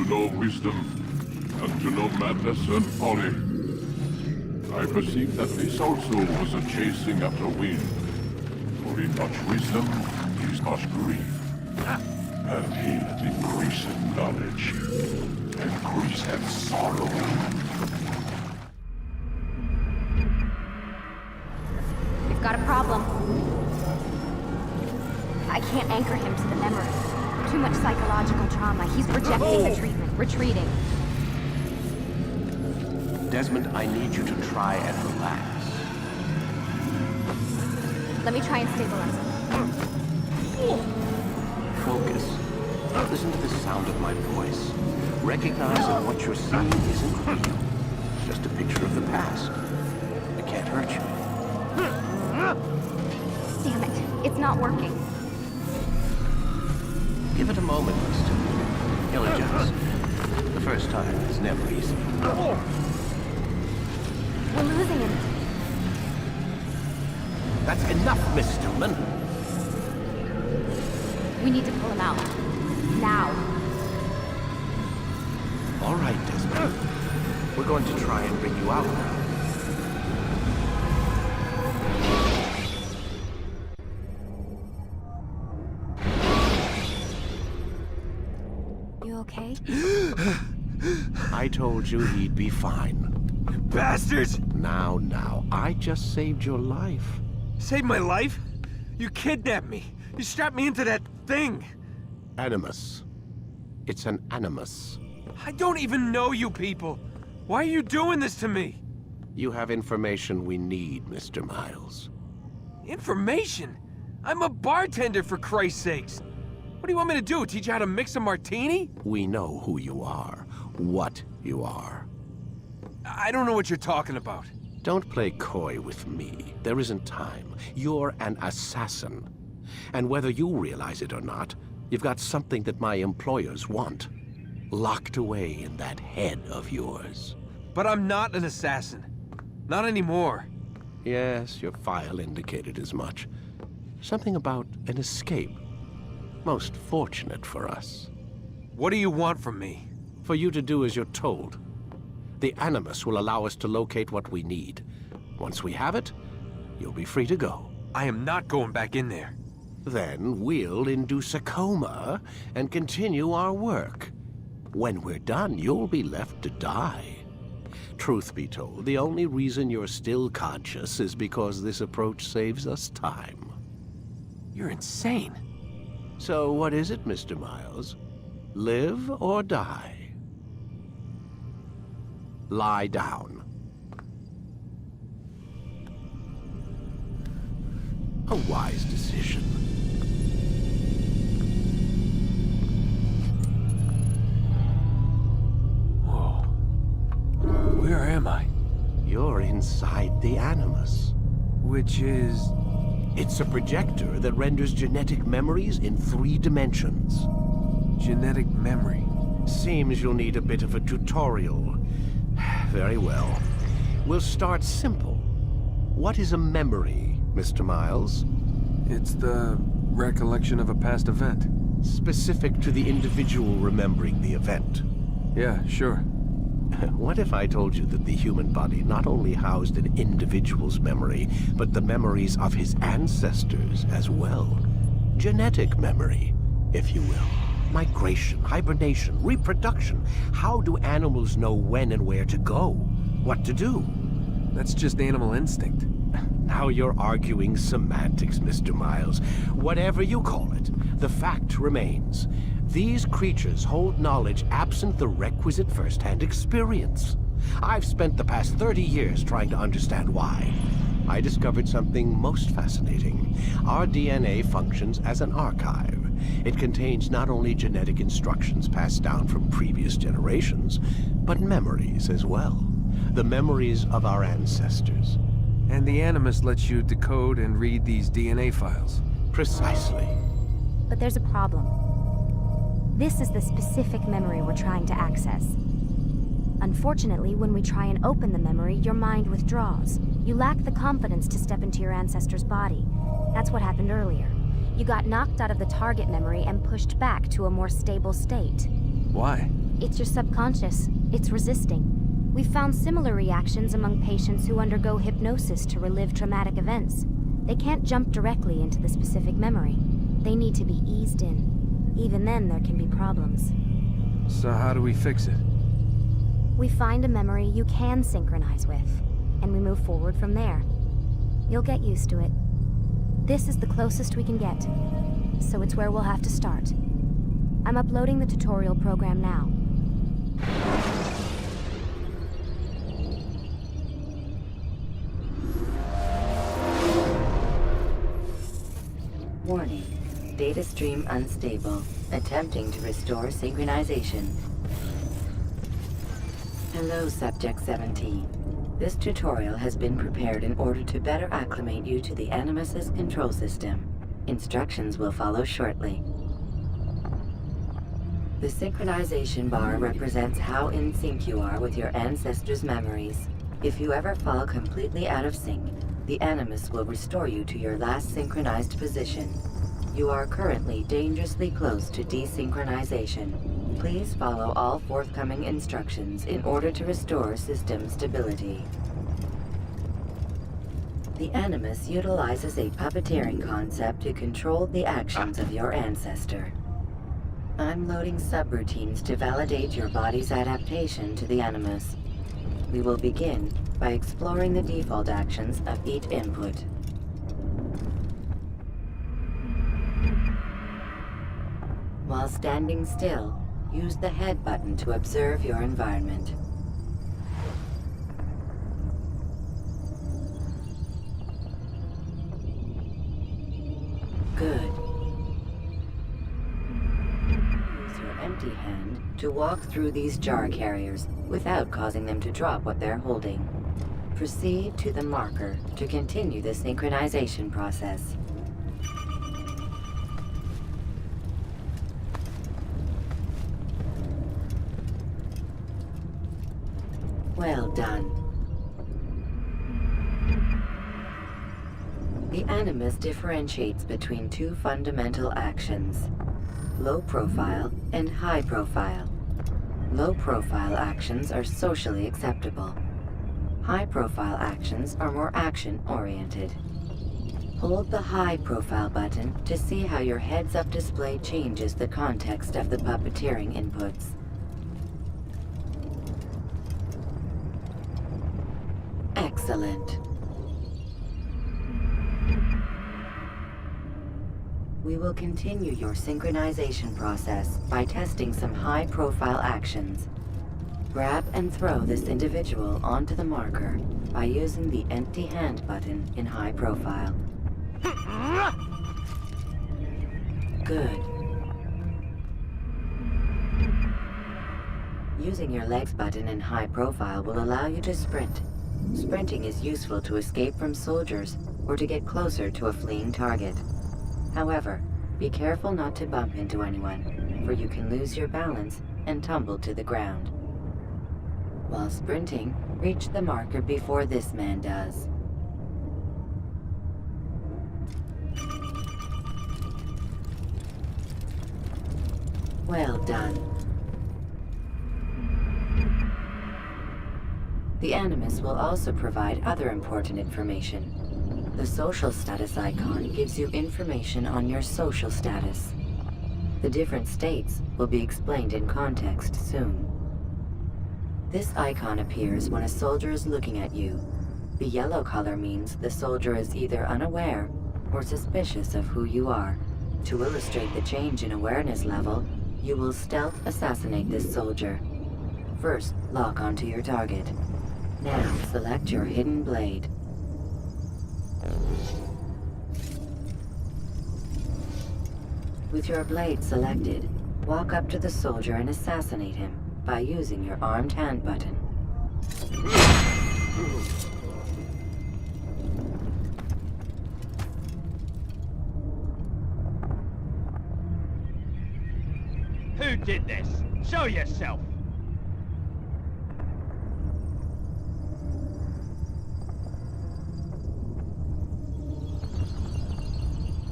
know wisdom, and to know madness and folly. I perceive that this also was a chasing after wind. For in much wisdom is much grief. And he'll increase in knowledge, increase in sorrow. We've got a problem. I can't anchor him to the memory. Too much psychological trauma. He's rejecting the treatment, retreating. Desmond, I need you to try and relax. Let me try and stabilize him. Focus. Listen to the sound of my voice. Recognize that what you're seeing isn't real. It's just a picture of the past. It can't hurt you. Damn it, it's not working. Give it a moment, Mister. He'll adjust. The first time is never easy. We're losing him. That's enough, Miss Stillman. We need to pull him out. Now. All right, Desmond. We're going to try and bring you out now. You okay? I told you he'd be fine. Bastards! Now, I just saved your life. Saved my life? You kidnapped me. You strapped me into that thing. Animus. It's an animus. I don't even know you people. Why are you doing this to me? You have information we need, Mr. Miles. Information? I'm a bartender, for Christ's sakes. What do you want me to do? Teach you how to mix a martini? We know who you are, what you are. I don't know what you're talking about. Don't play coy with me. There isn't time. You're an assassin. And whether you realize it or not, you've got something that my employers want. Locked away in that head of yours. But I'm not an assassin. Not anymore. Yes, your file indicated as much. Something about an escape. Most fortunate for us. What do you want from me? For you to do as you're told. The Animus will allow us to locate what we need. Once we have it, you'll be free to go. I am not going back in there. Then we'll induce a coma and continue our work. When we're done, you'll be left to die. Truth be told, the only reason you're still conscious is because this approach saves us time. You're insane. So what is it, Mr. Miles? Live or die? Lie down. A wise decision. Whoa. Where am I? You're inside the Animus. Which is... It's a projector that renders genetic memories in 3 dimensions. genetic memory. Seems you'll need a bit of a tutorial. Very well. We'll start simple. What is a memory, Mr. Miles? It's the recollection of a past event. Specific to the individual remembering the event. Yeah, sure. What if I told you that the human body not only housed an individual's memory, but the memories of his ancestors as well? Genetic memory, if you will. Migration, hibernation, reproduction. How do animals know when and where to go? What to do? That's just animal instinct. Now you're arguing semantics, Mr. Miles. Whatever you call it, the fact remains. These creatures hold knowledge absent the requisite first-hand experience. I've spent the past 30 years trying to understand why. I discovered something most fascinating. Our DNA functions as an archive. It contains not only genetic instructions passed down from previous generations, but memories as well. The memories of our ancestors. And the Animus lets you decode and read these DNA files. Precisely. But there's a problem. This is the specific memory we're trying to access. Unfortunately, when we try and open the memory, your mind withdraws. You lack the confidence to step into your ancestor's body. That's what happened earlier. You got knocked out of the target memory and pushed back to a more stable state. Why? It's your subconscious. It's resisting. We've found similar reactions among patients who undergo hypnosis to relive traumatic events. They can't jump directly into the specific memory. They need to be eased in. Even then, there can be problems. So how do we fix it? We find a memory you can synchronize with, and we move forward from there. You'll get used to it. This is the closest we can get, so it's where we'll have to start. I'm uploading the tutorial program now. Warning. Data stream unstable. Attempting to restore synchronization. Hello, Subject 17. This tutorial has been prepared in order to better acclimate you to the Animus's control system. Instructions will follow shortly. The synchronization bar represents how in sync you are with your ancestors' memories. If you ever fall completely out of sync, the Animus will restore you to your last synchronized position. You are currently dangerously close to desynchronization. Please follow all forthcoming instructions in order to restore system stability. The Animus utilizes a puppeteering concept to control the actions of your ancestor. I'm loading subroutines to validate your body's adaptation to the Animus. We will begin by exploring the default actions of each input. While standing still, use the head button to observe your environment. Good. Use your empty hand to walk through these jar carriers without causing them to drop what they're holding. Proceed to the marker to continue the synchronization process. Well done. The Animus differentiates between two fundamental actions: low profile and high profile. Low profile actions are socially acceptable. High profile actions are more action-oriented. Hold the high profile button to see how your heads-up display changes the context of the puppeteering inputs. Excellent. We will continue your synchronization process by testing some high-profile actions. Grab and throw this individual onto the marker by using the empty hand button in high profile. Good. Using your legs button in high profile will allow you to sprint. Sprinting is useful to escape from soldiers or to get closer to a fleeing target. However, be careful not to bump into anyone, for you can lose your balance and tumble to the ground. While sprinting, reach the marker before this man does. Well done. The Animus will also provide other important information. The social status icon gives you information on your social status. The different states will be explained in context soon. This icon appears when a soldier is looking at you. The yellow color means the soldier is either unaware or suspicious of who you are. To illustrate the change in awareness level, you will stealth assassinate this soldier. First, lock onto your target. Now, select your hidden blade. With your blade selected, walk up to the soldier and assassinate him by using your armed hand button. Who did this? Show yourself!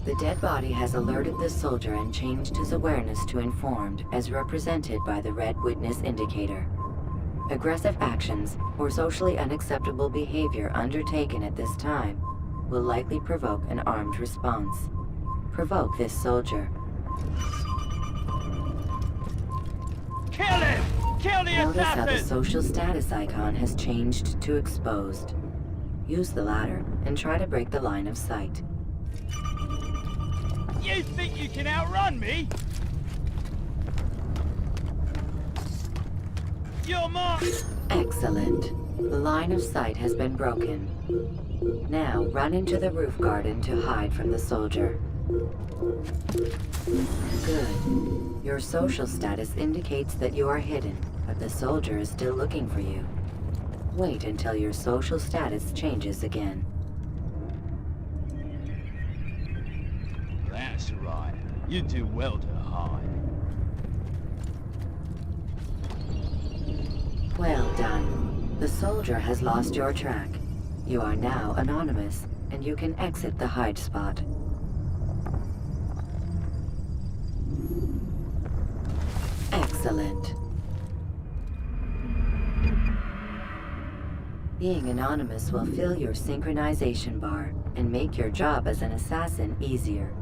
The dead body has alerted the soldier and changed his awareness to informed, as represented by the red witness indicator. Aggressive actions or socially unacceptable behavior undertaken at this time will likely provoke an armed response. Provoke this soldier. Kill him! Kill the Notice how the assassin! social status icon has changed to exposed. Use the ladder and try to break the line of sight. You think you can outrun me? You're mine! Excellent. The line of sight has been broken. Now run into the roof garden to hide from the soldier. Good. Your social status indicates that you are hidden, but the soldier is still looking for you. Wait until your social status changes again. That's right. You do well to hide. Well done. The soldier has lost your track. You are now anonymous, and you can exit the hide spot. Excellent. Being anonymous will fill your synchronization bar and make your job as an assassin easier.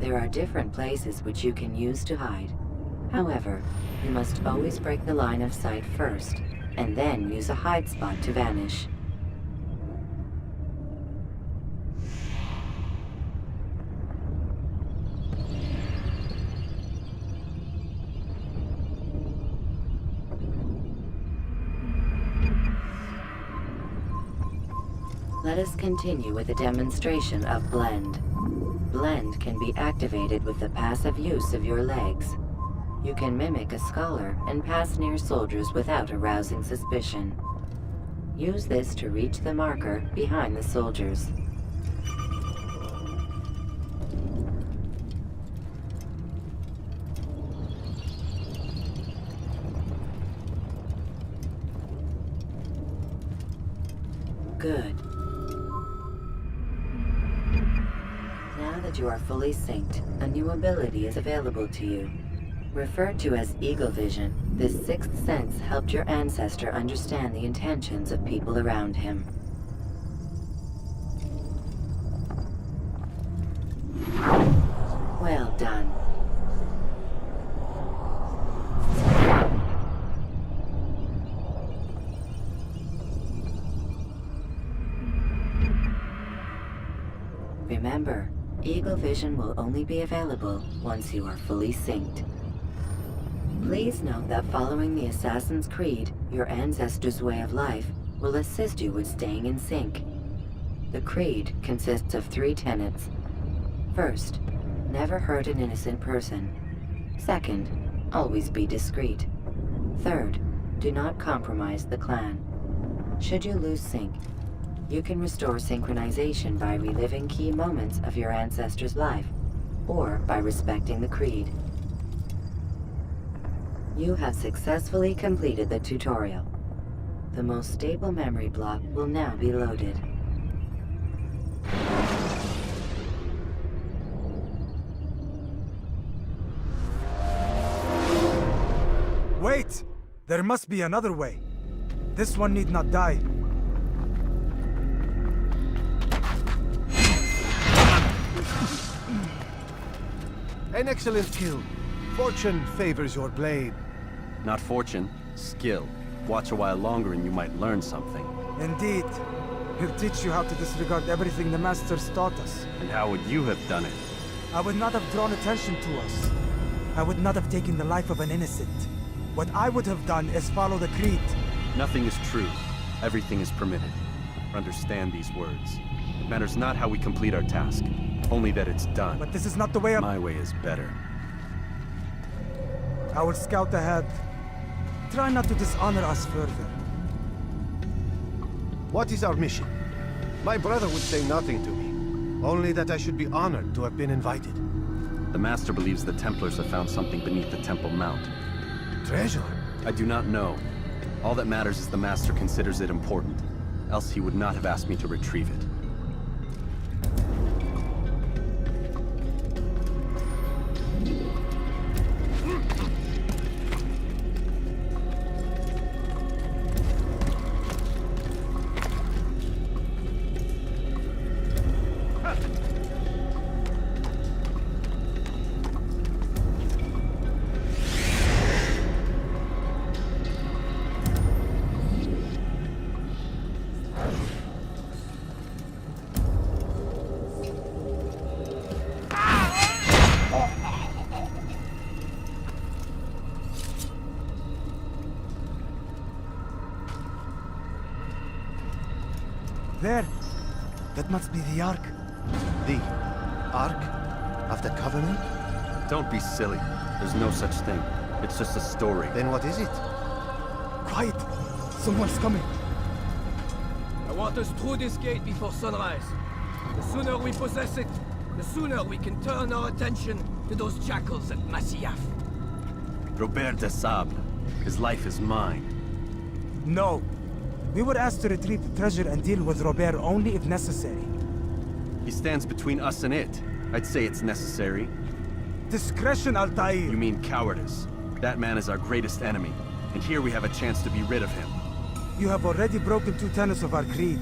There are different places which you can use to hide. However, you must always break the line of sight first, and then use a hide spot to vanish. Let us continue with a demonstration of Blend. Blend can be activated with the passive use of your legs. You can mimic a scholar and pass near soldiers without arousing suspicion. Use this to reach the marker behind the soldiers. Good. Now that you are fully synced, a new ability is available to you. Referred to as Eagle Vision, this sixth sense helped your ancestor understand the intentions of people around him. Well done. Remember, Eagle Vision will only be available once you are fully synced. Please note that following the Assassin's Creed, your ancestors' way of life, will assist you with staying in sync. The Creed consists of 3 tenets. First, never hurt an innocent person. Second, always be discreet. Third, do not compromise the clan. Should you lose sync, you can restore synchronization by reliving key moments of your ancestor's life, or by respecting the Creed. You have successfully completed the tutorial. The most stable memory block will now be loaded. Wait! There must be another way. This one need not die. An excellent kill. Fortune favors your blade. Not fortune, skill. Watch a while longer and you might learn something. Indeed. He'll teach you how to disregard everything the Masters taught us. And how would you have done it? I would not have drawn attention to us. I would not have taken the life of an innocent. What I would have done is follow the Creed. Nothing is true. Everything is permitted. Understand these words. It matters not how we complete our task, only that it's done. But this is not the way My way is better. I will scout ahead. Try not to dishonor us further. What is our mission? My brother would say nothing to me. Only that I should be honored to have been invited. The Master believes the Templars have found something beneath the Temple Mount. Treasure? I do not know. All that matters is the Master considers it important. Else he would not have asked me to retrieve it. There. That must be the Ark. The Ark of the Covenant? Don't be silly. There's no such thing. It's just a story. Then what is it? Quiet! Someone's coming. I want us through this gate before sunrise. The sooner we possess it, the sooner we can turn our attention to those jackals at Masyaf. Robert de Sable. His life is mine. No. We were asked to retrieve the treasure and deal with Robert only if necessary. He stands between us and it. I'd say it's necessary. Discretion, Altair! You mean cowardice. That man is our greatest enemy, and here we have a chance to be rid of him. You have already broken 2 tenets of our creed.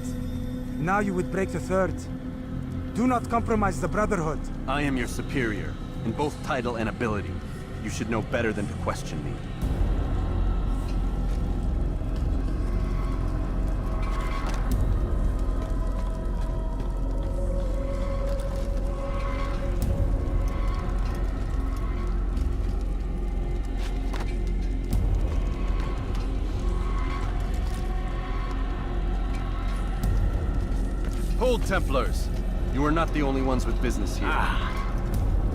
Now you would break the 3rd. Do not compromise the Brotherhood. I am your superior, in both title and ability. You should know better than to question me. Hold, Templars! You are not the only ones with business here.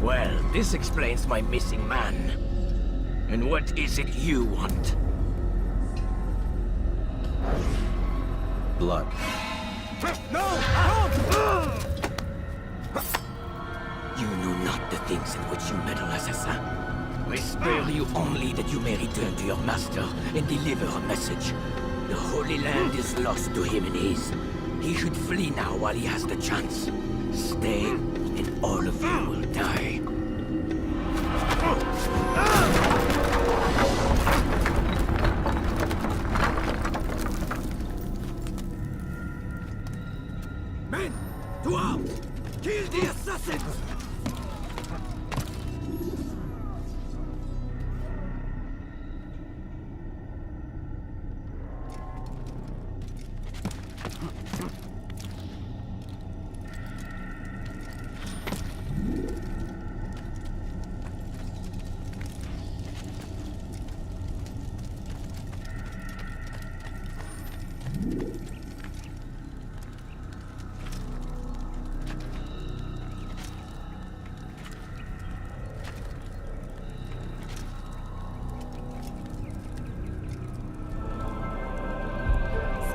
Well, this explains my missing man. And what is it you want? Blood. You know not the things in which you meddle, assassin. I spare you only that you may return to your master and deliver a message. The Holy Land is lost to him and his. He should flee now while he has the chance. Stay, and all of you will die. Men, to arms! Kill the assassins!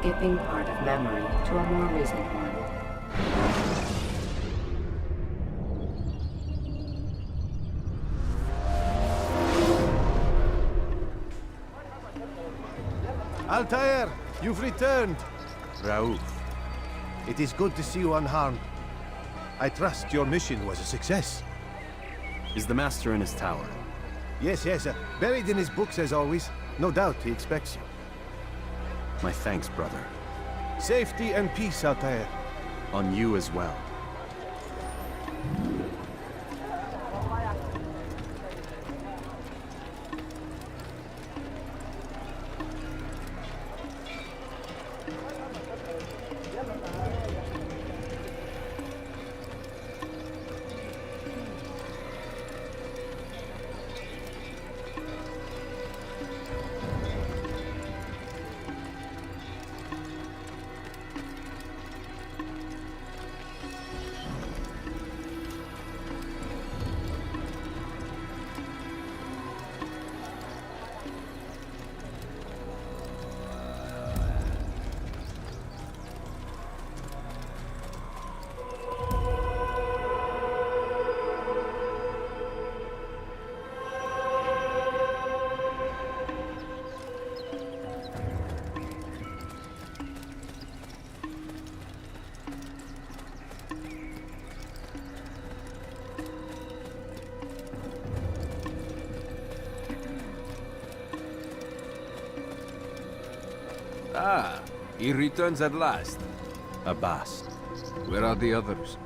Skipping part of memory to a more recent one. Altair, you've returned. Raouf. It is good to see you unharmed. I trust your mission was a success. Is the Master in his tower? Yes, buried in his books as always. No doubt he expects you. My thanks, brother. Safety and peace, Altair. On you as well. Ah, he returns at last. Abbas. Where are the others?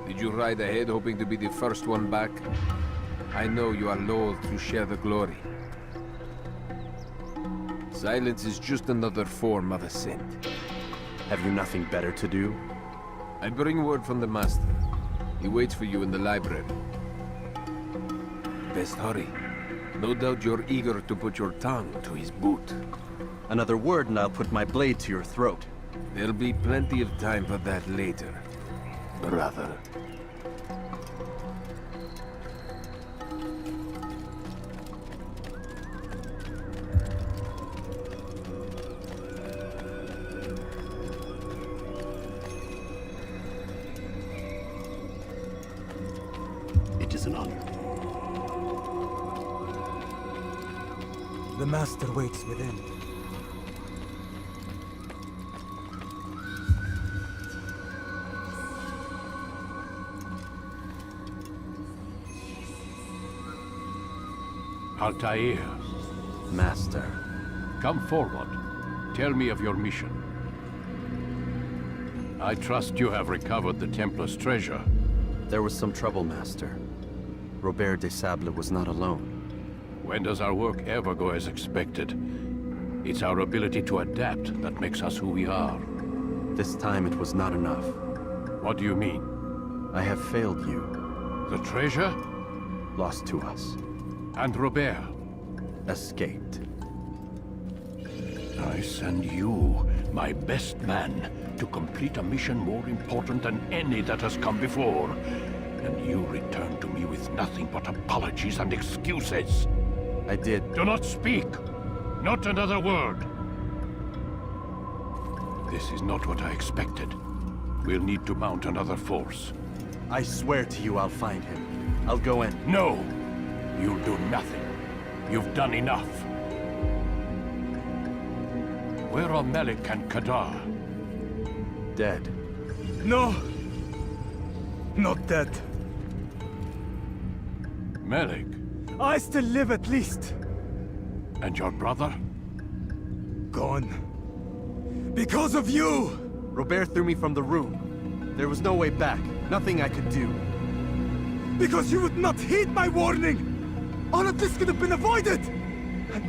Did you ride ahead hoping to be the first one back? I know you are loath to share the glory. Silence is just another form of assent. Have you nothing better to do? I bring word from the Master. He waits for you in the library. Best hurry. No doubt you're eager to put your tongue to his boot. Another word and I'll put my blade to your throat. There'll be plenty of time for that later, brother. It is an honor. The Master waits within. Altair, Master. come forward. Tell me of your mission. I trust you have recovered the Templar's treasure. There was some trouble, Master. Robert de Sable was not alone. When does our work ever go as expected? It's our ability to adapt that makes us who we are. This time it was not enough. What do you mean? I have failed you. The treasure? Lost to us. And Robert? Escaped. I send you, my best man, to complete a mission more important than any that has come before. And you return to me with nothing but apologies and excuses. I did. Do not speak! Not another word! This is not what I expected. We'll need to mount another force. I swear to you I'll find him. I'll go in. No! You'll do nothing. You've done enough. Where are Melik and Kadar? Dead. No! Not dead. Melik? I still live at least. And your brother? Gone. Because of you! Robert threw me from the room. There was no way back. Nothing I could do. Because you would not heed my warning! All of this could have been avoided! And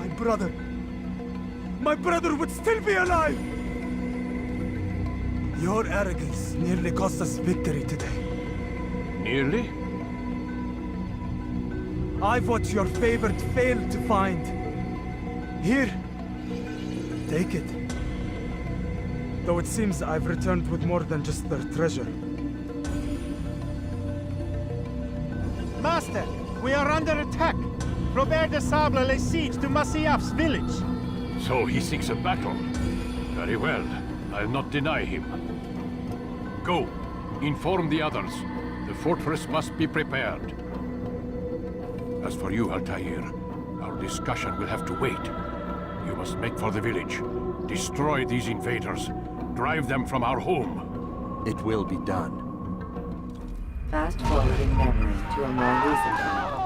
my brother would still be alive! Your arrogance nearly cost us victory today. Nearly? I've what your favorite failed to find. Here, take it. Though it seems I've returned with more than just their treasure. Master, we are under attack. Robert de Sable lays siege to Masyaf's village. So he seeks a battle. Very well. I'll not deny him. Go. Inform the others. The fortress must be prepared. As for you, Altair, our discussion will have to wait. You must make for the village. Destroy these invaders. Drive them from our home. It will be done. Fast-forwarding memory to a more recent time.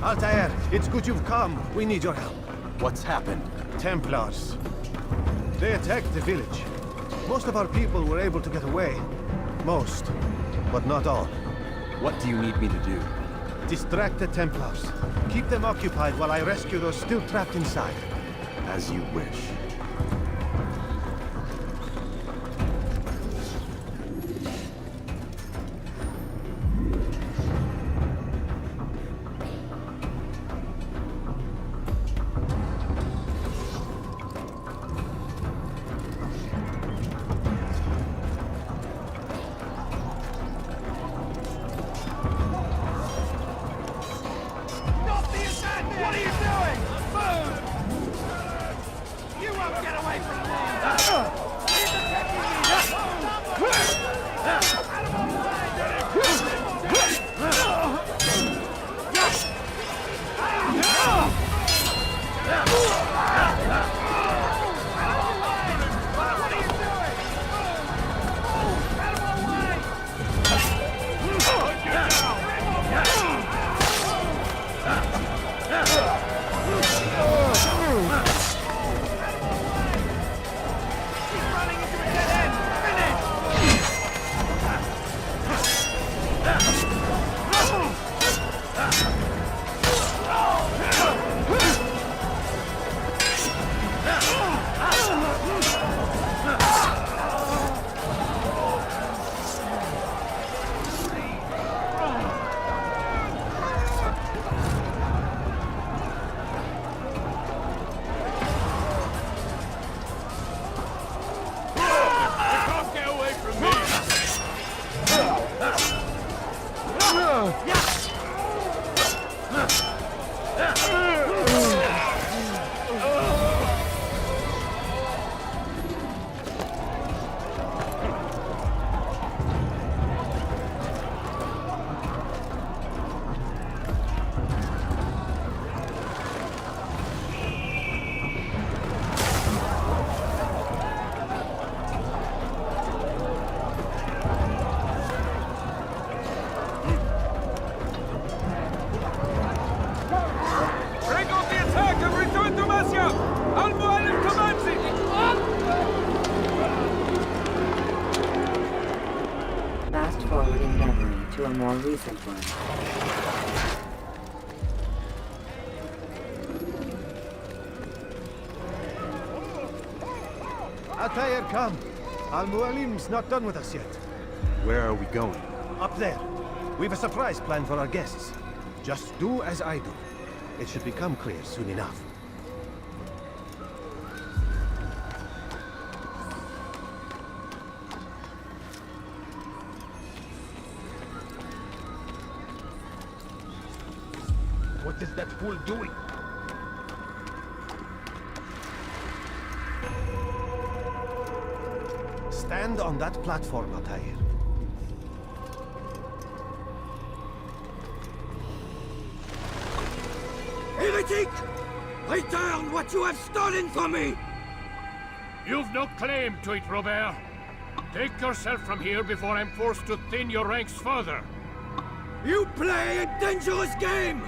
Altair, it's good you've come. We need your help. What's happened? Templars. They attacked the village. Most of our people were able to get away. Most, but not all. What do you need me to do? Distract the Templars. Keep them occupied while I rescue those still trapped inside. As you wish. Stop the attack! What are you doing? Move! You Break off the attack and return to Masya! Al-Mualim commands it! Fast forwarding memory to a more recent one. Altair, come. Al-Mualim's not done with us yet. Where are we going? Up there. We've a surprise plan for our guests. Just do as I do. It should become clear soon enough. What is that fool doing? Stand on that platform, Altair. Heretic! Return what you have stolen from me! You've no claim to it, Robert. Take yourself from here before I'm forced to thin your ranks further. You play a dangerous game!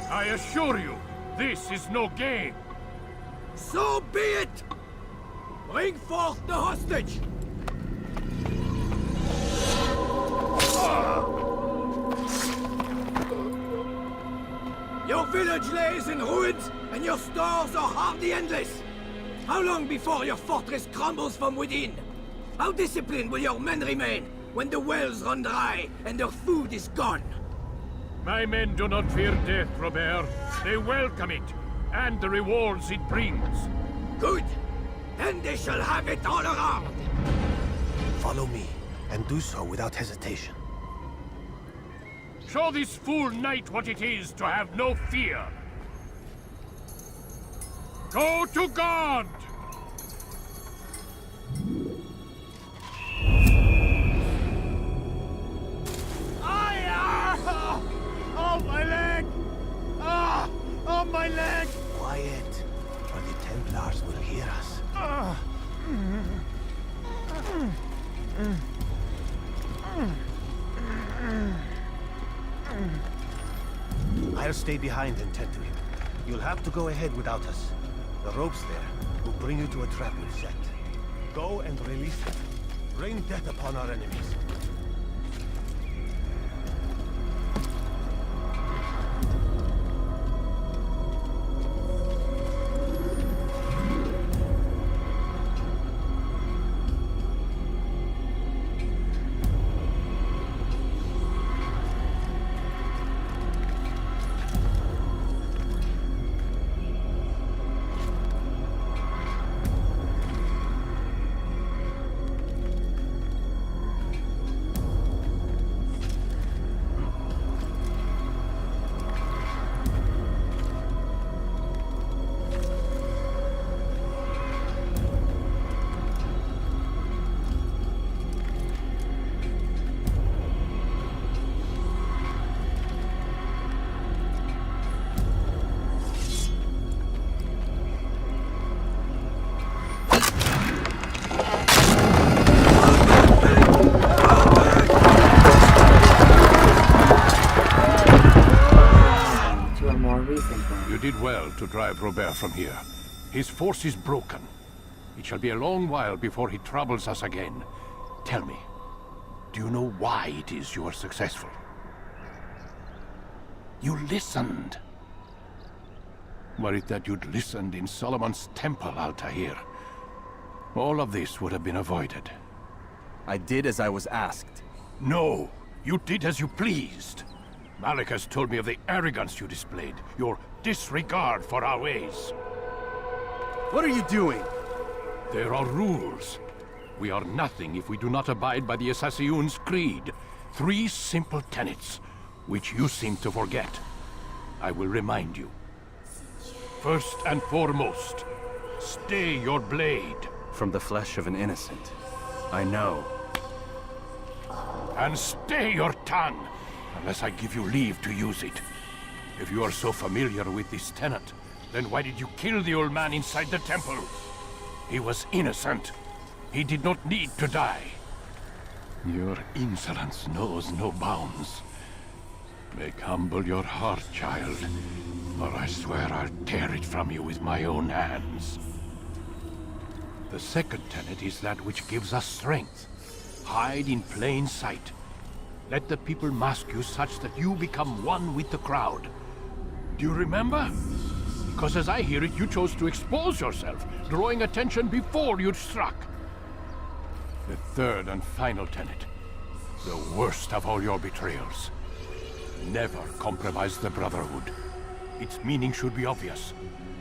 I assure you, this is no game. So be it! Bring forth the hostage! Your village lays in ruins, and your stores are hardly endless. How long before your fortress crumbles from within? How disciplined will your men remain when the wells run dry and their food is gone? My men do not fear death, Robert. They welcome it, and the rewards it brings. Good. Then they shall have it all around. Follow me, and do so without hesitation. Show this fool knight what it is to have no fear. Go to God! Oh, my leg! Ah! Oh, my leg! Quiet, or the Templars will hear us. I'll stay behind and tend to him. You'll have to go ahead without us. The ropes there will bring you to a trap we've set. Go and release it. Rain death upon our enemies. You did well to drive Robert from here. His force is broken. It shall be a long while before he troubles us again. Tell me, do you know why it is you are successful? You listened. Were it that you'd listened in Solomon's temple, Altair, all of this would have been avoided. I did as I was asked. No, you did as you pleased. Malik has told me of the arrogance you displayed, your disregard for our ways. What are you doing? There are rules. We are nothing if we do not abide by the Assassin's creed. 3 simple tenets. which you seem to forget. I will remind you. First and foremost, stay your blade. From the flesh of an innocent. I know. And stay your tongue, unless I give you leave to use it. If you are so familiar with this tenant, then why did you kill the old man inside the temple? He was innocent. He did not need to die. Your insolence knows no bounds. Make humble your heart, child, or I swear I'll tear it from you with my own hands. The second tenet is that which gives us strength. Hide in plain sight. Let the people mask you such that you become one with the crowd. Do you remember? Because as I hear it, you chose to expose yourself, drawing attention before you'd struck. The third and final tenet. The worst of all your betrayals. Never compromise the Brotherhood. Its meaning should be obvious.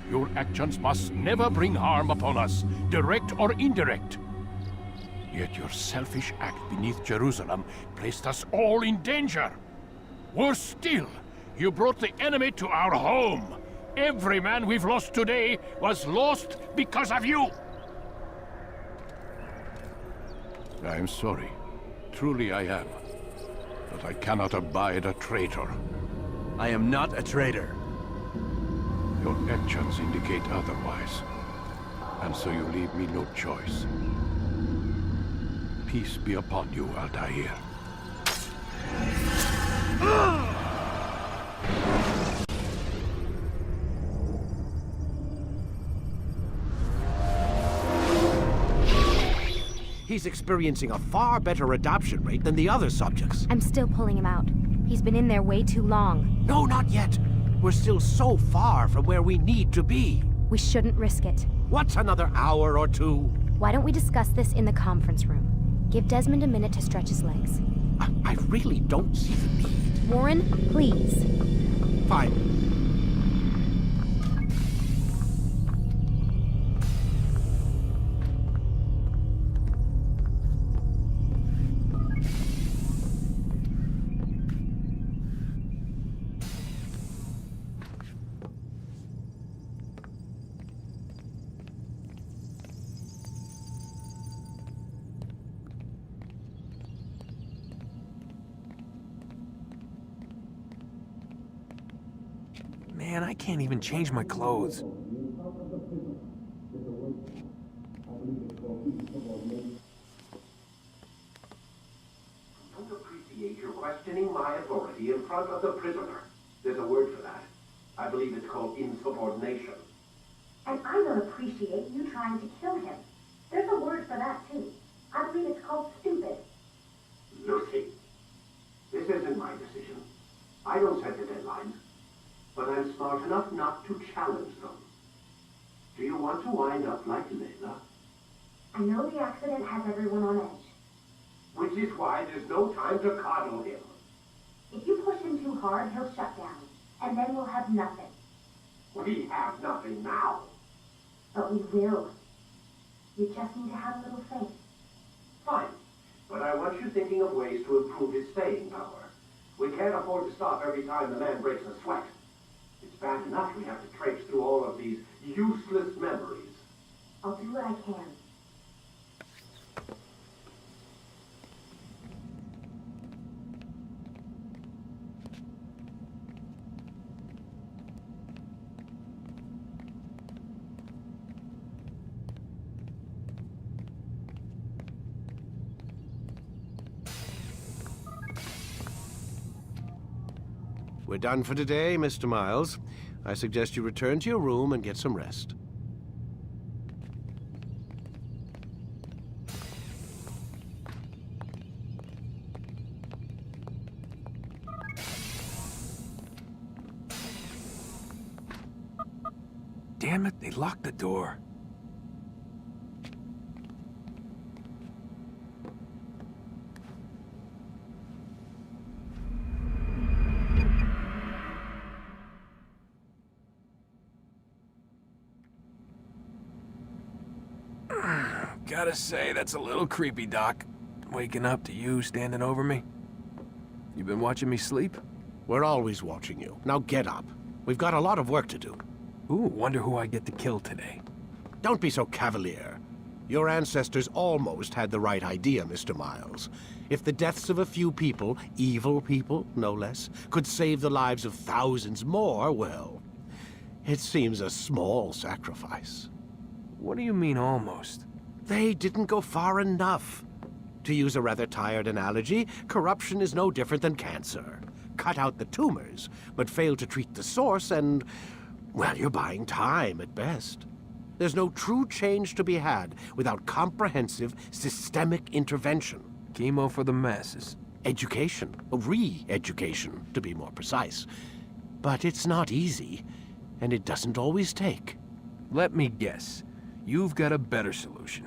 Your actions must never bring harm upon us, direct or indirect. Yet your selfish act beneath Jerusalem placed us all in danger. Worse still, you brought the enemy to our home. Every man we've lost today was lost because of you. I am sorry. Truly I am. But I cannot abide a traitor. I am not a traitor. Your actions indicate otherwise. And so you leave me no choice. Peace be upon you, Altair. He's experiencing a far better adoption rate than the other subjects. I'm still pulling him out. He's been in there way too long. No, not yet. We're still so far from where we need to be. We shouldn't risk it. What's another hour or two? Why don't we discuss this in the conference room? Give Desmond a minute to stretch his legs. I really don't see the need. Warren, please. Fine. Man, I can't even change my clothes. I don't appreciate your questioning my authority in front of the prisoner. There's a word for that. I believe it's called insubordination. And I don't appreciate you trying to kill him. There's a word for that, too. I believe it's called stupid. Lucy, this isn't my decision. I don't set the deadlines. But I'm smart enough not to challenge them. Do you want to wind up like Layla? I know the accident has everyone on edge. Which is why there's no time to coddle him. If you push him too hard, he'll shut down. And then we'll have nothing. We have nothing now. But we will. You just need to have a little faith. Fine. But I want you thinking of ways to improve his staying power. We can't afford to stop every time the man breaks a sweat. It's bad enough we have to traipse through all of these useless memories. I'll do what I can. We're done for today, Mr. Miles. I suggest you return to your room and get some rest. Damn it, they locked the door. Gotta say, that's a little creepy, Doc. Waking up to you standing over me. You been watching me sleep? We're always watching you. Now get up. We've got a lot of work to do. Ooh, wonder who I get to kill today. Don't be so cavalier. Your ancestors almost had the right idea, Mr. Miles. If the deaths of a few people, evil people, no less, could save the lives of thousands more, well, it seems a small sacrifice. What do you mean, almost? They didn't go far enough. To use a rather tired analogy, corruption is no different than cancer. Cut out the tumors, but fail to treat the source and, well, you're buying time at best. There's no true change to be had without comprehensive, systemic intervention. Chemo for the masses. Education. Re-education, to be more precise. But it's not easy, and it doesn't always take. Let me guess. You've got a better solution.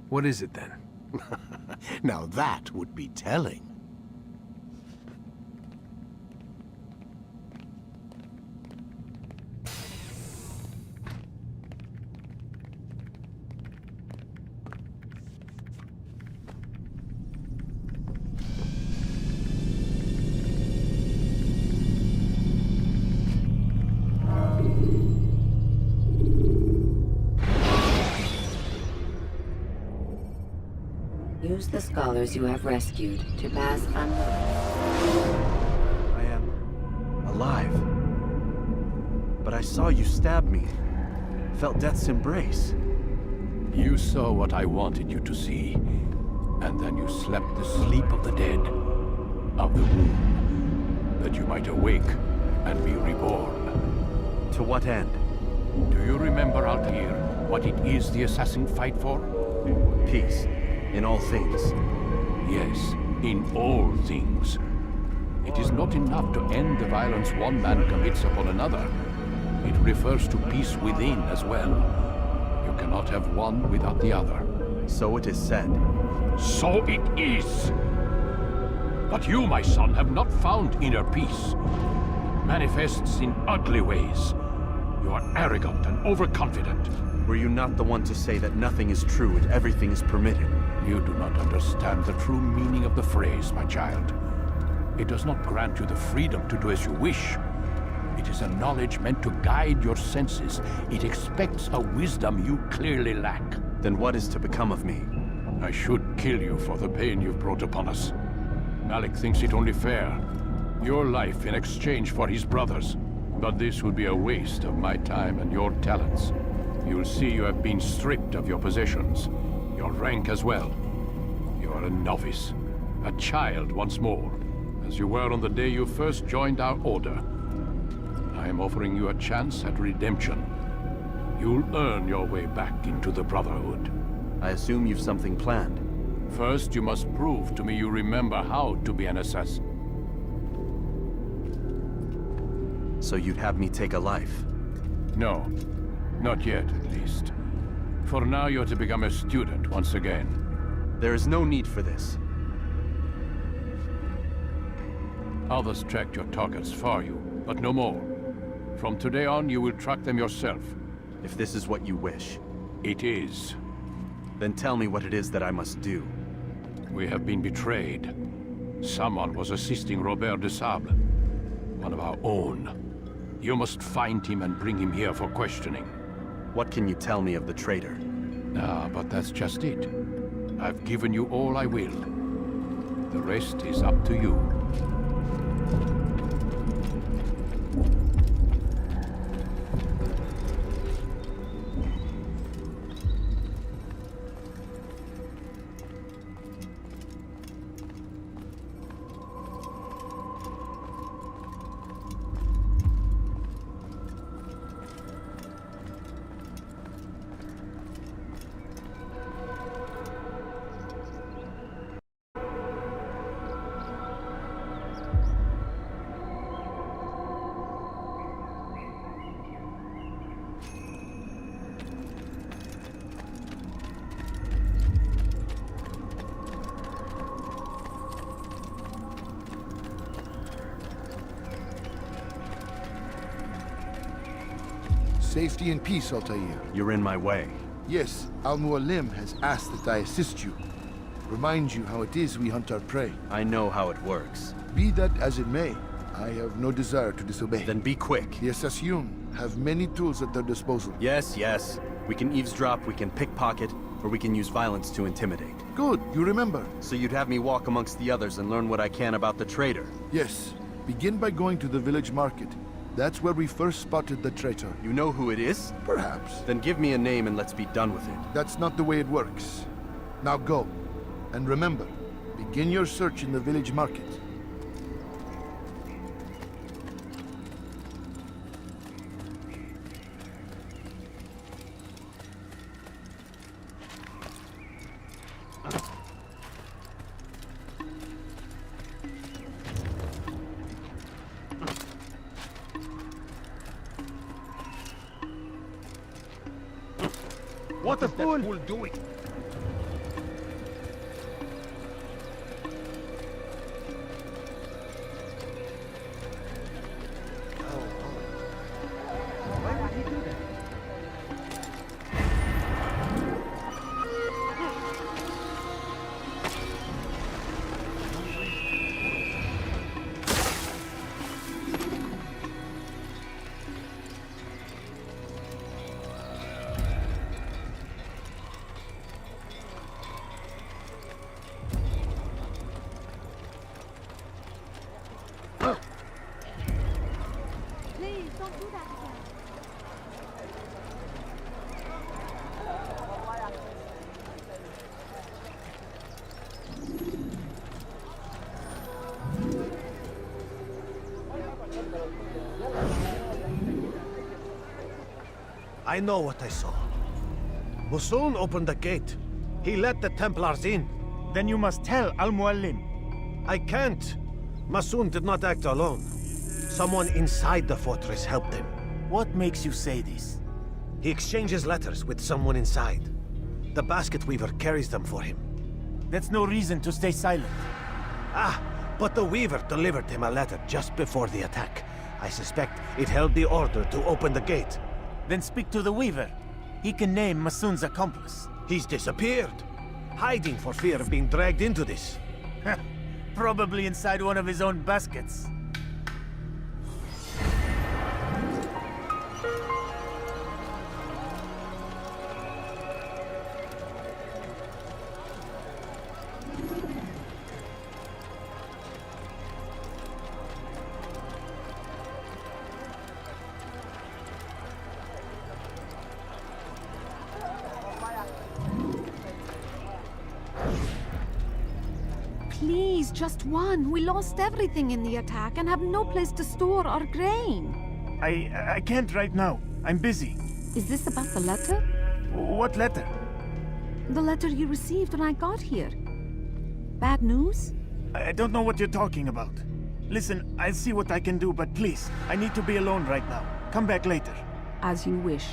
What is it, then? Now that would be telling. Use the scholars you have rescued to pass unnoticed. I am alive. But I saw you stab me. Felt death's embrace. You saw what I wanted you to see, and then you slept the sleep of the dead, of the womb, that you might awake and be reborn. To what end? Do you remember, Altair, what it is the assassin fight for? Peace. In all things. Yes, in all things. It is not enough to end the violence one man commits upon another. It refers to peace within as well. You cannot have one without the other. So it is said. So it is! But you, my son, have not found inner peace. It manifests in ugly ways. You are arrogant and overconfident. Were you not the one to say that nothing is true and everything is permitted? You do not understand the true meaning of the phrase, my child. It does not grant you the freedom to do as you wish. It is a knowledge meant to guide your senses. It expects a wisdom you clearly lack. Then what is to become of me? I should kill you for the pain you've brought upon us. Malik thinks it only fair. Your life in exchange for his brother's. But this would be a waste of my time and your talents. You'll see you have been stripped of your possessions. Your rank as well. You are a novice. A child once more. As you were on the day you first joined our order. I am offering you a chance at redemption. You'll earn your way back into the Brotherhood. I assume you've something planned. First, you must prove to me you remember how to be an assassin. So you'd have me take a life? No. Not yet, at least. For now, you're to become a student once again. There is no need for this. Others tracked your targets for you, but no more. From today on, you will track them yourself. If this is what you wish. It is. Then tell me what it is that I must do. We have been betrayed. Someone was assisting Robert de Sable, one of our own. You must find him and bring him here for questioning. What can you tell me of the traitor? Ah, but that's just it. I've given you all I will. The rest is up to you. Safety and peace, Altair. You're in my way. Yes, Al-Mualim has asked that I assist you. Remind you how it is we hunt our prey. I know how it works. Be that as it may, I have no desire to disobey. Then be quick. The Assassin have many tools at their disposal. Yes, yes. We can eavesdrop, we can pickpocket, or we can use violence to intimidate. Good, you remember. So you'd have me walk amongst the others and learn what I can about the traitor? Yes. Begin by going to the village market. That's where we first spotted the traitor. You know who it is? Perhaps. Then give me a name and let's be done with it. That's not the way it works. Now go. And remember, begin your search in the village market. What a fool! doing? Please, don't do that again. I know what I saw. Musun opened the gate. He let the Templars in. Then you must tell Al-Mualim. I can't. Masun did not act alone. Someone inside the fortress helped him. What makes you say this? He exchanges letters with someone inside. The basket weaver carries them for him. That's no reason to stay silent. Ah, but the weaver delivered him a letter just before the attack. I suspect it held the order to open the gate. Then speak to the weaver. He can name Masun's accomplice. He's disappeared, hiding for fear of being dragged into this. Probably inside one of his own baskets. Please, just one. We lost everything in the attack and have no place to store our grain. I can't right now. I'm busy. Is this about the letter? What letter? The letter you received when I got here. Bad news? I don't know what you're talking about. Listen, I'll see what I can do, but please, I need to be alone right now. Come back later. As you wish.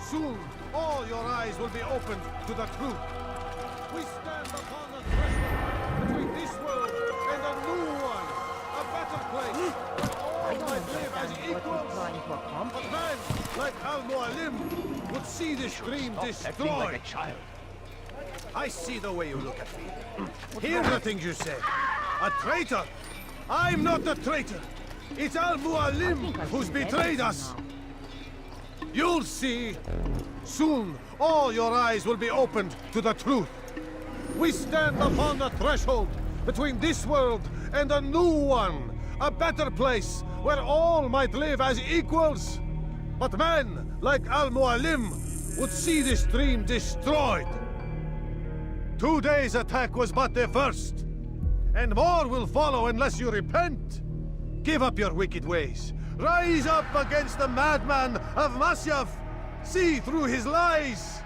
Soon, all your eyes will be opened to the truth. We stand upon the threshold between this world and a new one, a better place, where all might live as equals. But man, like Al-Mualim, would see this dream destroyed. Like a child. I see the way you look at me. Hear the things you say. A traitor? I'm not the traitor. It's Al-Mualim who's betrayed us. You'll see. Soon, all your eyes will be opened to the truth. We stand upon the threshold between this world and a new one, a better place where all might live as equals. But men like Al-Mualim would see this dream destroyed. Today's attack was but the first, and more will follow unless you repent. Give up your wicked ways. Rise up against the madman of Masyaf! See through his lies!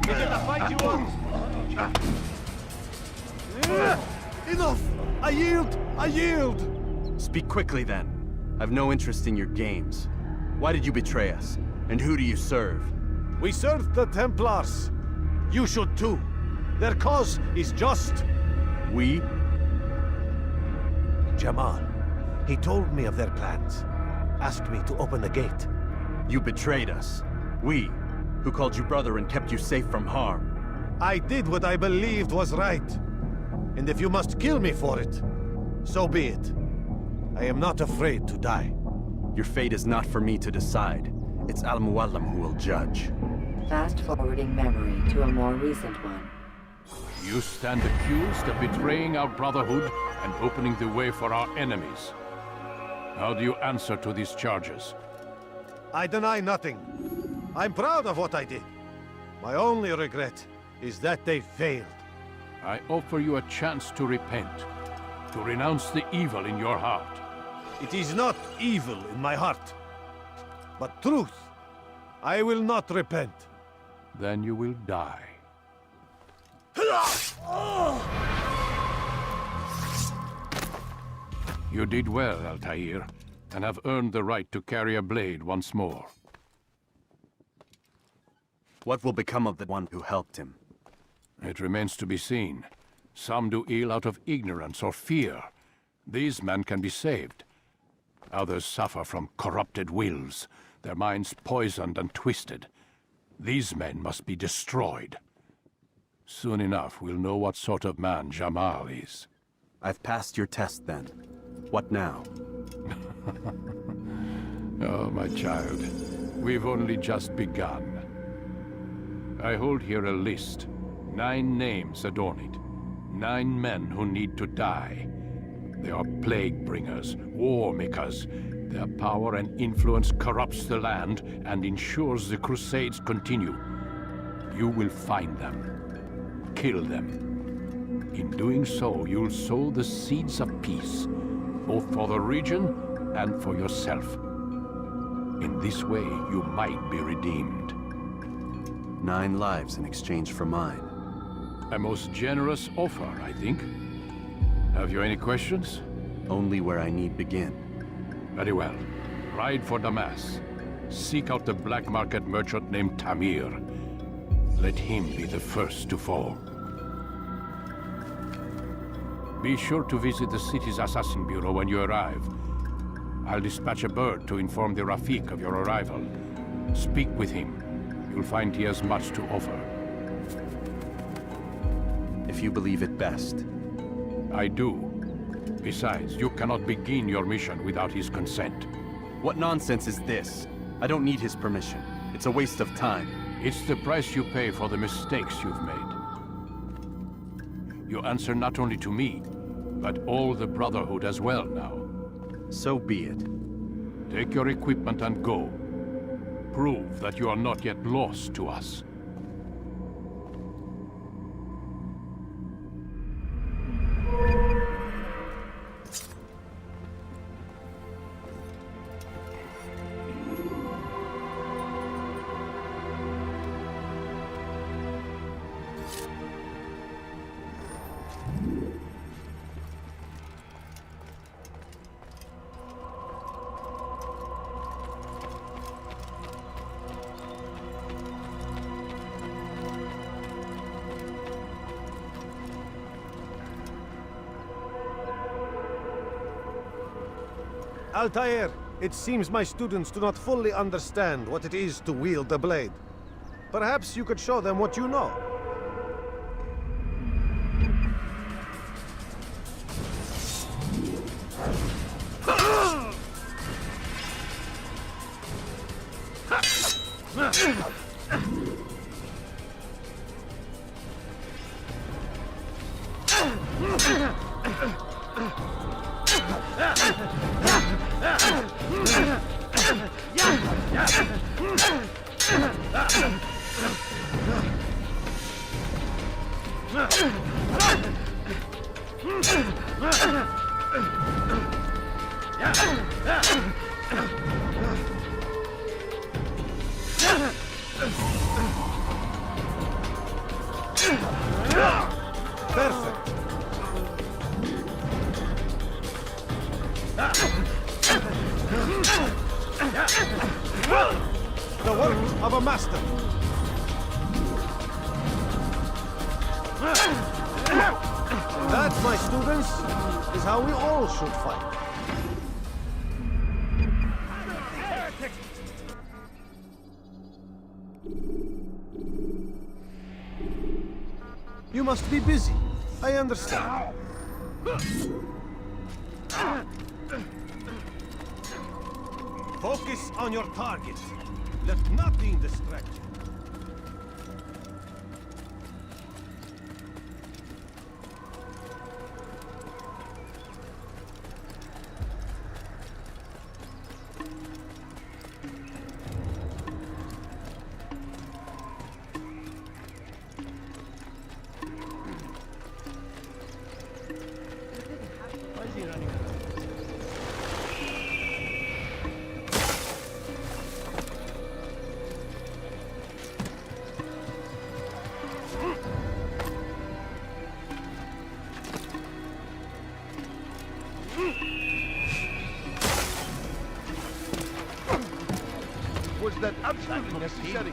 Begin to fight you want! Enough! I yield! I yield! Speak quickly, then. I've no interest in your games. Why did you betray us? And who do you serve? We serve the Templars. You should too. Their cause is just. We? Jamal. He told me of their plans. Asked me to open the gate. You betrayed us. We, who called you brother and kept you safe from harm. I did what I believed was right. And if you must kill me for it, so be it. I am not afraid to die. Your fate is not for me to decide. It's Al-Mualim who will judge. Fast-forwarding memory to a more recent one. You stand accused of betraying our Brotherhood and opening the way for our enemies. How do you answer to these charges? I deny nothing. I'm proud of what I did. My only regret is that they failed. I offer you a chance to repent, to renounce the evil in your heart. It is not evil in my heart, but truth. I will not repent. Then you will die. You did well, Altair, and have earned the right to carry a blade once more. What will become of the one who helped him? It remains to be seen. Some do ill out of ignorance or fear. These men can be saved. Others suffer from corrupted wills, their minds poisoned and twisted. These men must be destroyed. Soon enough, we'll know what sort of man Jamal is. I've passed your test, then. What now? Oh, my child. We've only just begun. I hold here a list. 9 names adorn it. 9 men who need to die. They are plague bringers, war makers. Their power and influence corrupts the land and ensures the Crusades continue. You will find them. Kill them. In doing so, you'll sow the seeds of peace, both for the region and for yourself. In this way, you might be redeemed. 9 lives in exchange for mine. A most generous offer, I think. Have you any questions? Only where I need begin. Very well. Ride for Damas. Seek out the black market merchant named Tamir. Let him be the first to fall. Be sure to visit the city's assassin bureau when you arrive. I'll dispatch a bird to inform the Rafik of your arrival. Speak with him. You'll find he has much to offer. If you believe it best. I do. Besides, you cannot begin your mission without his consent. What nonsense is this? I don't need his permission. It's a waste of time. It's the price you pay for the mistakes you've made. You answer not only to me, but all the Brotherhood as well now. So be it. Take your equipment and go. Prove that you are not yet lost to us. Altair, it seems my students do not fully understand what it is to wield the blade. Perhaps you could show them what you know. Perfect. The work of a master. That, my students, is how we all should fight. You must be busy. I understand. Focus on your target. Let nothing distract you. Was that absolutely necessary?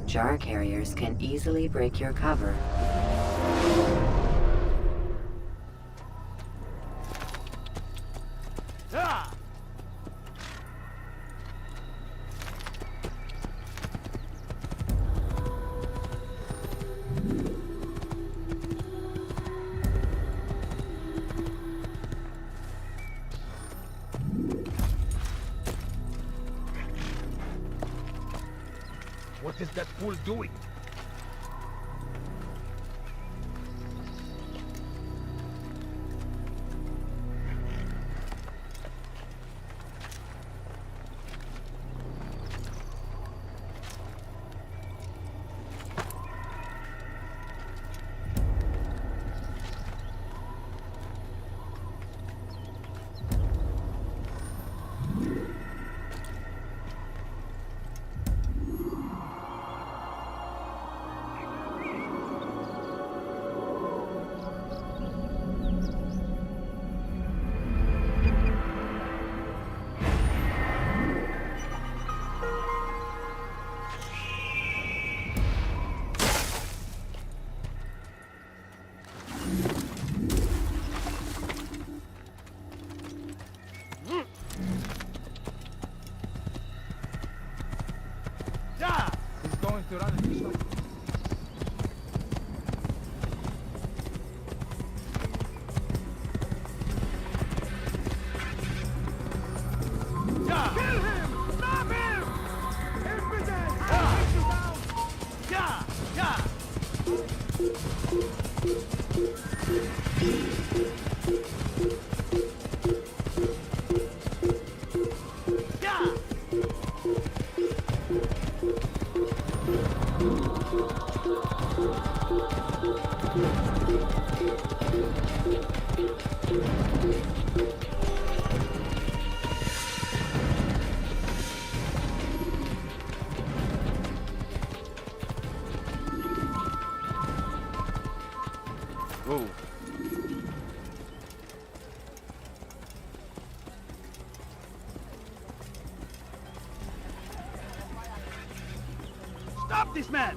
Jar carriers can easily break your cover. What is that fool doing? He's going to run into something. Kill him! Stop him! Infidel! Stop this man!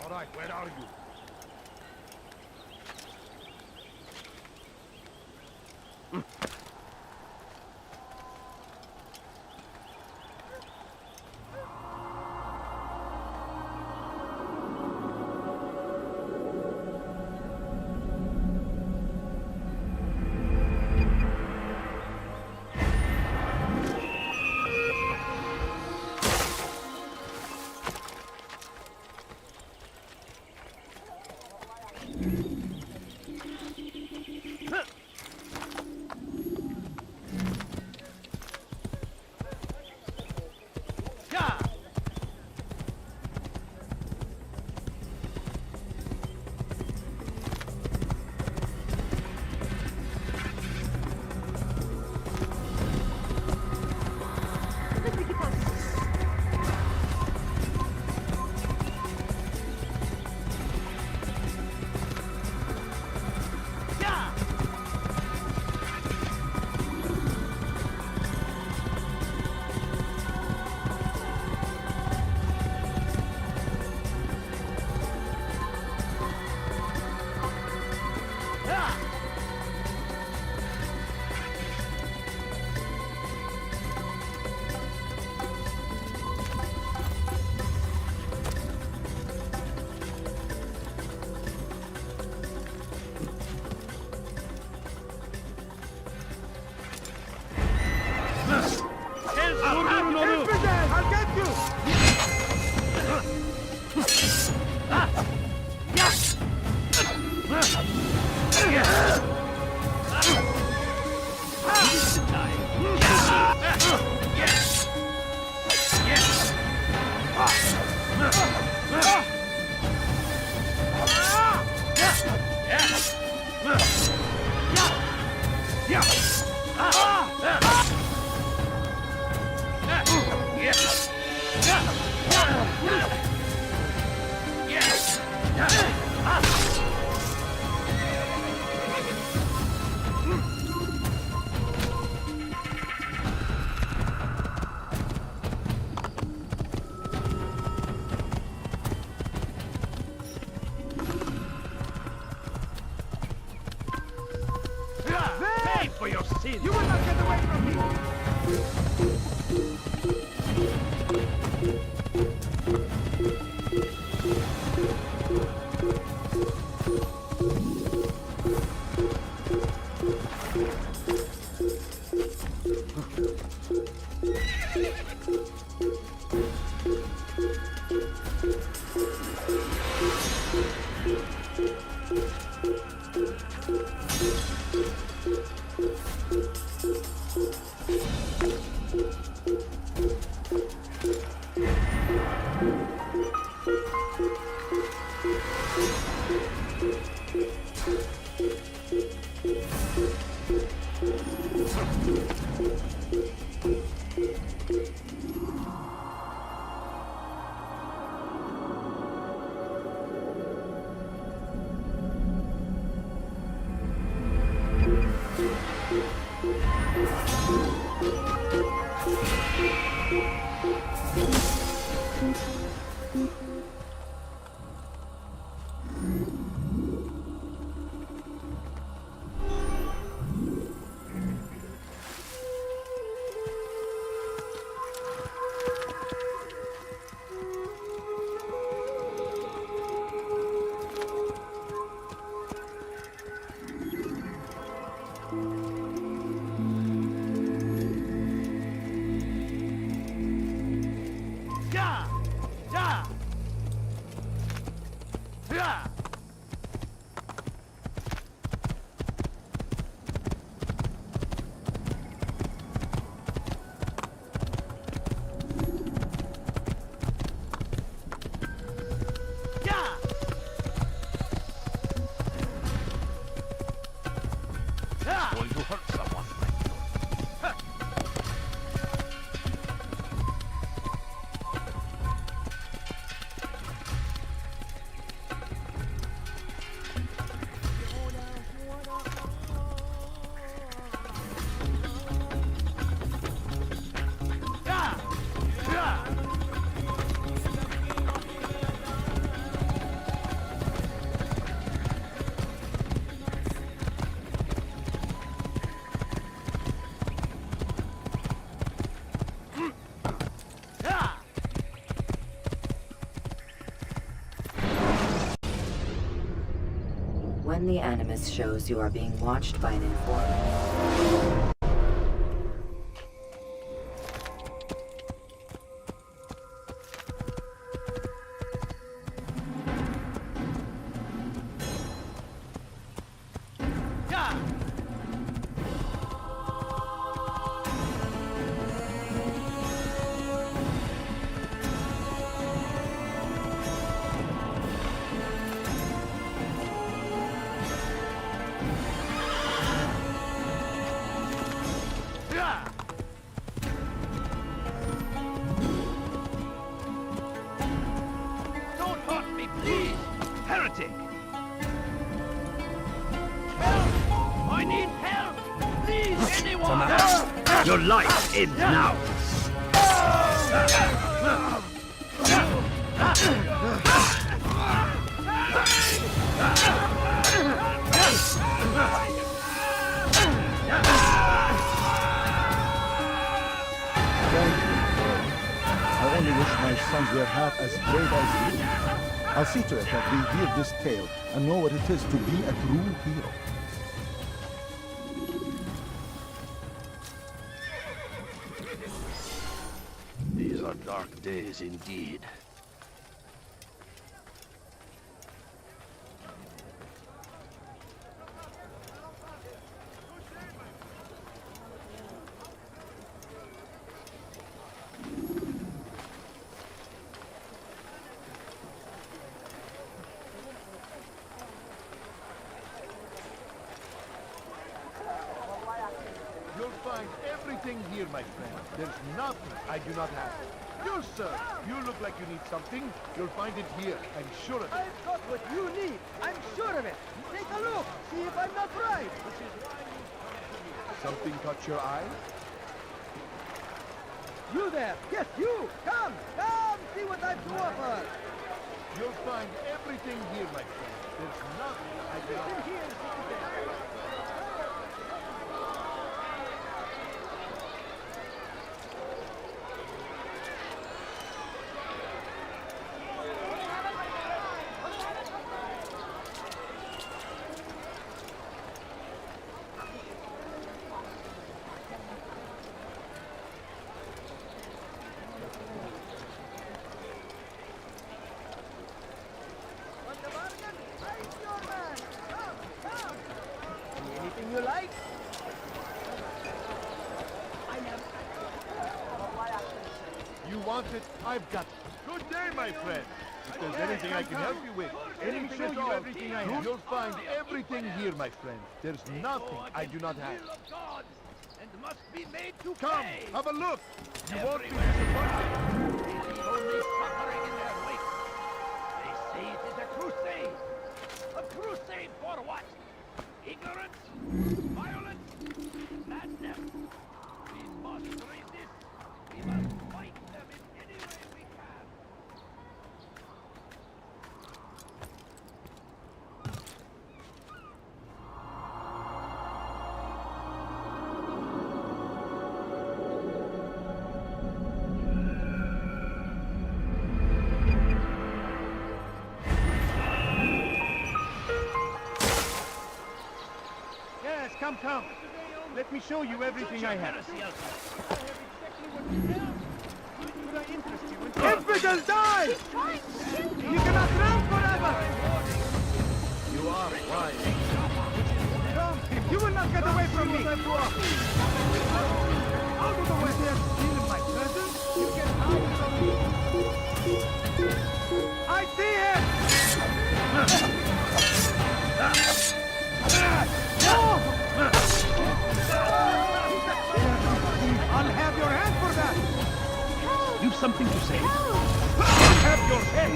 All right, where are you? I'll get you! Pay for your sins! You will not get away from me! And the Animus shows you are being watched by an informant. Don't hurt me, please! Heretic! Help! I need help! Please, anyone! Your life ends now! I only wish my sons were half as brave as you. I'll see to it that we hear this tale and know what it is to be a true hero. These are dark days indeed. You'll find everything here, my friend. There's nothing I do not have. You, sir, you look like you need something. You'll find it here. I'm sure of it. I've got what you need. I'm sure of it. Take a look. See if I'm not right. Something caught your eye? You there. Yes, you. Come. Come. See what I've to offer. You'll find everything here, my friend. There's nothing I do not have. Here. Anything you like? You want it? I've got it. Good day, my friend. If there's anything I can help you with, anything at all, everything I have. You'll find everything here, my friend. There's nothing I do not have. And must be made to Come, pay. have a look. You won't be disappointed. Only suffering in their wake. They say it is a crusade. A crusade for what? Ignorance? Violence? Madness? We must resist. We must fight them in any way we can. Yes, come, come. Let me show you everything I have. Infidel, die! You cannot run forever! You are wise. Come, you will not get away from me! Out of the way! They are stealing my presents? You get out of me! I see him! I'll have your hand for that! You've something to say. I'll have your head!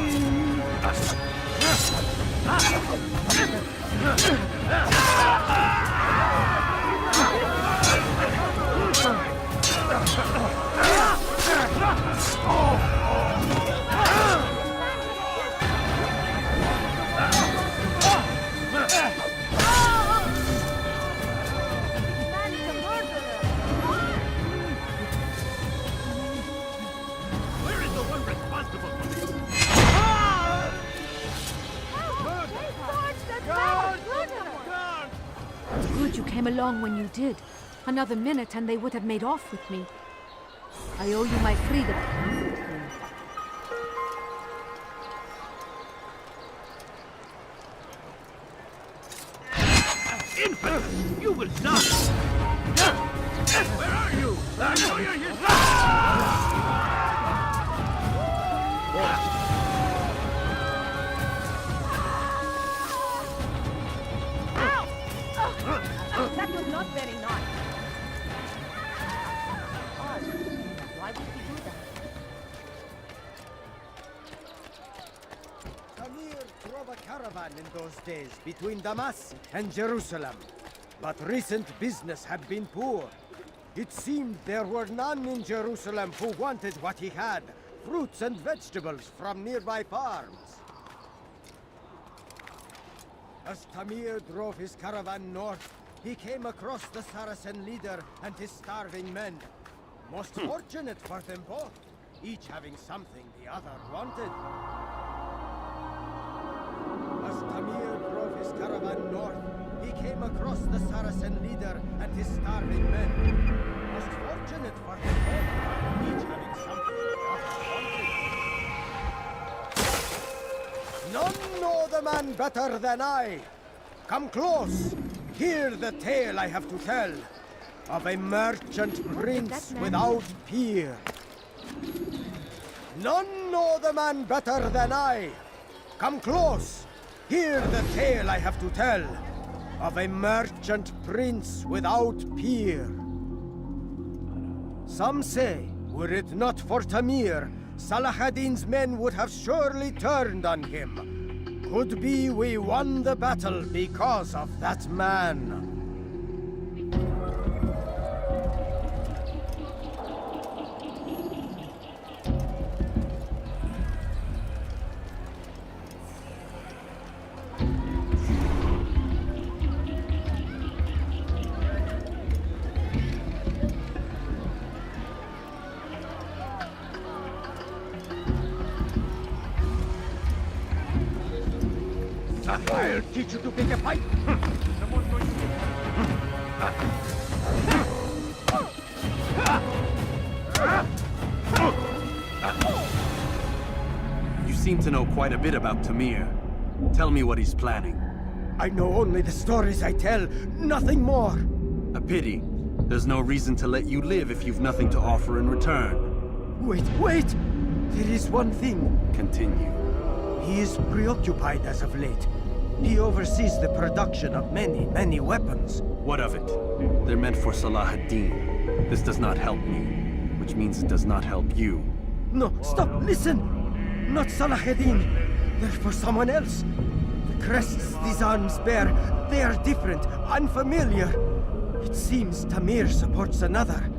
Where is the one responsible for this? God! came along when you did. Another minute and they would have made off with me. I owe you my freedom. Infamous! You will die! Where are you? I know you're here! That was not very nice. Odd. Why would he do that? Tamir drove a caravan in those days between Damas and Jerusalem. But recent business had been poor. It seemed there were none in Jerusalem who wanted what he had, fruits and vegetables from nearby farms. As Tamir drove his caravan north, he came across the Saracen leader and his starving men. Most fortunate for them both, each having something the other wanted. As Tamir drove his caravan north, he came across the Saracen leader and his starving men. Most fortunate for them both, each having something the other wanted. None know the man better than I. Come close. Hear the tale I have to tell of a merchant prince without peer. None know the man better than I. Come close. Hear the tale I have to tell of a merchant prince without peer. Some say, were it not for Tamir, Salah ad-Din's men would have surely turned on him. Could be we won the battle because of that man. I'll teach you to pick a fight. Someone's going You seem to know quite a bit about Tamir. Tell me what he's planning. I know only the stories I tell, nothing more. A pity. There's no reason to let you live if you've nothing to offer in return. Wait! There is one thing. Continue. He is preoccupied as of late. He oversees the production of many weapons. What of it? They're meant for Salah ad-Din. This does not help me, which means it does not help you. No, stop, listen! Not Salah ad-Din. They're for someone else. The crests these arms bear, they are different, unfamiliar. It seems Tamir supports another,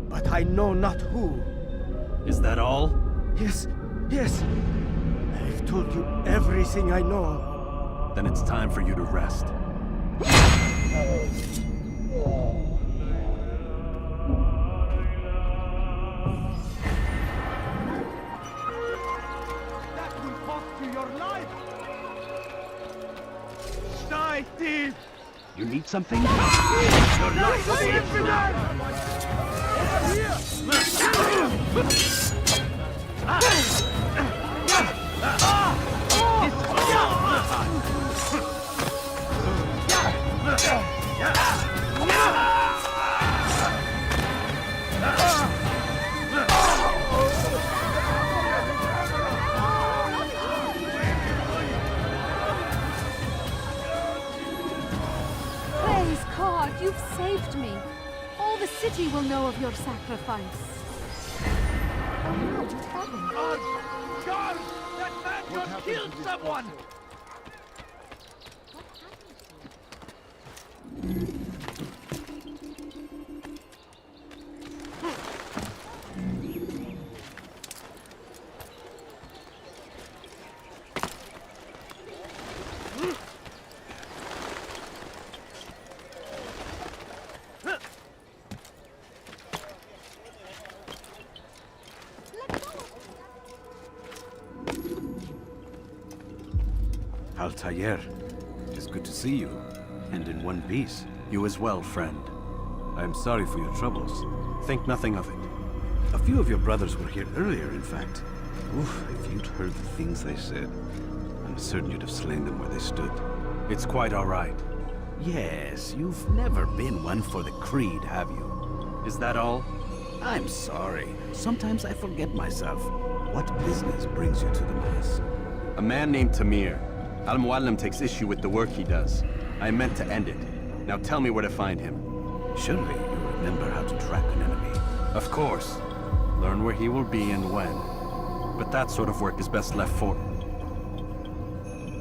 but I know not who. Is that all? Yes. I've told you everything I know. Then it's time for you to rest. That will cost you your life! Die, thief! You need something? Your life will be Praise God, you've saved me. All the city will know of your sacrifice. God! That man just killed someone! Altair, it is good to see you, and in one piece. You as well, friend. I am sorry for your troubles. Think nothing of it. A few of your brothers were here earlier, in fact. Oof, if you'd heard the things they said, I'm certain you'd have slain them where they stood. It's quite all right. Yes, you've never been one for the creed, have you? Is that all? I'm sorry. Sometimes I forget myself. What business brings you to the Mass? A man named Tamir. Al-Mualim takes issue with the work he does. I meant to end it. Now tell me where to find him. Surely you remember how to track an enemy. Of course. Learn where he will be and when. But that sort of work is best left for...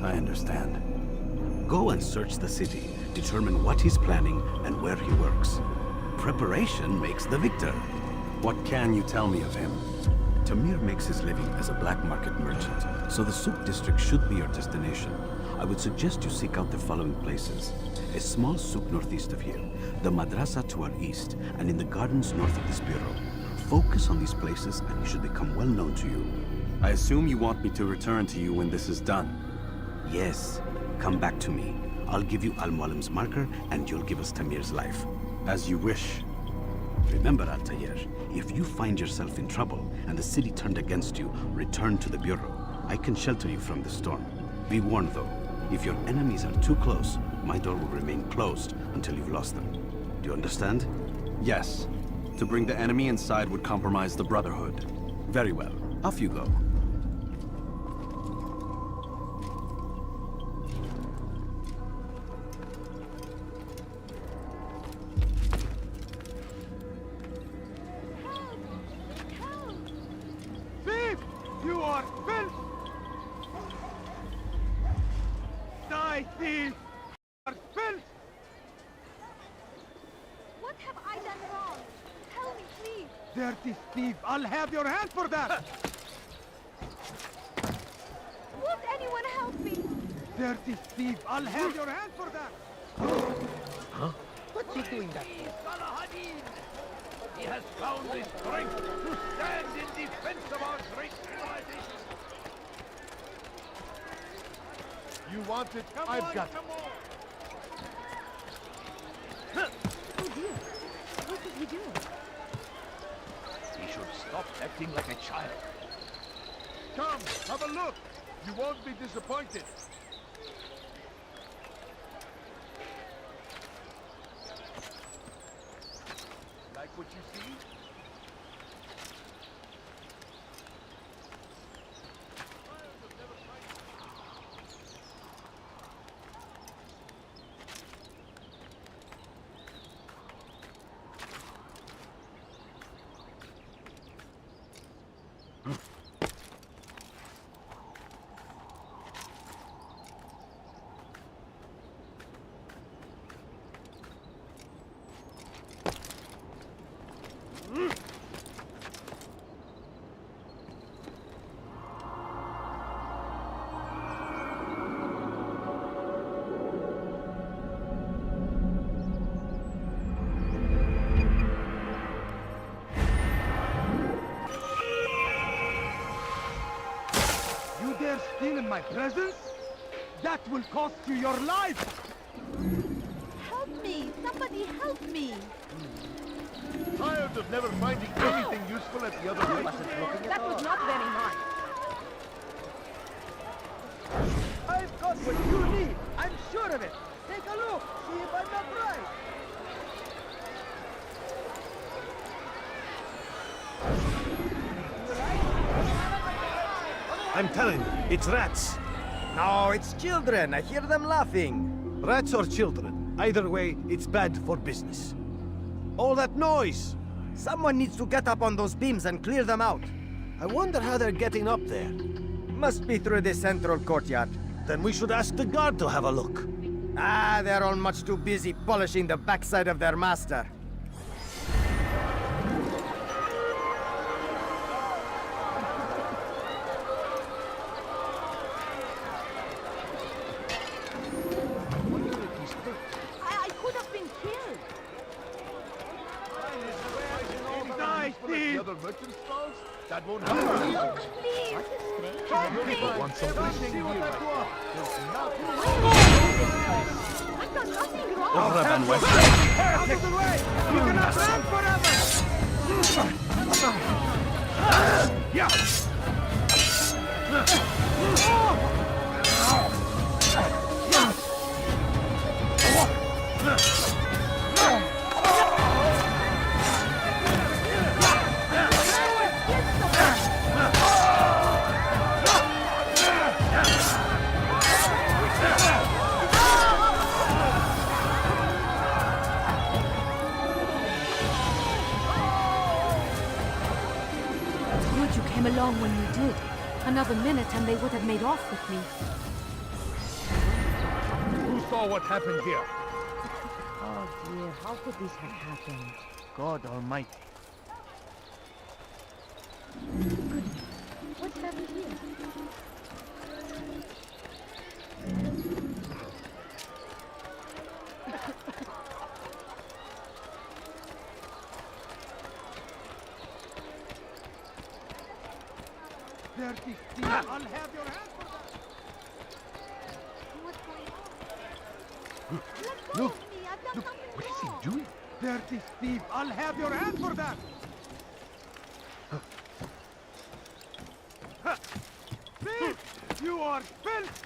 I understand. Go and search the city. Determine what he's planning and where he works. Preparation makes the victor. What can you tell me of him? Tamir makes his living as a black market merchant, so the Souk district should be your destination. I would suggest you seek out the following places. A small souk northeast of here, the madrasa to our east, and in the gardens north of this bureau. Focus on these places and he should become well known to you. I assume you want me to return to you when this is done. Yes. Come back to me. I'll give you Al-Mualim's marker and you'll give us Tamir's life. As you wish. Remember, Altair, if you find yourself in trouble and the city turned against you, return to the bureau. I can shelter you from the storm. Be warned though, if your enemies are too close, my door will remain closed until you've lost them. Do you understand? Yes. To bring the enemy inside would compromise the Brotherhood. Very well. Off you go. Thief! You are filth! Die, thief! You are filth! What have I done wrong? Tell me, please. Dirty thief! I'll have your hand for that! Won't anyone help me? Dirty thief! I'll have your hand for that! Huh? What's he doing that for? He has found the strength to stand in defense of our great civilization. You want it? I've got it. Oh dear. What did he do? He should stop acting like a child. Come, have a look. You won't be disappointed. Like what you see? Steal in my presence? That will cost you your life! Help me! Somebody help me! Tired of never finding anything useful at the other place? That was not very nice. I've got what you need. I'm sure of it. Take a look. See if I'm not right. I'm telling you, it's rats. No, it's children. I hear them laughing. Rats or children. Either way, it's bad for business. All that noise! Someone needs to get up on those beams and clear them out. I wonder how they're getting up there. Must be through the central courtyard. Then we should ask the guard to have a look. Ah, they're all much too busy polishing the backside of their master. I could have been killed. Die, thief! Other merchant stalls? That won't happen. Oh, please! Help me! Want something? See what I want. There's nothing. I've done nothing wrong! Raban West. Out of the way! You cannot run forever! Yeah! Good you came along when you did. Another minute and they would have made off with me. Who saw what happened here? Oh dear, how could this have happened? God Almighty. What's happened here? Dirty thief! I'll have your hand for that! What's going on? Look! Look! What is he doing? Dirty thief! I'll have your hand for that! Thief! You are filth!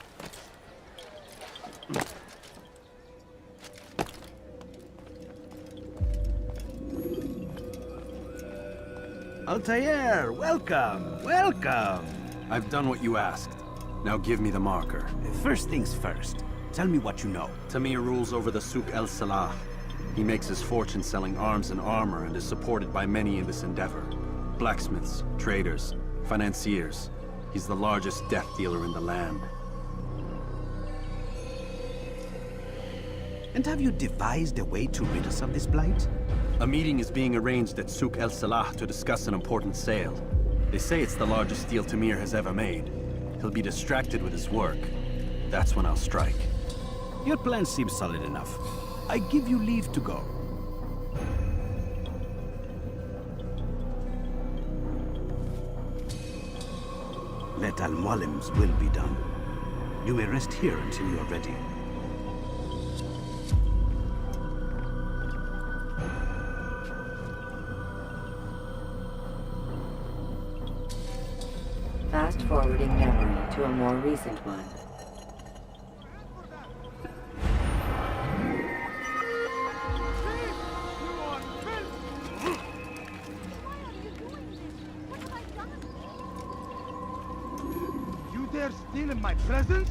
Altair, welcome, welcome. I've done what you asked. Now give me the marker. First things first. Tell me what you know. Tamir rules over the Souk El Salah. He makes his fortune selling arms and armor and is supported by many in this endeavor. Blacksmiths, traders, financiers. He's the largest death dealer in the land. And have you devised a way to rid us of this blight? A meeting is being arranged at Souk El Salah to discuss an important sale. They say it's the largest deal Tamir has ever made. He'll be distracted with his work. That's when I'll strike. Your plan seems solid enough. I give you leave to go. Let Al-Mualim's will be done. You may rest here until you are ready. Fast-forwarding memory to a more recent one. You dare steal in my presence?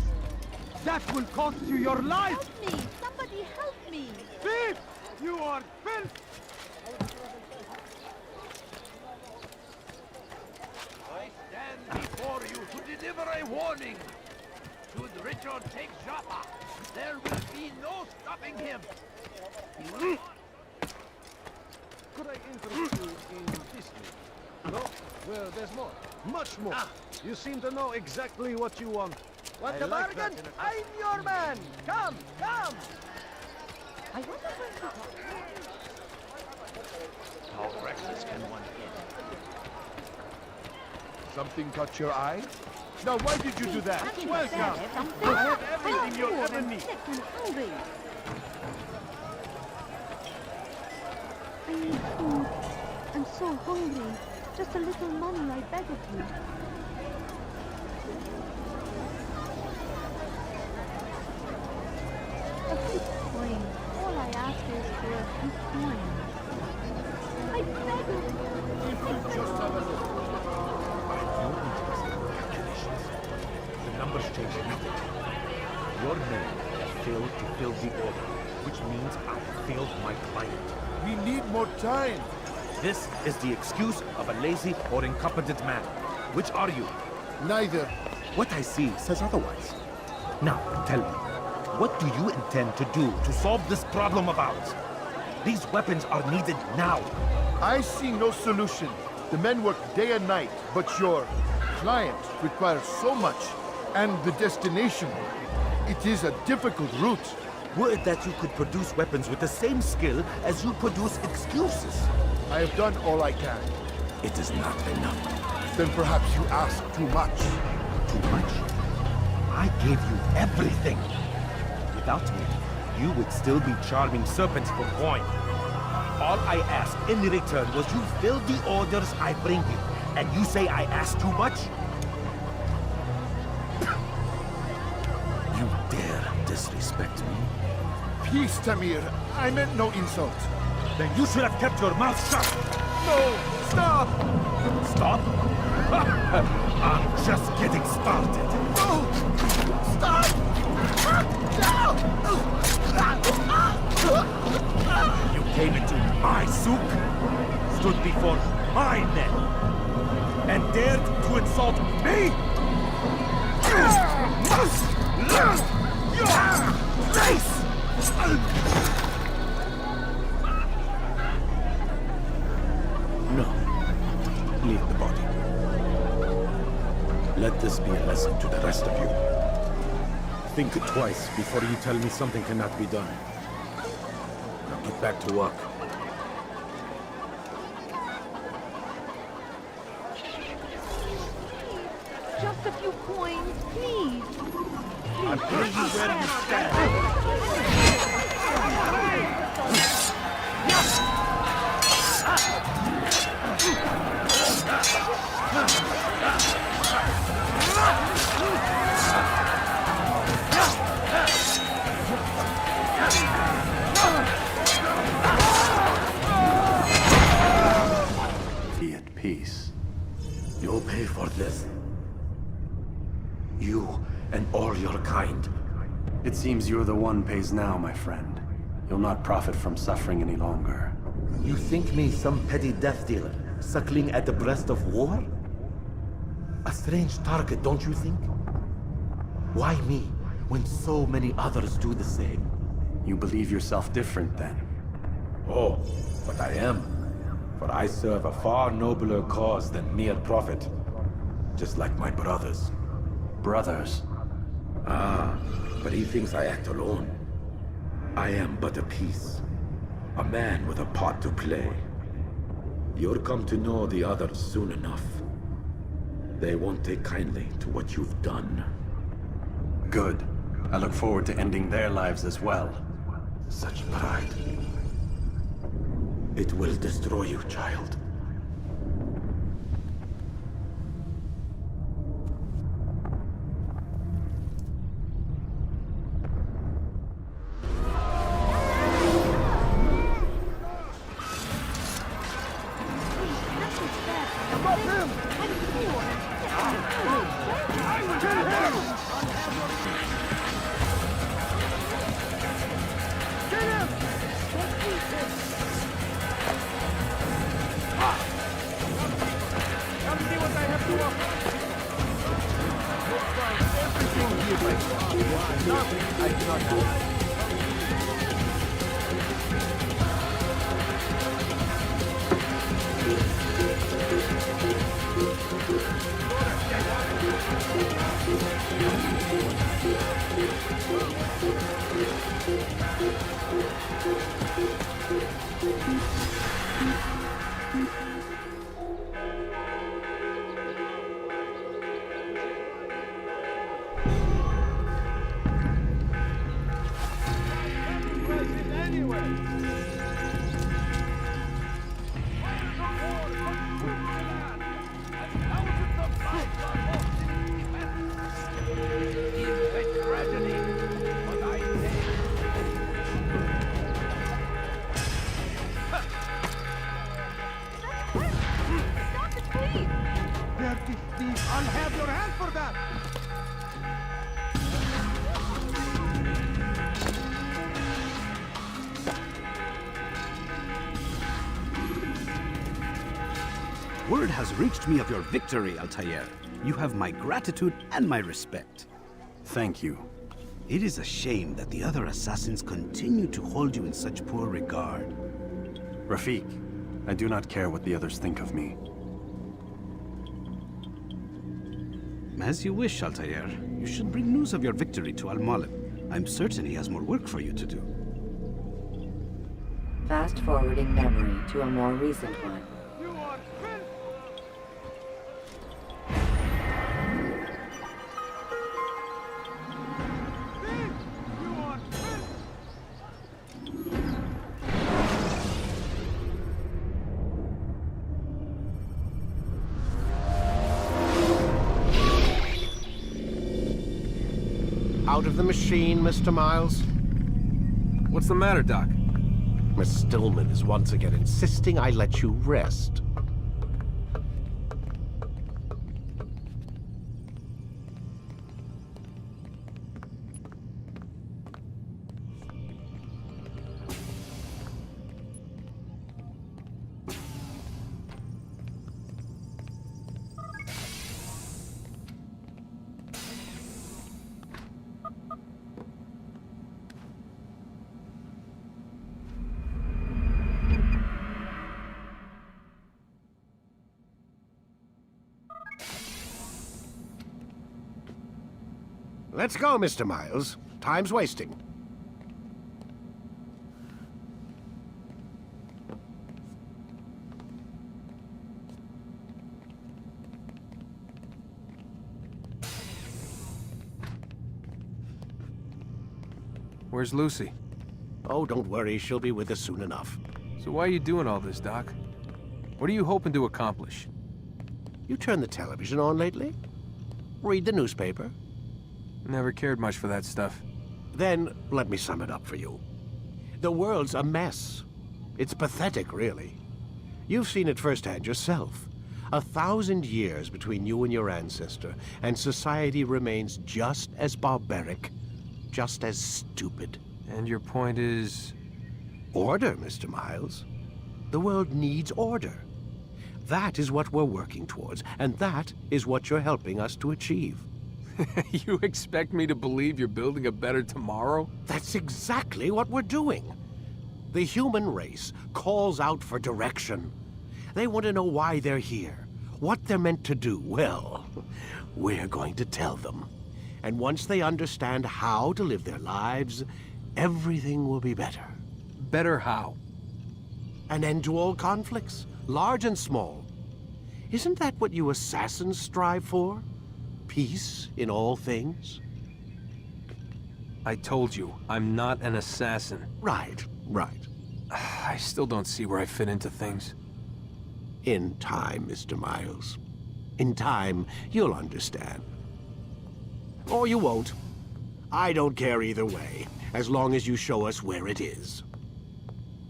That will cost you your life! Help me! Somebody help me! Thief! You are filth! I stand before you to deliver a warning. Should Richard take Jaffa, there will be no stopping him. Could I interest you in this meeting? No? Well, there's more. Much more. You seem to know exactly what you want. Want I a like bargain? that in a I'm your man! Come! Come! I wonder where How reckless can one get? Something caught your eye? Now, why did you do that? Welcome! I have everything you'll ever need. Sick and hungry. I need food. I'm so hungry. Just a little money, I beg of you. A few coins. All I ask is for a few coins. I beg of you. If you just have a look. I have no interest in calculations. The numbers change everything. Your men have failed to fill the order, which means I have failed my client. We need more time. This is the excuse of a lazy or incompetent man. Which are you? Neither. What I see says otherwise. Now, tell me, what do you intend to do to solve this problem of ours? These weapons are needed now. I see no solution. The men work day and night, but your client requires so much. And the destination, it is a difficult route. Would that you could produce weapons with the same skill as you produce excuses. I have done all I can. It is not enough. Then perhaps you ask too much. Too much? I gave you everything. Without me, you would still be charming serpents for coin. All I ask in return was you fill the orders I bring you. And you say I ask too much? You dare disrespect me? Peace, Tamir. I meant no insult. Then you should have kept your mouth shut! No! Stop! Stop? I'm just getting started. No! Stop! You came into my souk, stood before my men, and dared to insult me? You must learn your place! No. Leave the body. Let this be a lesson to the rest of you. Think twice before you tell me something cannot be done. Now get back to work. Just a few coins, please. I'm putting you where you stand. Be at peace. You'll pay for this. You and all your kind. It seems you're the one pays now, my friend. You'll not profit from suffering any longer. You think me some petty death dealer, suckling at the breast of war? A strange target, don't you think? Why me, when so many others do the same? You believe yourself different, then? Oh, but I am. For I serve a far nobler cause than mere profit. Just like my brothers. Brothers? Ah, but he thinks I act alone. I am but a piece. A man with a part to play. You'll come to know the others soon enough. They won't take kindly to what you've done. Good. I look forward to ending their lives as well. Such pride. It will destroy you, child. I'll have your hand for that! Word has reached me of your victory, Altair. You have my gratitude and my respect. Thank you. It is a shame that the other assassins continue to hold you in such poor regard. Rafik, I do not care what the others think of me. As you wish, Altair. You should bring news of your victory to Al-Malib. I'm certain he has more work for you to do. Fast-forwarding memory to a more recent one. out of the machine, Mr. Miles? What's the matter, Doc? Miss Stillman is once again insisting I let you rest. Let's go, Mr. Miles. Time's wasting. Where's Lucy? Oh, don't worry. She'll be with us soon enough. So why are you doing all this, Doc? What are you hoping to accomplish? You turned the television on lately? Read the newspaper? Never cared much for that stuff. Then, let me sum it up for you. The world's a mess. It's pathetic, really. You've seen it firsthand yourself. 1,000 years between you and your ancestor, and society remains just as barbaric, just as stupid. And your point is? Order, Mr. Miles. The world needs order. That is what we're working towards, and that is what you're helping us to achieve. You expect me to believe you're building a better tomorrow? That's exactly what we're doing. The human race calls out for direction. They want to know why they're here, what they're meant to do. Well, we're going to tell them. And once they understand how to live their lives, everything will be better. Better how? An end to all conflicts, large and small. Isn't that what you assassins strive for? Peace in all things? I told you, I'm not an assassin. Right. I still don't see where I fit into things. In time, Mr. Miles. In time, you'll understand. Or you won't. I don't care either way, as long as you show us where it is.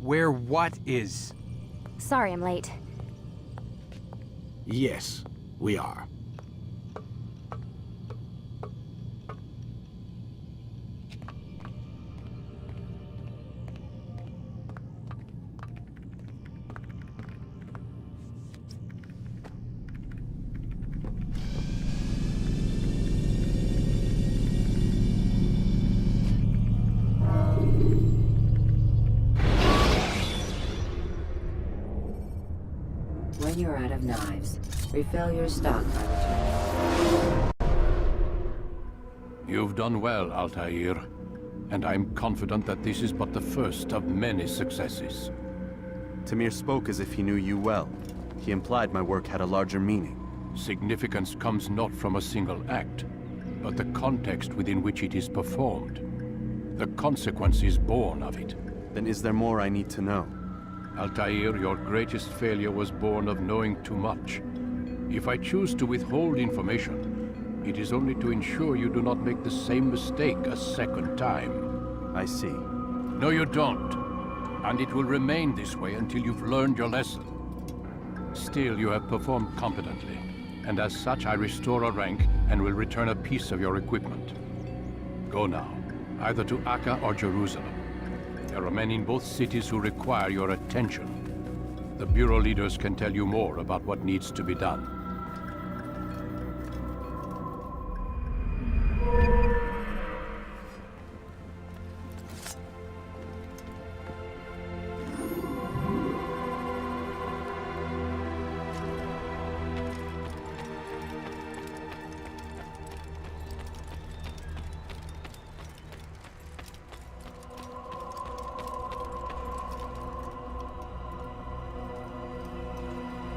Where what is? Sorry I'm late. Yes, we are. When you're out of knives, refill your stock by returning. You've done well, Altair. And I'm confident that this is but the first of many successes. Tamir spoke as if he knew you well. He implied my work had a larger meaning. Significance comes not from a single act, but the context within which it is performed. The consequences born of it. Then is there more I need to know? Altair, your greatest failure was born of knowing too much. If I choose to withhold information, it is only to ensure you do not make the same mistake a second time. I see. No, you don't. And it will remain this way until you've learned your lesson. Still, you have performed competently, and as such I restore a rank and will return a piece of your equipment. Go now, either to Akka or Jerusalem. There are men in both cities who require your attention. The Bureau leaders can tell you more about what needs to be done.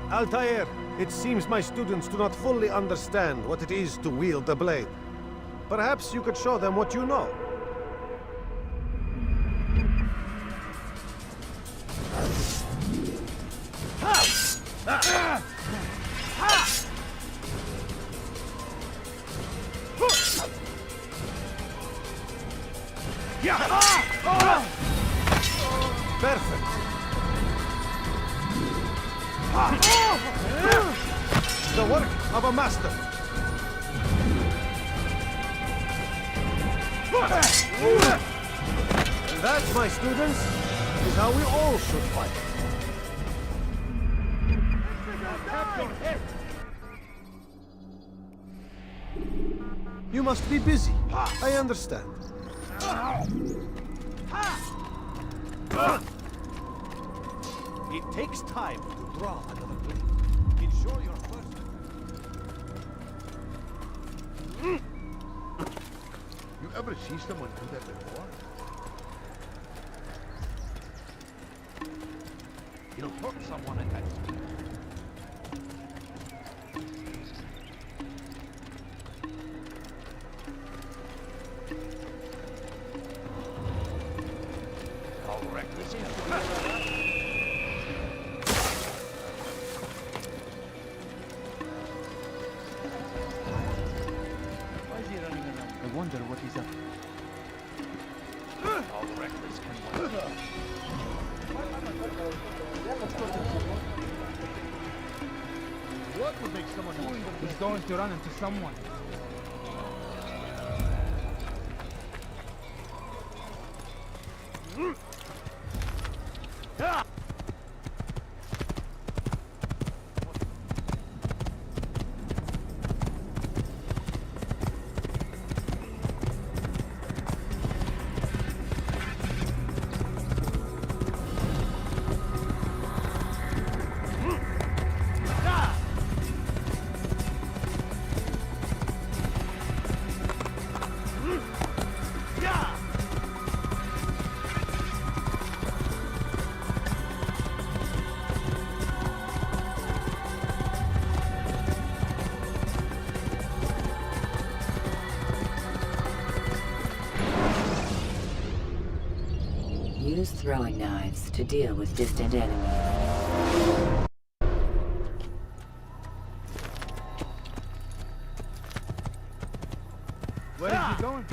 Altair, it seems my students do not fully understand what it is to wield the blade. Perhaps you could show them what you know. The work of a master. And that, my students, is how we all should fight. You must be busy. I understand. It takes time to draw another blade. Ensure your first... You ever see someone do that before? You'll hurt someone at that speed. How reckless is Why is he running around? I wonder what he's up to. How reckless can one be? What would make someone He's going to run into someone. Use throwing knives to deal with distant enemies. Where is he going?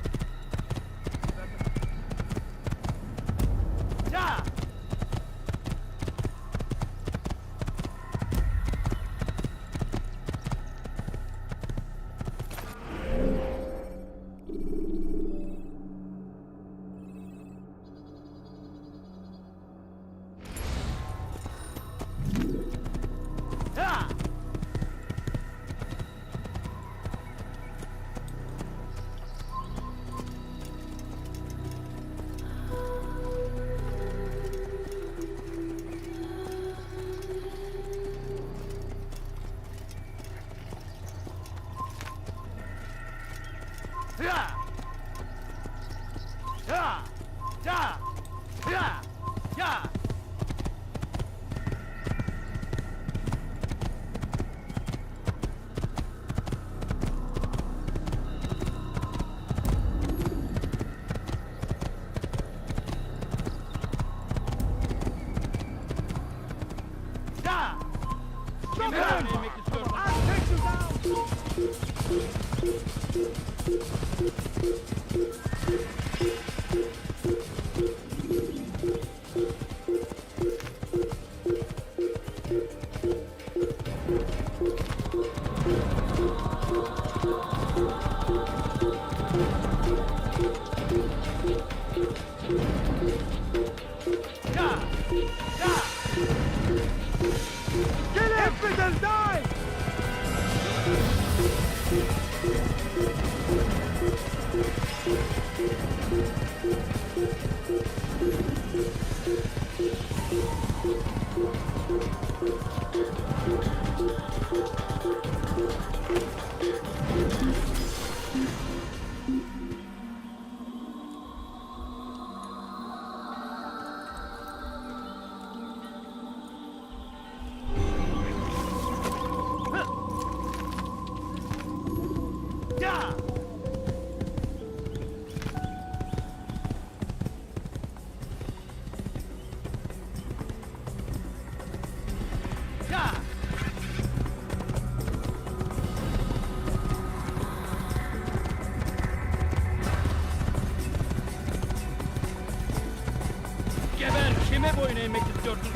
Geber, kime boyun eğmek istiyorsun?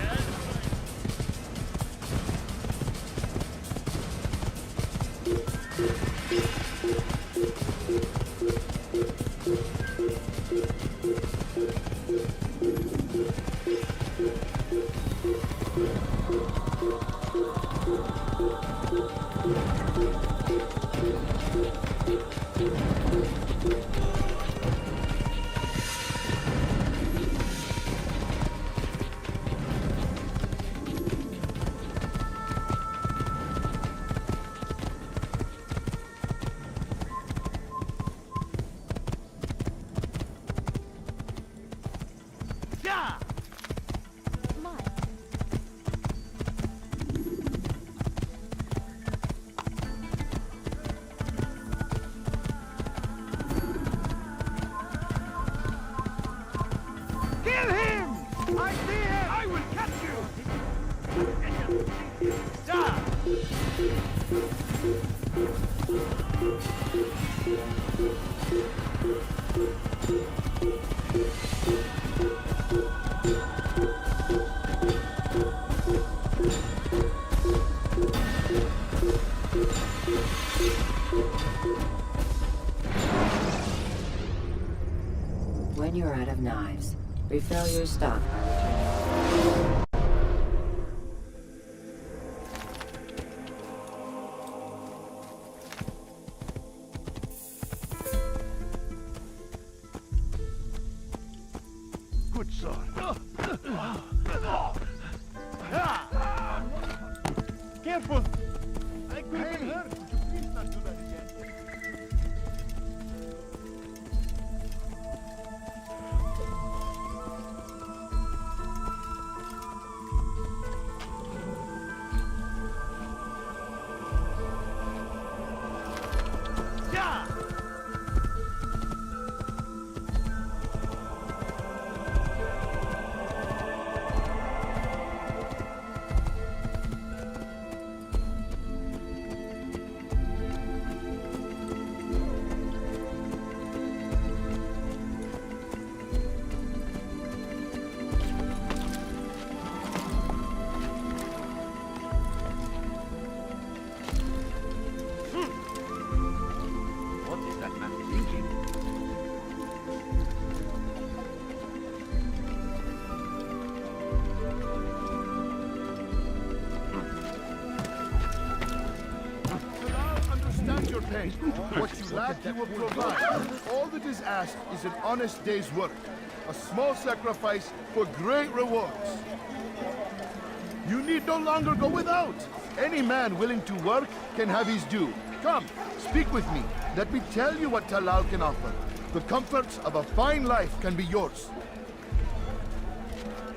Kill him! I see him! I will catch you! Die! When you're out of knives, refill your stock by returning. Good sword. Careful! I could have been hurt. Would you please not do that again? What is that man thinking? I understand your pain. What you lack, you will provide. All that is asked is an honest day's work. A small sacrifice for great rewards. You need no longer go without. Any man willing to work can have his due. Come, speak with me. Let me tell you what Talal can offer. The comforts of a fine life can be yours.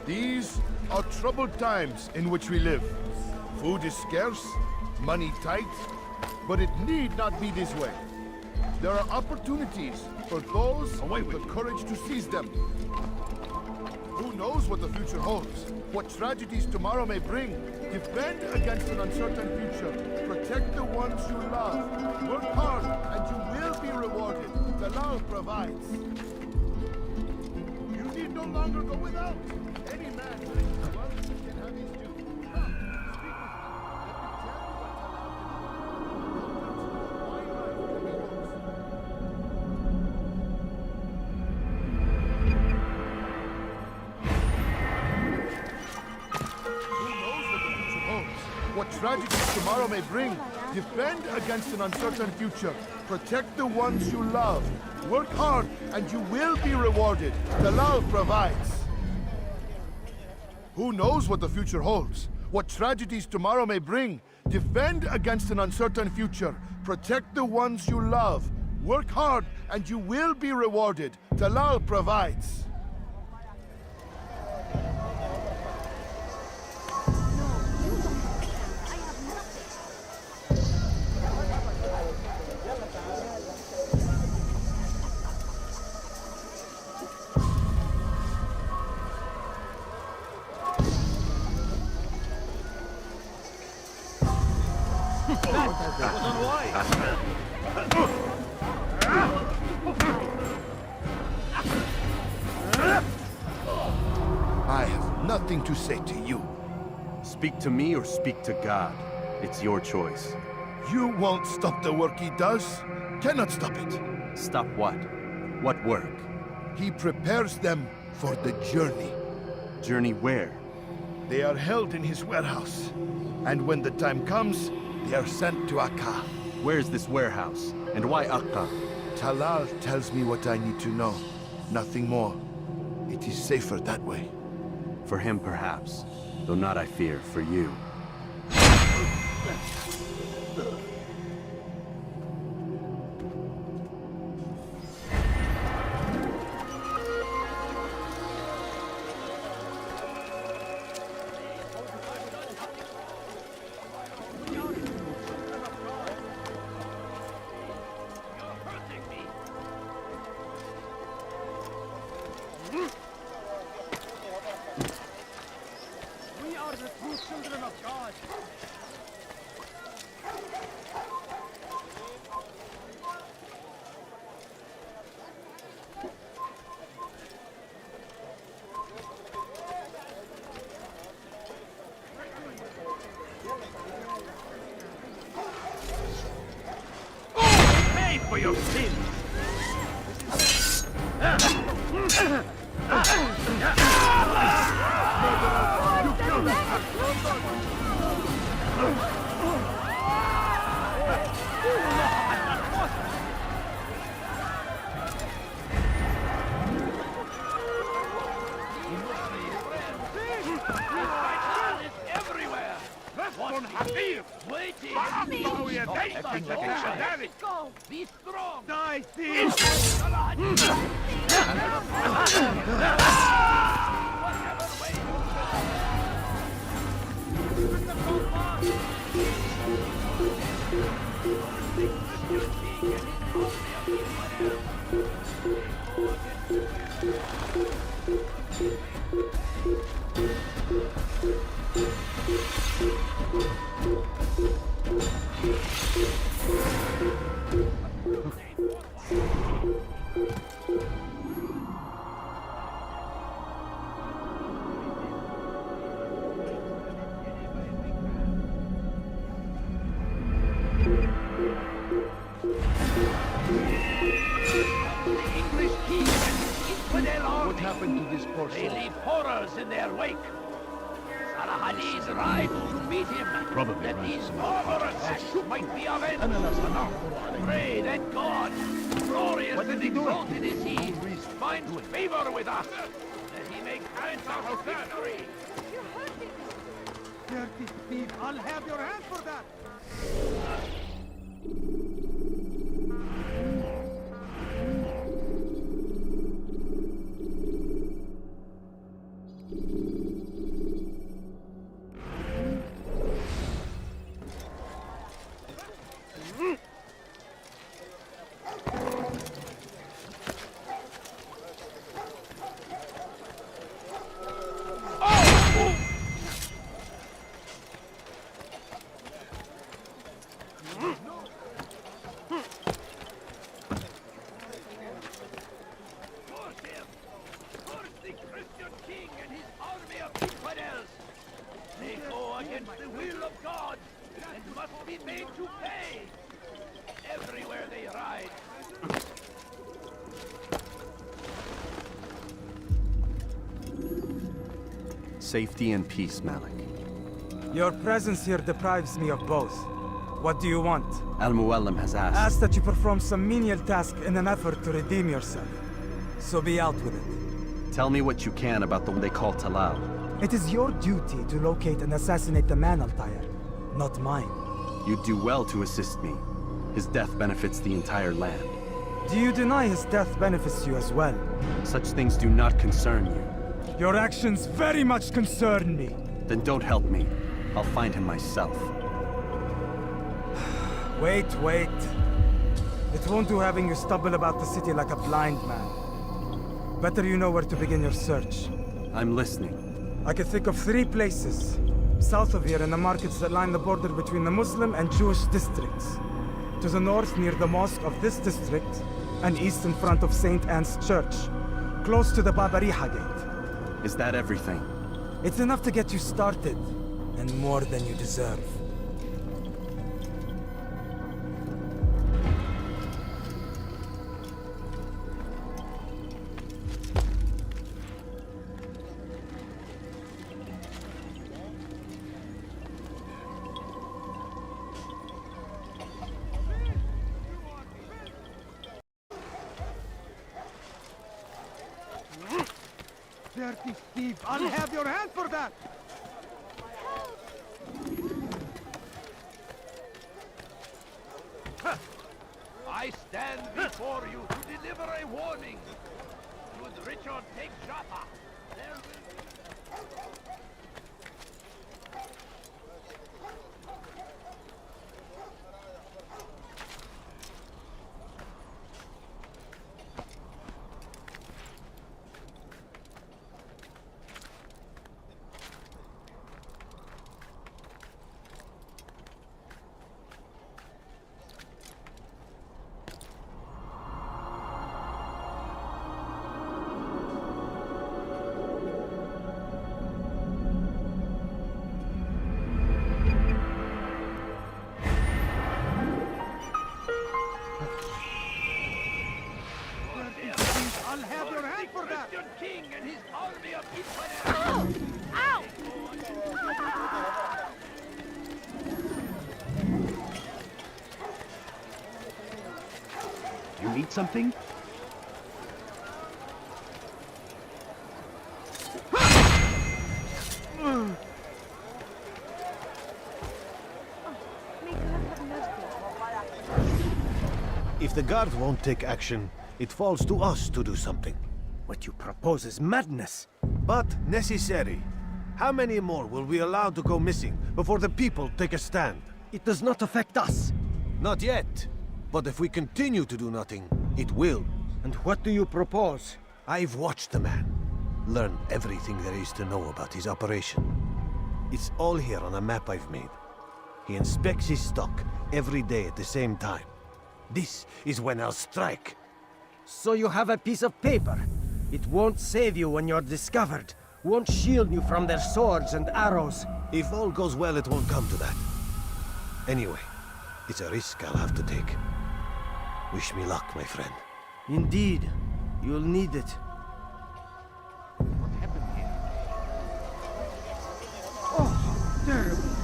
These are troubled times in which we live. Food is scarce, money tight, but it need not be this way. There are opportunities for those with the courage to seize them. Who knows what the future holds? What tragedies tomorrow may bring? Defend against an uncertain future. Protect the ones you love. Work hard and you will be rewarded. The law provides. You need no longer go without. Any man willing to work can have his due. Come, speak with me. What tragedies tomorrow may bring. Defend against an uncertain future. Protect the ones you love. Work hard and you will be rewarded. The law provides. Who knows what the future holds? What tragedies tomorrow may bring. Defend against an uncertain future. Protect the ones you love. Work hard and you will be rewarded. The law provides. I have nothing to say to you. Speak to me or speak to God. It's your choice. You won't stop the work he does. Cannot stop it. Stop what? What work? He prepares them for the journey. Journey where? They are held in his warehouse. And when the time comes, they are sent to Akka. Where is this warehouse? And why Akka? Talal tells me what I need to know. Nothing more. It is safer that way. For him, perhaps. Though not, I fear, for you. We are the true children of God. Pay for your sins! Everywhere! One Habib! Waiting! Go! Be strong! Die, thief! What happened to this poor They soul? leave horrors in their wake. Salah Ali's ride to meet him. Probably that right. these barbarous might be avenged. Pray that God, glorious and exalted is he, finds favor with us, that he may grant us victory. Dirty thief, I'll have your hand for that. They go against the will of God and must be made to pay. Everywhere they ride. Safety and peace, Malik. Your presence here deprives me of both. What do you want? Al-Muallim has asked. Ask that you perform some menial task in an effort to redeem yourself. So be out with it. Tell me what you can about the one they call Talal. It is your duty to locate and assassinate the man, Altair, not mine. You do well to assist me. His death benefits the entire land. Do you deny his death benefits you as well? Such things do not concern you. Your actions very much concern me. Then don't help me. I'll find him myself. Wait. It won't do having you stumble about the city like a blind man. Better you know where to begin your search. I'm listening. I can think of 3 places. South of here in the markets that line the border between the Muslim and Jewish districts. To the north near the mosque of this district, and east in front of St. Anne's Church, close to the Babariha Gate. Is that everything? It's enough to get you started, and more than you deserve. dirty thief! I'll have your hand for that! I stand before you to deliver a warning. Should Richard take Jaffa, there will be... I'll have your hand for that! Christian king and his army of Israel! Ow! You need something? If the guards won't take action, it falls to us to do something. What you propose is madness. But necessary. How many more will we allow to go missing before the people take a stand? It does not affect us. Not yet. But if we continue to do nothing, it will. And what do you propose? I've watched the man. Learned everything there is to know about his operation. It's all here on a map I've made. He inspects his stock every day at the same time. This is when I'll strike. So you have a piece of paper. It won't save you when you're discovered. Won't shield you from their swords and arrows. If all goes well, it won't come to that. Anyway, it's a risk I'll have to take. Wish me luck, my friend. Indeed. You'll need it. What happened here? Oh, terrible.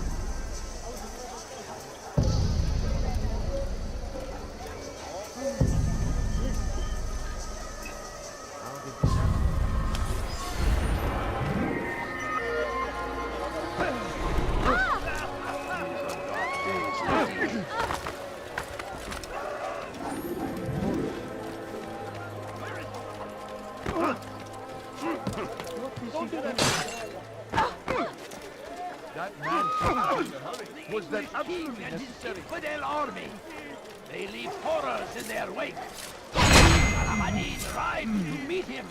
That man was that absolutely necessary. Infidel army. They leave horrors in their wake. Al-Ahmadis ride to meet him,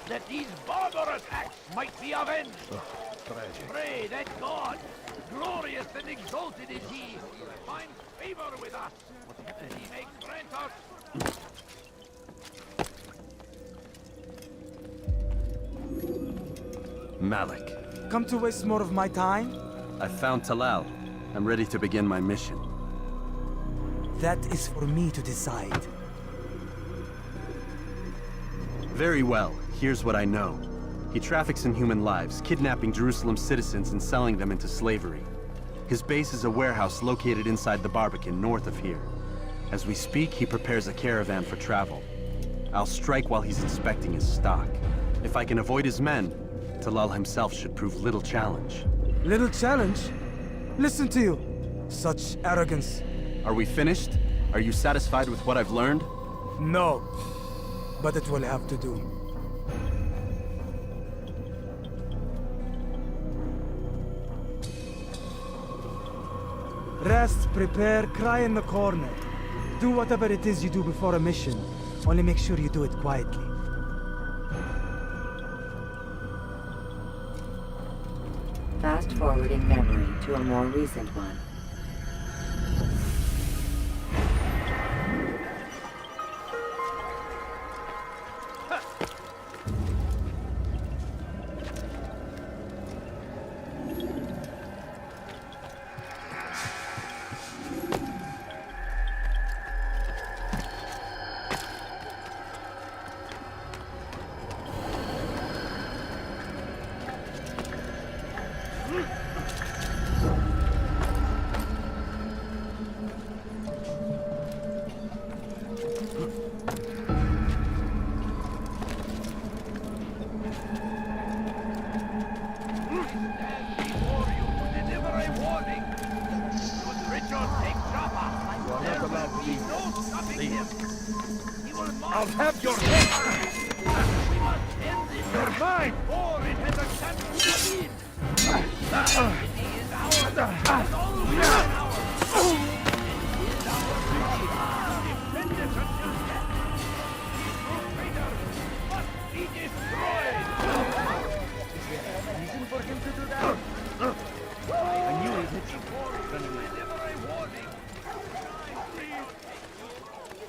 that these barbarous acts might be avenged. Tragic. Pray that God, glorious and exalted is He, finds favor with us, that He may grant us. Malik. Come to waste more of my time? I found Talal. I'm ready to begin my mission. That is for me to decide. Very well. Here's what I know. He traffics in human lives, kidnapping Jerusalem citizens and selling them into slavery. His base is a warehouse located inside the Barbican, north of here. As we speak, he prepares a caravan for travel. I'll strike while he's inspecting his stock. If I can avoid his men, Talal himself should prove little challenge. Little challenge? Listen to you. Such arrogance. Are we finished? Are you satisfied with what I've learned? No. But it will have to do. Rest, prepare, cry in the corner. Do whatever it is you do before a mission. Only make sure you do it quietly. Fast-forwarding memory to a more recent one. I'll have your head! You're mine! Or it has a chance to succeed! He is ours! As always been ours! He is ours! Defend it until death! This traitor must be destroyed! Reason for him to do that? I knew he'd hit you.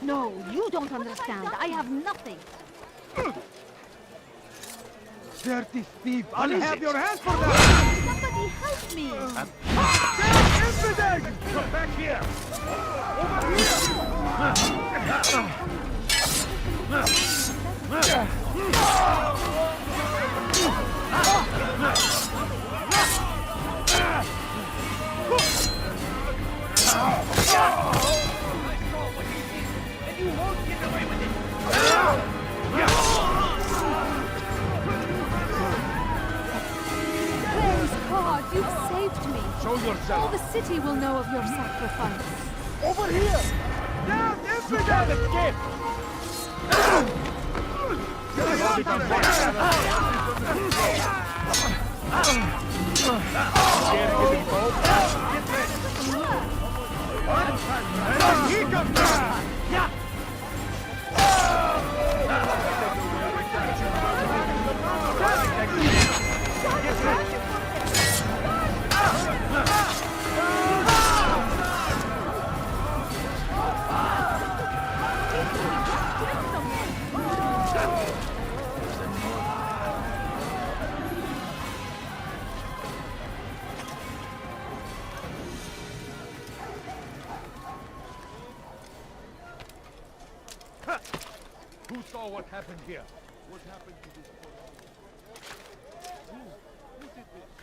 No, you don't understand. I have nothing. Dirty thief! I'll What is have it? your hands for that! Somebody help me! Damn infidel! Come back here! And you won't get away with it! Praise God, you've saved me. Show yourself! All the city will know of your sacrifice. Over here! Damn You can't escape! Who saw what happened here? What happened to this poor Who did this?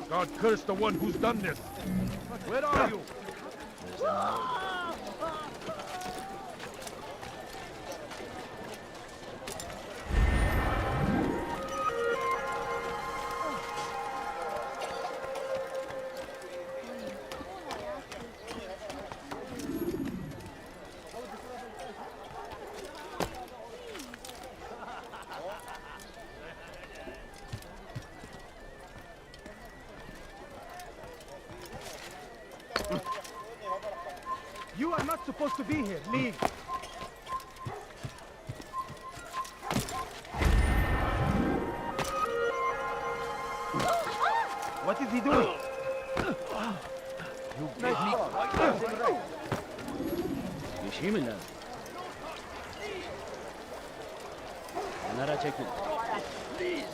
God curse the one who's done this! Where are you? You are not supposed to be here. Leave. What is he doing? You gave me quite مش همنا أنا راجعكم Please!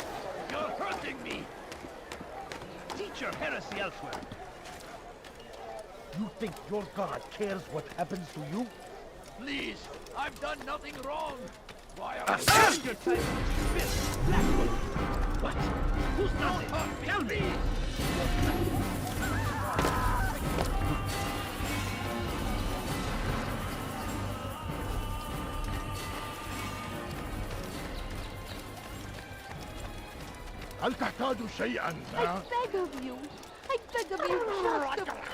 You're hurting me! Teach your heresy elsewhere! You think your God cares what happens to you? Please! I've done nothing wrong! Why are you wasting your time with this spit? Blackwood! What? Who's done this? Tell me! هل تحتاج شيئا؟ I beg of you. I beg of you just a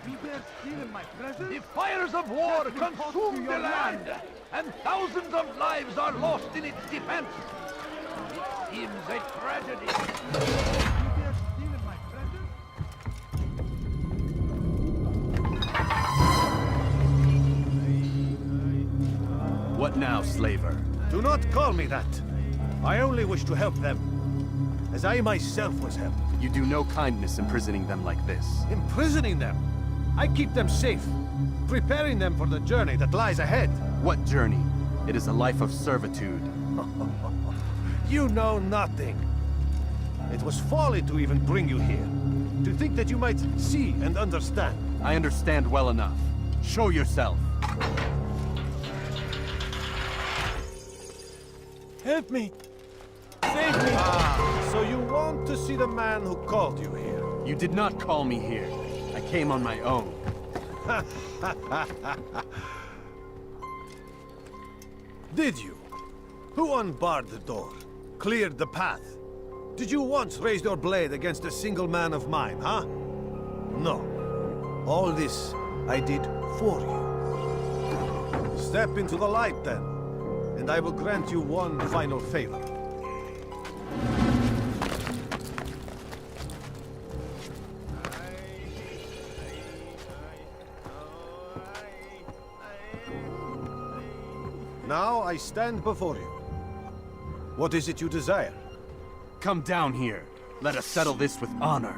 Beware stealing my presents? The fires of war consume the land, and thousands of lives are lost in its defense. It seems a tragedy. Beware stealing my presents? What now, slaver? Do not call me that. I only wish to help them, as I myself was helped. You do no kindness imprisoning them like this. Imprisoning them? I keep them safe, preparing them for the journey that lies ahead. What journey? It is a life of servitude. You know nothing. It was folly to even bring you here. To think that you might see and understand. I understand well enough. Show yourself. Help me! Save me! Ah, so you want to see the man who called you here? You did not call me here. I came on my own. Did you? Who unbarred the door? Cleared the path? Did you once raise your blade against a single man of mine, huh? No. All this I did for you. Step into the light then, and I will grant you one final favor. Now I stand before you. What is it you desire? Come down here. Let us settle this with honor.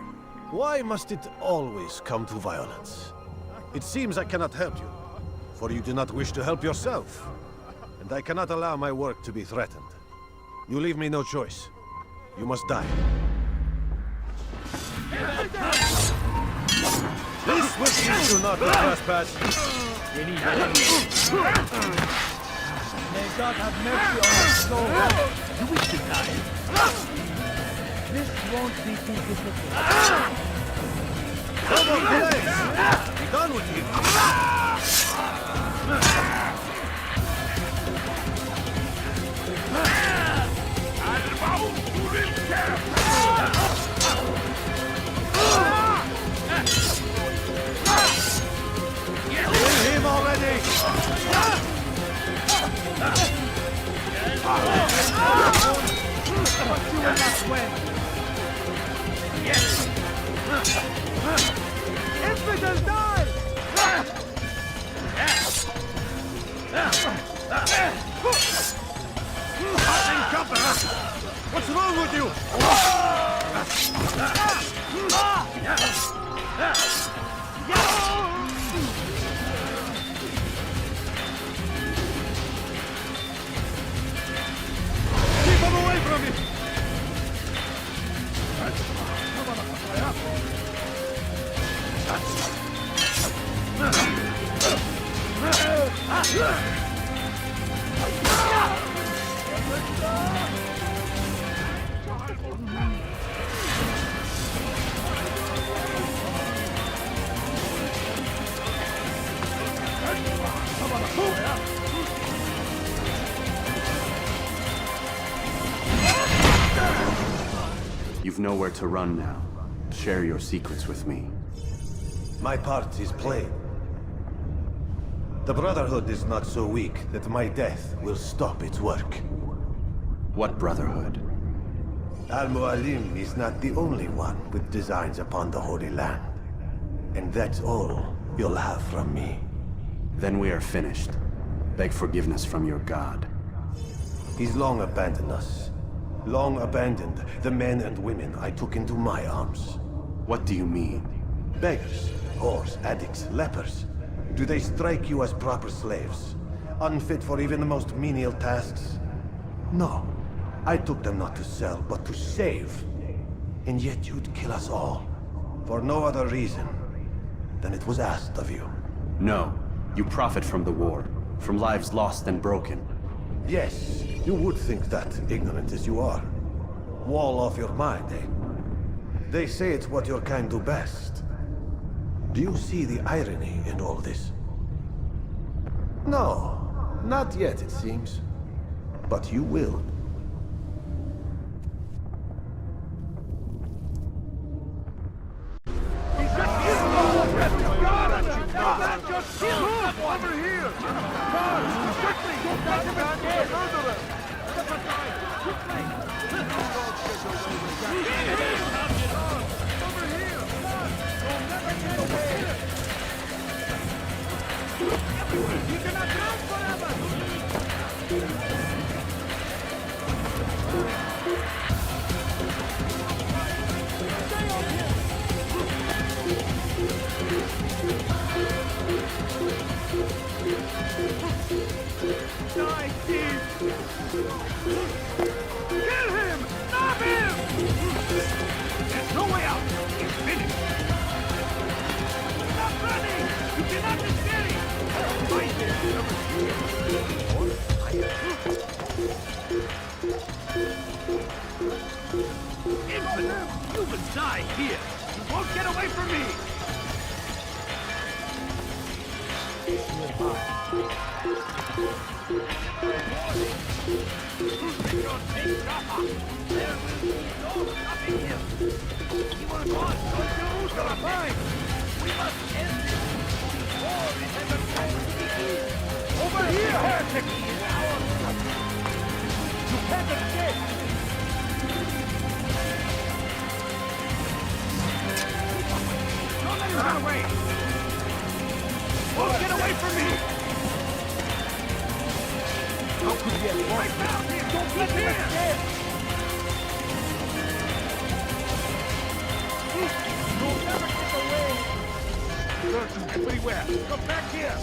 Why must it always come to violence? It seems I cannot help you, for you do not wish to help yourself. And I cannot allow my work to be threatened. You leave me no choice. You must die. This will teach you not to trespass. May God have mercy on your soul. You wish to die. This won't be too difficult. Come on, please! Be done with you! Kill him already! But you will not win. Infidel, die! What's wrong with you? Keep him away from me! You've nowhere to run now. Share your secrets with me. My part is plain. The Brotherhood is not so weak that my death will stop its work. What Brotherhood? Al-Mualim is not the only one with designs upon the Holy Land. And that's all you'll have from me. Then we are finished. Beg forgiveness from your god. He's long abandoned us. Long abandoned the men and women I took into my arms. What do you mean? Beggars, whores, addicts, lepers. Do they strike you as proper slaves? Unfit for even the most menial tasks? No. I took them not to sell, but to save. And yet you'd kill us all. For no other reason than it was asked of you. No. You profit from the war. From lives lost and broken. Yes, you would think that, ignorant as you are. Wall off your mind, eh? They say it's what your kind do best. Do you see the irony in all this? No, not yet, it seems. But you will. Over here! Guards, quickly! Get back to the murderer! Step aside! Quickly! Over here! Don't let him get away! You cannot drown forever! Stay on him! Over here, heretic! You can't escape! Don't let him run away! Oh, get away from me! How could he have right down here? Don't let him escape! You'll never get away! Search everywhere! Come back here!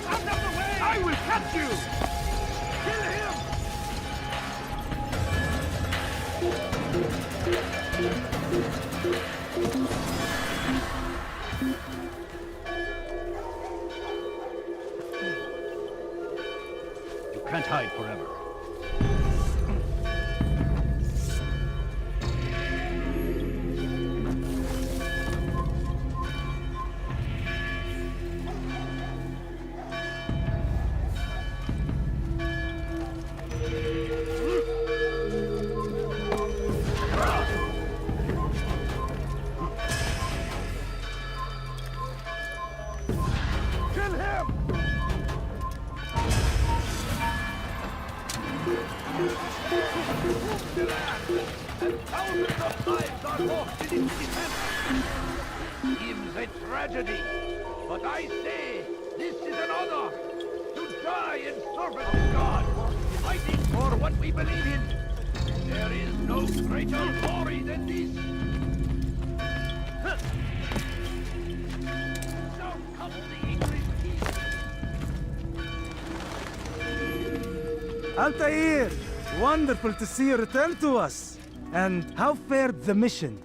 Out of the way! I will catch you! Kill him! You can't hide forever. Kill him! And thousands of lives are lost in its defense. Seems a tragedy, but I say this is an honor to die in service of God, fighting for what we believe in. There is no greater glory than this. So come the English king. Altair! Wonderful to see you return to us. And how fared the mission?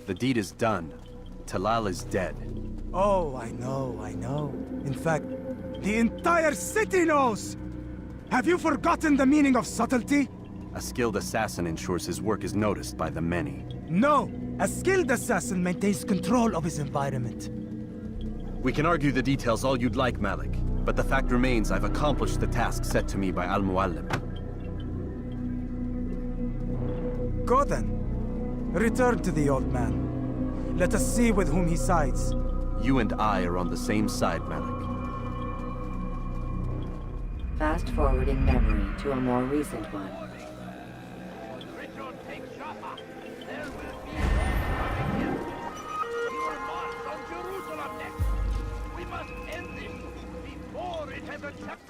The deed is done. Talal is dead. Oh, I know. In fact, the entire city knows! Have you forgotten the meaning of subtlety? A skilled assassin ensures his work is noticed by the many. No! A skilled assassin maintains control of his environment. We can argue the details all you'd like, Malik. But the fact remains I've accomplished the task set to me by Al-Mualim. Go then. Return to the old man. Let us see with whom he sides. You and I are on the same side, Malik. Fast-forwarding memory to a more recent one. Richard takes Jaffa. There will be war coming here. He will march on Jerusalem next. We must end this before it has a chance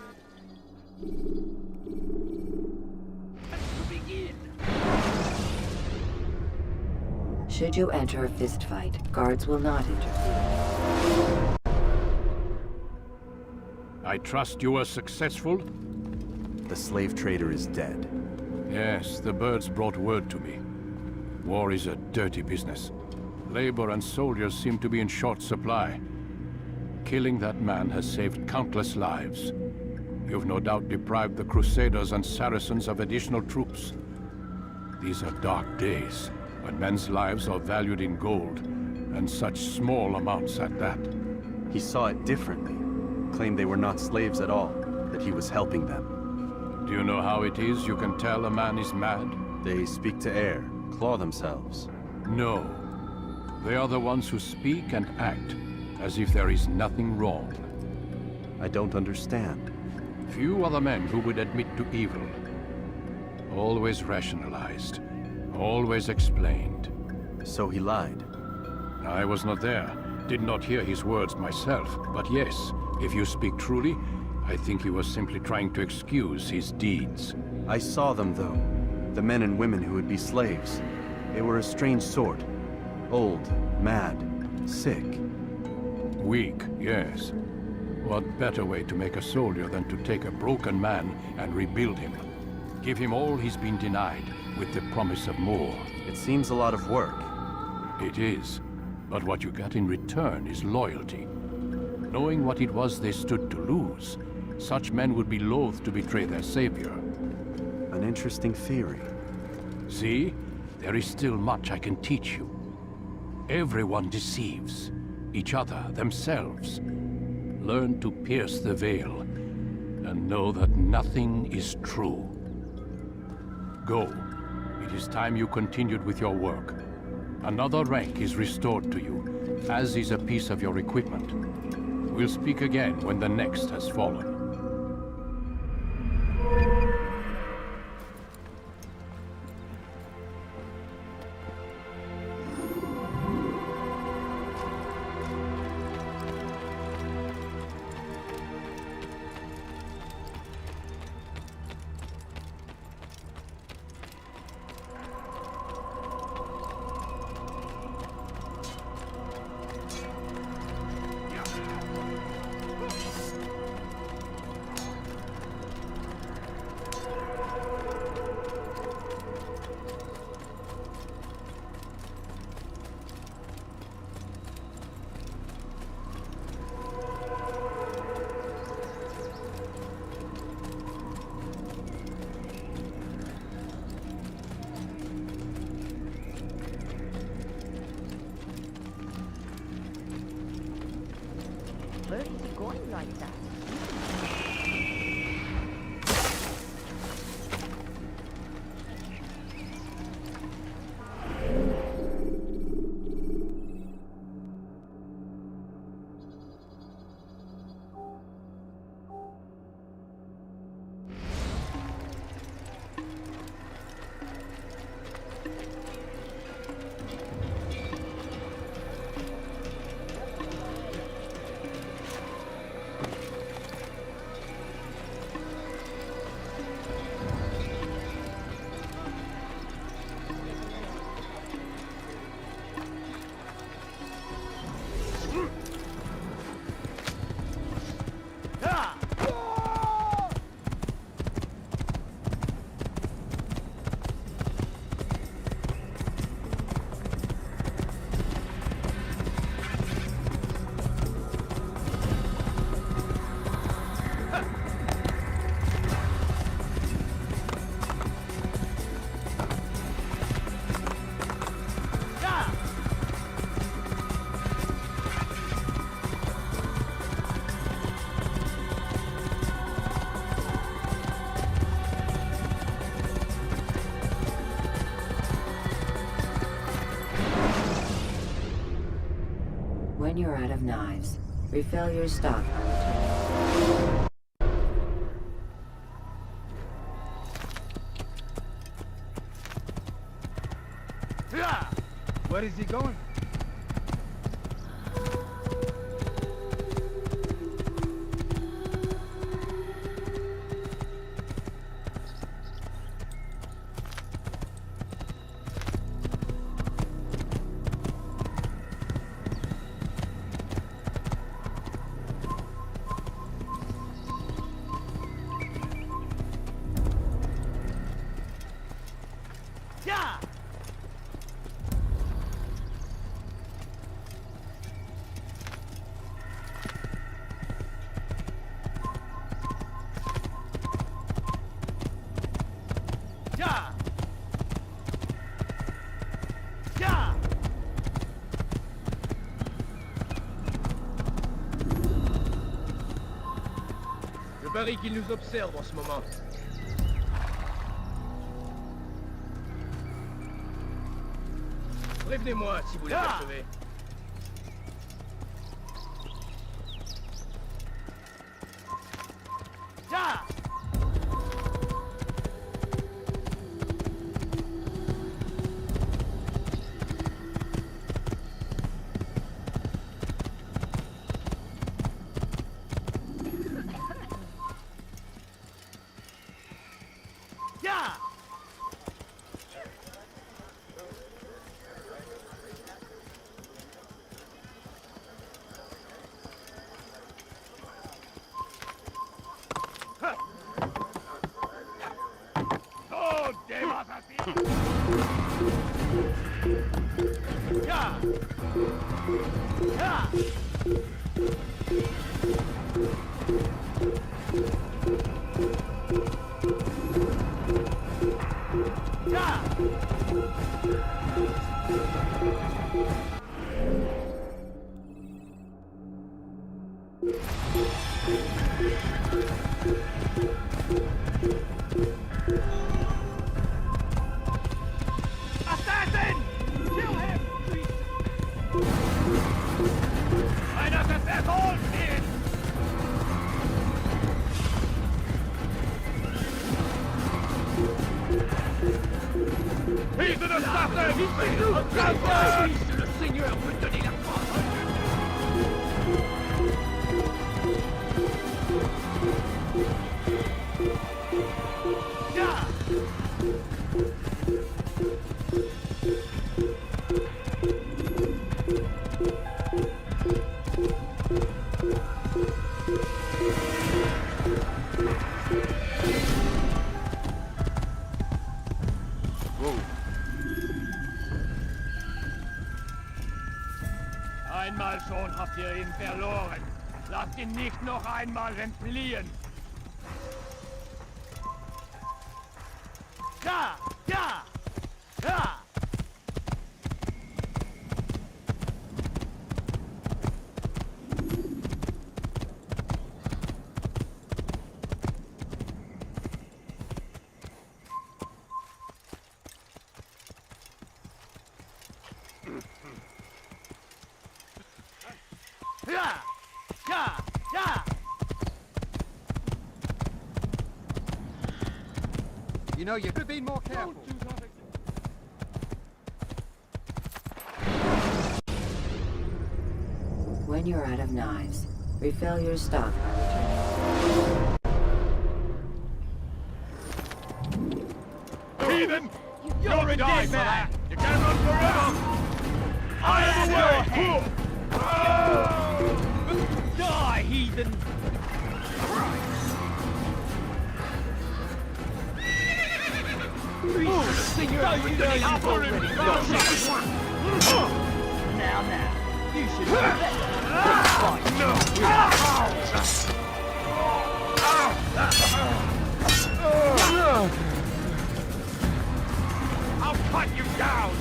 to begin. Should you enter a fistfight, guards will not interfere. I trust you were successful? The slave trader is dead. Yes, the birds brought word to me. War is a dirty business. Labor and soldiers seem to be in short supply. Killing that man has saved countless lives. You've no doubt deprived the Crusaders and Saracens of additional troops. These are dark days, when men's lives are valued in gold, and such small amounts at that. He saw it differently. Claimed they were not slaves at all, that he was helping them. Do you know how it is you can tell a man is mad? They speak to air, claw themselves. No. They are the ones who speak and act as if there is nothing wrong. I don't understand. Few are the men who would admit to evil. Always rationalized. Always explained. So he lied? I was not there. Did not hear his words myself. But yes, if you speak truly, I think he was simply trying to excuse his deeds. I saw them, though. The men and women who would be slaves. They were a strange sort. Old, mad, sick. Weak, yes. What better way to make a soldier than to take a broken man and rebuild him? Give him all he's been denied, with the promise of more. It seems a lot of work. It is. But what you get in return is loyalty. Knowing what it was they stood to lose, such men would be loath to betray their savior. An interesting theory. See? There is still much I can teach you. Everyone deceives. Each other, themselves. Learn to pierce the veil, and know that nothing is true. Go. It is time you continued with your work. Another rank is restored to you, as is a piece of your equipment. We'll speak again when the next has fallen. Where is he going like that? When you're out of knives, refill your stock. Where is he going? Je parie qu'il nous observe en ce moment. Prévenez-moi si vous l'apercevez. Assassin! Kill him! Einer der Verfolgten! He's an assassin! Le Seigneur peut donner la parole! Einmal schon habt ihr ihn verloren. Lasst ihn nicht noch einmal entfliehen. Ja! Ja! Ja! Ja! Ja! Ja! You know, you could have been more careful. When you're out of knives, refill your stock. Heathen! You're a dead man! You can't run forever! I am away! Die, heathen! Now, you should have I'll cut you down!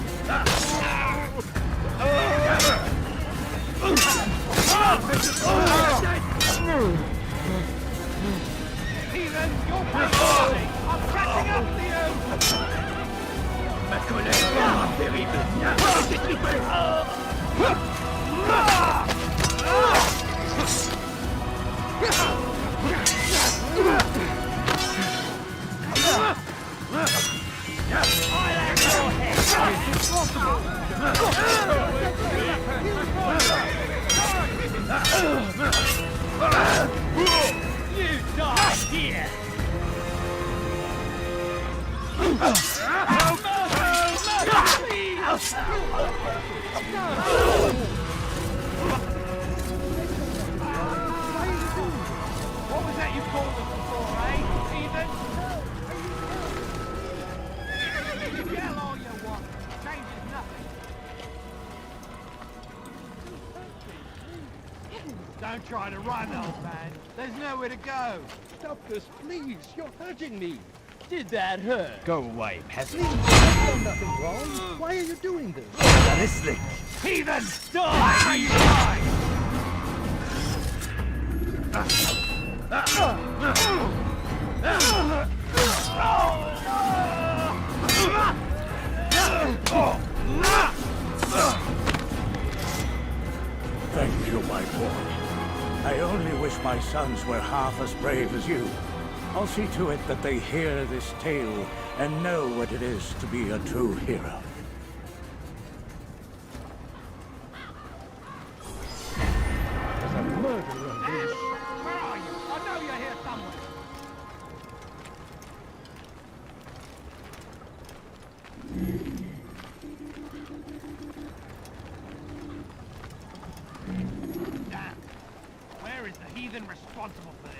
Heathen, you're falling! I'm catching up to you! Ma colère est terrible! You die here! What was that you called us before, eh, Heathen? Yell all you want. Changes nothing. Don't try to run, old man. There's nowhere to go. Stop this, please. You're hurting me. Did that hurt? Go away, peasant. Please, I've done nothing wrong. Why are you doing this? Listening. Heathen! Die! You die! Thank you, my boy. I only wish my sons were half as brave as you. I'll see to it that they hear this tale and know what it is to be a true hero. There's a murderer on this. Where are you? I know you're here somewhere. Damn. Where is the heathen responsible for this?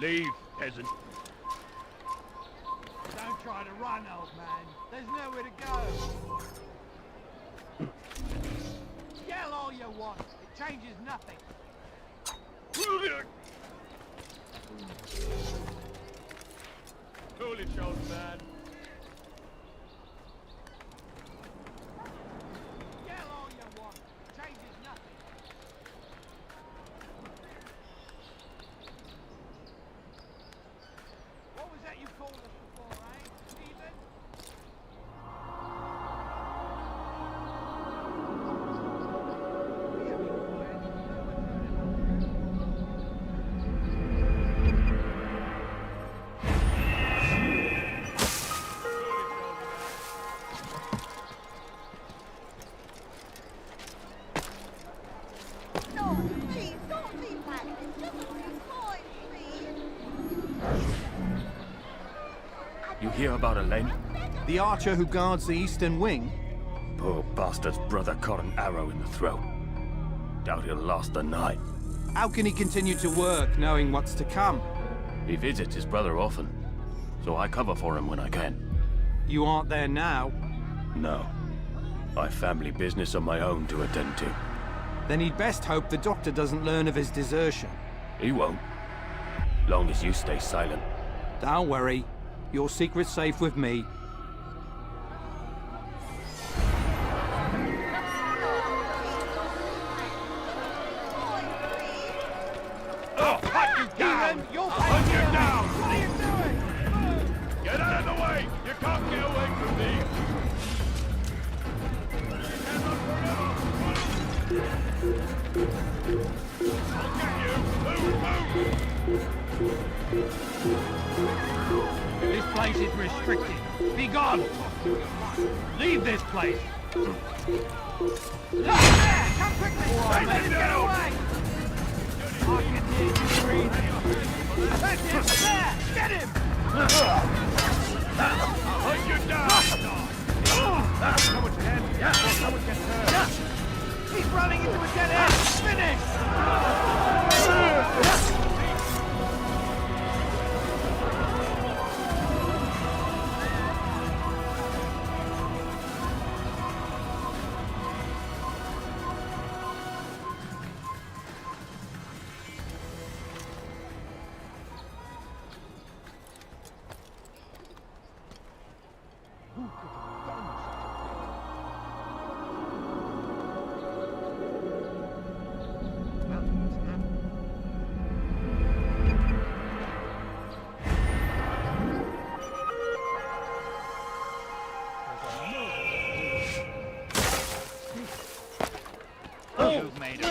Leave, peasant. Don't try to run, old man. There's nowhere to go. Yell all you want. It changes nothing. Foolish old man. Yell all you want. It changes nothing. What was that you called us before, eh? Stephen? No, please, don't leave like this. Just a few coins, please. You hear about Elaine? The archer who guards the eastern wing? Poor bastard's brother caught an arrow in the throat. Doubt he'll last the night. How can he continue to work, knowing what's to come? He visits his brother often, so I cover for him when I can. You aren't there now? No. I've family business of my own to attend to. Then he'd best hope the doctor doesn't learn of his desertion. He won't. Long as you stay silent. Don't worry. Your secret's safe with me. Oh, cut you down! You'll Put you down! What are you doing? Get out of the way! You can't get away from me! I'll get you! Move! This place is restricted. Be gone! Leave this place! Look there! Come quickly! Don't let him get away! I can hear you breathing. That's him! There! Get him! I'll hunt you down! Someone can. Someone gets hurt. He's running into a dead end! Finish! You've made a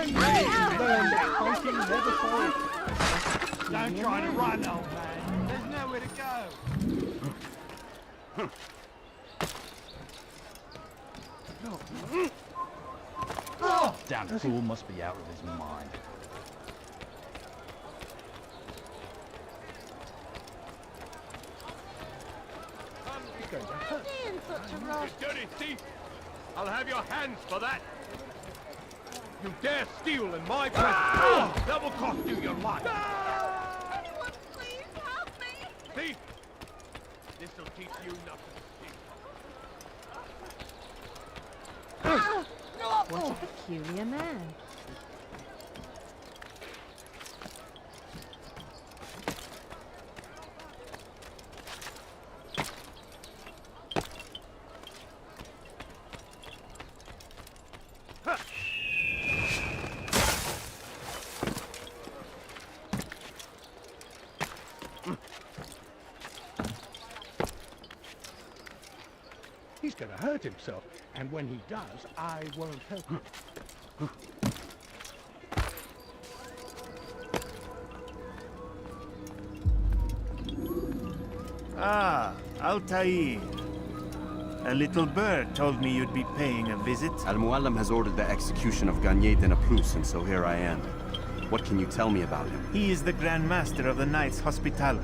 Don't try to run, old man. There's nowhere to go. Damn fool must be out of his mind. In such a rush. You dirty thief! I'll have your hands for that! You dare steal in my presence! That will cost you your life! Anyone please help me? Thief! This'll teach you nothing. What a peculiar man. He's gonna hurt himself, and when he does, I won't help him. Ah, Altair. A little bird told me you'd be paying a visit. Al-Mualim has ordered the execution of Garnier de Naplouse, and so here I am. What can you tell me about him? He is the Grand Master of the Knights Hospitaller,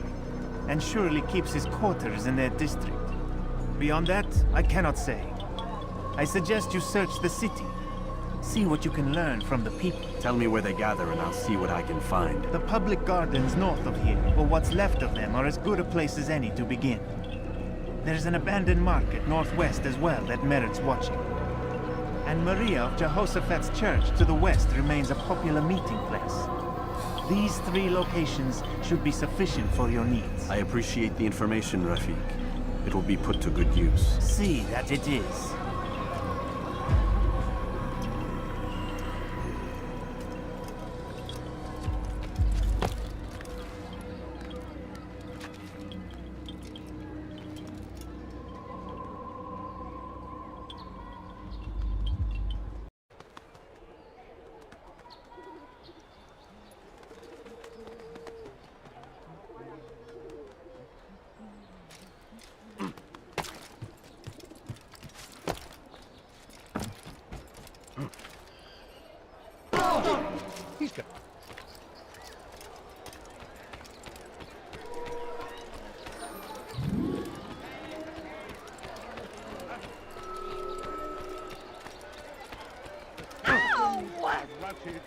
and surely keeps his quarters in their district. Beyond that, I cannot say. I suggest you search the city. See what you can learn from the people. Tell me where they gather and I'll see what I can find. The public gardens north of here, or what's left of them, are as good a place as any to begin. There's an abandoned market northwest as well that merits watching. And Maria of Jehoshaphat's church to the west remains a popular meeting place. These 3 locations should be sufficient for your needs. I appreciate the information, Rafik. It will be put to good use. See that it is. He's got...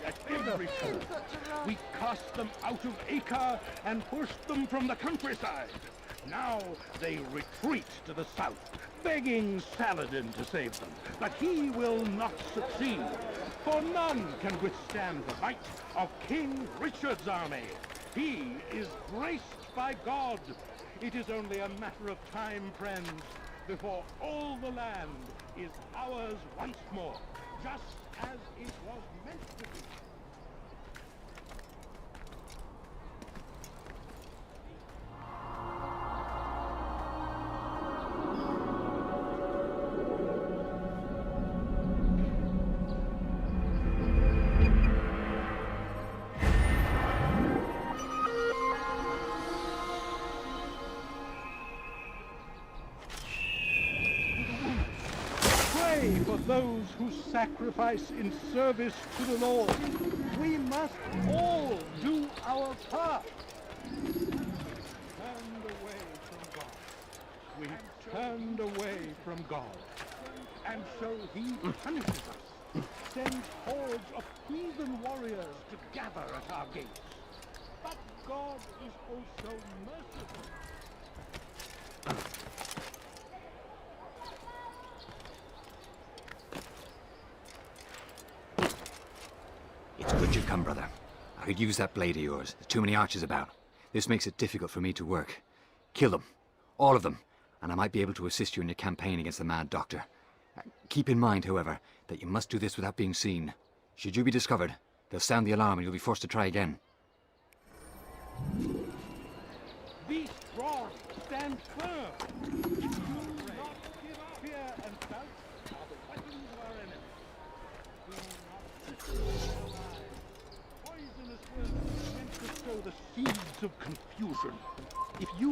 At every turn. We cast them out of Acre and pushed them from the countryside. Now they retreat to the south, begging Saladin to save them. But he will not succeed, for none can withstand the might of King Richard's army. He is graced by God. It is only a matter of time, friends, before all the land is ours once more, just as it was meant to be. For those who sacrifice in service to the Lord, we must all do our part. Turned away from God. We've turned away from God. And so he punishes us, sends hordes of heathen warriors to gather at our gates. But God is also merciful. It's good you've come, brother. I could use that blade of yours. There's too many archers about. This makes it difficult for me to work. Kill them. All of them. And I might be able to assist you in your campaign against the Mad Doctor. Keep in mind, however, that you must do this without being seen. Should you be discovered, they'll sound the alarm and you'll be forced to try again. Be strong. Stand firm. Do not give up. Fear and doubt are the weapons of our enemy. Do not poisonous words meant to sow the seeds of confusion. If you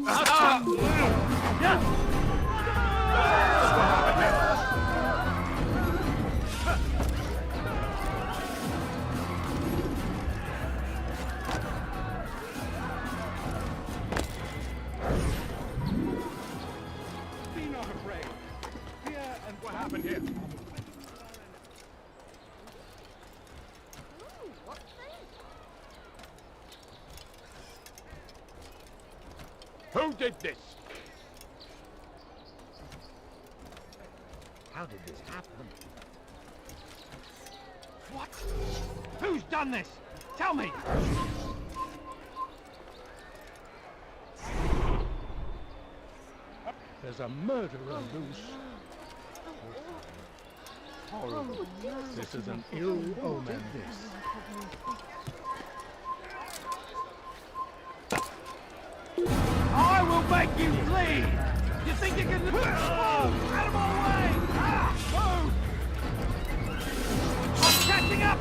be not afraid. Fear and what happened here? Who did this? How did this happen? What? Who's done this? Tell me! There's a murderer loose. Horrible. This is an ill omen, this. I will make you bleed! You think you can... Move! Out of my way! Move! I'm catching up!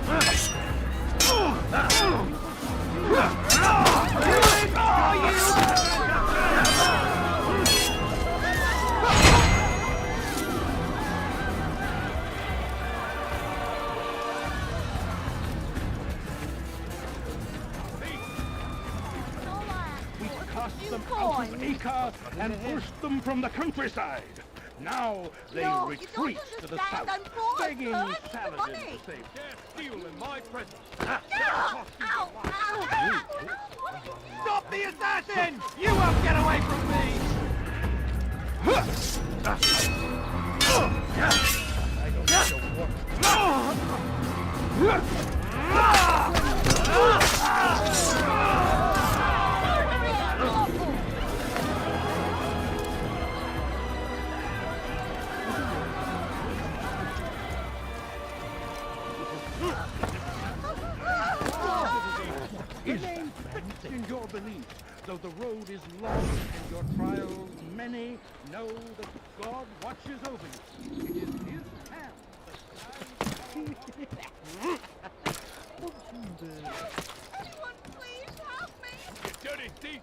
Them out of Acre and pushed them from the countryside. Now they No, you retreat don't to the understand. south, I'm poor, begging sir. It's the Saladin money. to save their steel in my presence. Ow! Ow! Stop the assassin! You won't get away from me! Remain fixed in your belief, though the road is long and your trials many. Know that God watches over you. It is His hand Anyone please help me? You dirty thief!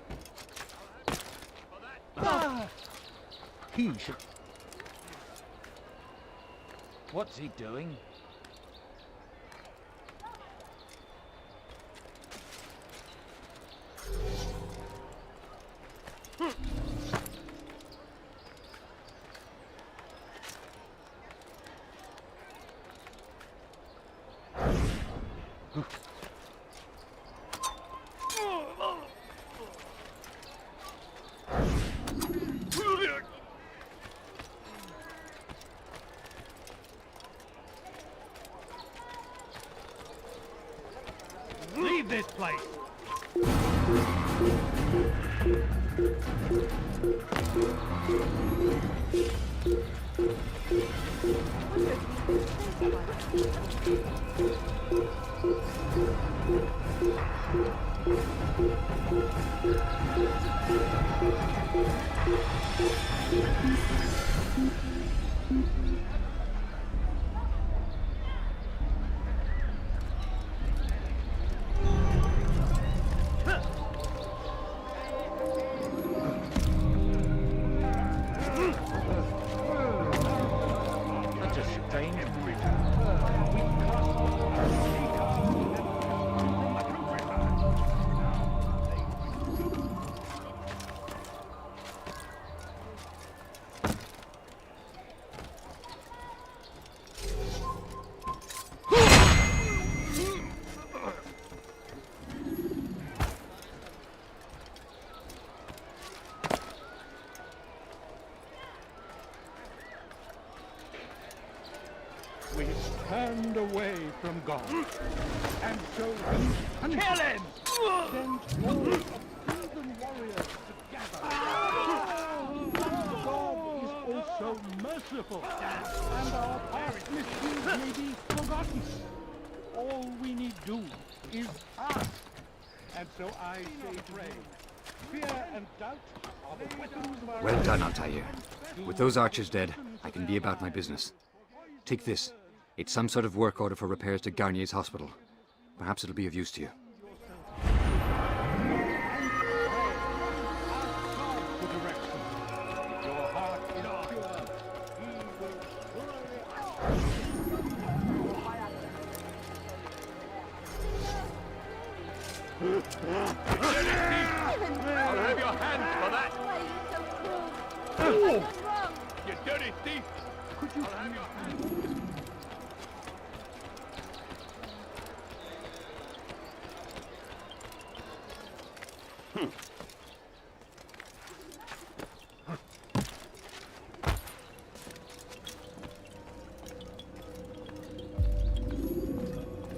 He should... What's he doing? Leave this place! Such a strange breed. We turned away from God, and so He punished Kill him! sent more of heathen warriors to gather. God is also merciful, and our past misdeeds may be forgotten. All we need do is ask. And so I say pray. Fear and doubt are the weapons of our Well done, Altair. With those archers dead, I can be about my business. Take this. It's some sort of work order for repairs to Garnier's hospital. Perhaps it'll be of use to you. I'll have your hands for that! You dirty thief! I'll have your hands.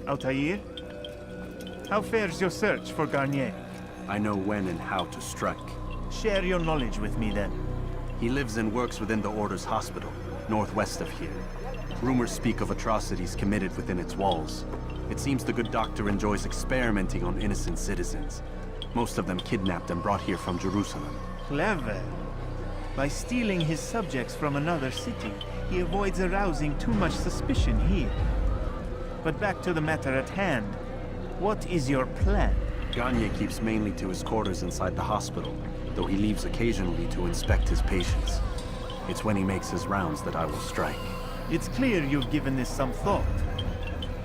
Altair? How fares your search for Garnier? I know when and how to strike. Share your knowledge with me then. He lives and works within the Order's hospital, northwest of here. Rumors speak of atrocities committed within its walls. It seems the good doctor enjoys experimenting on innocent citizens. Most of them kidnapped and brought here from Jerusalem. Clever. By stealing his subjects from another city, he avoids arousing too much suspicion here. But back to the matter at hand. What is your plan? Garnier keeps mainly to his quarters inside the hospital, though he leaves occasionally to inspect his patients. It's when he makes his rounds that I will strike. It's clear you've given this some thought.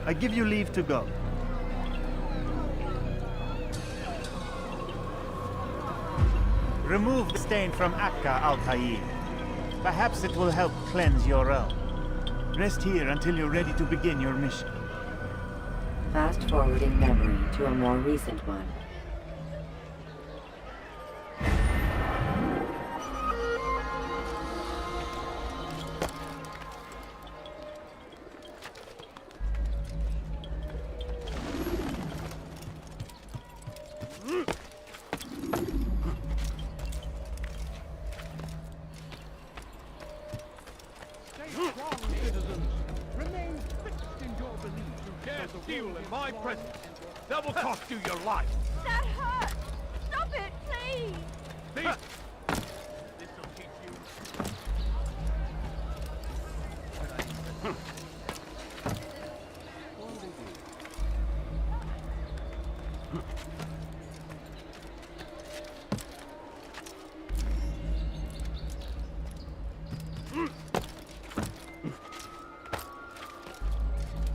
I give you leave to go. Remove the stain from Akka, Altair. Perhaps it will help cleanse your own. Rest here until you're ready to begin your mission. Fast-forwarding memory to a more recent one. Stay strong, citizens. Remain fixed in your beliefs. You dare steal in my presence. That will cost you your life. That hurts! Stop it, please! Thief! This'll teach you.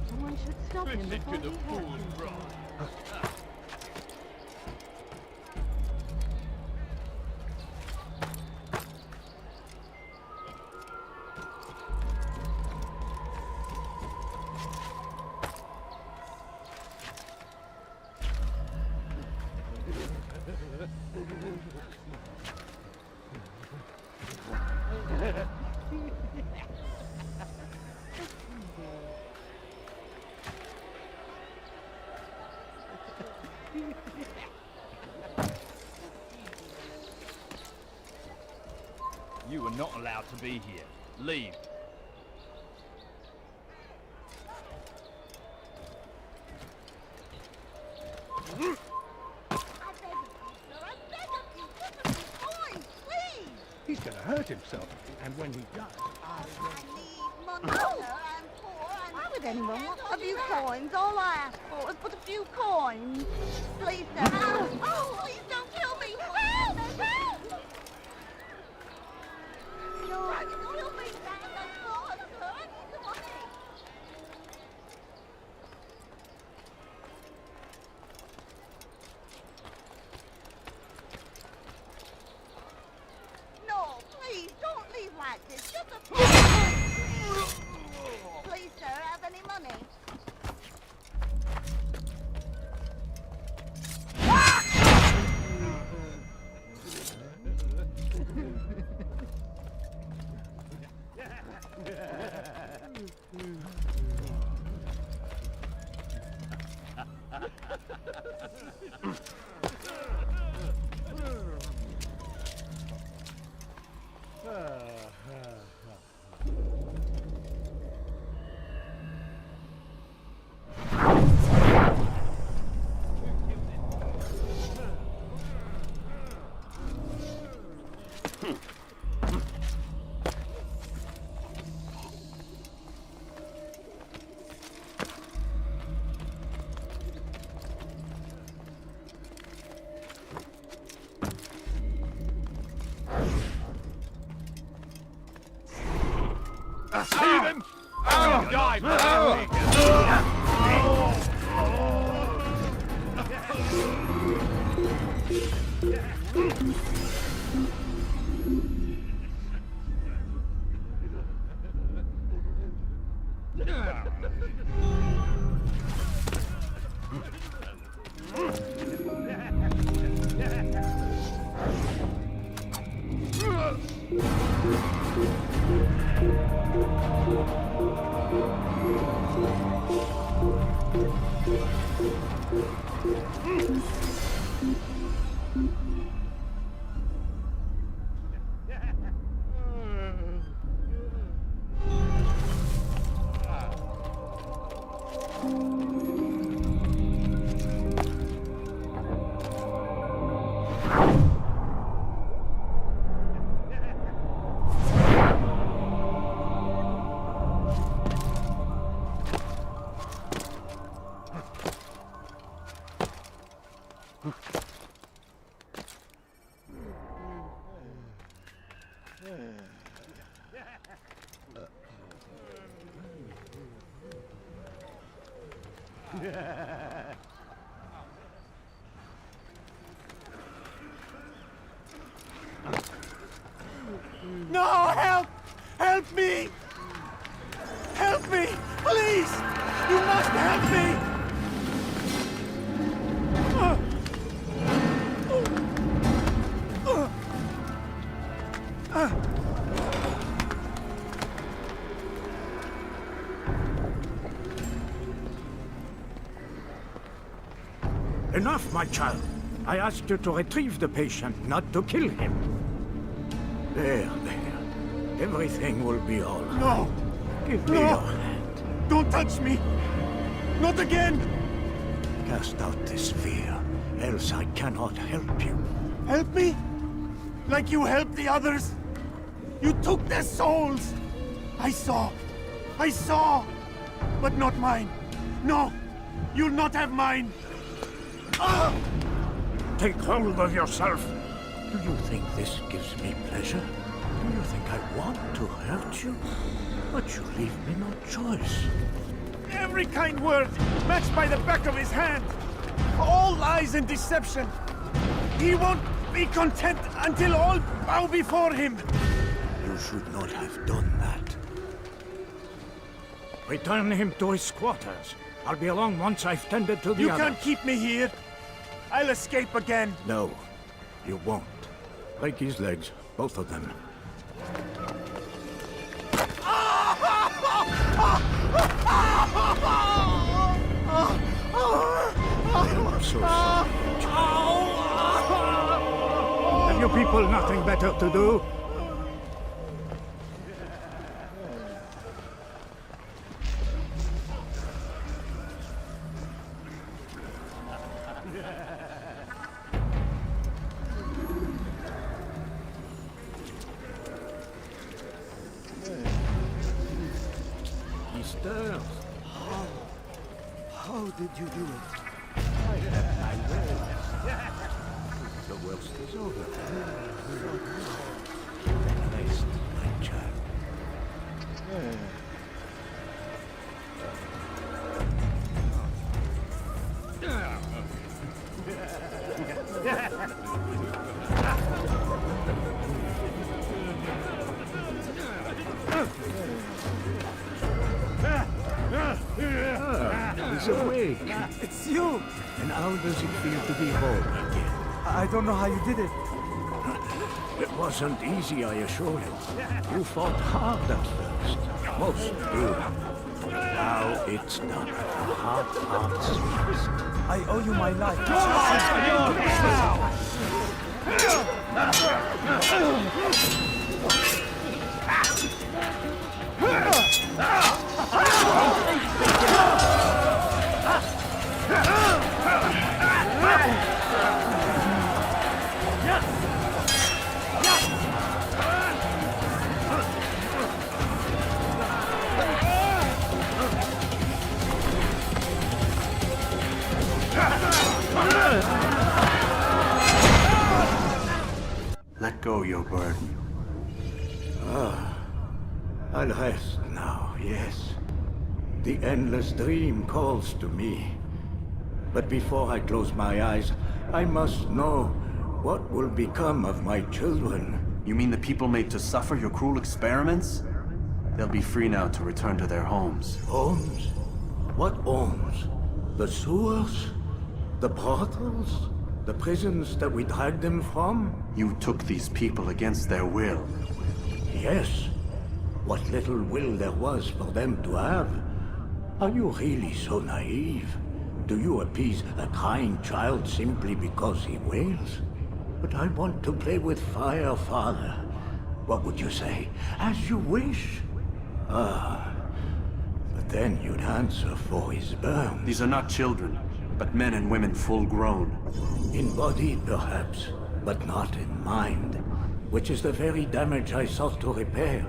Someone should stop him Listen before to the he fool's hurts himself. bride. You are not allowed to be here. Leave. He's gonna hurt himself, and when he does, Why would anyone want a few coins? All I ask for is but a few coins. Please, sir. Oh, please don't kill me. Help! Help! No, kill me. That's all, sir. I need the money. No, please, don't leave like this. Just a few coins. Please, sir, have any money? Leave him! You'll die No, help! Help me! Help me! Please! You must help me! Enough, my child. I asked you to retrieve the patient, not to kill him. There. Everything will be all right. No! Give me your hand. Don't touch me! Not again! Cast out this fear, else I cannot help you. Help me? Like you helped the others? You took their souls! I saw! But not mine! No! You'll not have mine! Take hold of yourself. Do you think this gives me pleasure? Do you think I want to hurt you? But you leave me no choice. Every kind word matched by the back of his hand! All lies and deception! He won't be content until all bow before him! You should not have done that. Return him to his quarters. I'll be along once I've tended to the You others. can't keep me here! I'll escape again! No, you won't. Break his legs, both of them. I am so sorry. Have you people nothing better to do? He stirs. How did you do it? I have my way. The worst is over. Rest, my child. He's awake. It's you! And how does it feel to be home again? I don't know how you did it. It wasn't easy, I assure you. You fought hard at first. Most do. Now it's done. Heart's rest. I owe you my life. Let go your burden. I'll rest now, yes. The endless dream calls to me. But before I close my eyes, I must know what will become of my children. You mean the people made to suffer your cruel experiments? They'll be free now to return to their homes. Homes? What homes? The sewers? The brothels? The prisons that we dragged them from? You took these people against their will. Yes. What little will there was for them to have. Are you really so naive? Do you appease a crying child simply because he wails? But I want to play with fire, Father. What would you say? As you wish. But then you'd answer for his burn. These are not children, but men and women full grown. In body, perhaps, but not in mind. Which is the very damage I sought to repair.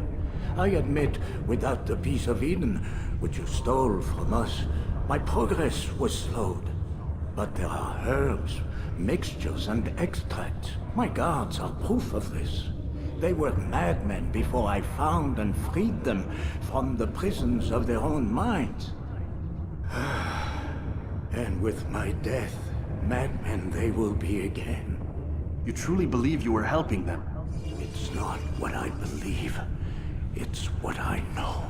I admit, without the piece of Eden, which you stole from us, my progress was slowed. But there are herbs, mixtures, and extracts. My guards are proof of this. They were madmen before I found and freed them from the prisons of their own minds. And with my death, madmen they will be again. You truly believe you were helping them? It's not what I believe. It's what I know.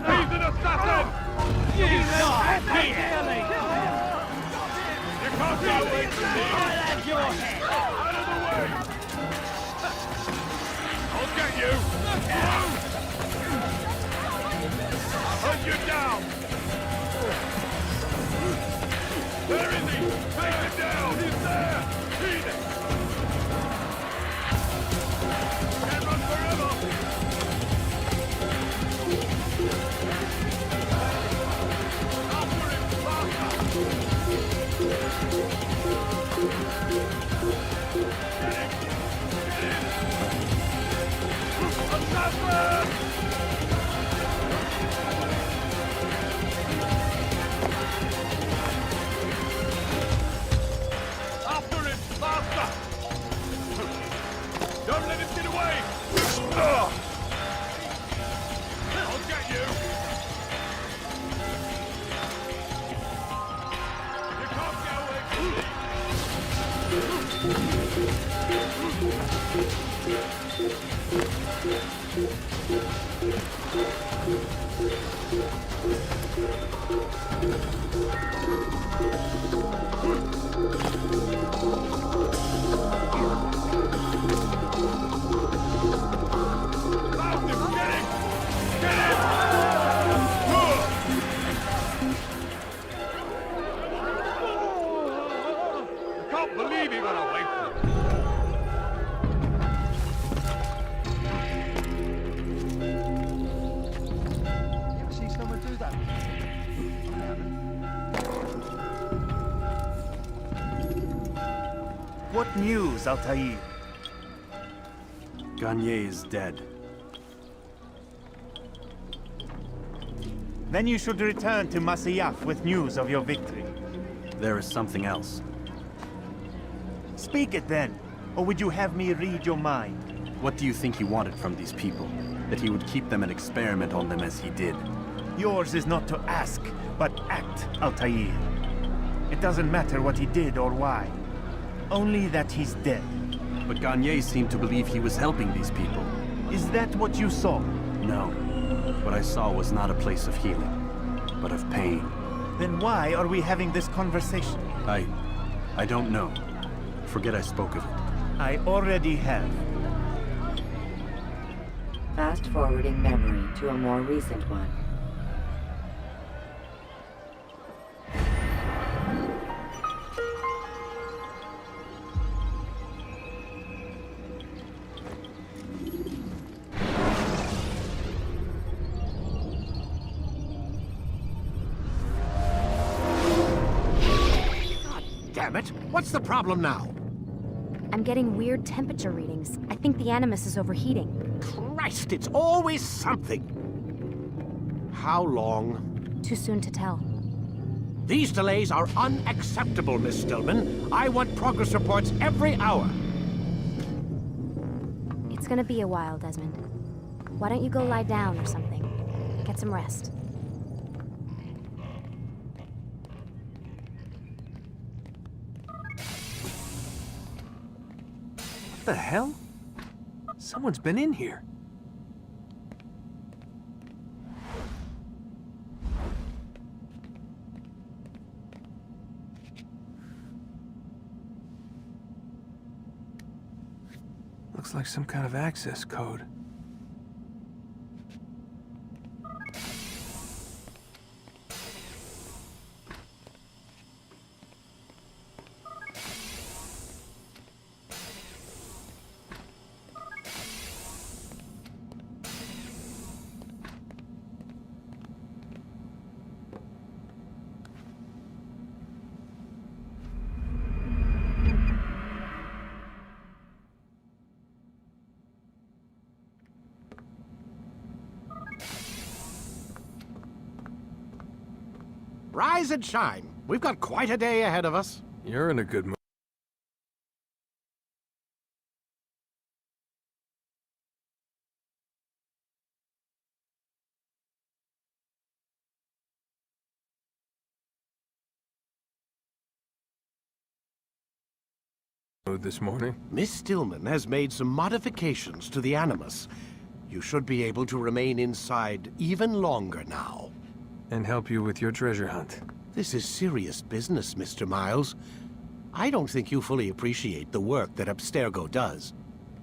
He's an assassin! You not here! You can't go away from me! I'll have your head! Out of the way! I'll get you! Hunt you down! Where is he? Take him down! He's there! Beat it! Can't run forever! After him! Faster! Don't let him get away! I'll get you! You can't get away from me! Found him! Get him! Get him! I can't believe he got away from me! You ever see someone do that? I haven't. What news, Altair? Garnier is dead. Then you should return to Masyaf with news of your victory. There is something else. Speak it then, or would you have me read your mind? What do you think he wanted from these people? That he would keep them and experiment on them as he did? Yours is not to ask, but act, Altair. It doesn't matter what he did or why. Only that he's dead. But Garnier seemed to believe he was helping these people. Is that what you saw? No. What I saw was not a place of healing, but of pain. Then why are we having this conversation? I don't know. Forget I spoke of it. I already have. Fast-forwarding memory to a more recent one. Damn it! What's the problem now? I'm getting weird temperature readings. I think the Animus is overheating. Christ, it's always something! How long? Too soon to tell. These delays are unacceptable, Miss Stillman. I want progress reports every hour. It's gonna be a while, Desmond. Why don't you go lie down or something? Get some rest. What the hell? Someone's been in here. Looks like some kind of access code. Rise and shine. We've got quite a day ahead of us. You're in a good mood. food this morning. Miss Stillman has made some modifications to the Animus. You should be able to remain inside even longer now. And help you with your treasure hunt. This is serious business, Mr. Miles. I don't think you fully appreciate the work that Abstergo does.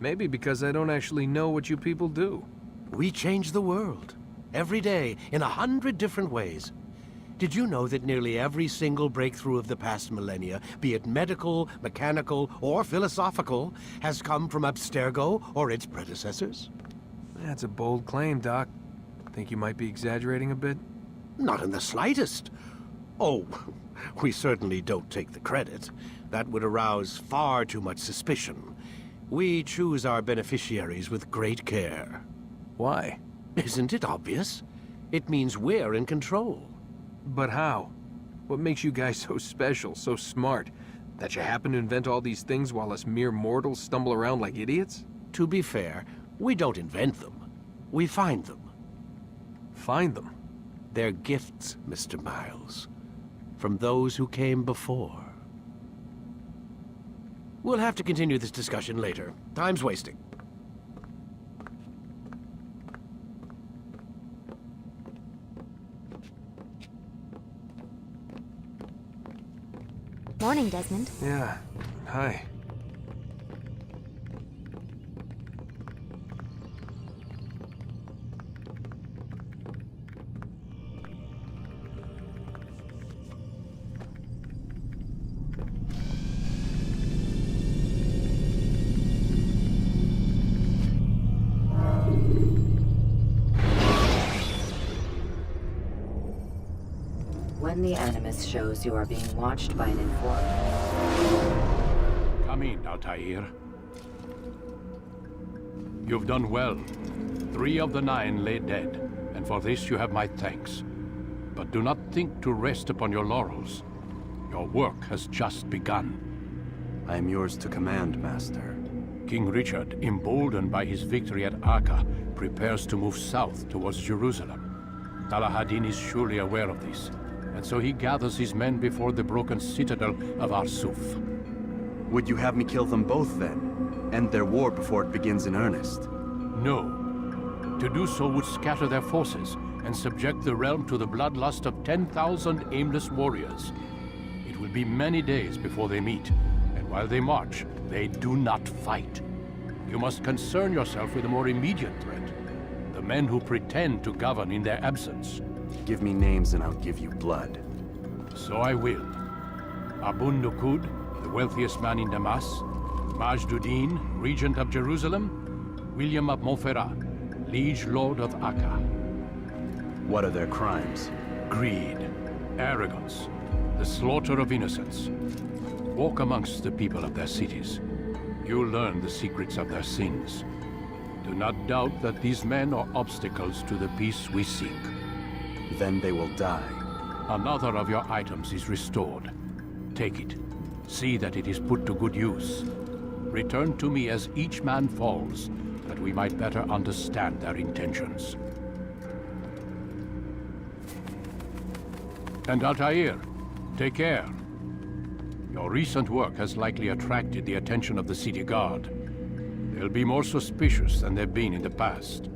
Maybe because I don't actually know what you people do. We change the world. Every day, in 100 different ways. Did you know that nearly every single breakthrough of the past millennia, be it medical, mechanical, or philosophical, has come from Abstergo or its predecessors? That's a bold claim, Doc. Think you might be exaggerating a bit? Not in the slightest. Oh, we certainly don't take the credit. That would arouse far too much suspicion. We choose our beneficiaries with great care. Why? Isn't it obvious? It means we're in control. But how? What makes you guys so special, so smart? That you happen to invent all these things while us mere mortals stumble around like idiots? To be fair, we don't invent them. We find them. Find them? They're gifts, Mr. Miles. From those who came before. We'll have to continue this discussion later. Time's wasting. Morning, Desmond. Yeah. Hi. When the Animus shows you are being watched by an informant. Come in, Altair. You've done well. 3 of the 9 lay dead, and for this you have my thanks. But do not think to rest upon your laurels. Your work has just begun. I am yours to command, Master. King Richard, emboldened by his victory at Acre, prepares to move south towards Jerusalem. Talahadin is surely aware of this, and so he gathers his men before the broken citadel of Arsuf. Would you have me kill them both, then? End their war before it begins in earnest? No. To do so would scatter their forces and subject the realm to the bloodlust of 10,000 aimless warriors. It will be many days before they meet, and while they march, they do not fight. You must concern yourself with a more immediate threat. The men who pretend to govern in their absence. Give me names and I'll give you blood. So I will. Abun Nukud, the wealthiest man in Damas. Majduddin, regent of Jerusalem. William of Montferrat, liege lord of Acre. What are their crimes? Greed, arrogance, the slaughter of innocents. Walk amongst the people of their cities. You'll learn the secrets of their sins. Do not doubt that these men are obstacles to the peace we seek. Then they will die. Another of your items is restored. Take it. See that it is put to good use. Return to me as each man falls, that we might better understand their intentions. And Altair, take care. Your recent work has likely attracted the attention of the city guard. They'll be more suspicious than they've been in the past.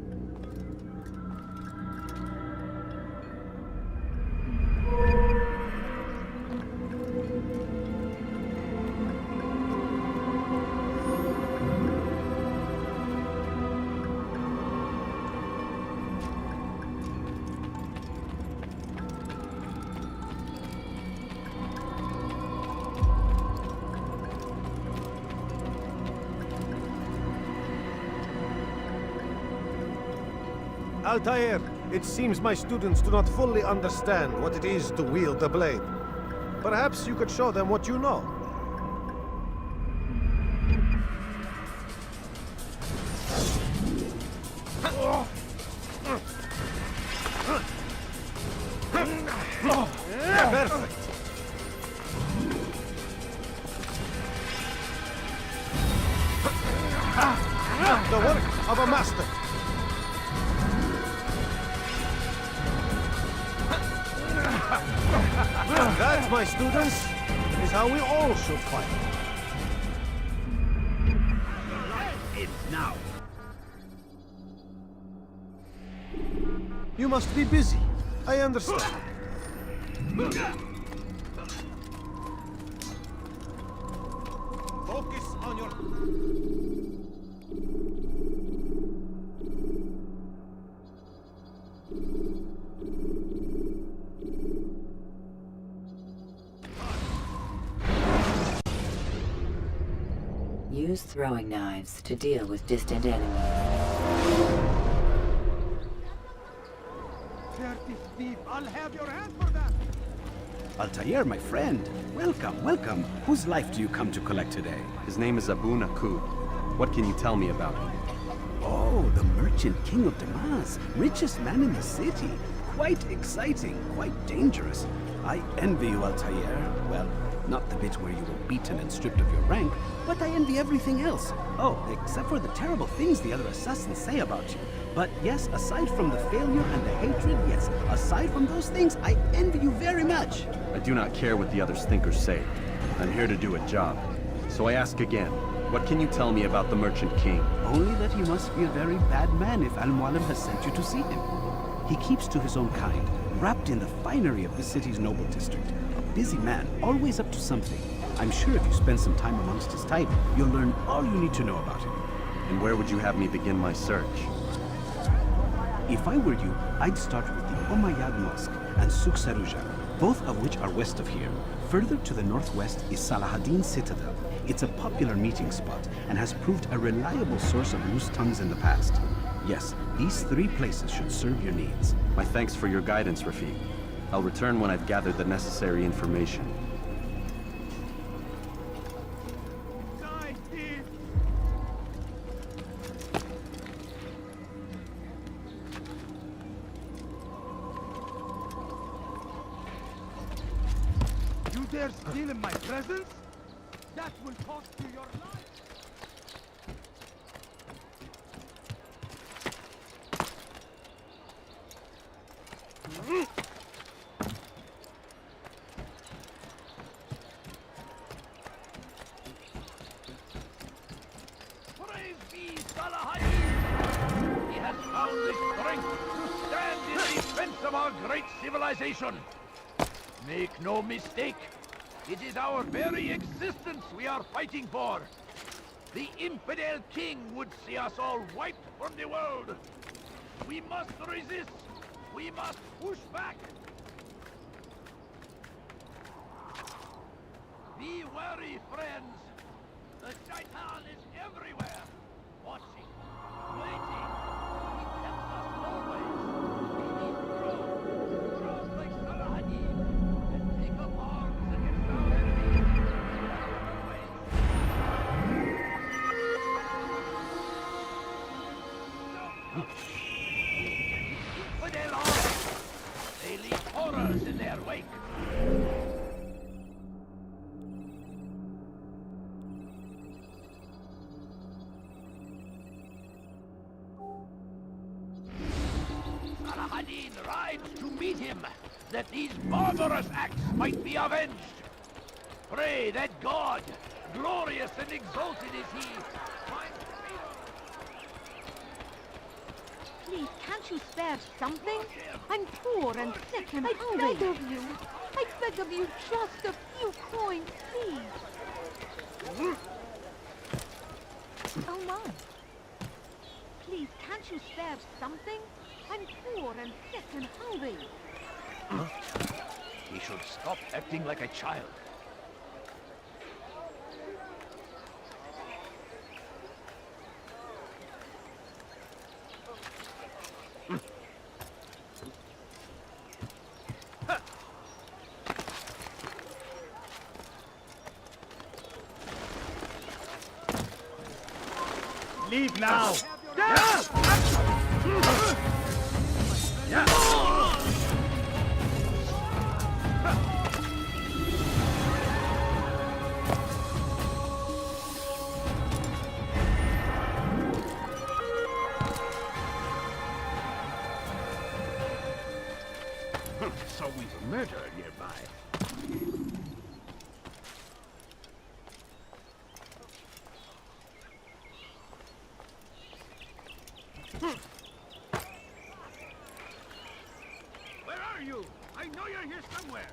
Altair, it seems my students do not fully understand what it is to wield the blade. Perhaps you could show them what you know. Perfect. The work of a master. That, my students, is how we all should fight. now. You must be busy. I understand. Focus on your... Use throwing knives to deal with distant enemies. Dirty thief, I'll have your hand for that! Altair, my friend. Welcome, welcome. Whose life do you come to collect today? His name is Abu Nakud. What can you tell me about him? Oh, the merchant king of Damas. Richest man in the city. Quite exciting, quite dangerous. I envy you, Altair. Well, not the bit where you were beaten and stripped of your rank, but I envy everything else. Oh, except for the terrible things the other assassins say about you. But yes, aside from the failure and the hatred, yes, aside from those things, I envy you very much. I do not care what the others think or say. I'm here to do a job. So I ask again, what can you tell me about the Merchant King? Only that he must be a very bad man if Al-Mualim has sent you to see him. He keeps to his own kind, wrapped in the finery of the city's noble district. A busy man, always up to something. I'm sure if you spend some time amongst his type, you'll learn all you need to know about him. And where would you have me begin my search? If I were you, I'd start with the Umayyad Mosque and Souq Saruja, both of which are west of here. Further to the northwest is Salahaddin Citadel. It's a popular meeting spot and has proved a reliable source of loose tongues in the past. Yes, these three places should serve your needs. My thanks for your guidance, Rafiq. I'll return when I've gathered the necessary information. You dare steal in my presence? That will cost you your life! Praise be Salahaddin! He has found the strength to stand in defense of our great civilization. Make no mistake, it is our very existence we are fighting for. The infidel king would see us all wiped from the world. We must resist. We must push back. Be wary, friends. The Shaitan is everywhere, watching, waiting. He tempts us always. We need grow like Salahaddin, and take up arms against our enemies. Infidel arms. They leave horrors in their wake. Salahaddin rides to meet him, that these barbarous acts might be avenged. Pray that God, glorious and exalted is he, finds favor. Please, can't you spare something? I'm poor and sick and hungry. I beg of you, just a few coins, please. Oh my. Please, can't you spare something? I'm poor and sick and hungry. He should stop acting like a child. Leave now! So we've murder nearby. fire here somewhere!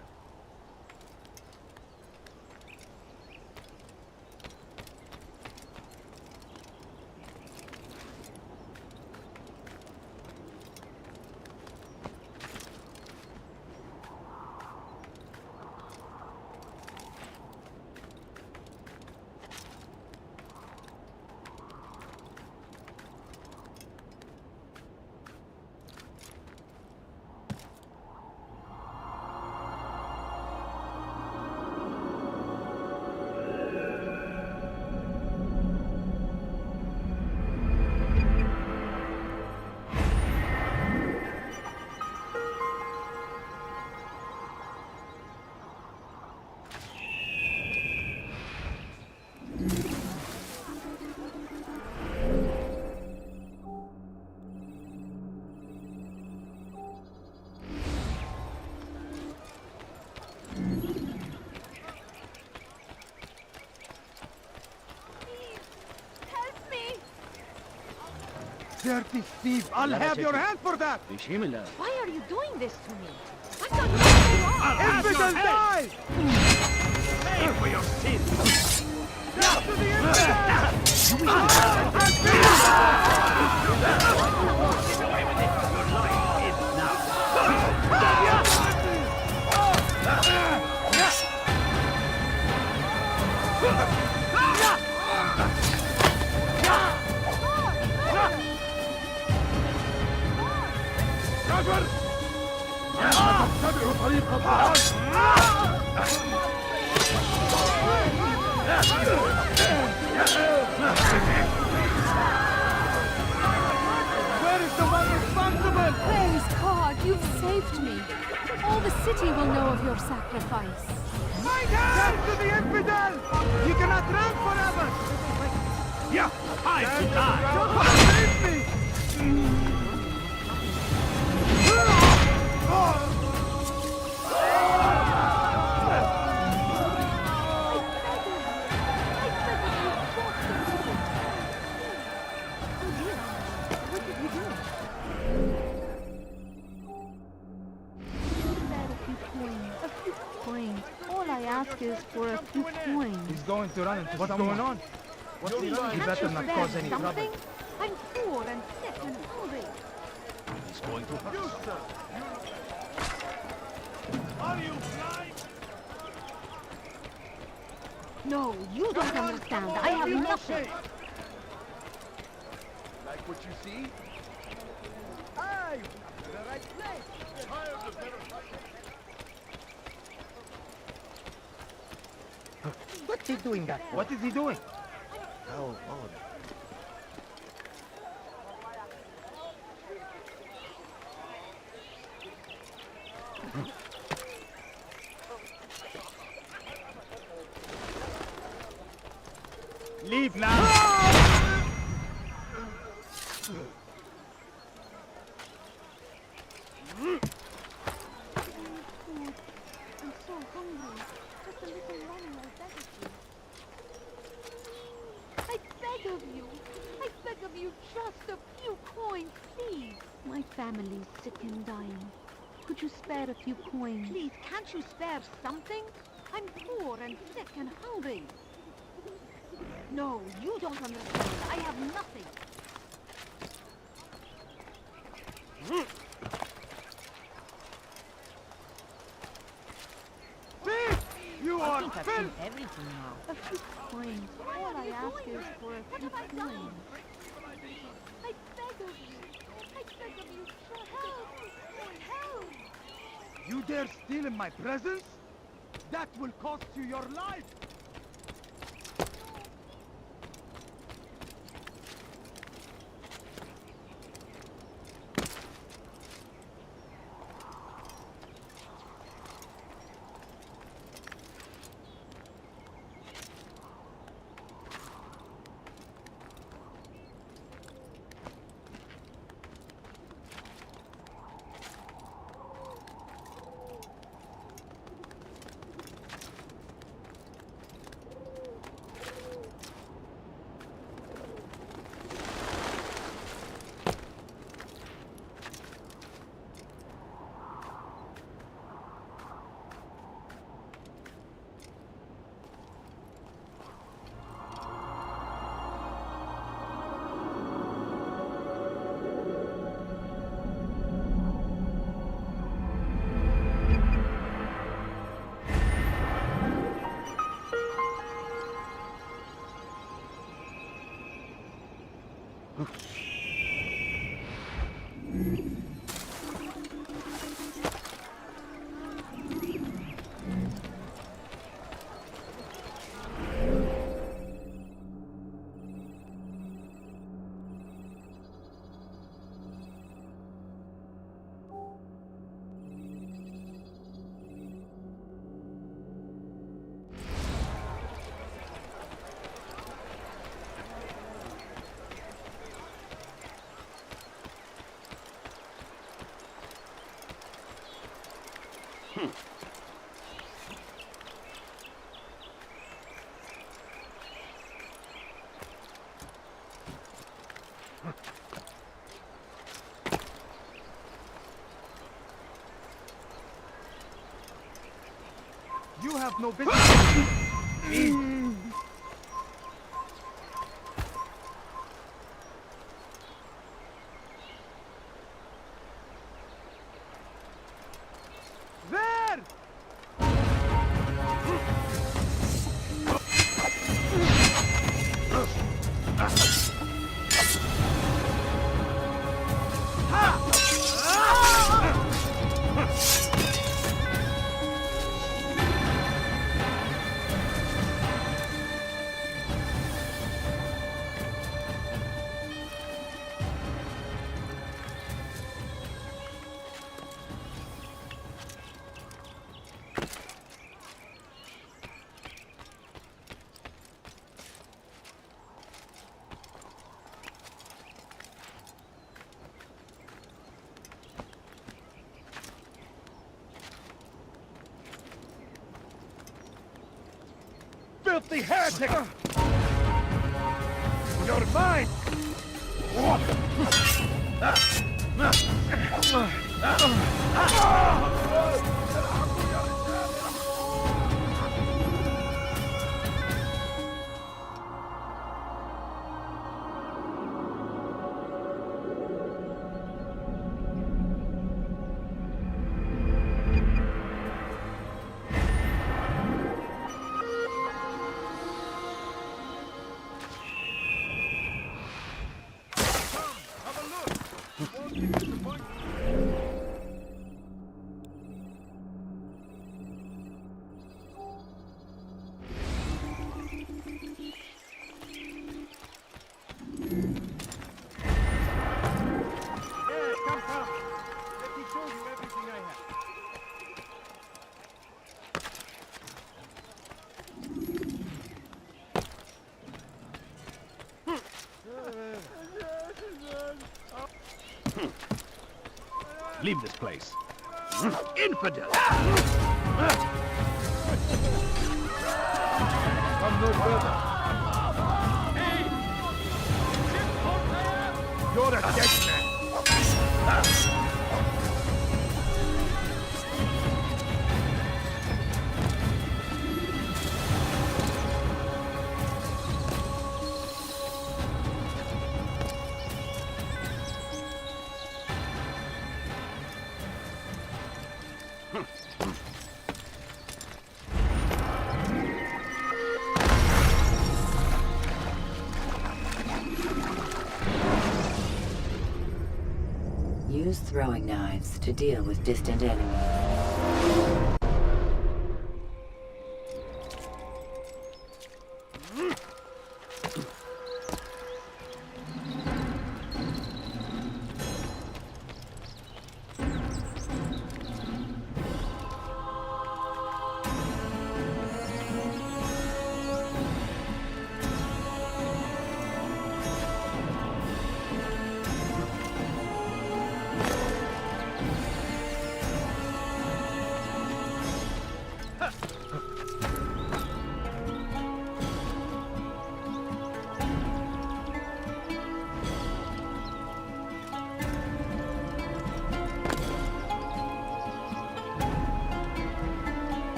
Dirty thief! I'll have your hand for that! Why are you doing this to me? I thought you were Infidel, die! Pay for your sins! Death to the infidel! تتبع طريق الضلال Where is the one responsible? Praise God, you've saved me. All the city will know of your sacrifice. Death to the infidel! You cannot run forever! Yeah, time to die! Save me! Is for a few coins. He's going to run into what's going on? What's he doing? He better not cause any trouble. I'm poor and sick and hungry. He's going to hurt us. Are you blind? No, you don't understand. I have nothing. Like what you see? Aye! In the right place! Tired of better What's he doing that? What is he doing? How odd. Leave now! I'm so hungry. Just a little running, I beg of you. I beg of you. I beg of you, just a few coins, please. My family's sick and dying. Could you spare a few coins? Please, can't you spare something? I'm poor and sick and hungry. No, you don't understand. I have nothing. You I are think I've seen everything now. A few coins. All I ask is for a few coins. I beg of you. I beg of you. Help! Help! You dare steal in my presence? That will cost you your life! You have no business. There! Filthy heretic! You're mine! Leave this place. Infidel! Come no further. You're a dead man. Use throwing knives to deal with distant enemies.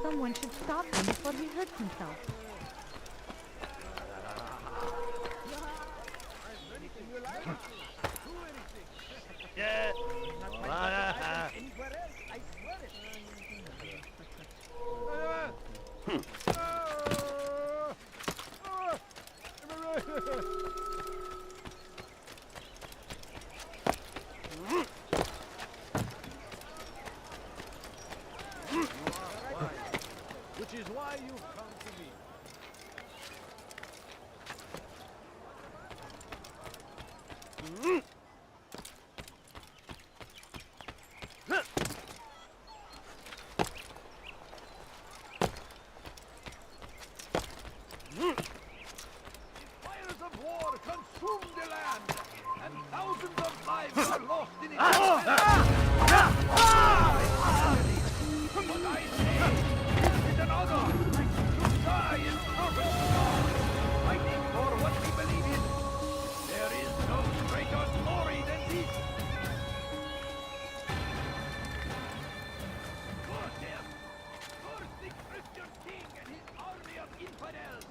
Someone should stop him before he hurts himself. Yeah. Which is why you've come to me. Fires of war consumed the land, and thousands of lives are lost in its What I say is another. To die in service to God, fighting for what we believe in. There is no greater glory than this. Curse him! Curse the Christian king and his army of infidels!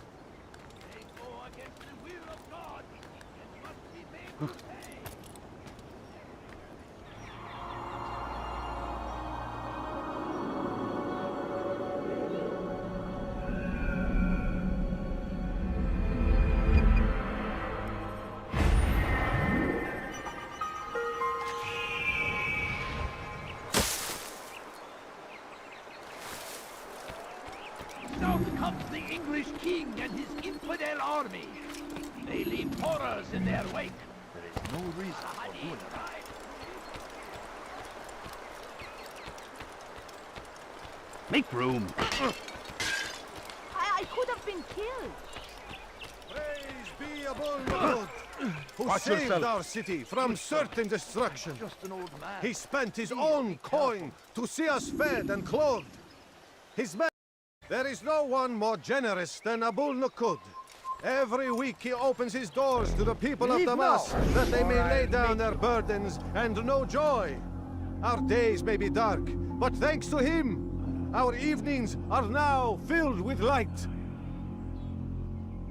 They go against the will of God and must be made to pay. Now comes the English king and his infidel army. They leave horrors in their wake. There is no reason for doing that. Make room. I could have been killed. Praise be Abul Mahmud, who Watch saved yourself. our city from certain destruction. Just an old man. He spent his own coin to see us fed and clothed. His men. There is no one more generous than Abul Nukud. Every week he opens his doors to the people of Leave Damas now, that they may or lay I'll down make their burdens and know joy. Our days may be dark, but thanks to him, our evenings are now filled with light.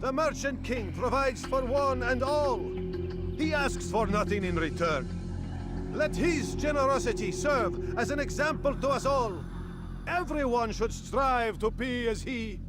The Merchant King provides for one and all. He asks for nothing in return. Let his generosity serve as an example to us all. Everyone should strive to be as he.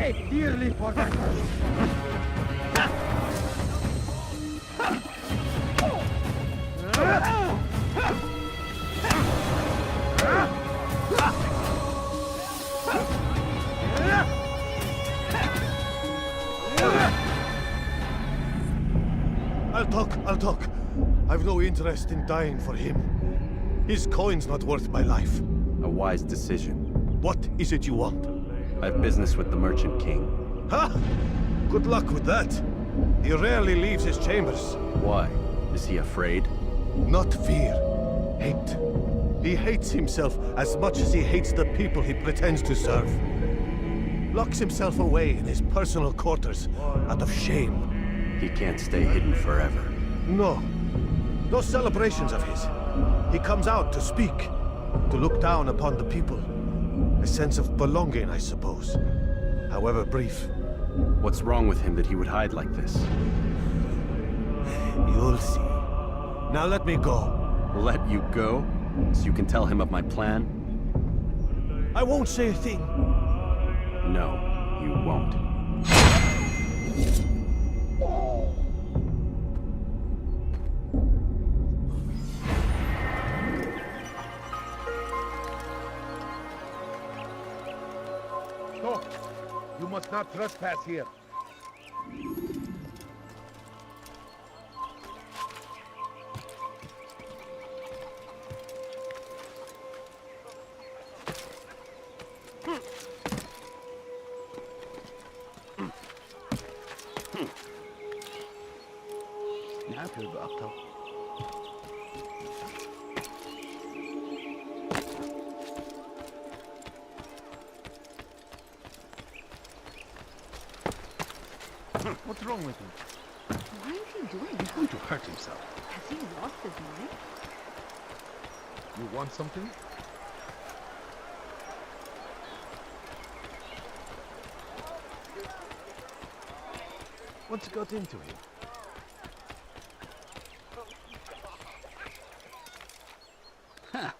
pay dearly for that. I'll talk. I've no interest in dying for him. His coin's not worth my life. A wise decision. What is it you want? I have business with the Merchant King. Ha! Good luck with that. He rarely leaves his chambers. Why? Is he afraid? Not fear. Hate. He hates himself as much as he hates the people he pretends to serve. Locks himself away in his personal quarters out of shame. He can't stay hidden forever. No. Those celebrations of his. He comes out to speak, to look down upon the people. A sense of belonging, I suppose. However brief. What's wrong with him that he would hide like this? You'll see. Now let me go. Let you go? So you can tell him of my plan? I won't say a thing. No, you won't. Stop! You must not trespass here. What's wrong with him? Why is he doing He's going to hurt himself. Has he lost his mind? You want something? What's got into him? Huh.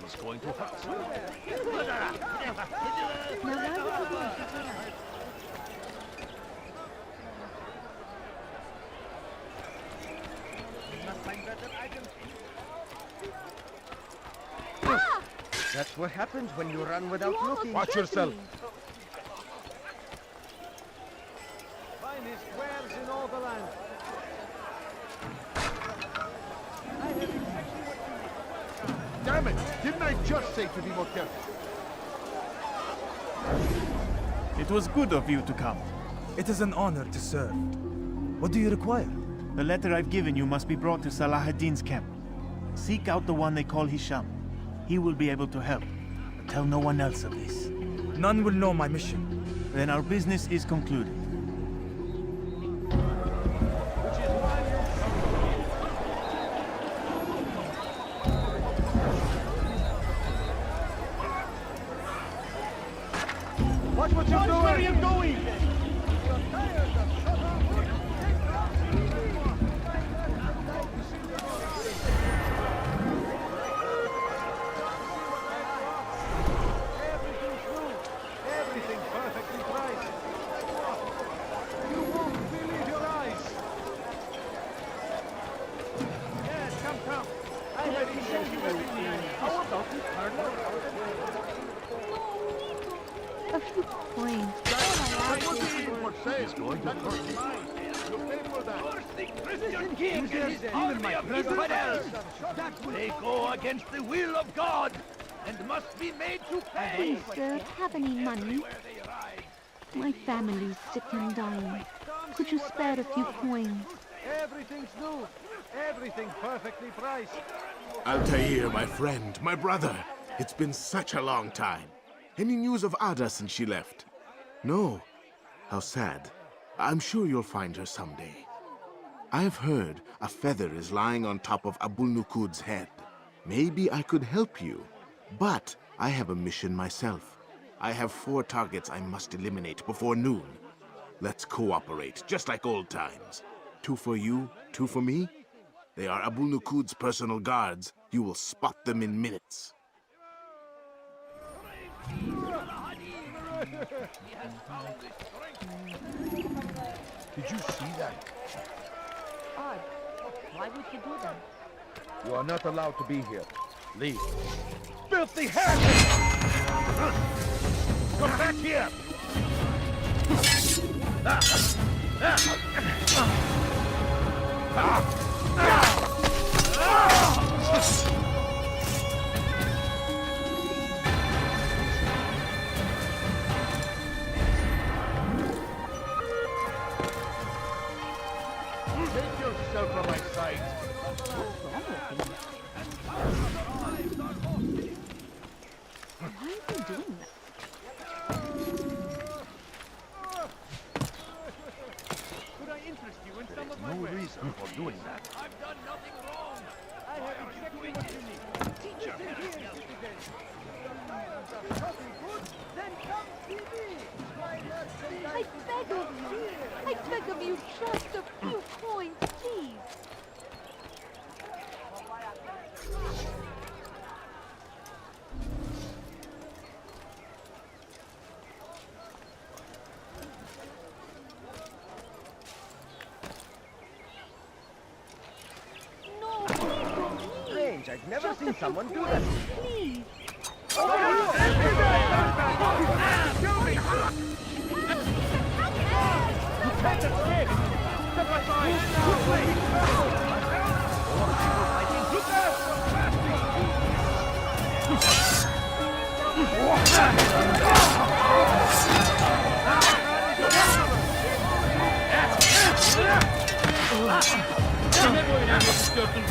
He's going to hurt. That's what happens when you run without looking. Watch yourself. Finest wares in all the land. Damn it! Didn't I just say to be more careful? It was good of you to come. It is an honor to serve. What do you require? The letter I've given you must be brought to Salah ad-Din's camp. Seek out the one they call Hisham. He will be able to help. But tell no one else of this. None will know my mission. Then our business is concluded. Watch what you're doing! Where are you going? Everything perfectly priced. You won't believe your eyes. Yes, come. I have shown you everything. How about this, Colonel? A few coins. He's going to hurt mine. You pay for that. The Christian king and his army of infidels. They go against the will of God and must be made to pay. Please, sir, have any money? My family's sick and dying. Could you spare a few coins? Everything's new. Everything perfectly priced. Altair, my friend, my brother. It's been such a long time. Any news of Ada since she left? No. How sad. I'm sure you'll find her someday. I've heard a feather is lying on top of Abul Nukud's head. Maybe I could help you. But I have a mission myself. I have 4 targets I must eliminate before noon. Let's cooperate, just like old times. 2 for you, 2 for me. They are Abu Nukud's personal guards. You will spot them in minutes. Did you see that? Odd. Why would you do that? You are not allowed to be here. Leave. Filthy heretic! Come back here! Take yourself from my sight. What's wrong with him? Why is he doing that? Could I interest you in some of my ways? No reason for doing that. I've done nothing wrong. I have exactly what you need. Teacher! Then come see me! I beg of you! I beg of you just a few coins, please! No, please don't leave! Strange, I've never Just seen a few someone do coins, that. Please! Kime bu oynamak istiyorsun?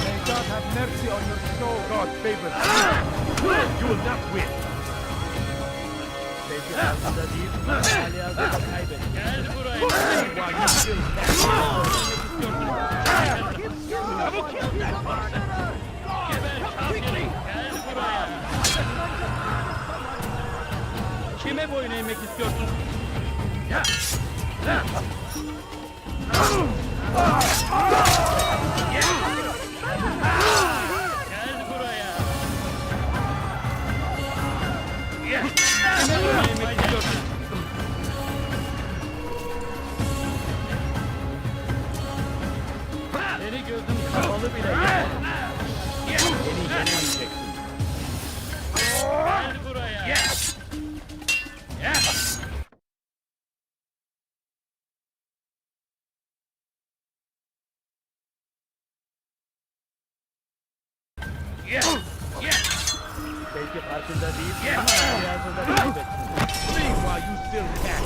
May God have mercy on your soul. God favors you. You will not win. Belki aslında değil, hali hazırda kaybettim. Gel buraya. While you still Çabuk kill that person. Geber çabuk. Gel buraya. Kime boyun eğmek istiyorsun? Ya. Ya. Gel buraya. Kime boyun eğmek istiyorsun? Seni gözüm kapalı bile Beni yenemeyeceksin. Gel buraya. Belki farkında değil ama hali hazırda kaybettim. leave while you still can.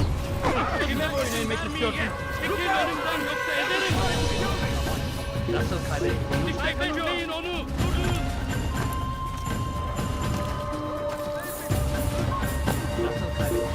Kime boyun eğmek istiyorsun? Çekil önümden yoksa ederim. Nasıl kaybettim? İşte bekleyin onu. Durun. Nasıl kaybettim?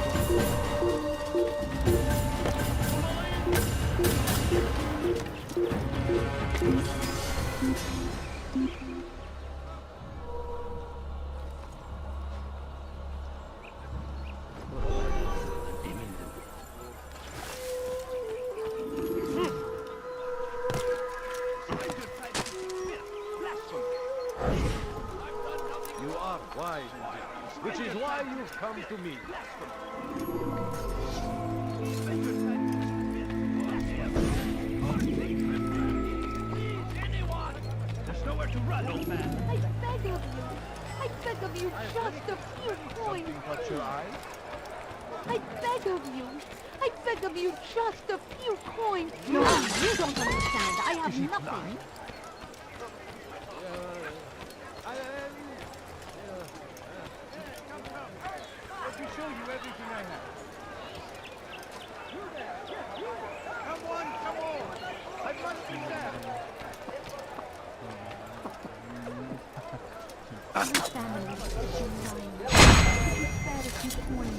You are wise, which is why you've come to me. There's nowhere to run, old man. I beg of you! I beg of you just a few coins, Something caught your eye? I beg of you! I beg of you just a few coins! No, you don't understand. I have nothing. Let me show you everything I have. You there! Come on, come on! I must be there! My family is dying. It's bad if you coin.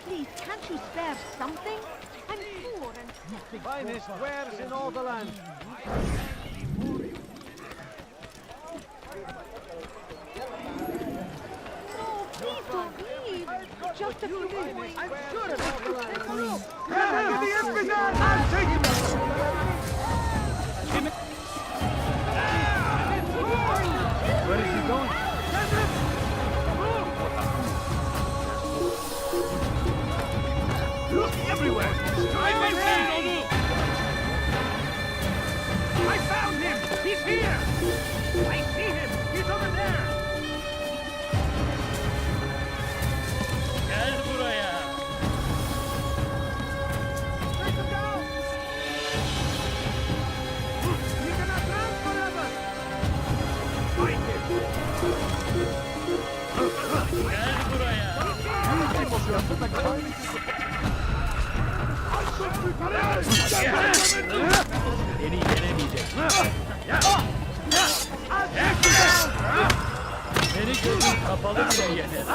Please, can't you spare something? I'm poor and Finest wares in all the land. Please don't leave. Just a few coins. I'm sure it's all the land. Please. I'm taking Where is he going? Look everywhere! I found him! He's here! I see him! He's over there! Gel buraya! Take him down! He cannot run forever! Find him! Gel buraya! Beni yenemeyecek. Beni gözün kapalı bile yener.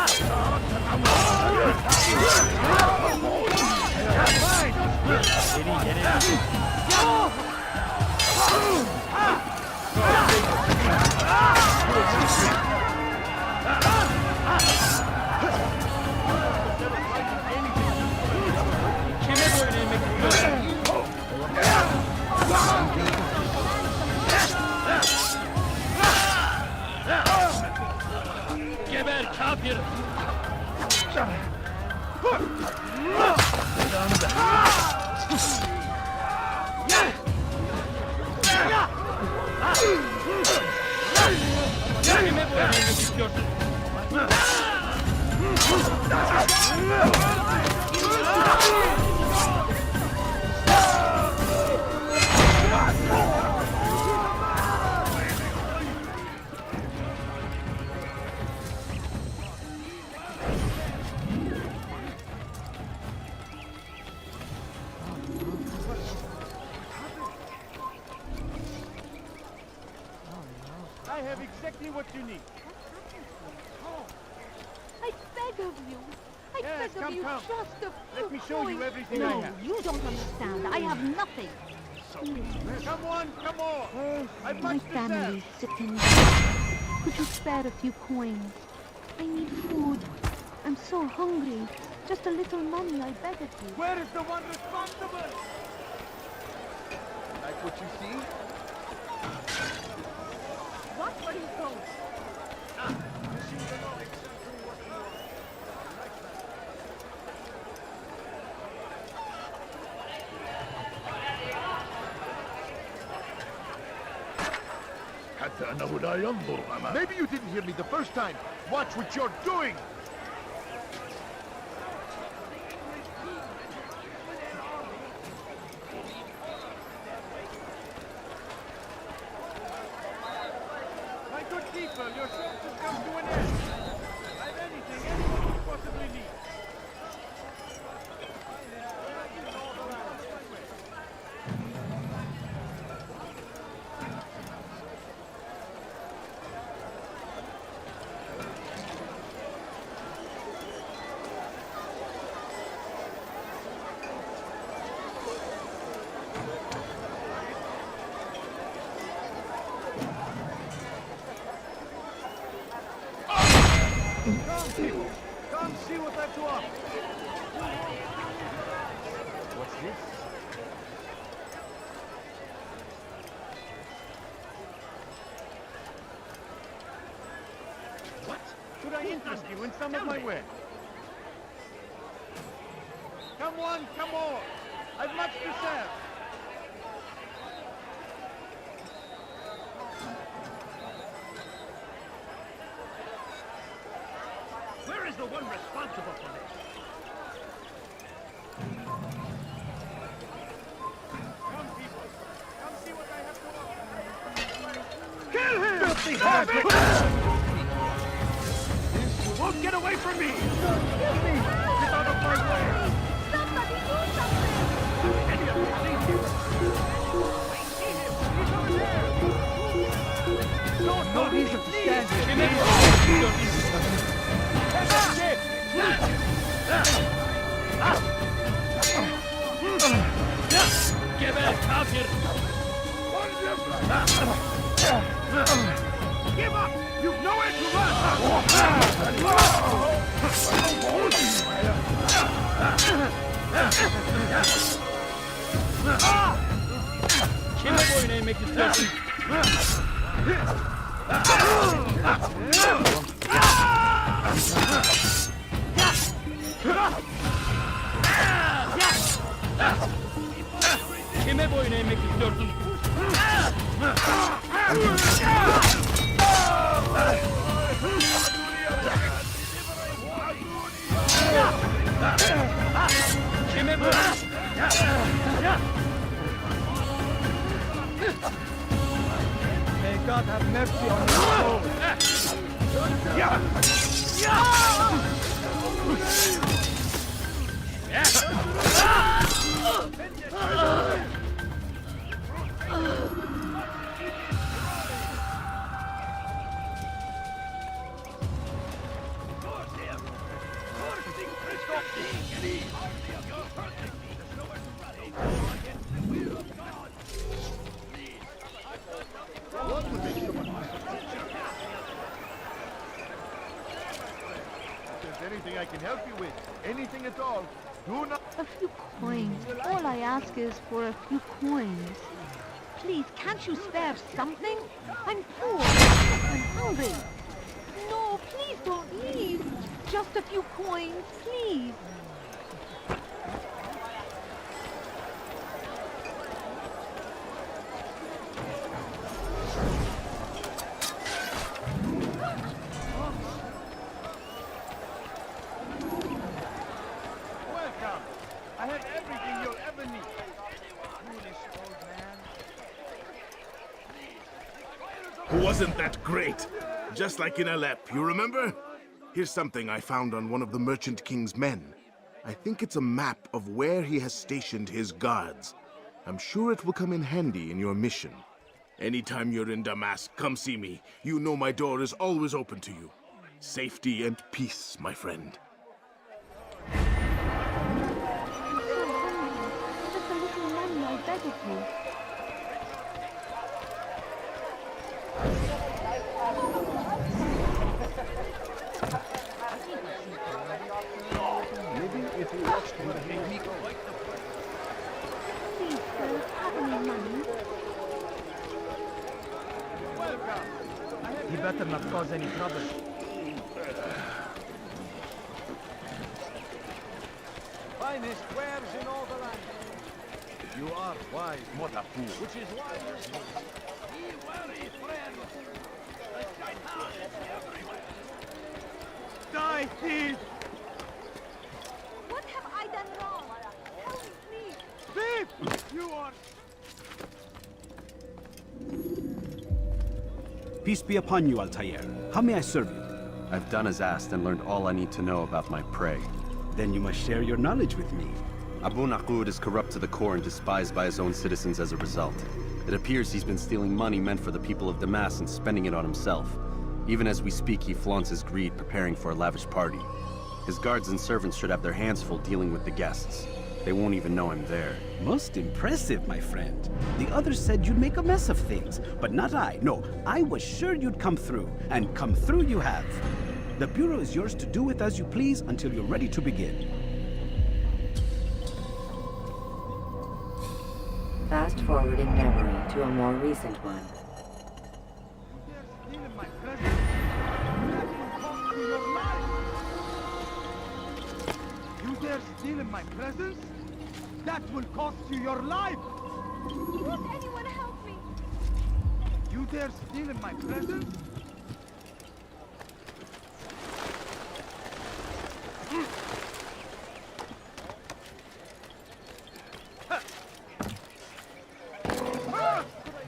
Beni yenemeyecek. Kime böyle yemek yiyorsun? Geber kafir! Kime böyle yemek istiyorsun? I have exactly what you need. I beg of you. I Yes, beg of come, you come. just a few Let me show you coins. everything no, I have. you don't understand. I have nothing. Come on, come on. I've My much to family's sell. sick and dying. Could you spare a few coins? I need food. I'm so hungry. Just a little money, I beg of you. Where is the one responsible? Like what you see? What are you going? You seem to know exactly what you want. I like that. Maybe you didn't hear me the first time. Watch what you're doing. My good keeper, your service has come to an end. I've anything anyone could possibly need. Come, people. Come see what I've to offer. What's this? What? Should I interest you in some of my wares? Come on, come on. I've much to sell. Where is the one responsible for this? Come, people. Come see what I have to offer. Kill him! Filthy bastard! You won't get away from me! Kill me! Get out of my way! Somebody do something! Any of you see him? I see him! He's over there! No reason to stand here. make it 30. Kime boyun eğmek istiyorsun? Kime boyun? May God have mercy on your Anything I can help you with, anything at all, do not... A few coins. All I ask is for a few coins. Please, can't you spare something? I'm poor. I'm hungry. No, please don't leave. Just a few coins, please. Welcome. I have everything you'll ever need. Foolish old man. Wasn't that great? Just like in Alep, you remember? Here's something I found on one of the Merchant King's men. I think it's a map of where he has stationed his guards. I'm sure it will come in handy in your mission. Anytime you're in Damascus, come see me. You know my door is always open to you. Safety and peace, my friend. Just a little money, I beg of you. Maybe if you watch me, Please, sir, have any money? He better not cause any trouble. finest wares in all the land. You are wise, not a fool. Which is why you're be wary, friend. The shaitan is everywhere. Die, thief! What have I done wrong? Help me, please. Thief! You are... Peace be upon you, Altair. How may I serve you? I've done as asked and learned all I need to know about my prey. Then you must share your knowledge with me. Abu Naqud is corrupt to the core and despised by his own citizens as a result. It appears he's been stealing money meant for the people of Damascus and spending it on himself. Even as we speak, he flaunts his greed, preparing for a lavish party. His guards and servants should have their hands full dealing with the guests. They won't even know I'm there. Most impressive, my friend. The others said you'd make a mess of things, but not I. No, I was sure you'd come through, and come through you have. The Bureau is yours to do with as you please until you're ready to begin. Fast forward in memory to a more recent one. You dare steal in my presence? That will cost you your life! Won't anyone help me? You dare steal in my presence?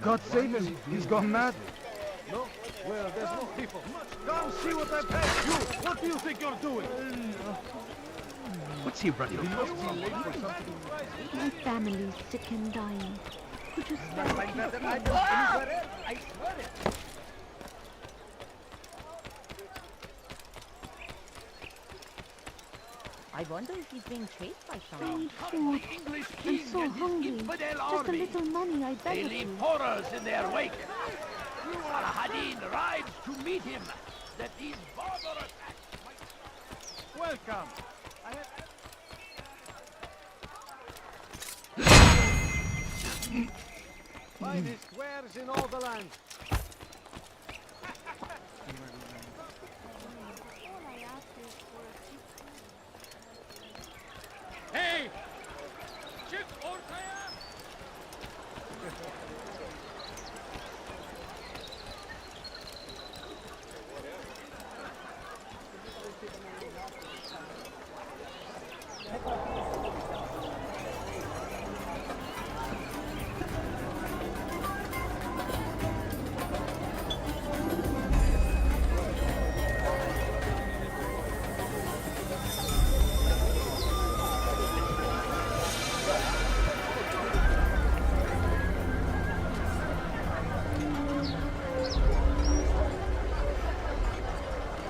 God save him! He's gone mad! No? Well, there's no people. Come see what I paid you! What do you think you're doing? What's he running? You must be late for something. My family's sick and dying. Could you spare a few I swear it! I wonder if he's being chased by someone. food. I'm so hungry. Just a little money, I beg They of leave you. horrors in their wake. Al-Hadid rides to meet him, that these barbarous acts might... Welcome! Finest wares in all the land. Hey! Çık ortaya!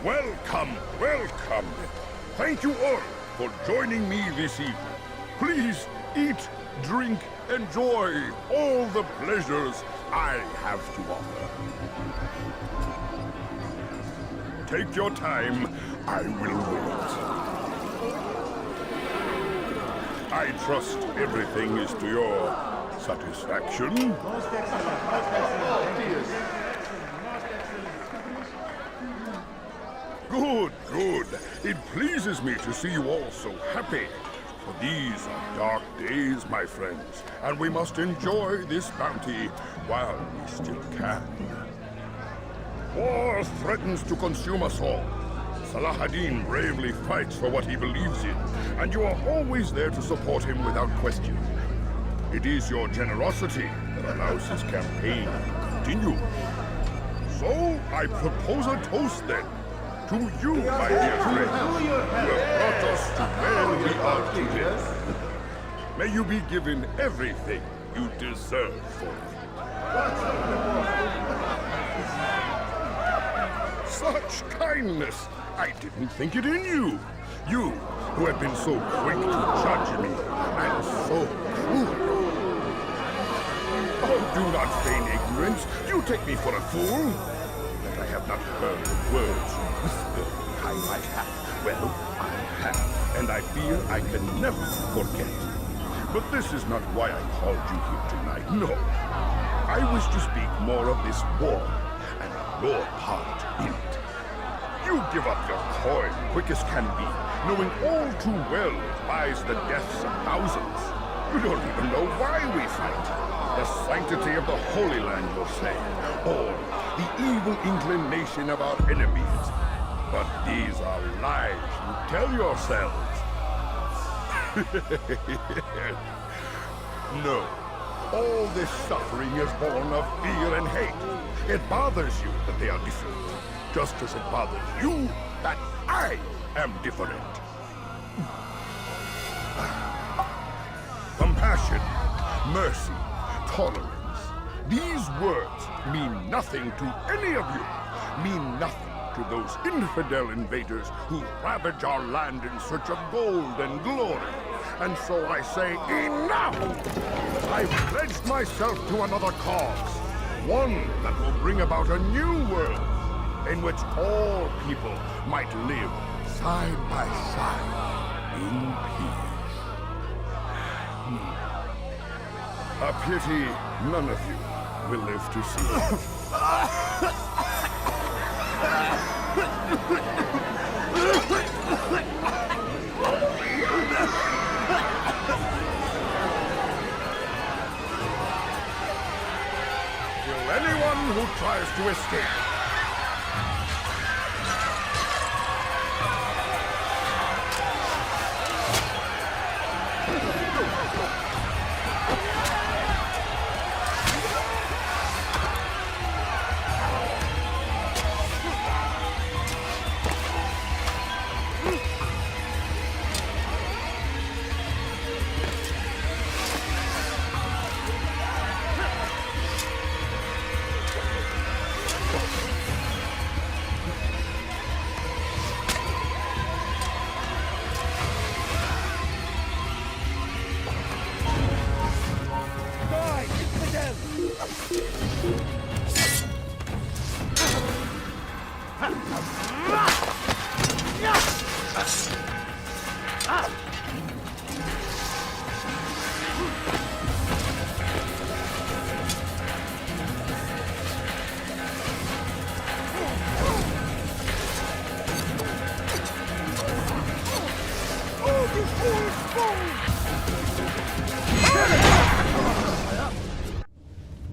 Welcome, welcome. Thank you all for joining me this evening. Please eat, drink, enjoy all the pleasures I have to offer. Take your time, I will wait. I trust everything is to your satisfaction. Most excellent. Most excellent. Thank you. Good, good. It pleases me to see you all so happy. For these are dark days, my friends, and we must enjoy this bounty while we still can. War threatens to consume us all. Salah ad-Din bravely fights for what he believes in, and you are always there to support him without question. It is your generosity that allows his campaign to continue. So, I propose a toast then. To you, my dear friend, you have brought us to where we are today. May you be given everything you deserve for it. Such kindness! I didn't think it in you. You, who have been so quick to judge me, and so cruel. Oh, do not feign ignorance. You take me for a fool. That I have not heard the words you whisper behind my hat. Well, I have, and I fear I can never forget. But this is not why I called you here tonight, no. I wish to speak more of this war, and your part in it. You give up your coin quick as can be, knowing all too well it buys the deaths of thousands. You don't even know why we fight. The sanctity of the Holy Land, you'll say, or the evil inclination of our enemies. But these are lies you tell yourselves. No, all this suffering is born of fear and hate. It bothers you that they are different, just as it bothers you that I am different. Compassion, mercy, tolerance. These words mean nothing to any of you. Mean nothing to those infidel invaders who ravage our land in search of gold and glory. And so I say, enough! I've pledged myself to another cause. One that will bring about a new world in which all people might live side by side in peace. A pity none of you will live to see it. Kill anyone who tries to escape.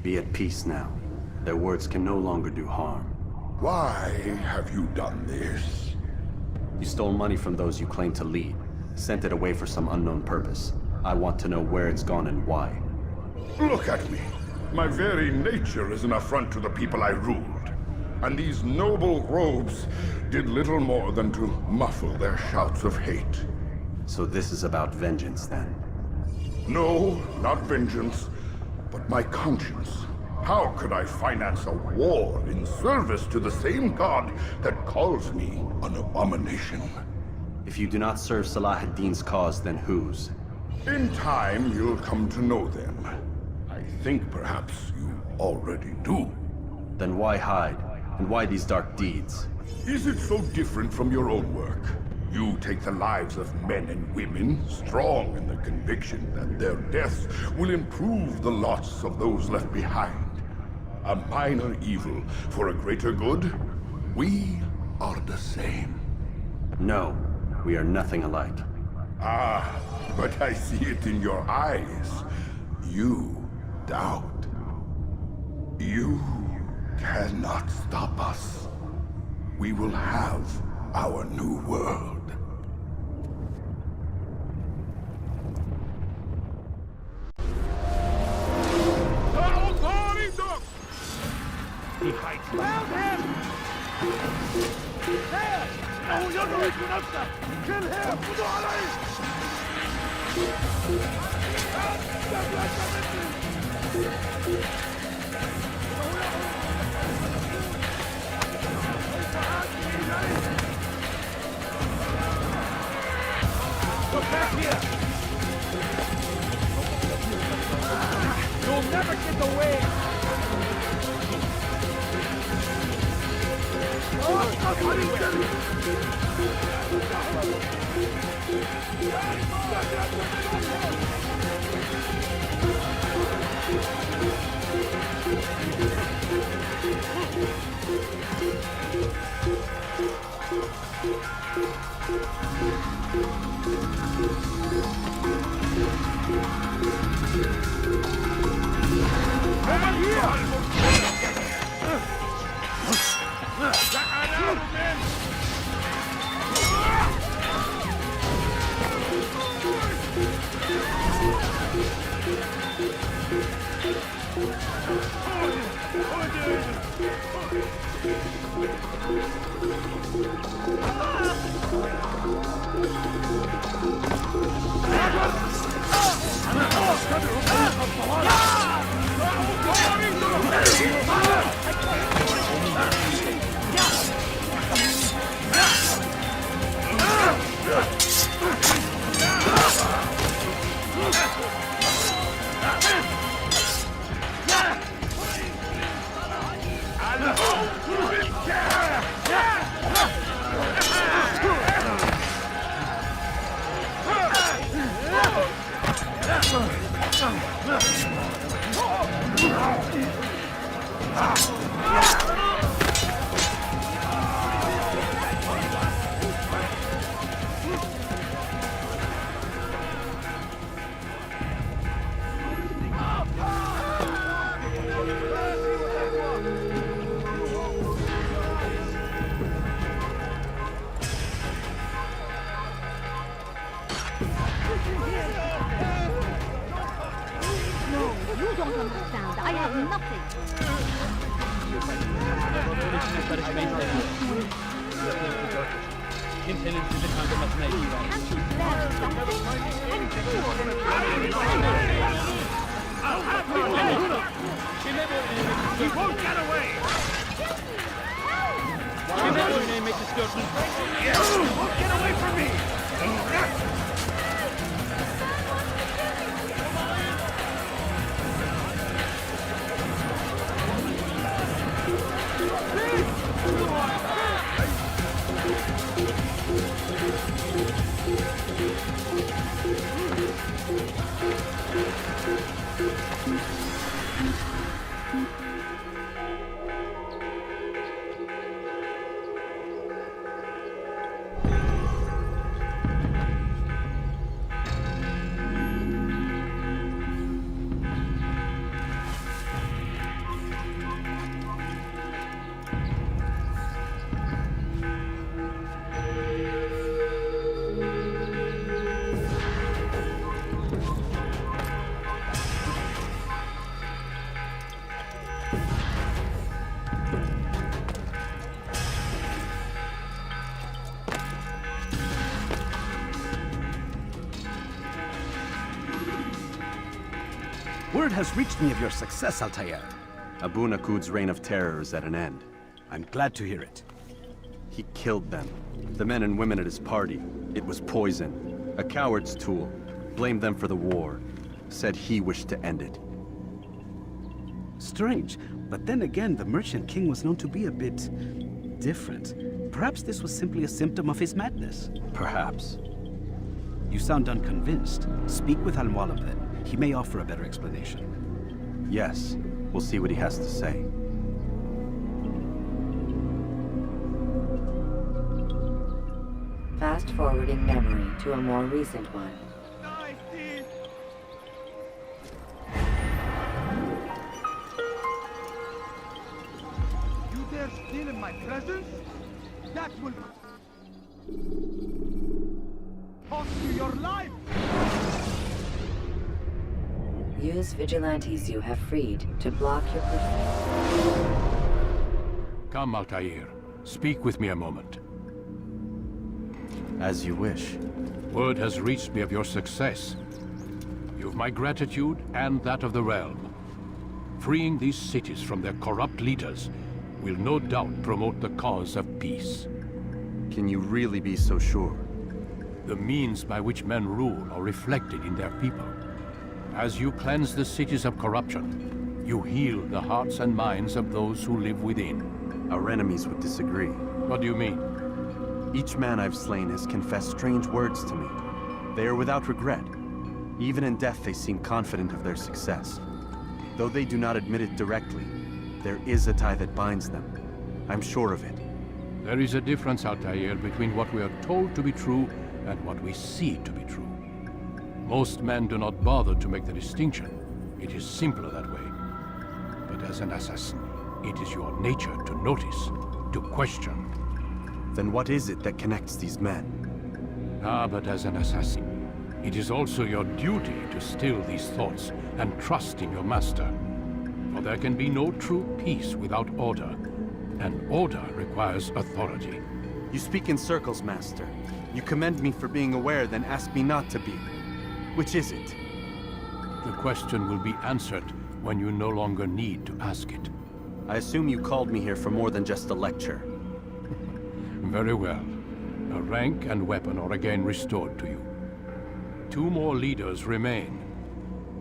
Be at peace now. Their words can no longer do harm. Why have you done this? You stole money from those you claim to lead, sent it away for some unknown purpose. I want to know where it's gone and why. Look at me. My very nature is an affront to the people I ruled. And these noble robes did little more than to muffle their shouts of hate. So this is about vengeance, then? No, not vengeance, but my conscience. How could I finance a war in service to the same god that calls me an abomination? If you do not serve Salah ad-Din's cause, then whose? In time, you'll come to know them. I think perhaps you already do. Then why hide? And why these dark deeds? Is it so different from your own work? You take the lives of men and women, strong in the conviction that their deaths will improve the lots of those left behind. A minor evil for a greater good? We are the same. No, we are nothing alike. Ah, but I see it in your eyes. You doubt. You cannot stop us. We will have our new world. He hides. Found him! There! إنه يدرك نفسه! Kill him! خذوا عليه! Look back here! You'll never get away! Word has reached me of your success, Altair. Abu Naqud's reign of terror is at an end. I'm glad to hear it. He killed them. The men and women at his party. It was poison. A coward's tool. Blamed them for the war. Said he wished to end it. Strange, but then again, the Merchant King was known to be a bit different. Perhaps this was simply a symptom of his madness. Perhaps. You sound unconvinced. Speak with Al-Mualim then. He may offer a better explanation. Yes. We'll see what he has to say. Fast-forwarding memory to a more recent one. You dare steal in my presence? That will cost you your life! Use vigilantes you have freed to block your Come, Altair. Speak with me a moment. As you wish. Word has reached me of your success. You've my gratitude and that of the realm. Freeing these cities from their corrupt leaders will no doubt promote the cause of peace. Can you really be so sure? The means by which men rule are reflected in their people. As you cleanse the cities of corruption, you heal the hearts and minds of those who live within. Our enemies would disagree. What do you mean? Each man I've slain has confessed strange words to me. They are without regret. Even in death they seem confident of their success. Though they do not admit it directly, there is a tie that binds them. I'm sure of it. There is a difference, Altair, between what we are told to be true and what we see to be true. Most men do not bother to make the distinction. It is simpler that way. But as an assassin, it is your nature to notice, to question. Then what is it that connects these men? But as an assassin, it is also your duty to still these thoughts and trust in your master. For there can be no true peace without order, and order requires authority. You speak in circles, Master. You commend me for being aware, then ask me not to be. Which is it? The question will be answered when you no longer need to ask it. I assume you called me here for more than just a lecture. Very well. A rank and weapon are again restored to you. 2 more leaders remain.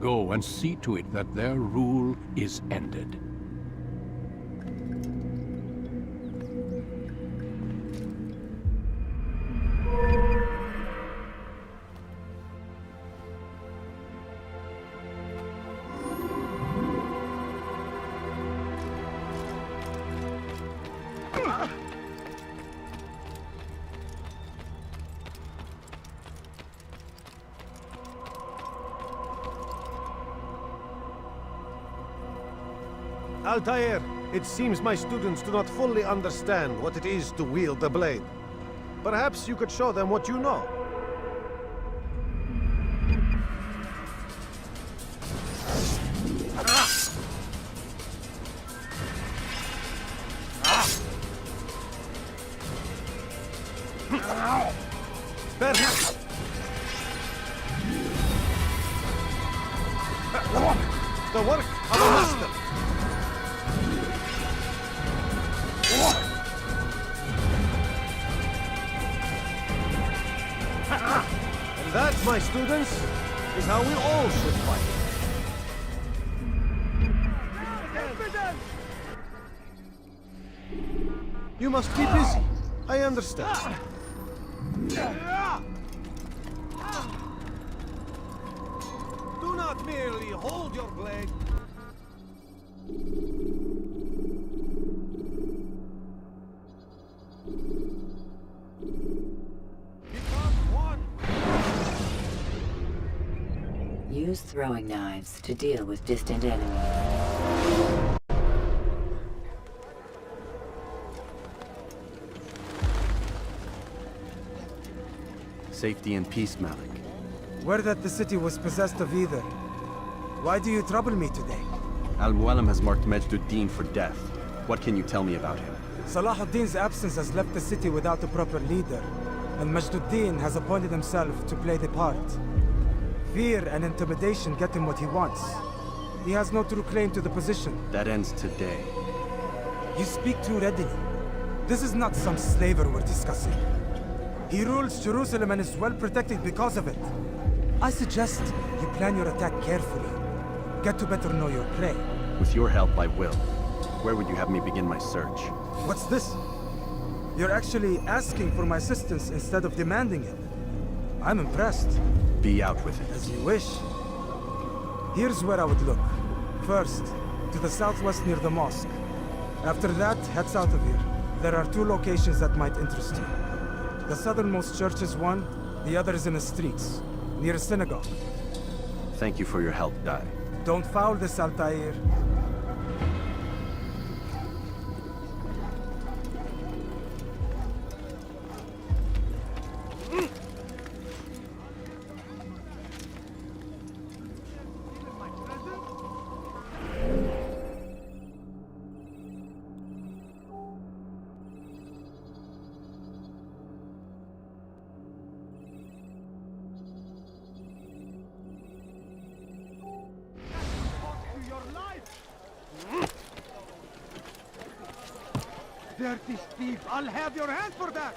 Go and see to it that their rule is ended. Altair, it seems my students do not fully understand what it is to wield the blade. Perhaps you could show them what you know. The work of a master. And that, my students, is how we all should fight. You must be busy. I understand. Do not merely hold your blade. Use throwing knives to deal with distant enemies. Safety and peace, Malik. Word that the city was possessed of either. Why do you trouble me today? Al-Mualim has marked Majduddin for death. What can you tell me about him? Salah ad-Din's absence has left the city without a proper leader, and Majduddin has appointed himself to play the part. Fear and intimidation get him what he wants. He has no true claim to the position. That ends today. You speak too readily. This is not some slaver we're discussing. He rules Jerusalem and is well protected because of it. I suggest you plan your attack carefully. Get to better know your prey. With your help, I will. Where would you have me begin my search? What's this? You're actually asking for my assistance instead of demanding it. I'm impressed. Be out with it. As you wish. Here's where I would look. First, to the southwest near the mosque. After that, head south of here. There are 2 locations that might interest you. The southernmost church is one, the other is in the streets, near a synagogue. Thank you for your help, Dai. Don't foul this, Altair. Dirty thief! I'll have your hand for that!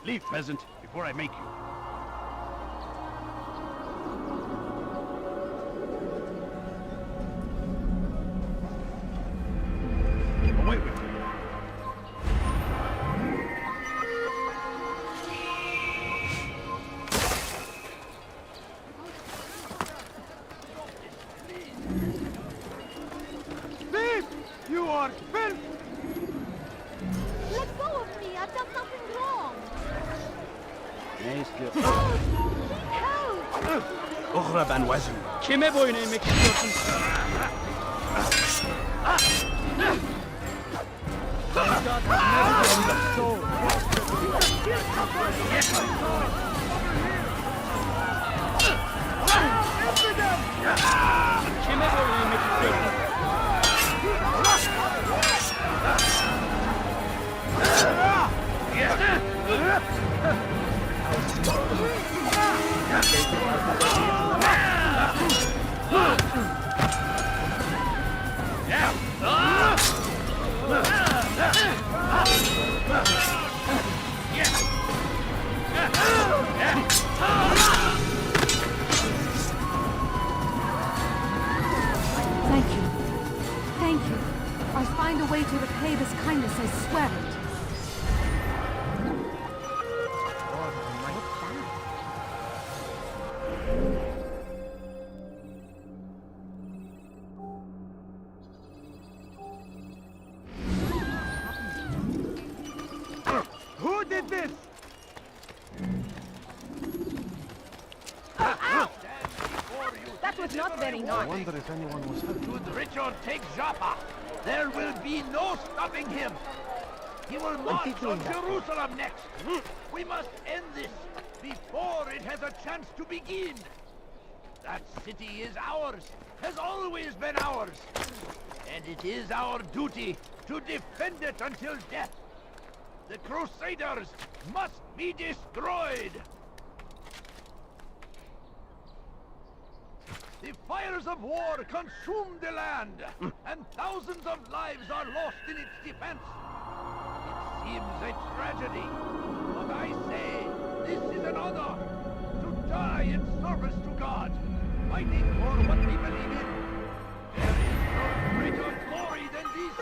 Leave, peasant, before I make you. Away with you. Thief! You are filth! Let go of me! I've done nothing wrong! Neyse. Help! اغرب عن وجهي. Kime boyun eğmek istiyorsun? Kime boyun eğmek istiyorsun? Thank you. Thank you. I'll find a way to repay this kindness, I swear it. Who did this? That was not very nice. wonder if anyone was hurt. Should Richard take Joppa, there will be no stopping him. He will march on Jerusalem next. We must end this before it has a chance to begin. That city is ours, has always been ours. And it is our duty to defend it until death. The Crusaders must be destroyed. The fires of war consume the land, and thousands of lives are lost in its defense. It seems a tragedy, but I say this is an honor to die in service to God, fighting for what we believe in. There is no greater glory than this.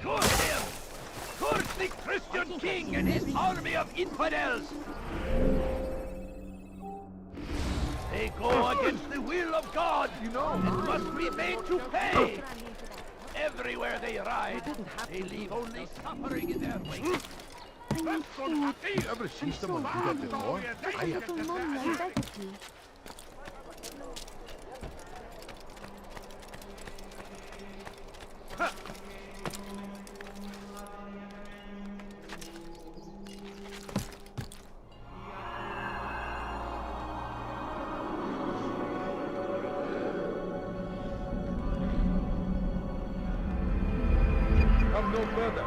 Curse him! Curse the Christian king and his army of infidels! They go against the will of God, and must be made to pay. Everywhere they ride, they leave only suffering in their wake. You ever see someone do that before? I have. Little Mummy, I beg of you. Come no further.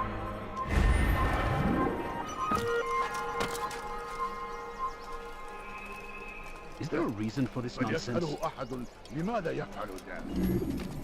Is there a reason for this nonsense? يسأله أحد لماذا يفعل ذلك؟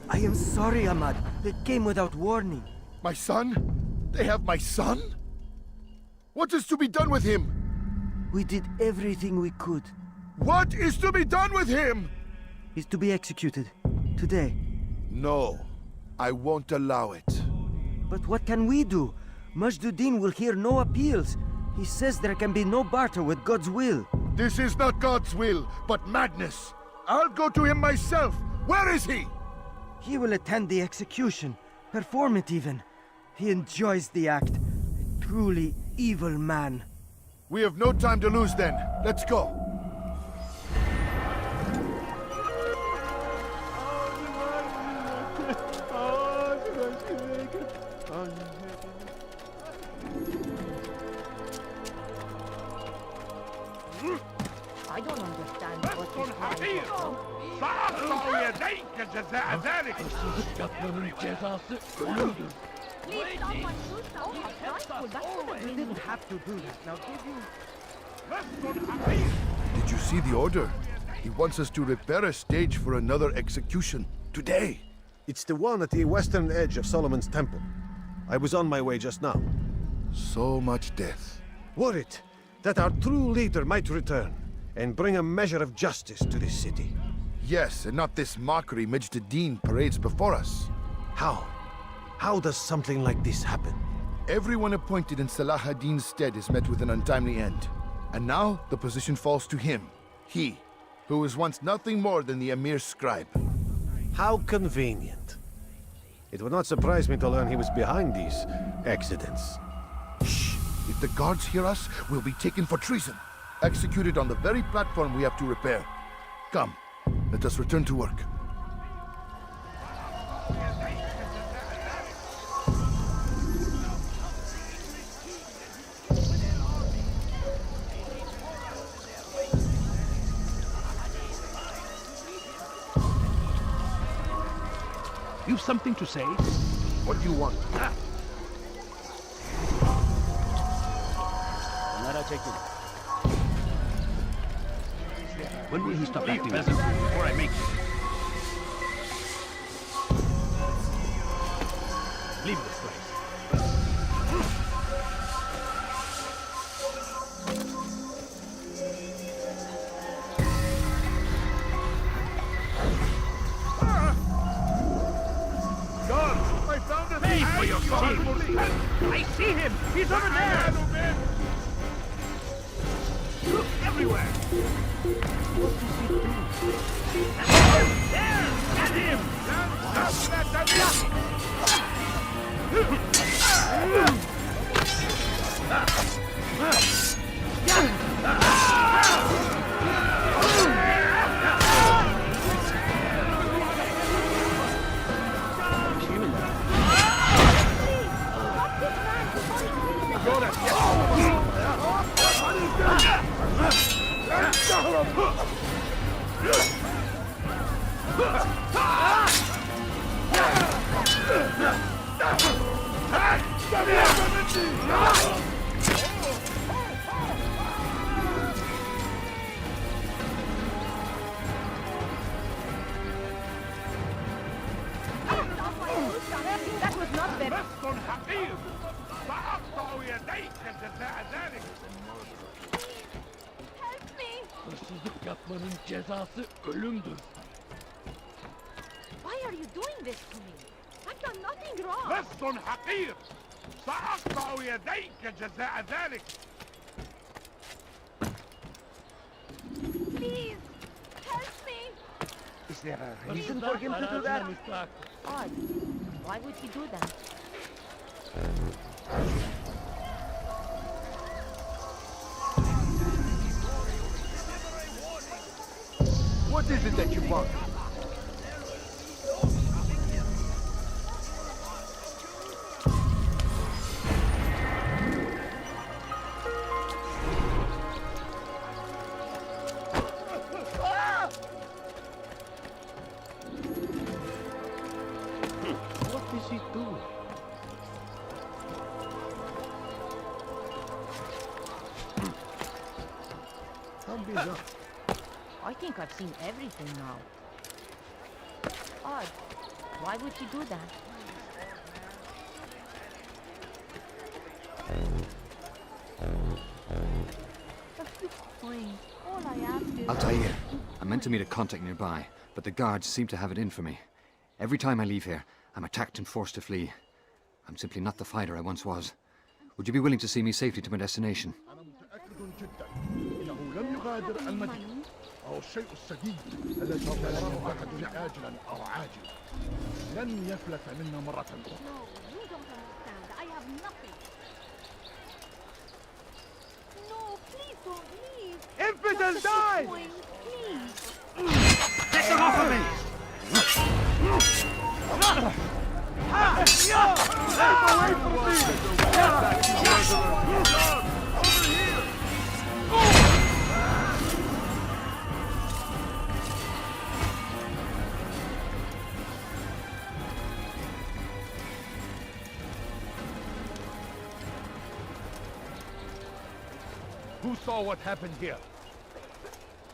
I am sorry, Ahmad. They came without warning. My son? They have my son? What is to be done with him? We did everything we could. What is to be done with him? He's to be executed. Today. No, I won't allow it. But what can we do? Majduddin will hear no appeals. He says there can be no barter with God's will. This is not God's will, but madness. I'll go to him myself. Where is he? He will attend the execution. Perform it even. He enjoys the act. A truly evil man. We have no time to lose then. Let's go. I don't understand what he's trying to do. سأقطع يديك جزاء ذلك. Please, someone do something. Frightful. That's We didn't have to do that. Now did you? Did you see the order? He wants us to repair a stage for another execution. Today. It's the one at the western edge of Solomon's Temple. I was on my way just now. So much death. Worried that our true leader might return and bring a measure of justice to this city. Yes, and not this mockery Majduddin parades before us. How? How does something like this happen? Everyone appointed in Salah ad-Din's stead is met with an untimely end. And now the position falls to him. He, who was once nothing more than the Emir's scribe. How convenient. It would not surprise me to learn he was behind these accidents. Shh! If the guards hear us, we'll be taken for treason. Executed on the very platform we have to repair. Come, let us return to work. You've something to say? What do you want? When will he stop acting as before I make it? Leave this place. Guards! I found a Pay for your sins. I see him. He's over there. Look everywhere. There! At him! That was not fair. بس حقير سأقطع يديك جزاء ذلك. Help me! Hırsızlık yapmanın cezası ölümdür. Why are you doing this to me? I've done nothing wrong. بس حقير سأقطع يديك جزاء ذلك. Please, help me! Is there a reason for him to do that? Odd. Why would he do that? What is it that you want? What is he doing? How bizarre. I think I've seen everything now. Odd. Why would he do that? A few coins. All I ask is... Altair, I meant to meet a contact nearby, but the guards seem to have it in for me. Every time I leave here, I'm attacked and forced to flee. I'm simply not the fighter I once was. Would you be willing to see me safely to my destination? لم يغادر المدينة أو الشيء السديد الذي كان ينبعث آجلا أو عاجلا لن يفلت منا مرة أخرى. No, you don't understand. I have nothing. No, please don't leave. Infidel, Just a die! few coins, please. Get them off of me! Away from me! Who saw what happened here?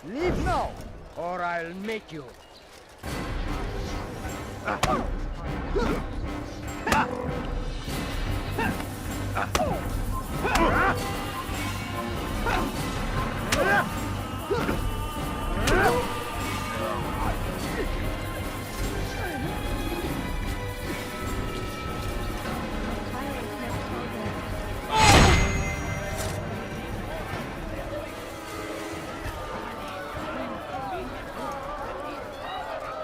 Leave now, or I'll make you.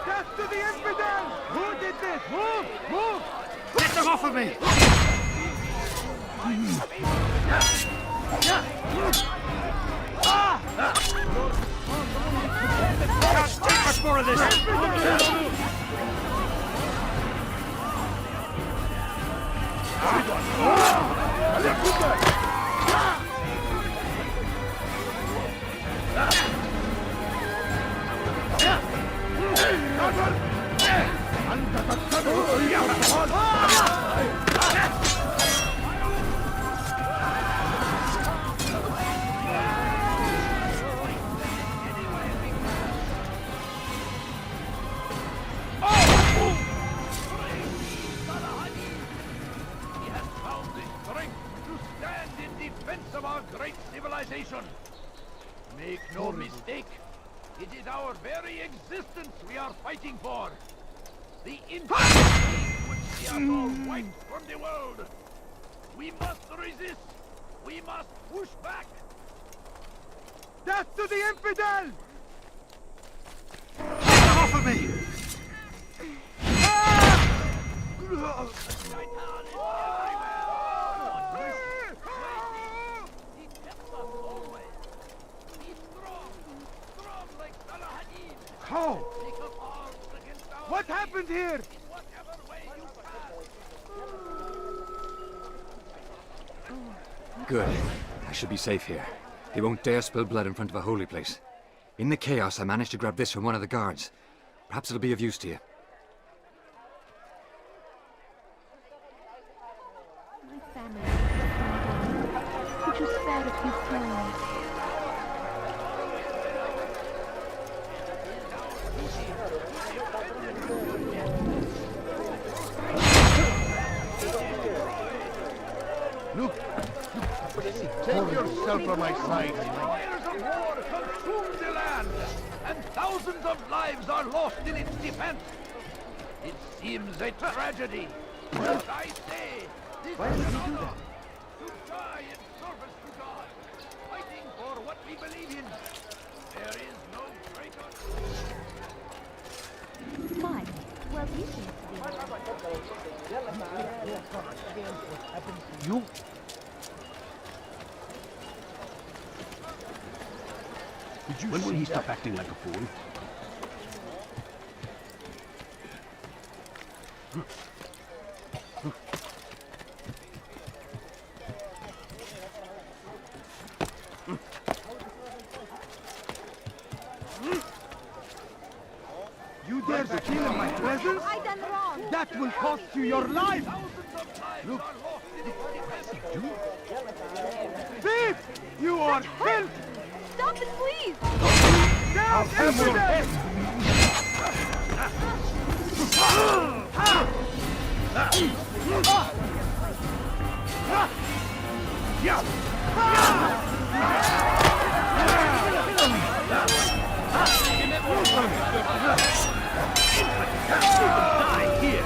Death to the infidels! Who did this? Move! Move! Get them off of me! Can't take much more of this! أنت تتبع رياح He has found the strength to stand in defense of our great civilization. Make no mistake, it is our very existence we are fighting for. The infinity would see us all wiped from the world. We must resist. We must push back. Death to the infidel! Get them off of me! How? What happened here? Good. I should be safe here. They won't dare spill blood in front of a holy place. In the chaos, I managed to grab this from one of the guards. Perhaps it'll be of use to you. My family. Could you spare a few coins? Look, take yourself from my sight. Fires of war consume the land, and thousands of lives are lost in its defense. It seems a tragedy. But I say, this Why did he do honor that? to die in service to God, fighting for what we believe in. There is no greater. Fine. Well, you seem to be... You? When will he stop acting like a fool? You dare to kill in my presence? I done wrong. That will cost you your life! Look. Thief! You are filth! Stop it, please! Down everything! Die here!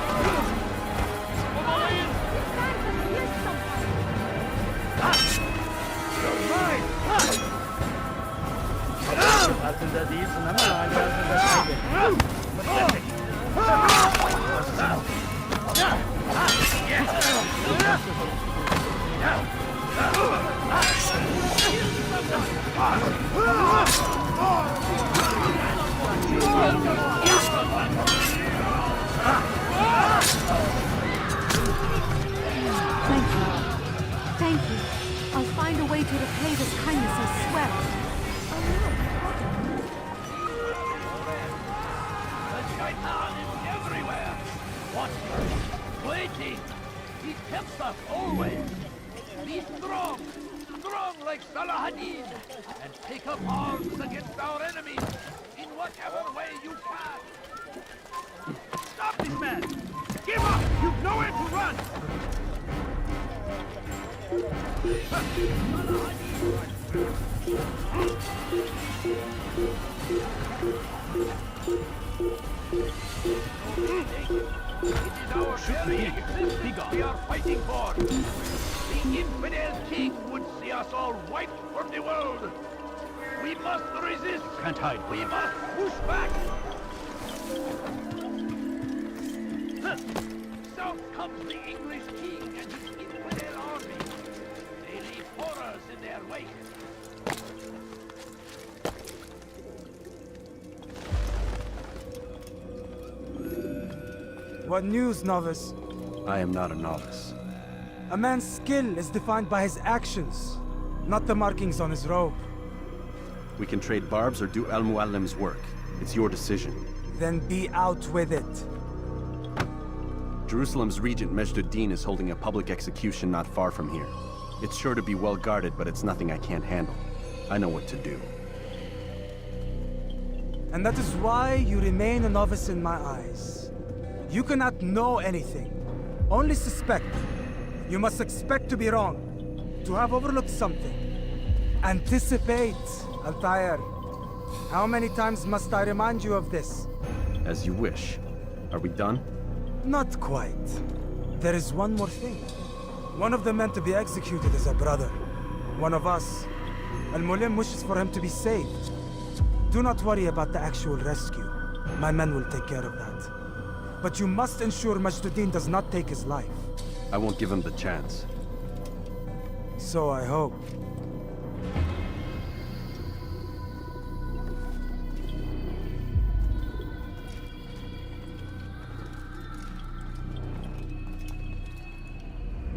Thank you. Thank you. I'll find a way to repay this kindness, I swear. The shaitan is everywhere. Watching, waiting. He tempts us always. Be strong, strong like Salahadin, and take up arms against our enemies in whatever way you can. Stop this man! Give up! You've nowhere to run! It is our very existence we are fighting for. The infidel king would see us all wiped from the world. We must resist. Can't hide. We must push back. South comes the English king and his infidel army. They leave horrors in their wake. What news, novice? I am not a novice. A man's skill is defined by his actions, not the markings on his robe. We can trade barbs or do Al Muallim's work. It's your decision. Then be out with it. Jerusalem's regent Majd-ud-Din is holding a public execution not far from here. It's sure to be well guarded, but it's nothing I can't handle. I know what to do. And that is why you remain a novice in my eyes. You cannot know anything, only suspect. You must expect to be wrong, to have overlooked something. Anticipate, Altair. How many times must I remind you of this? As you wish. Are we done? Not quite. There is one more thing. One of the men to be executed is a brother. One of us. Al-Mulim wishes for him to be saved. Do not worry about the actual rescue. My men will take care of that. But you must ensure Majd-ud-Din does not take his life. I won't give him the chance. So I hope.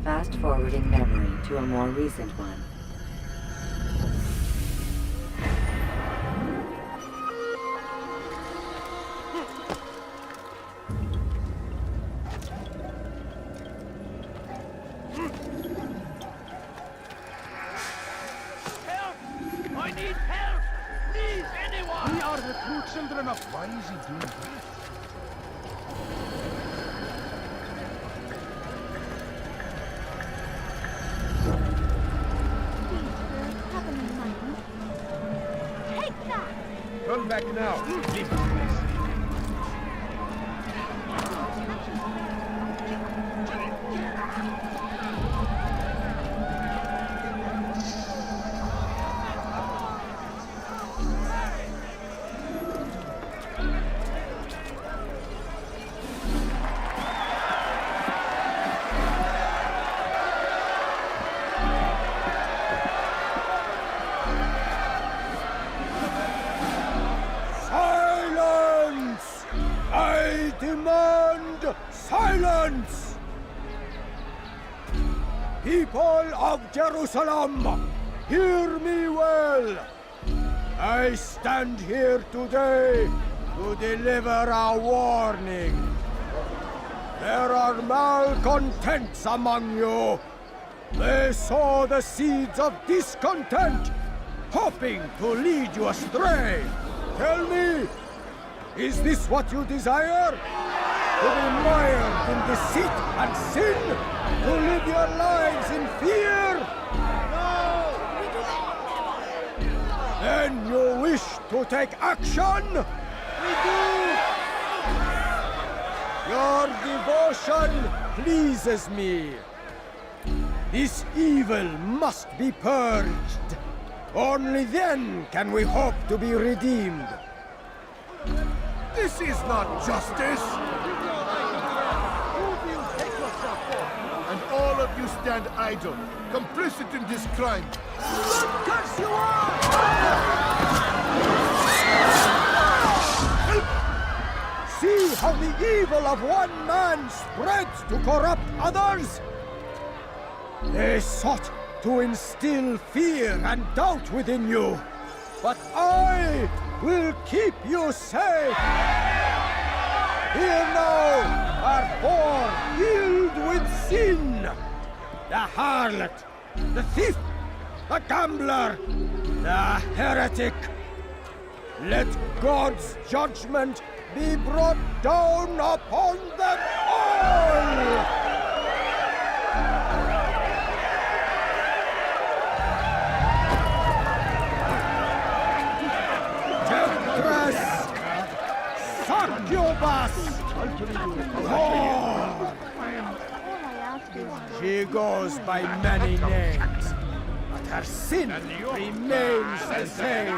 Fast-forwarding memory to a more recent one. children up. Why is he doing that? Take that! Turn back now. Leave the place. Silence! I demand silence! People of Jerusalem, hear me well. I stand here today to deliver a warning. There are malcontents among you. They sow the seeds of discontent, hoping to lead you astray. Tell me, is this what you desire? To be mired in deceit and sin? To live your lives in fear? No! Then you wish to take action? We do! Your devotion pleases me. This evil must be purged. Only then can we hope to be redeemed. This is not justice! And all of you stand idle, complicit in this crime. Curse you all! See how the evil of one man spreads to corrupt others? They sought to instill fear and doubt within you, but I will keep you safe. Here now are four filled with sin. The harlot, the thief, the gambler, the heretic. Let God's judgment be brought down upon them all! Succubus! She goes by many names, but her sin remains the same.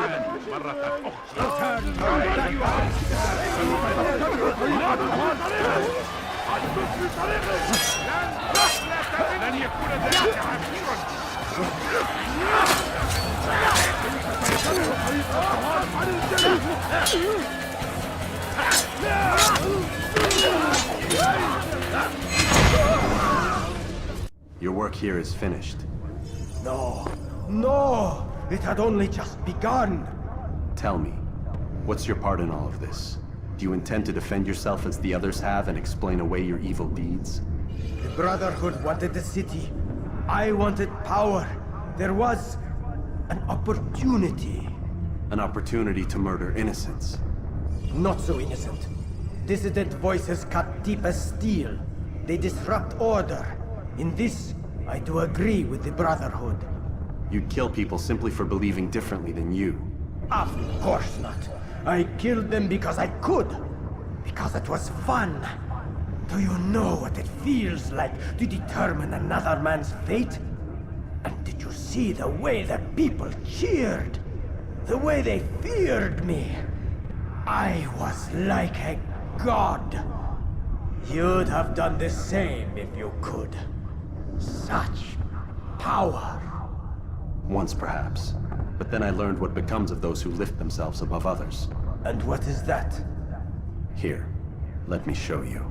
She'll turn her Your work here is finished. No, no! It had only just begun. Tell me, what's your part in all of this? Do you intend to defend yourself as the others have and explain away your evil deeds? The Brotherhood wanted the city. I wanted power. There was an opportunity. An opportunity to murder innocents. Not so innocent. Dissident voices cut deep as steel. They disrupt order. In this, I do agree with the Brotherhood. You'd kill people simply for believing differently than you. Of course not. I killed them because I could. Because it was fun. Do you know what it feels like to determine another man's fate? And did you see the way the people cheered? The way they feared me? I was like a god. You'd have done the same if you could. Such power. Once, perhaps. But then I learned what becomes of those who lift themselves above others. And what is that? Here, let me show you.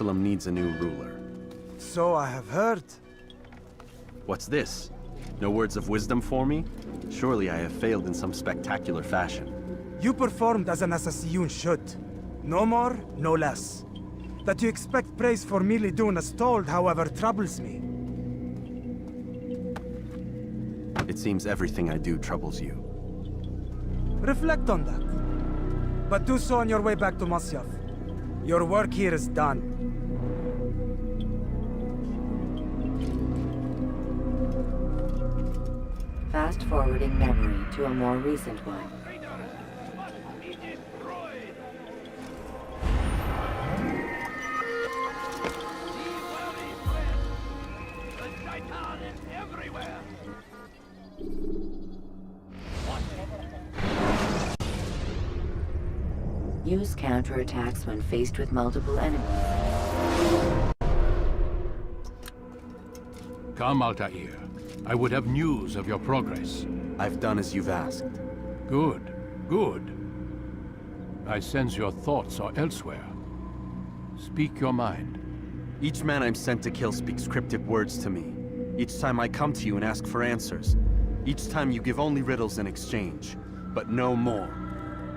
Jerusalem needs a new ruler. So I have heard. What's this? No words of wisdom for me? Surely I have failed in some spectacular fashion. You performed as an assassin should. No more, no less. That you expect praise for merely doing as told, however, troubles me. It seems everything I do troubles you. Reflect on that. But do so on your way back to Masyaf. Your work here is done. Fast-forwarding memory to a more recent one. Use counterattacks when faced with multiple enemies. Come, Altair. I would have news of your progress. I've done as you've asked. Good, good. I sense your thoughts are elsewhere. Speak your mind. Each man I'm sent to kill speaks cryptic words to me. Each time I come to you and ask for answers. Each time you give only riddles in exchange, but no more.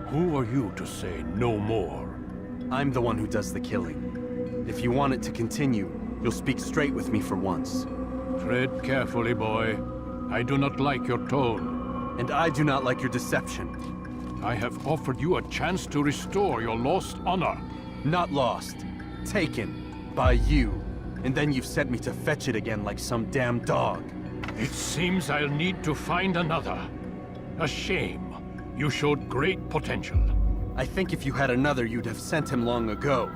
Who are you to say no more? I'm the one who does the killing. If you want it to continue, you'll speak straight with me for once. Tread carefully, boy. I do not like your tone. And I do not like your deception. I have offered you a chance to restore your lost honor. Not lost. Taken. By you. And then you've sent me to fetch it again like some damn dog. It seems I'll need to find another. A shame. You showed great potential. I think if you had another, you'd have sent him long ago.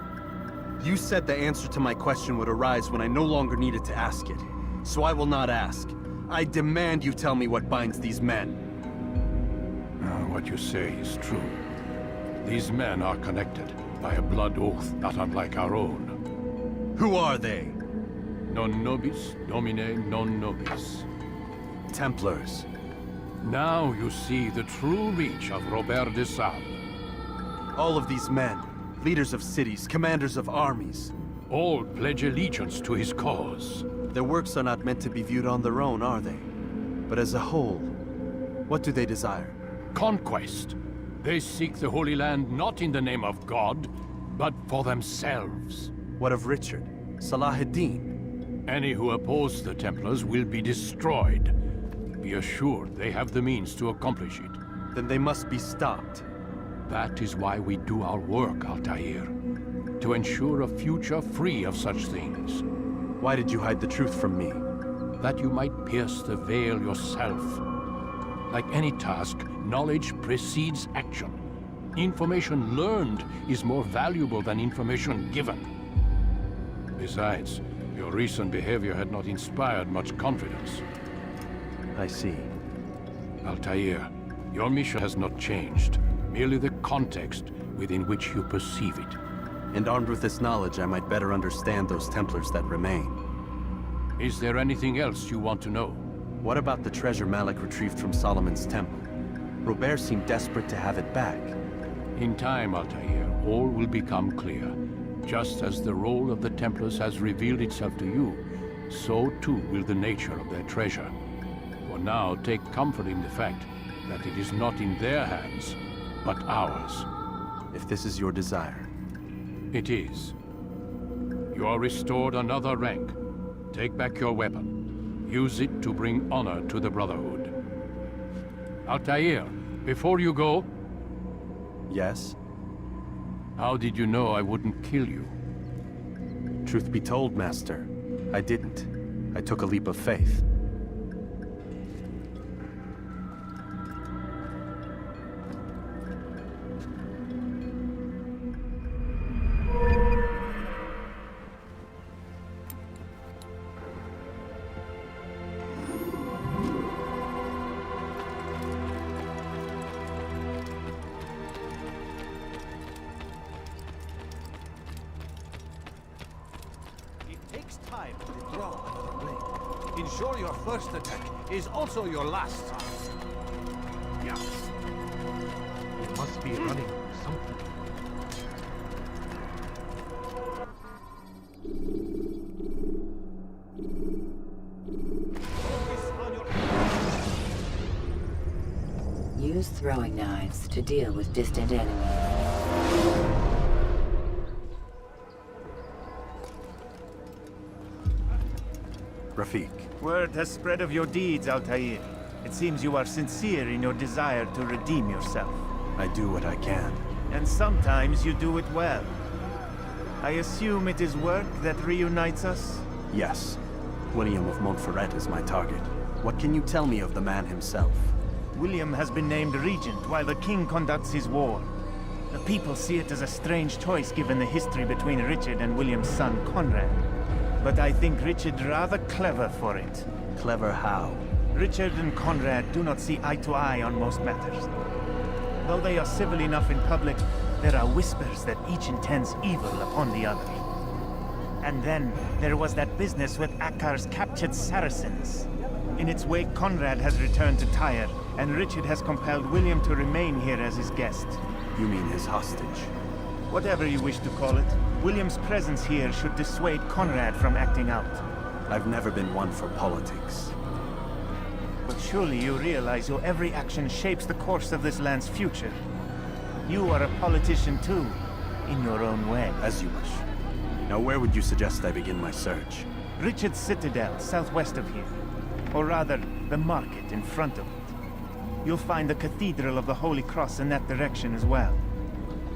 You said the answer to my question would arise when I no longer needed to ask it. So I will not ask. I demand you tell me what binds these men. What you say is true. These men are connected by a blood oath not unlike our own. Who are they? Non nobis, domine non nobis. Templars. Now you see the true reach of Robert de Sable. All of these men, leaders of cities, commanders of armies. All pledge allegiance to his cause. Their works are not meant to be viewed on their own, are they? But as a whole, what do they desire? Conquest. They seek the Holy Land not in the name of God, but for themselves. What of Richard? Salah-ad-Din? Any who oppose the Templars will be destroyed. Be assured they have the means to accomplish it. Then they must be stopped. That is why we do our work, Altair. To ensure a future free of such things. Why did you hide the truth from me? That you might pierce the veil yourself. Like any task, knowledge precedes action. Information learned is more valuable than information given. Besides, your recent behavior had not inspired much confidence. I see. Altair, your mission has not changed. Merely the context within which you perceive it. And armed with this knowledge, I might better understand those Templars that remain. Is there anything else you want to know? What about the treasure Malik retrieved from Solomon's temple? Robert seemed desperate to have it back. In time, Altair, all will become clear. Just as the role of the Templars has revealed itself to you, so too will the nature of their treasure. For now, take comfort in the fact that it is not in their hands, but ours. If this is your desire. It is. You are restored another rank. Take back your weapon. Use it to bring honor to the Brotherhood. Altair, before you go... Yes? How did you know I wouldn't kill you? Truth be told, Master, I didn't. I took a leap of faith. Time to withdraw another blade. Ensure your first attack is also your last. Yeah. You must be running from something. Use throwing knives to deal with distant enemies. Rafik. Word has spread of your deeds, Altair. It seems you are sincere in your desire to redeem yourself. I do what I can. And sometimes you do it well. I assume it is work that reunites us? Yes. William of Montferrat is my target. What can you tell me of the man himself? William has been named regent while the king conducts his war. The people see it as a strange choice given the history between Richard and William's son, Conrad. But I think Richard rather clever for it. Clever how? Richard and Conrad do not see eye to eye on most matters. Though they are civil enough in public, there are whispers that each intends evil upon the other. And then, there was that business with Akkar's captured Saracens. In its wake, Conrad has returned to Tyre, and Richard has compelled William to remain here as his guest. You mean his hostage? Whatever you wish to call it, William's presence here should dissuade Conrad from acting out. I've never been one for politics. But surely you realize your every action shapes the course of this land's future. You are a politician too, in your own way. As you wish. Now where would you suggest I begin my search? Richard's Citadel, southwest of here. Or rather, the market in front of it. You'll find the Cathedral of the Holy Cross in that direction as well.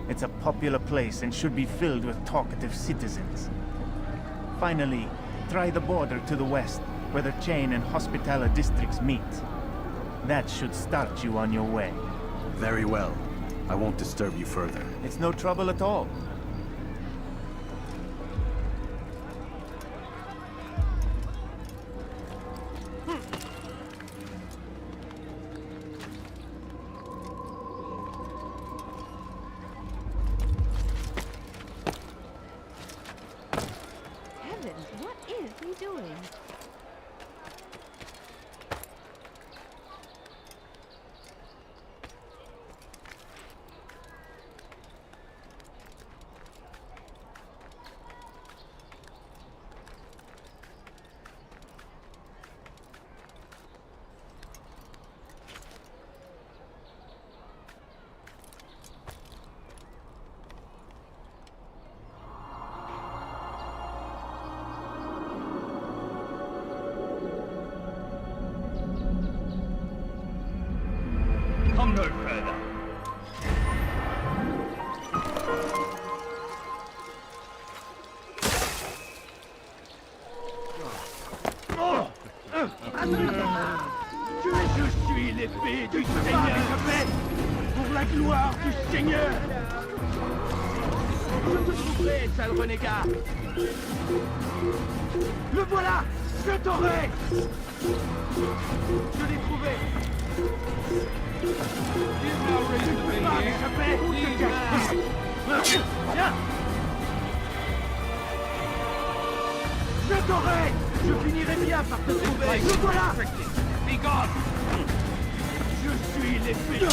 It's a popular place and should be filled with talkative citizens. Finally, try the border to the west, where the Chain and Hospitaller districts meet. That should start you on your way. Very well. I won't disturb you further. It's no trouble at all. Heavens, what is he doing? Come no further. Je suis l'épée du Seigneur. Pour la gloire du Seigneur. Je te trouverai, sale renégat. Le voilà. Je t'aurai. Je l'ai trouvé. Il m'a réussi. Tu peux pas m'échapper. Où te caches-tu? Viens. Je t'aurai! Je finirai bien par te trouver! Le voilà! Be gone! Je suis l'épée!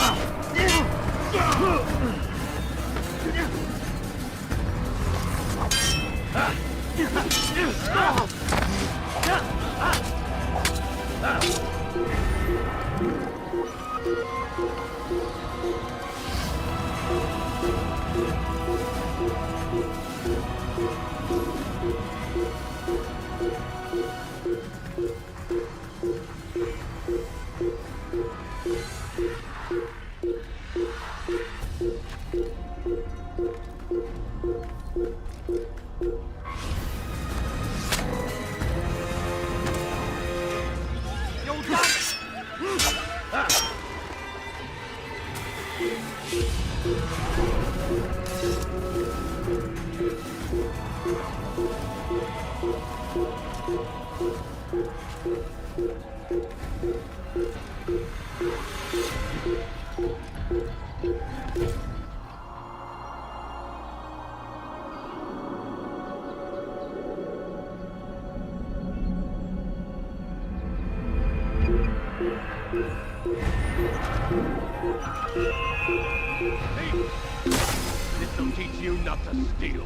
This'll teach you not to steal.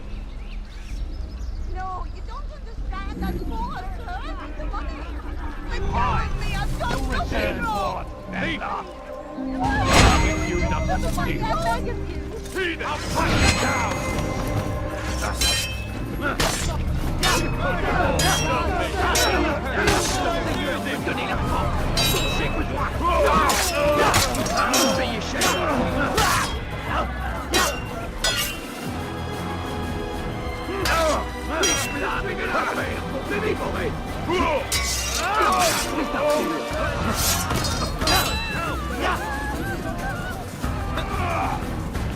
No, you don't understand. That's more, sir. The money. Fine. I've got You'll nothing return wrong. for it. I'll teach you not to steal. See them. I'll punch you down.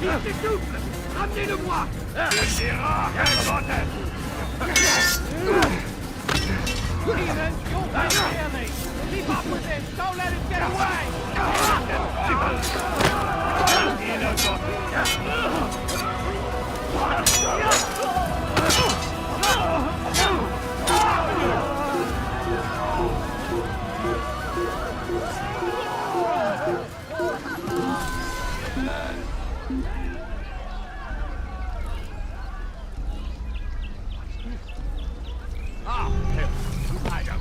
Fils du souffle, ramenez-le-moi. Heathen, you'll pay dearly. Keep up with him. Don't let him get away.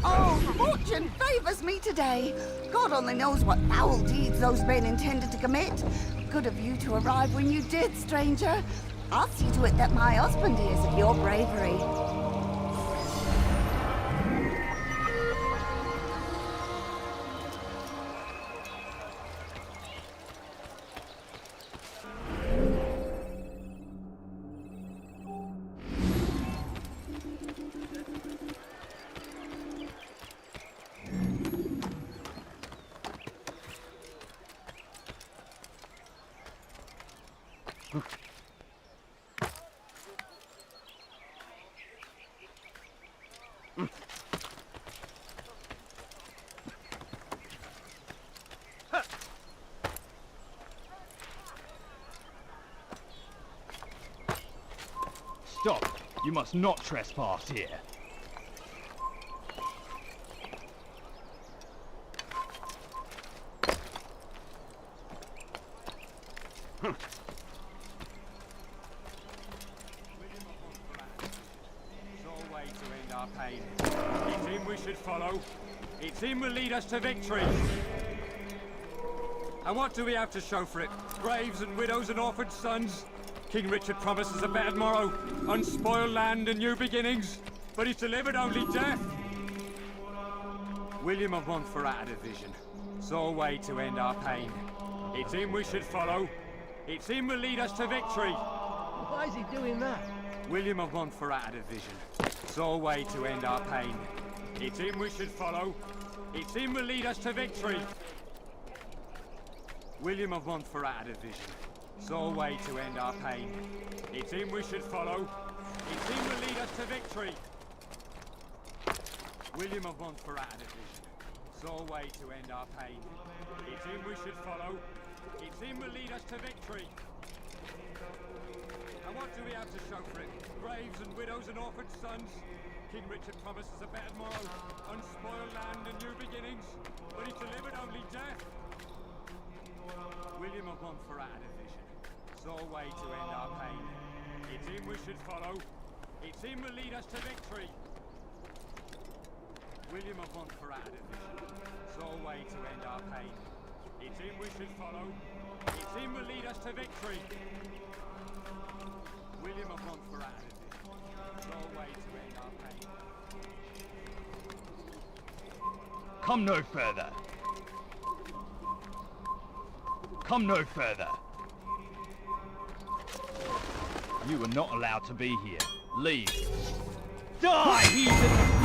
Oh, fortune favors me today. God only knows what foul deeds those men intended to commit. Good of you to arrive when you did, stranger. I'll see to it that my husband hears of your bravery. Stop! You must not trespass here. Way to end our pain. It's him we should follow. It's him will lead us to victory. And what do we have to show for it? Graves and widows and orphaned sons? King Richard promises a better morrow, unspoiled land and new beginnings, but he's delivered only death. William of Montferrat had a vision, saw a way to end our pain. It's him we should follow. It's him will lead us to victory. Why is he doing that? William of Montferrat had a vision, saw a way to end our pain. It's him we should follow. It's him will lead us to victory. William of Montferrat had a vision, saw a way to end our pain. It's him we should follow. It's him will lead us to victory. William of Montferrat had a vision, saw a way to end our pain. It's him we should follow. It's him will lead us to victory. And what do we have to show for it? Graves and widows and orphaned sons? King Richard promises a better morrow, unspoiled land and new beginnings, but he delivered only death. William of Montferrat had a vision, saw a way to end our pain. It's him we should follow. It's him will lead us to victory. William of Montferrat had a vision, saw a way to end our pain. It's him we should follow. It's him will lead us to victory. William of Montferrat had a vision, saw a way to end our pain. Come no further. Come no further. You are not allowed to be here. Leave. Die, heathen!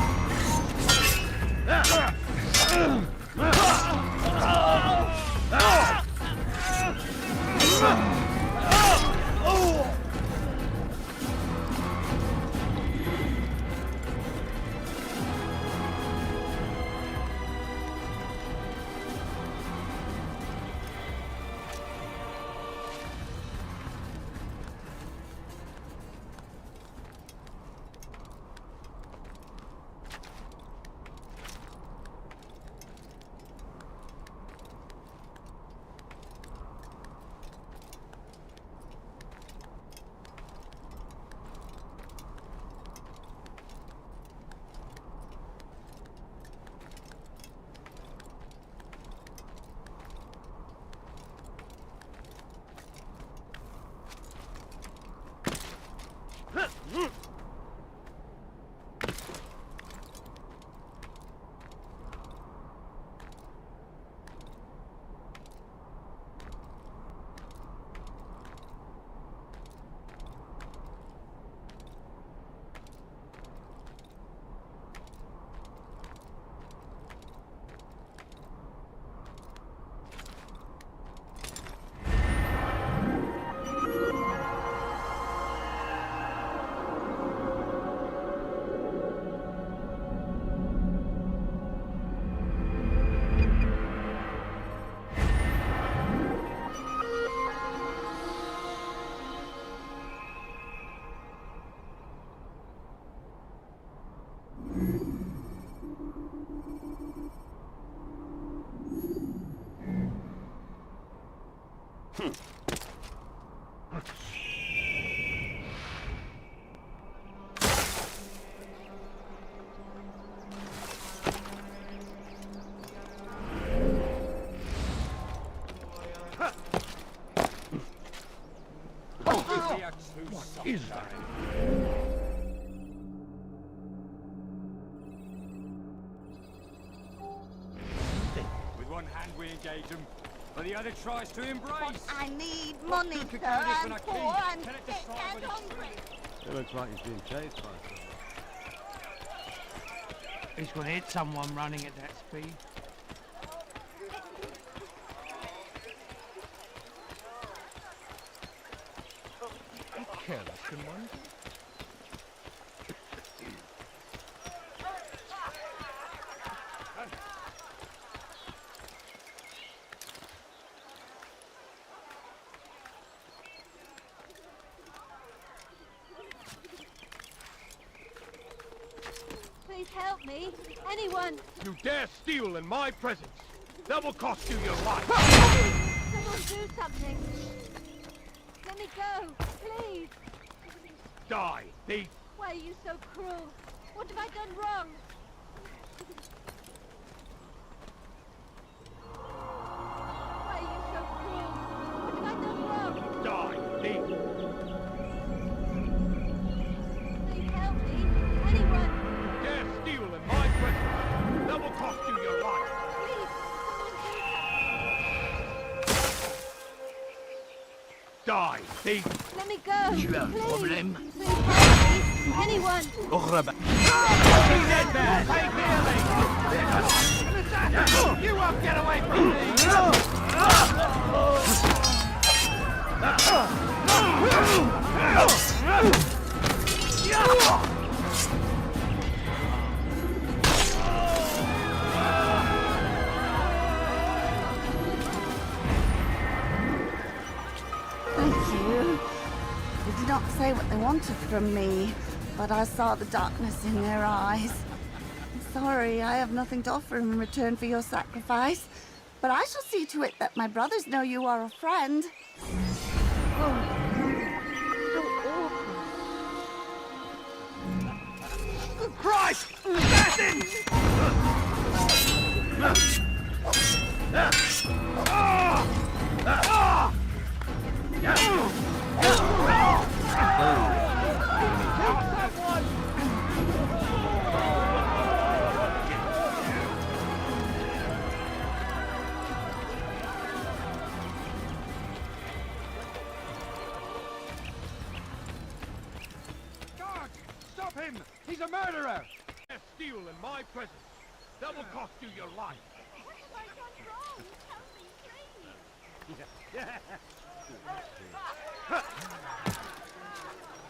What is that? With one hand we engage him, but the other tries to embrace. I need money, sir. I'm poor and sick and hungry. It looks like he's being chased by something. He's gonna hit someone running at that speed. Be careless, good one. Please help me. Anyone. You dare steal in my presence! That will cost you your life! Someone do something. Let me go, please. Die, thief! Why are you so cruel? What have I done wrong? Why are you so cruel? What have I done wrong? Die, thief! Please help me. Anyone. You dare steal in my presence! That will cost you your life! Please, someone do something. Die, thief! Let me go. Tu as un please. problème? Please help me. Anyone. Dead man! You won't get away from me! Thank you. They did not say what they wanted from me, but I saw the darkness in their eyes. Sorry, I have nothing to offer in return for your sacrifice, but I shall see to it that my brothers know you are a friend. Christ! Assassins! Stop him! He's a murderer! Steal in my presence. That will cost you your life.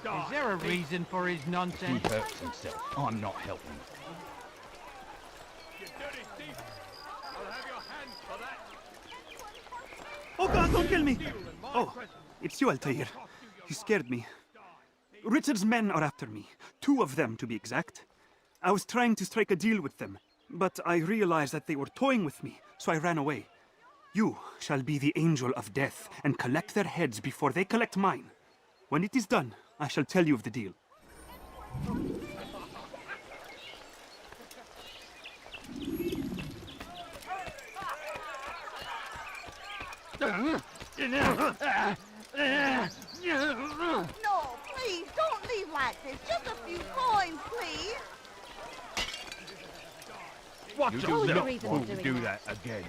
Is there a reason for his nonsense? He hurts himself. I'm not helping. You dirty thief! I'll have your hands for that. Oh God, don't kill me! Oh, it's you, Altair. You scared me. Richard's men are after me. 2 of them, to be exact. I was trying to strike a deal with them, but I realized that they were toying with me, so I ran away. You shall be the angel of death and collect their heads before they collect mine. When it is done, I shall tell you of the deal. No, please, don't leave like this. Just a few coins, please. Watch You yourself! do not Won't do that again.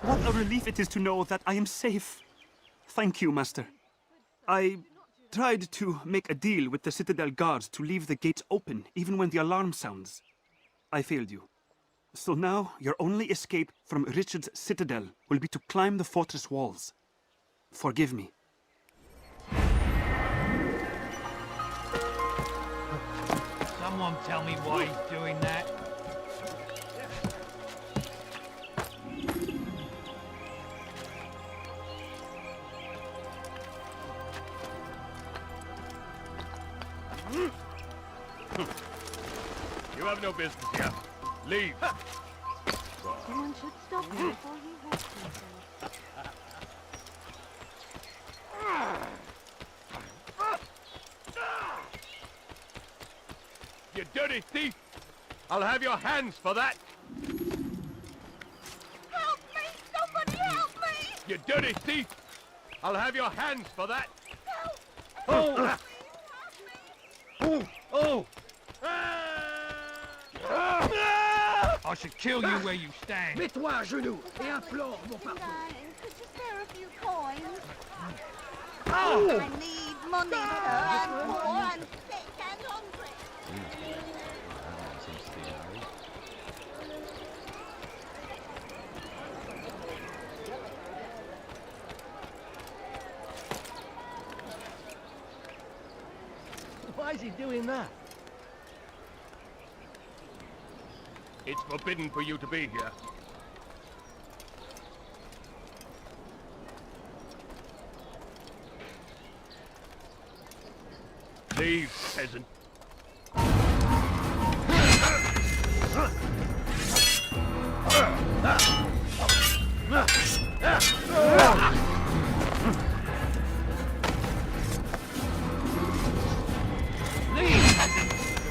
What a relief it is to know that I am safe. Thank you, Master. I tried to make a deal with the Citadel guards to leave the gates open even when the alarm sounds. I failed you. So now your only escape from Richard's Citadel will be to climb the fortress walls. Forgive me. Someone tell me why he's doing that. You have no business here. Leave. Someone should stop him before he hurts himself. You dirty thief! I'll have your hands for that! Help me! Somebody help me! You dirty thief! I'll have your hands for that! Oh! Oh! I should kill you where you stand. Mets-toi à genoux et implore mon pardon. Darling, could you spare a few coins? Oh! I need money, sir. I'm poor and sick and hungry. Why is he doing that? It's forbidden for you to be here. Leave, peasant.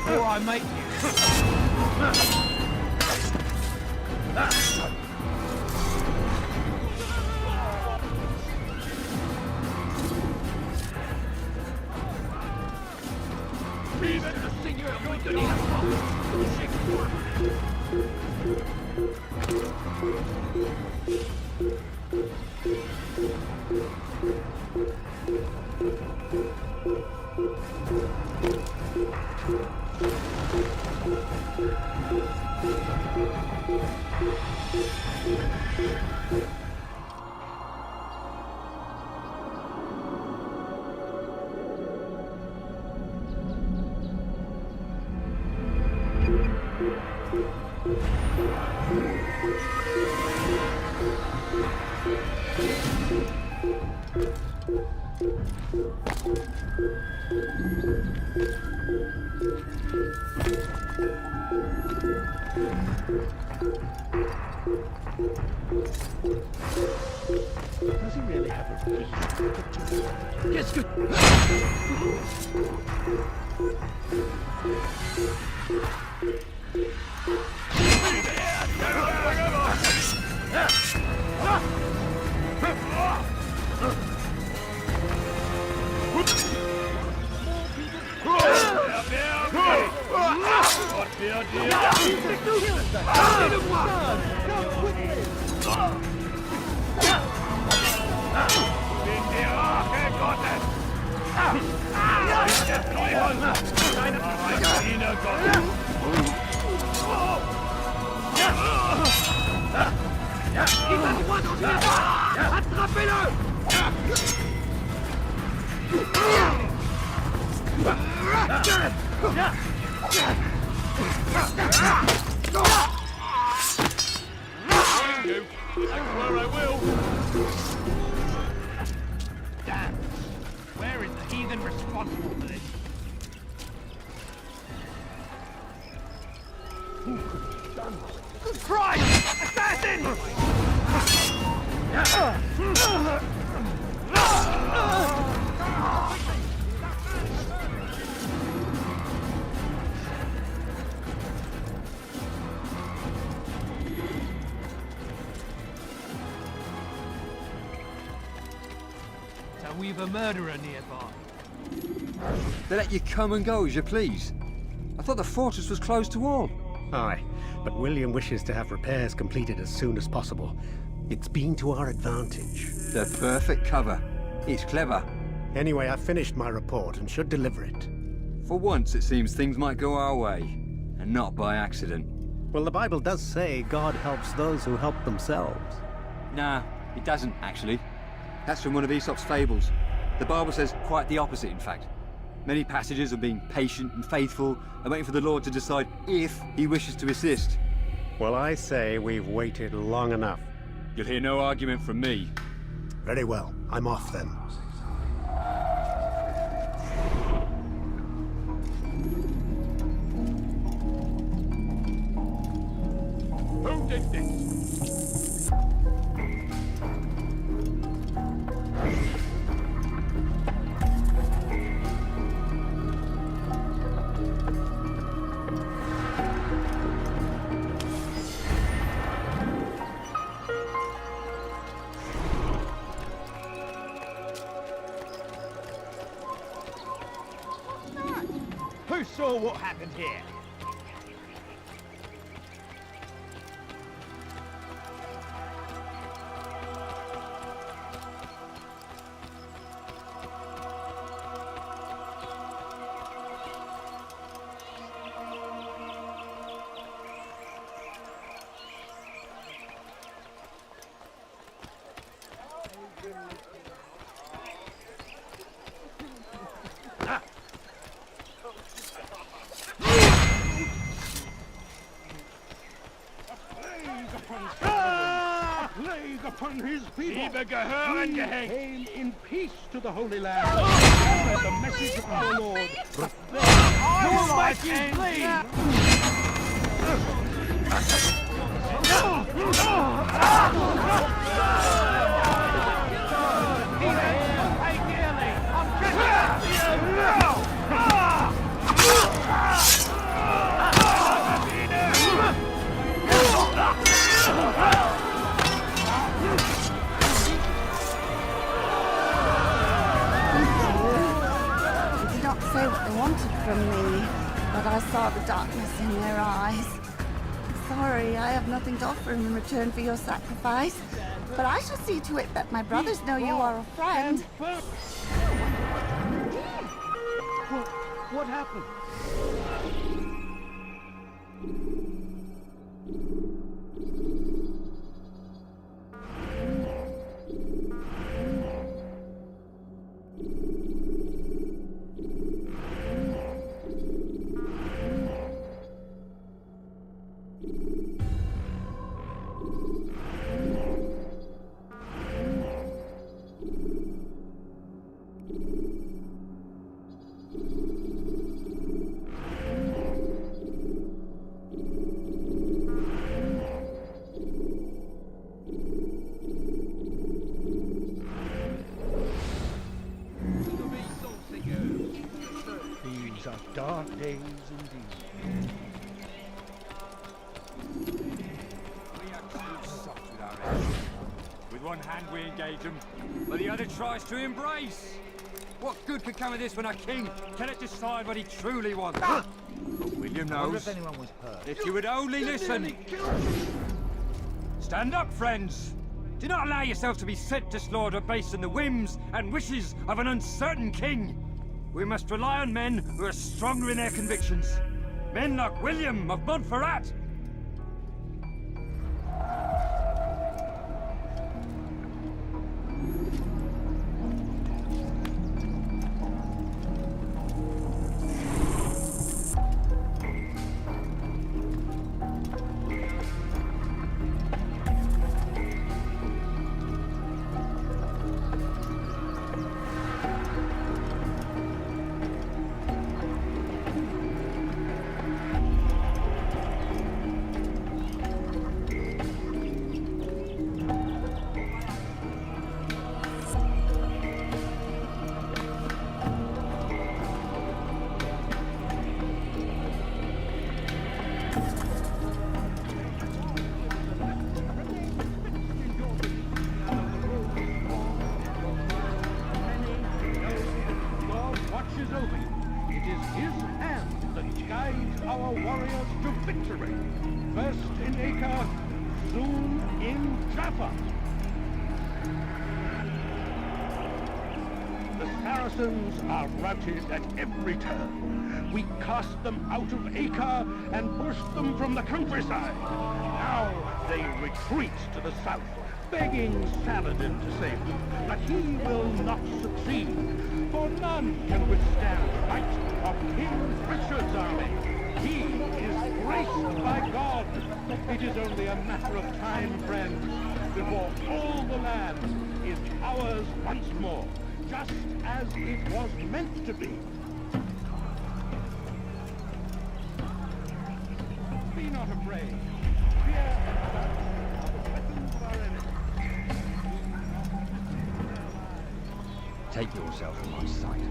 Before I make you. Does he really have a reason? Yes, good. Damn! Where is the heathen responsible for this? Good Christ! Assassin! So we've a murderer nearby. They let you come and go as you please. I thought the fortress was closed to all. Aye, but William wishes to have repairs completed as soon as possible. It's been to our advantage. The perfect cover. It's clever. Anyway, I've finished my report and should deliver it. For once, it seems things might go our way, and not by accident. Well, the Bible does say God helps those who help themselves. Nah, it doesn't, actually. That's from one of Aesop's fables. The Bible says quite the opposite, in fact. Many passages of being patient and faithful and waiting for the Lord to decide if he wishes to assist. Well, I say we've waited long enough. You'll hear no argument from me. Very well. I'm off then. Who did this? Who saw what happened here? Plague upon his people. Liebe gehören We gehängt. came in peace to the Holy Land. Spread the message of the Lord. But Your life is clean! from me, but I saw the darkness in their eyes. Sorry, I have nothing to offer in return for your sacrifice, but I shall see to it that my brothers know you are a friend. What happened? These are dark days indeed. We are too soft with our hands. With one hand we engage them, but the other tries to embrace. What good could come of this when our king cannot decide what he truly wants? But William I wonder knows. if anyone was hurt. If you would only listen. Stand up, friends. Do not allow yourselves to be sent to slaughter based on the whims and wishes of an uncertain king. We must rely on men who are stronger in their convictions. Men like William of Montferrat. Our warriors to victory. First in Acre, soon in Jaffa. The Saracens are routed at every turn. We cast them out of Acre and pushed them from the countryside. Now they retreat to the south, begging Saladin to save them. But he will not succeed, for none can withstand the might of King Richard's army. He is graced by God. It is only a matter of time, friends, before all the land is ours once more, just as it was meant to be. Be not afraid. Fear and doubt are the weapons of our enemies. Take yourself from my sight.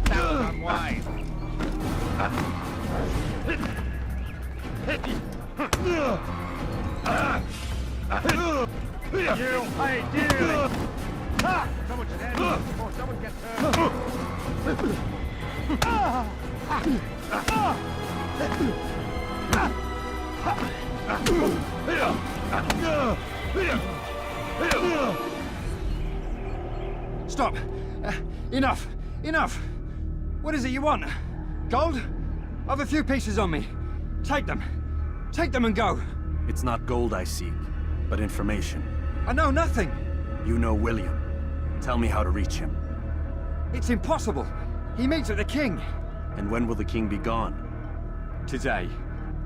That was unwise. You pay dearly. Someone should end this before someone gets hurt. Stop! Enough! Enough! What is it you want? Gold? I've a few pieces on me. Take them. Take them and go. It's not gold I seek, but information. I know nothing. You know William. Tell me how to reach him. It's impossible. He meets with the king. And when will the king be gone? Today.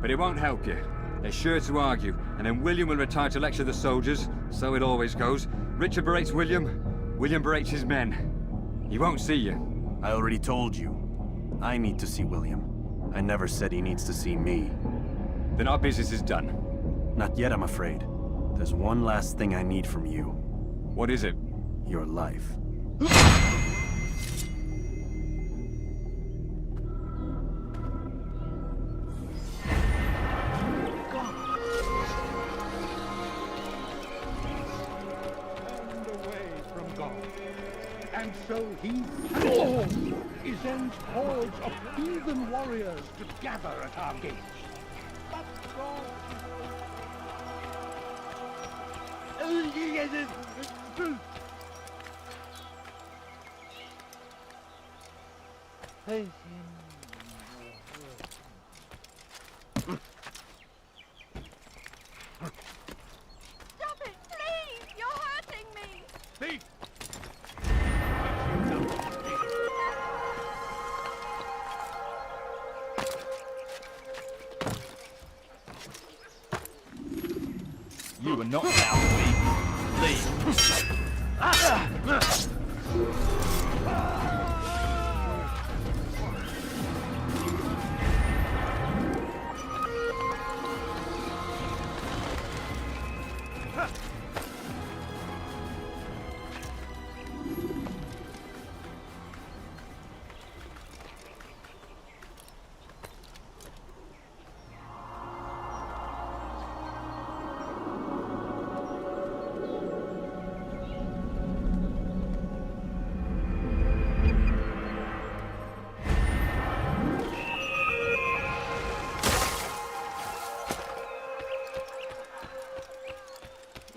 But it won't help you. They're sure to argue, and then William will retire to lecture the soldiers. So it always goes. Richard berates William. William berates his men. He won't see you. I already told you. I need to see William. I never said he needs to see me. Then our business is done. Not yet, I'm afraid. There's one last thing I need from you. What is it? Your life. so he he sends hordes of heathen warriors to gather at our gates. But God... Stop it, please! You're hurting me! Thief! You are not allowed to leave. Leave.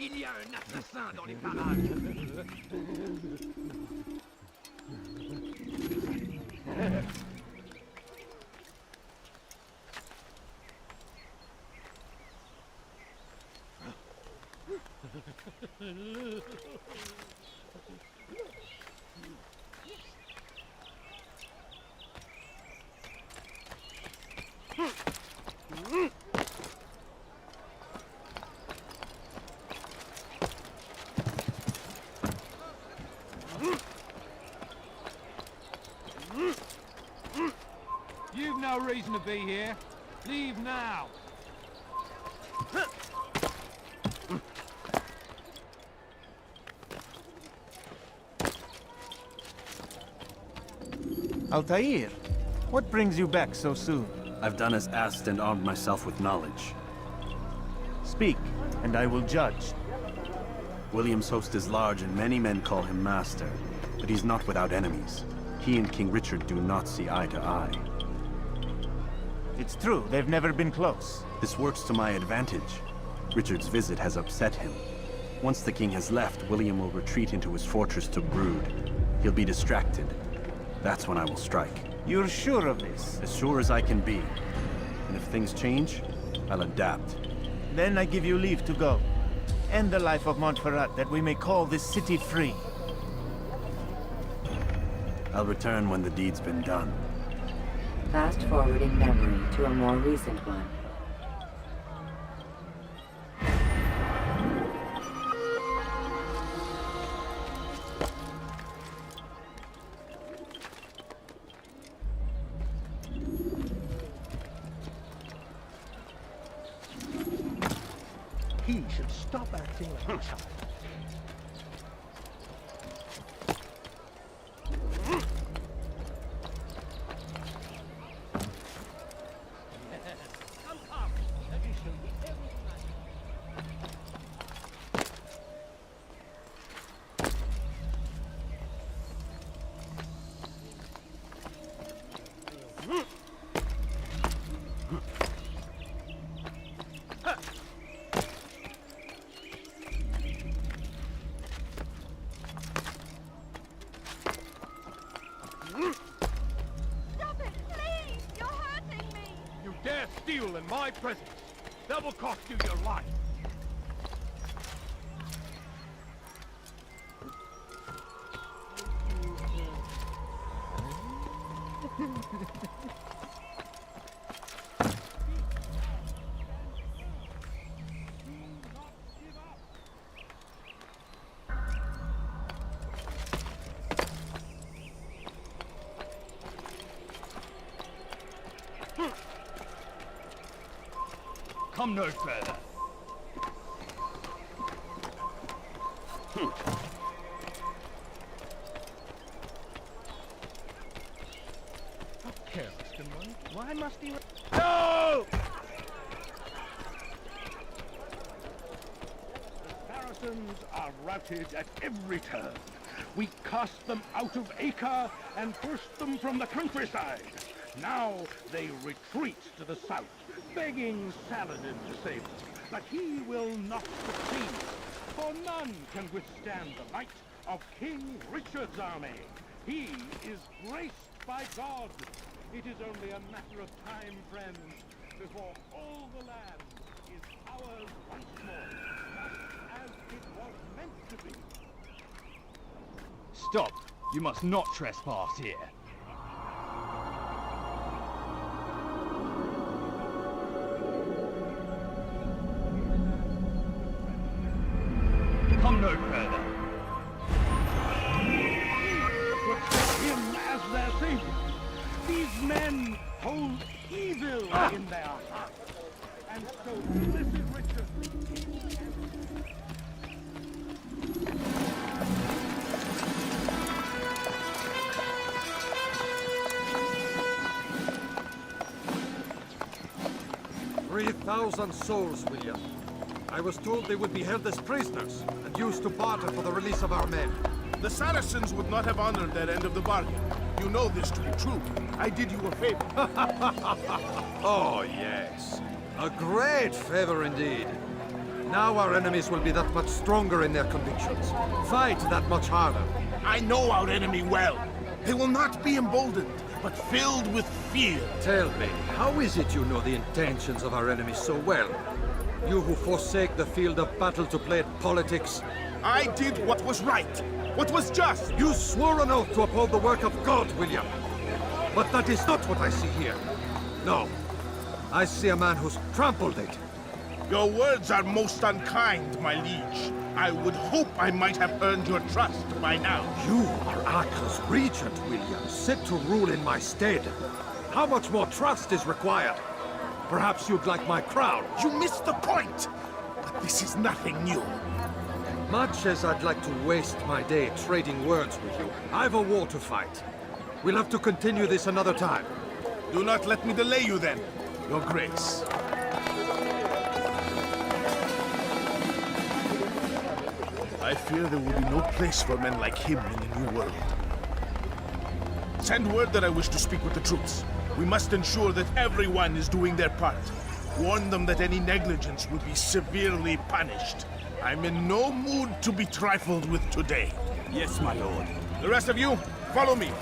Il y a un assassin dans les parages. You've no reason to be here. Leave now. Altair, what brings you back so soon? I've done as asked and armed myself with knowledge. Speak, and I will judge. William's host is large and many men call him master, but he's not without enemies. He and King Richard do not see eye to eye. It's true, they've never been close. This works to my advantage. Richard's visit has upset him. Once the king has left, William will retreat into his fortress to brood. He'll be distracted. That's when I will strike. You're sure of this? As sure as I can be. And if things change, I'll adapt. Then I give you leave to go. End the life of Montferrat, that we may call this city free. I'll return when the deed's been done. Fast forwarding memory to a more recent one. He should stop acting like a child. Stop it, please! You're hurting me! You dare steal in my presence! That will cost you your life! Come no further. How careless can one? Why must he... No! The Saracens are routed at every turn. We cast them out of Acre and forced them from the countryside. Now they retreat to the south, begging Saladin to save them. But he will not succeed, for none can withstand the might of King Richard's army. He is graced by God. It is only a matter of time, friends, before all the land is ours once more, as it was meant to be. Stop! You must not trespass here. Come no further. Accept him as their savior. These men hold evil in their hearts. And so blessed Richard. 3,000 souls, William. I was told they would be held as prisoners and used to barter for the release of our men. The Saracens would not have honored their end of the bargain. You know this to be true. I did you a favor. Oh, yes. A great favor indeed. Now our enemies will be that much stronger in their convictions. Fight that much harder. I know our enemy well. They will not be emboldened, but filled with fear. Tell me, how is it you know the intentions of our enemies so well? You who forsake the field of battle to play at politics. I did what was right, what was just. You swore an oath to uphold the work of God, William. But that is not what I see here. No. I see a man who's trampled it. Your words are most unkind, my liege. I would hope I might have earned your trust by now. You are Acre's regent, William, set to rule in my stead. How much more trust is required? Perhaps you'd like my crown. You missed the point! But this is nothing new. Much as I'd like to waste my day trading words with you, I've a war to fight. We'll have to continue this another time. Do not let me delay you then, Your Grace. I fear there will be no place for men like him in the New World. Send word that I wish to speak with the troops. We must ensure that everyone is doing their part. Warn them that any negligence will be severely punished. I'm in no mood to be trifled with today. Yes, my lord. The rest of you, follow me.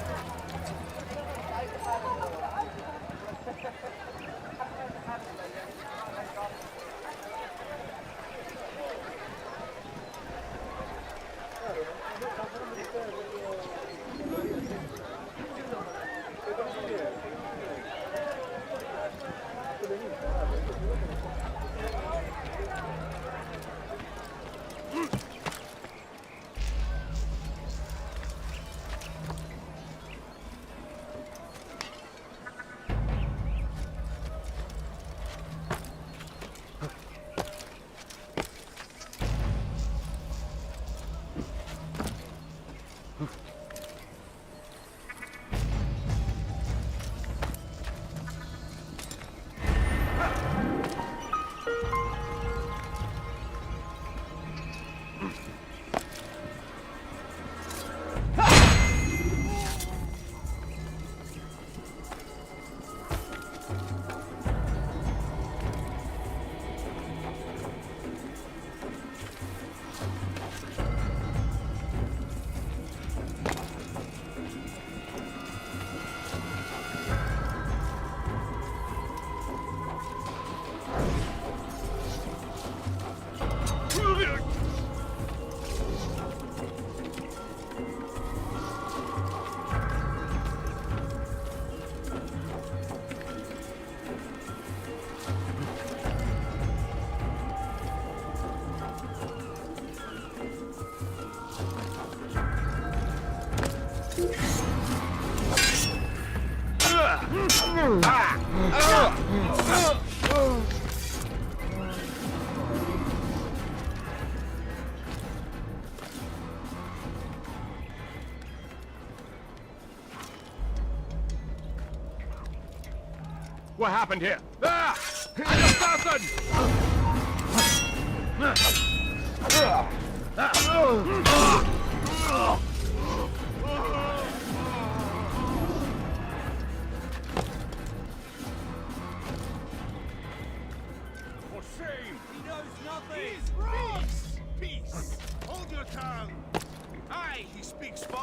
What happened here? Ah! An assassin!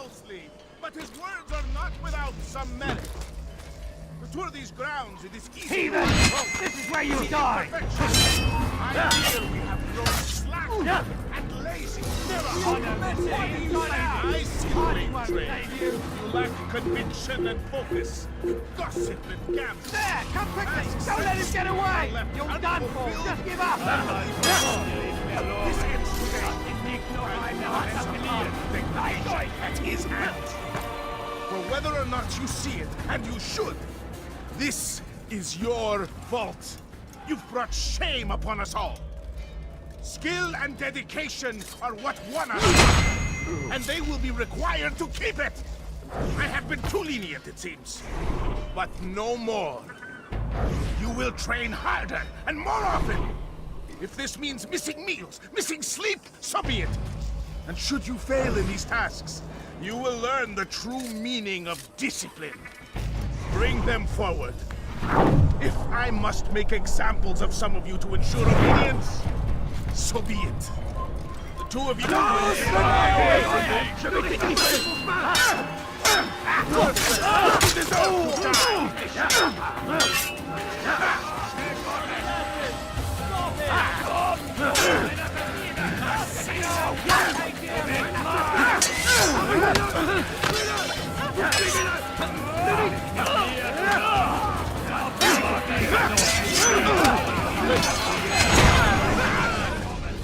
closely, but his words are not without some merit. To tour these grounds, it is easy. Heathen! This is where you die! I fear we have grown slack and lazy. Never honor this I see you betrayed. You lack conviction and focus. You gossip and gamble. There! Come quickly! Don't let him get away! You're done for! Just give up! This ends today. The knife at his hand. For whether or not you see it, and you should, this is your fault. You've brought shame upon us all. Skill and dedication are what won us, and they will be required to keep it. I have been too lenient, it seems, but no more. You will train harder and more often. If this means missing meals, missing sleep, so be it. And should you fail in these tasks, you will learn the true meaning of discipline. Bring them forward. If I must make examples of some of you to ensure obedience, so be it. The two of you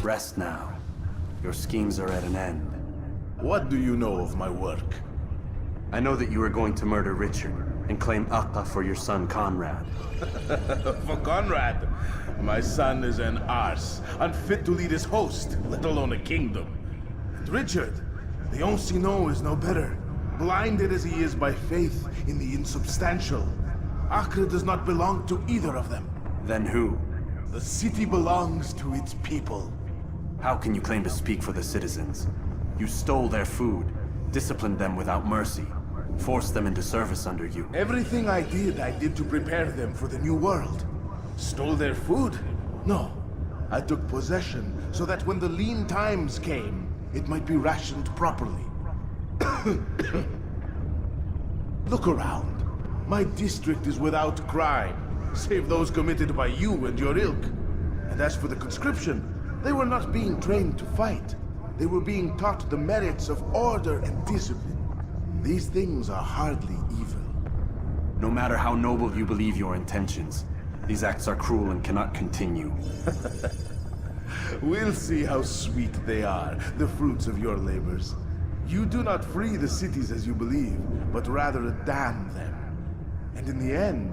Rest now. Your schemes are at an end. What do you know of my work? I know that you are going to murder Richard and claim Akka for your son Conrad. For Conrad, my son is an arse, unfit to lead his host, let alone a kingdom. And Richard, the Oncino is no better, blinded as he is by faith in the insubstantial. Acre does not belong to either of them. Then who? The city belongs to its people. How can you claim to speak for the citizens? You stole their food, disciplined them without mercy, forced them into service under you. Everything I did to prepare them for the new world. Stole their food? No. I took possession so that when the lean times came, it might be rationed properly. Look around. My district is without crime, save those committed by you and your ilk. And as for the conscription, they were not being trained to fight. They were being taught the merits of order and discipline. These things are hardly evil. No matter how noble you believe your intentions, these acts are cruel and cannot continue. We'll see how sweet they are, the fruits of your labors. You do not free the cities as you believe, but rather damn them. And in the end,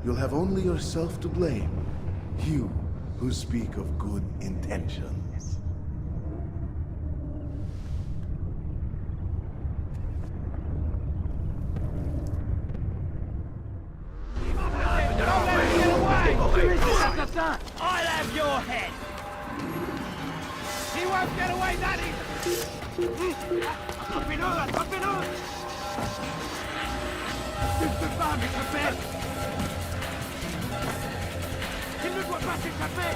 you'll have only yourself to blame. You who speak of good intentions. I'll have your head! He won't get away that easy! Attrapez-le! Tu ne peux pas m'échapper! Il ne doit pas s'échapper!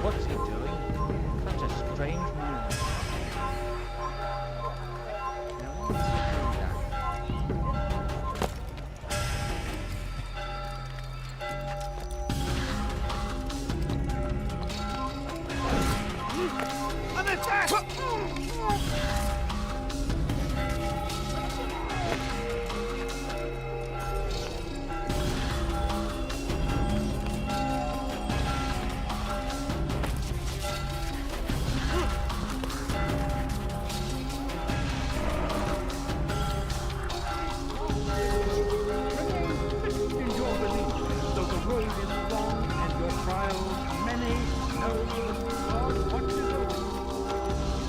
What's he doing? Such a strange man. An attack! In your belief, though the road is long and your trials many, know that God watches over you.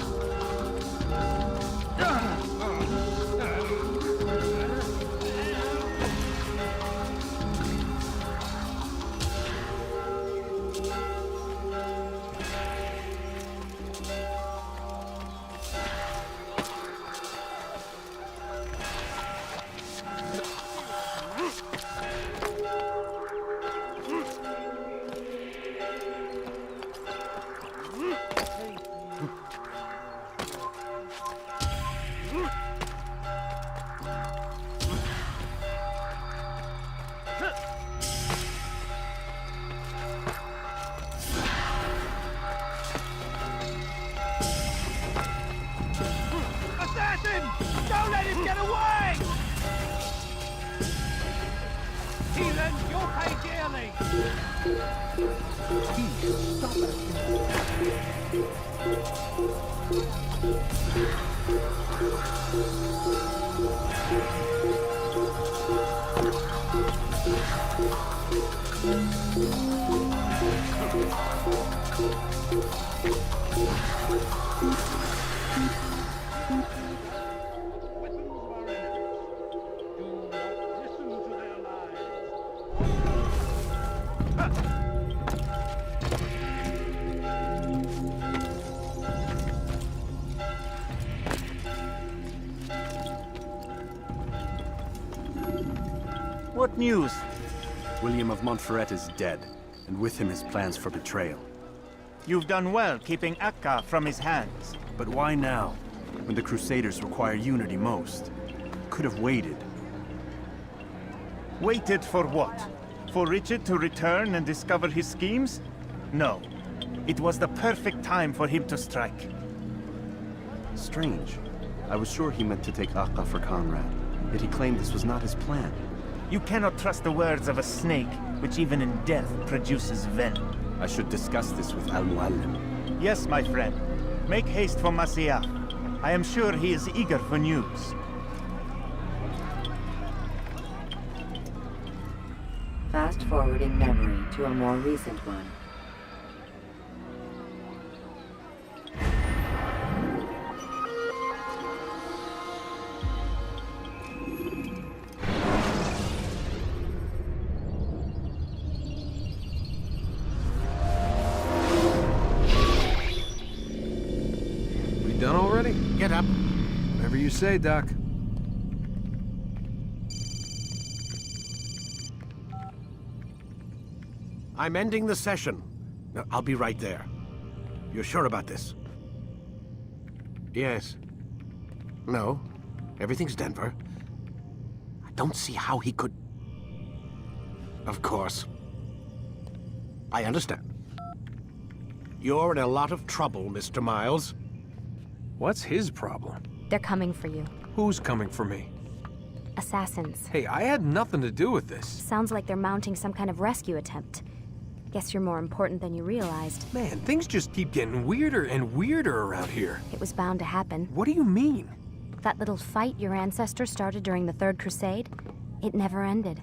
Then you'll pay dearly! Stop What news? William of Montferrat is dead, and with him his plans for betrayal. You've done well keeping Akka from his hands. But why now, when the Crusaders require unity most? Could have waited. Waited for what? For Richard to return and discover his schemes? No. It was the perfect time for him to strike. Strange. I was sure he meant to take Akka for Conrad, yet he claimed this was not his plan. You cannot trust the words of a snake, which even in death produces venom. I should discuss this with Al-Muallim. Yes, my friend. Make haste for Masyaf. I am sure he is eager for news. Fast-forwarding memory to a more recent one. Done already? Get up. Whatever you say, Doc. I'm ending the session. No, I'll be right there. You're sure about this? Yes. No. Everything's Denver. I don't see how he could... Of course. I understand. You're in a lot of trouble, Mr. Miles. What's his problem? They're coming for you. Who's coming for me? Assassins. Hey, I had nothing to do with this. Sounds like they're mounting some kind of rescue attempt. Guess you're more important than you realized. Man, things just keep getting weirder and weirder around here. It was bound to happen. What do you mean? That little fight your ancestors started during the Third Crusade, it never ended.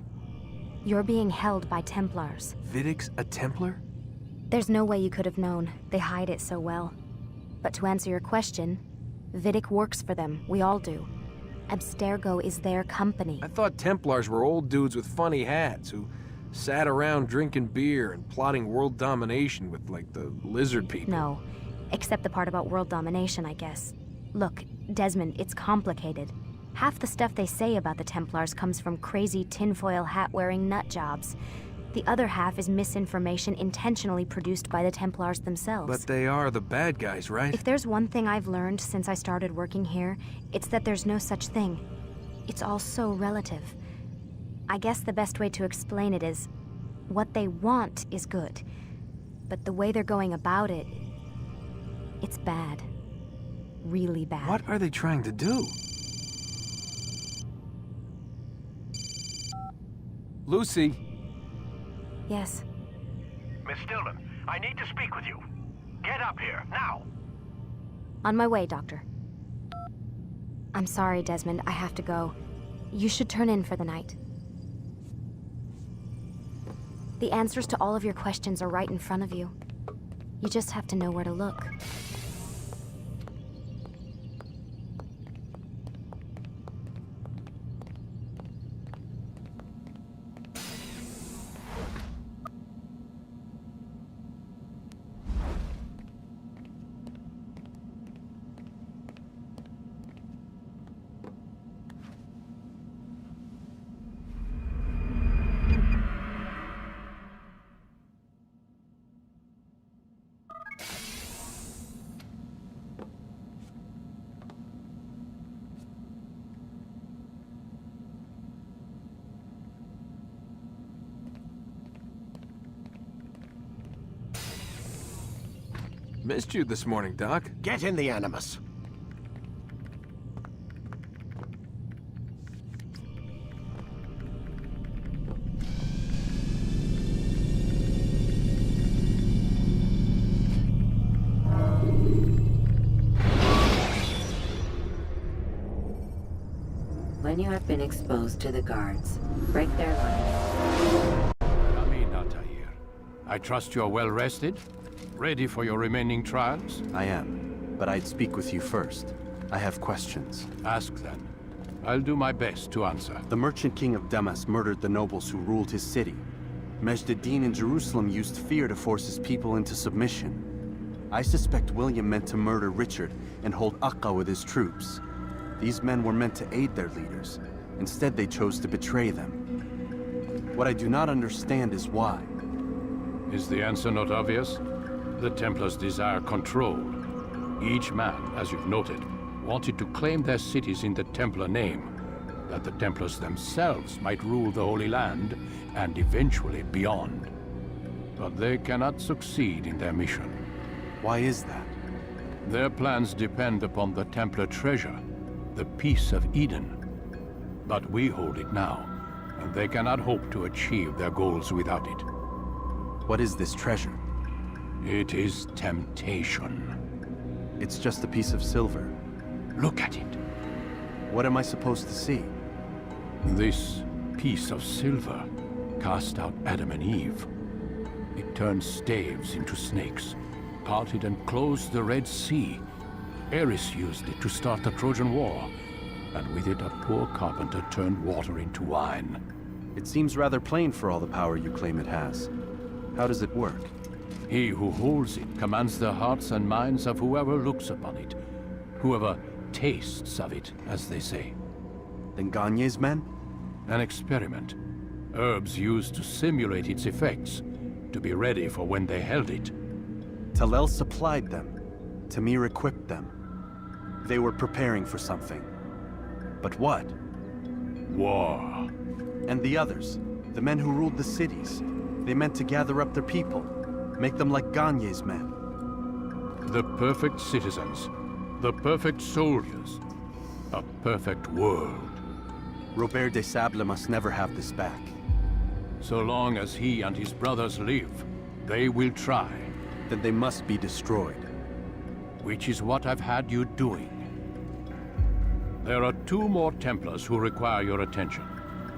You're being held by Templars. Vidic's a Templar? There's no way you could have known. They hide it so well. But to answer your question, Vidic works for them. We all do. Abstergo is their company. I thought Templars were old dudes with funny hats who sat around drinking beer and plotting world domination with, like, the lizard people. No, except the part about world domination, I guess. Look, Desmond, it's complicated. Half the stuff they say about the Templars comes from crazy tinfoil hat-wearing nut jobs. The other half is misinformation intentionally produced by the Templars themselves. But they are the bad guys, right? If there's one thing I've learned since I started working here, it's that there's no such thing. It's all so relative. I guess the best way to explain it is, what they want is good. But the way they're going about it, it's bad. Really bad. What are they trying to do? Lucy. Yes. Miss Stillman, I need to speak with you. Get up here, now! On my way, Doctor. I'm sorry, Desmond. I have to go. You should turn in for the night. The answers to all of your questions are right in front of you. You just have to know where to look. Missed you this morning, Doc. Get in the Animus. When you have been exposed to the guards, break their line. Come in, Altair. I trust you're well rested? Ready for your remaining trials? I am, but I'd speak with you first. I have questions. Ask then. I'll do my best to answer. The merchant king of Damas murdered the nobles who ruled his city. Majd-ad-Din in Jerusalem used fear to force his people into submission. I suspect William meant to murder Richard and hold Akka with his troops. These men were meant to aid their leaders. Instead, they chose to betray them. What I do not understand is why. Is the answer not obvious? The Templars desire control. Each man, as you've noted, wanted to claim their cities in the Templar name, that the Templars themselves might rule the Holy Land and eventually beyond. But they cannot succeed in their mission. Why is that? Their plans depend upon the Templar treasure, the Peace of Eden. But we hold it now, and they cannot hope to achieve their goals without it. What is this treasure? It is temptation. It's just a piece of silver. Look at it. What am I supposed to see? This piece of silver cast out Adam and Eve. It turned staves into snakes, parted and closed the Red Sea. Ares used it to start the Trojan War, and with it a poor carpenter turned water into wine. It seems rather plain for all the power you claim it has. How does it work? He who holds it commands the hearts and minds of whoever looks upon it, whoever tastes of it, as they say. Then Gagne's men? An experiment. Herbs used to simulate its effects, to be ready for when they held it. Talel supplied them. Tamir equipped them. They were preparing for something. But what? War. And the others, the men who ruled the cities, they meant to gather up their people, make them like Gagne's men. The perfect citizens, the perfect soldiers, a perfect world. Robert de Sable must never have this back. So long as he and his brothers live, they will try. Then they must be destroyed. Which is what I've had you doing. There are 2 more Templars who require your attention.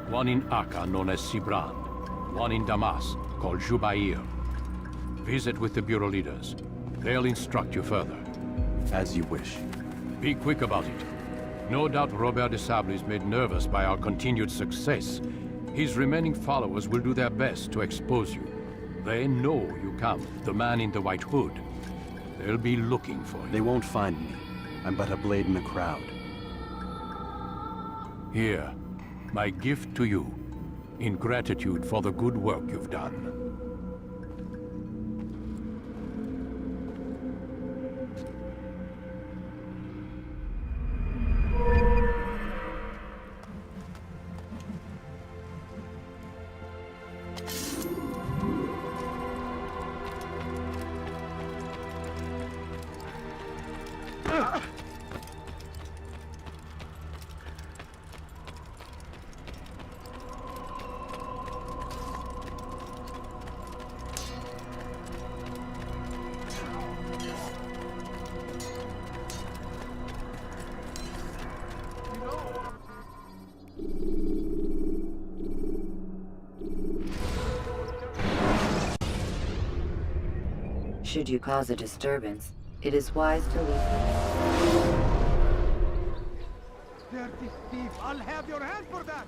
One in Akka, known as Sibran. One in Damas, called Jubair. Visit with the Bureau leaders. They'll instruct you further. As you wish. Be quick about it. No doubt Robert de Sable is made nervous by our continued success. His remaining followers will do their best to expose you. They know you come, the man in the white hood. They'll be looking for you. They won't find me. I'm but a blade in the crowd. Here, my gift to you, in gratitude for the good work you've done. Should you cause a disturbance, it is wise to leave. Dirty thief! I'll have your hand for that!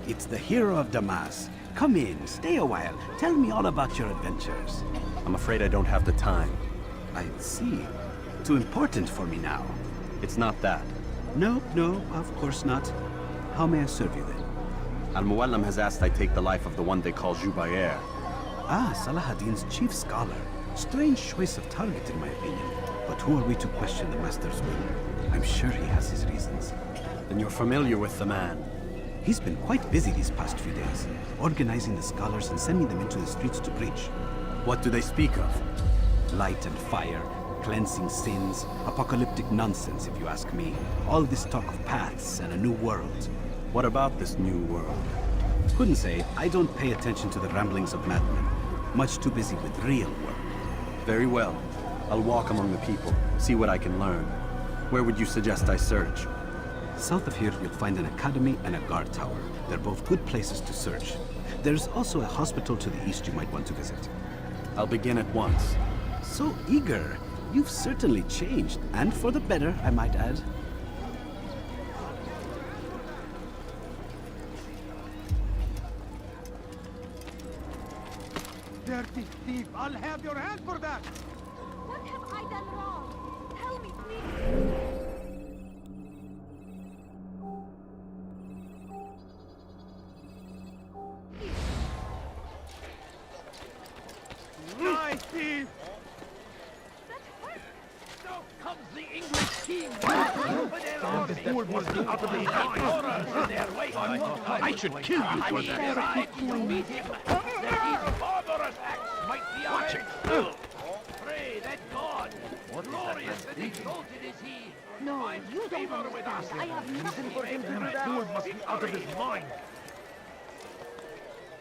It's the hero of Damas. Come in, stay a while. Tell me all about your adventures. I'm afraid I don't have the time. I see. Too important for me now. It's not that. No, of course not. How may I serve you then? Al-Muallim has asked I take the life of the one they call Jubair. Ah, Salah-ad-Din's chief scholar. Strange choice of target in my opinion. But who are we to question the Master's will? I'm sure he has his reasons. Then you're familiar with the man. He's been quite busy these past few days, organizing the scholars and sending them into the streets to preach. What do they speak of? Light and fire, cleansing sins, apocalyptic nonsense if you ask me. All this talk of paths and a new world. What about this new world? Couldn't say. I don't pay attention to the ramblings of madmen. Much too busy with real work. Very well. I'll walk among the people, see what I can learn. Where would you suggest I search? South of here, you'll find an academy and a guard tower. They're both good places to search. There's also a hospital to the east you might want to visit. I'll begin at once. So eager. You've certainly changed, and for the better, I might add. Dirty thief! I'll have your hand for that! What have I done wrong? Tell me, please. My thief! So comes the English king with their army. This fool must be out of his mind. I should kill you for that. To meet him. That his barbarous acts might be avenged. Pray that God, glorious and exalted is he, No, finds you don't favor with us. understand. I have nothing For him to do that, fool must be out of his mind.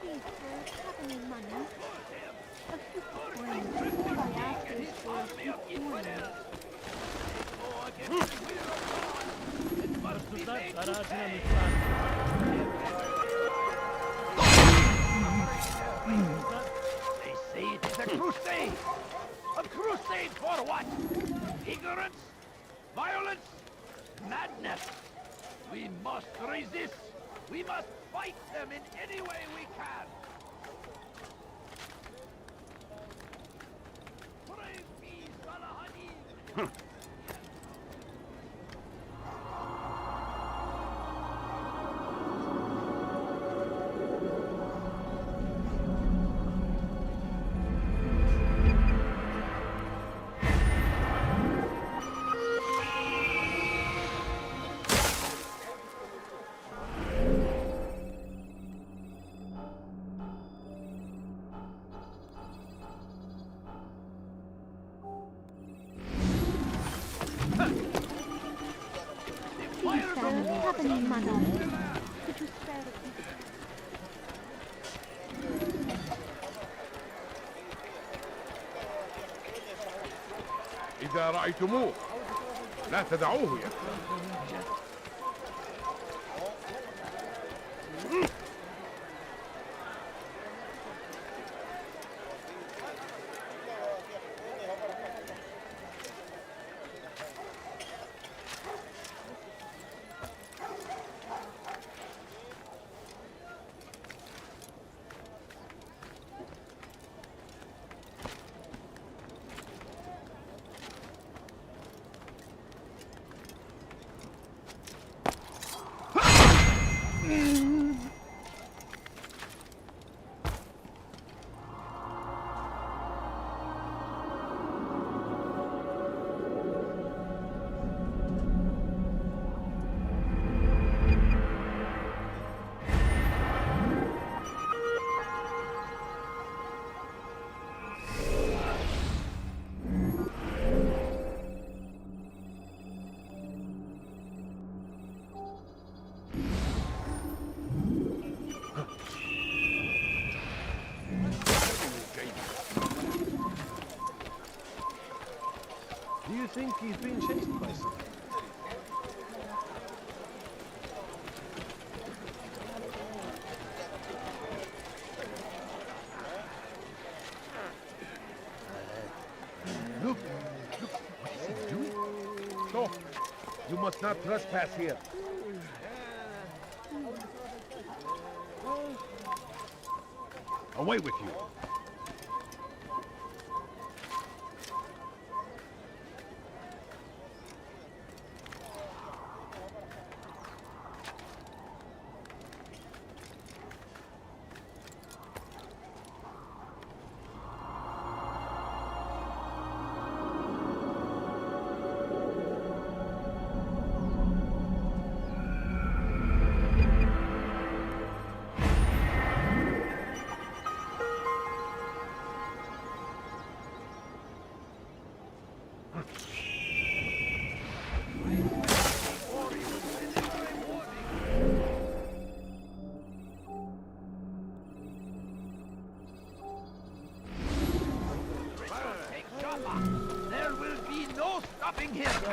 Please, sir, have any money? A few coins. All I ask is for a few coins. They say it is a crusade. A crusade for what? Ignorance? Violence? Madness? We must resist. We must fight them in any way we can. Brave me, Salahadin! Please, sir, have any money? Could you spare a few? إذا رأيتموه لا تدعوه يدخل. Do you think he's being chased by something? Look, what is he doing? Stop! You must not trespass here. Away with you.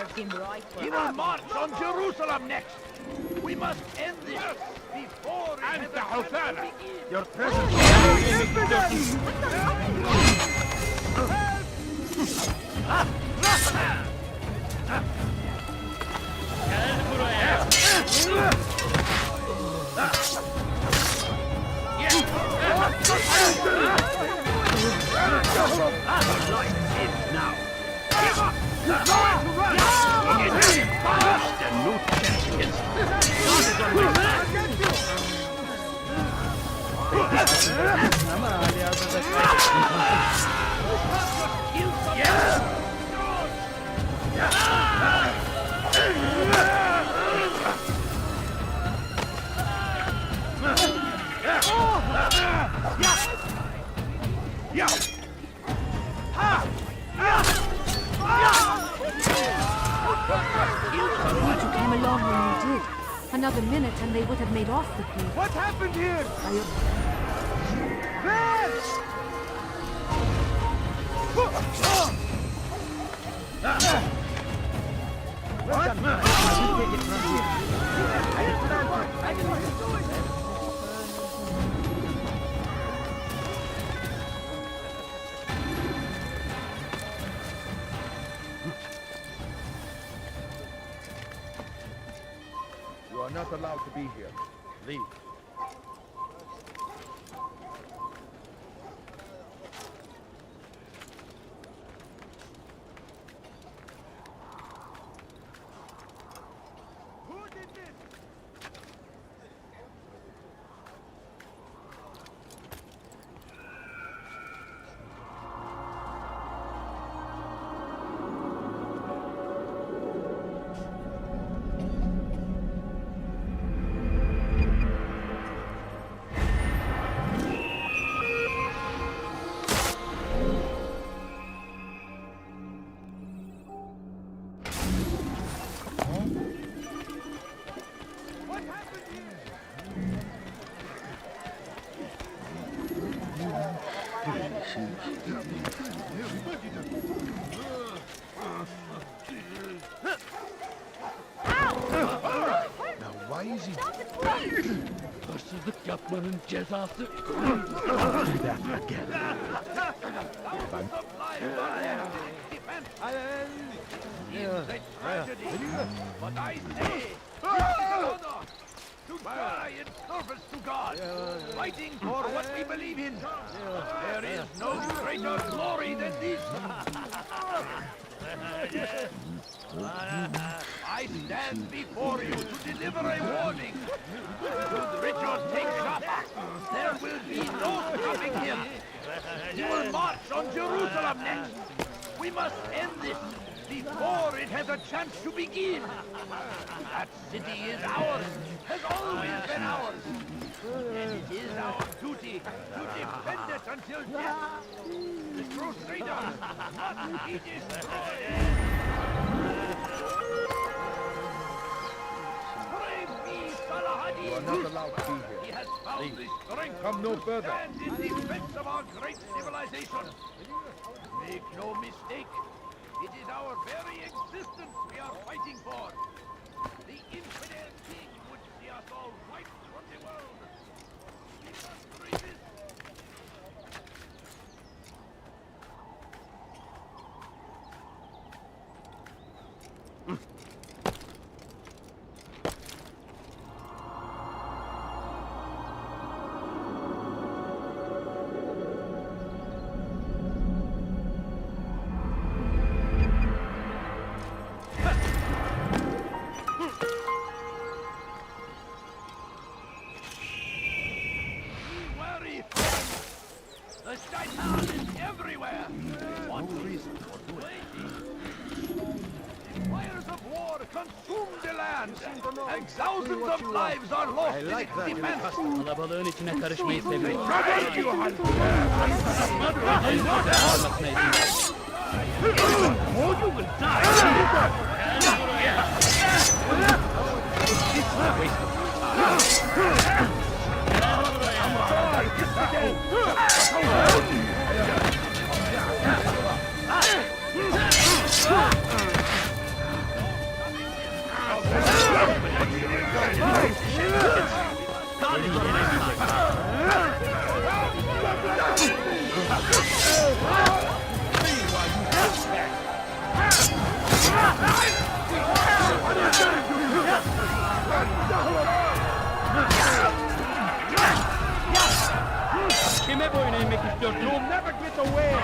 serves him right. He will march on Jerusalem next. We must end this before it has a chance to begin. Your presence You came along when you did. Another minute and they would have made off with me. What happened here? You are not allowed to be here. Leave. Now why is he... Hırsızlık yapmanın cezası. Do that again. But I say, to die in service to God, fighting for what we believe in. There is no greater glory than this. I stand before you to deliver a warning. Should Richard take Jaffa, there will be no stopping him. He will march on Jerusalem next. We must end this before it has a chance to begin. That city is ours, has always been ours. And it is our duty to defend it until death. The Crusaders must be destroyed. You are not allowed to be here. He has found the strength Come no further. stand in defense of our great civilization. Make no mistake, it is our very existence we are fighting for. The infidel king would see us all wiped from the world. We must resist. The Shaitan is everywhere! What reason for doing? The fires of war consume the land, and thousands of lives are lost in its defense! Kalabalığın içine karışmayı seviyorum. Oh, you will die! Kime boyuna inmek istiyorsun? You'll never get away!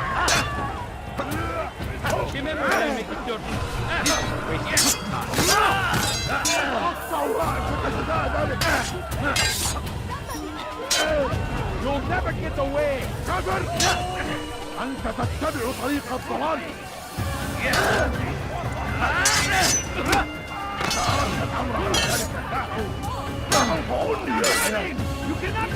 Kime boyuna inmek istiyorsun? You'll never get away! كبر! أنت تتبع طريق الضلال! You cannot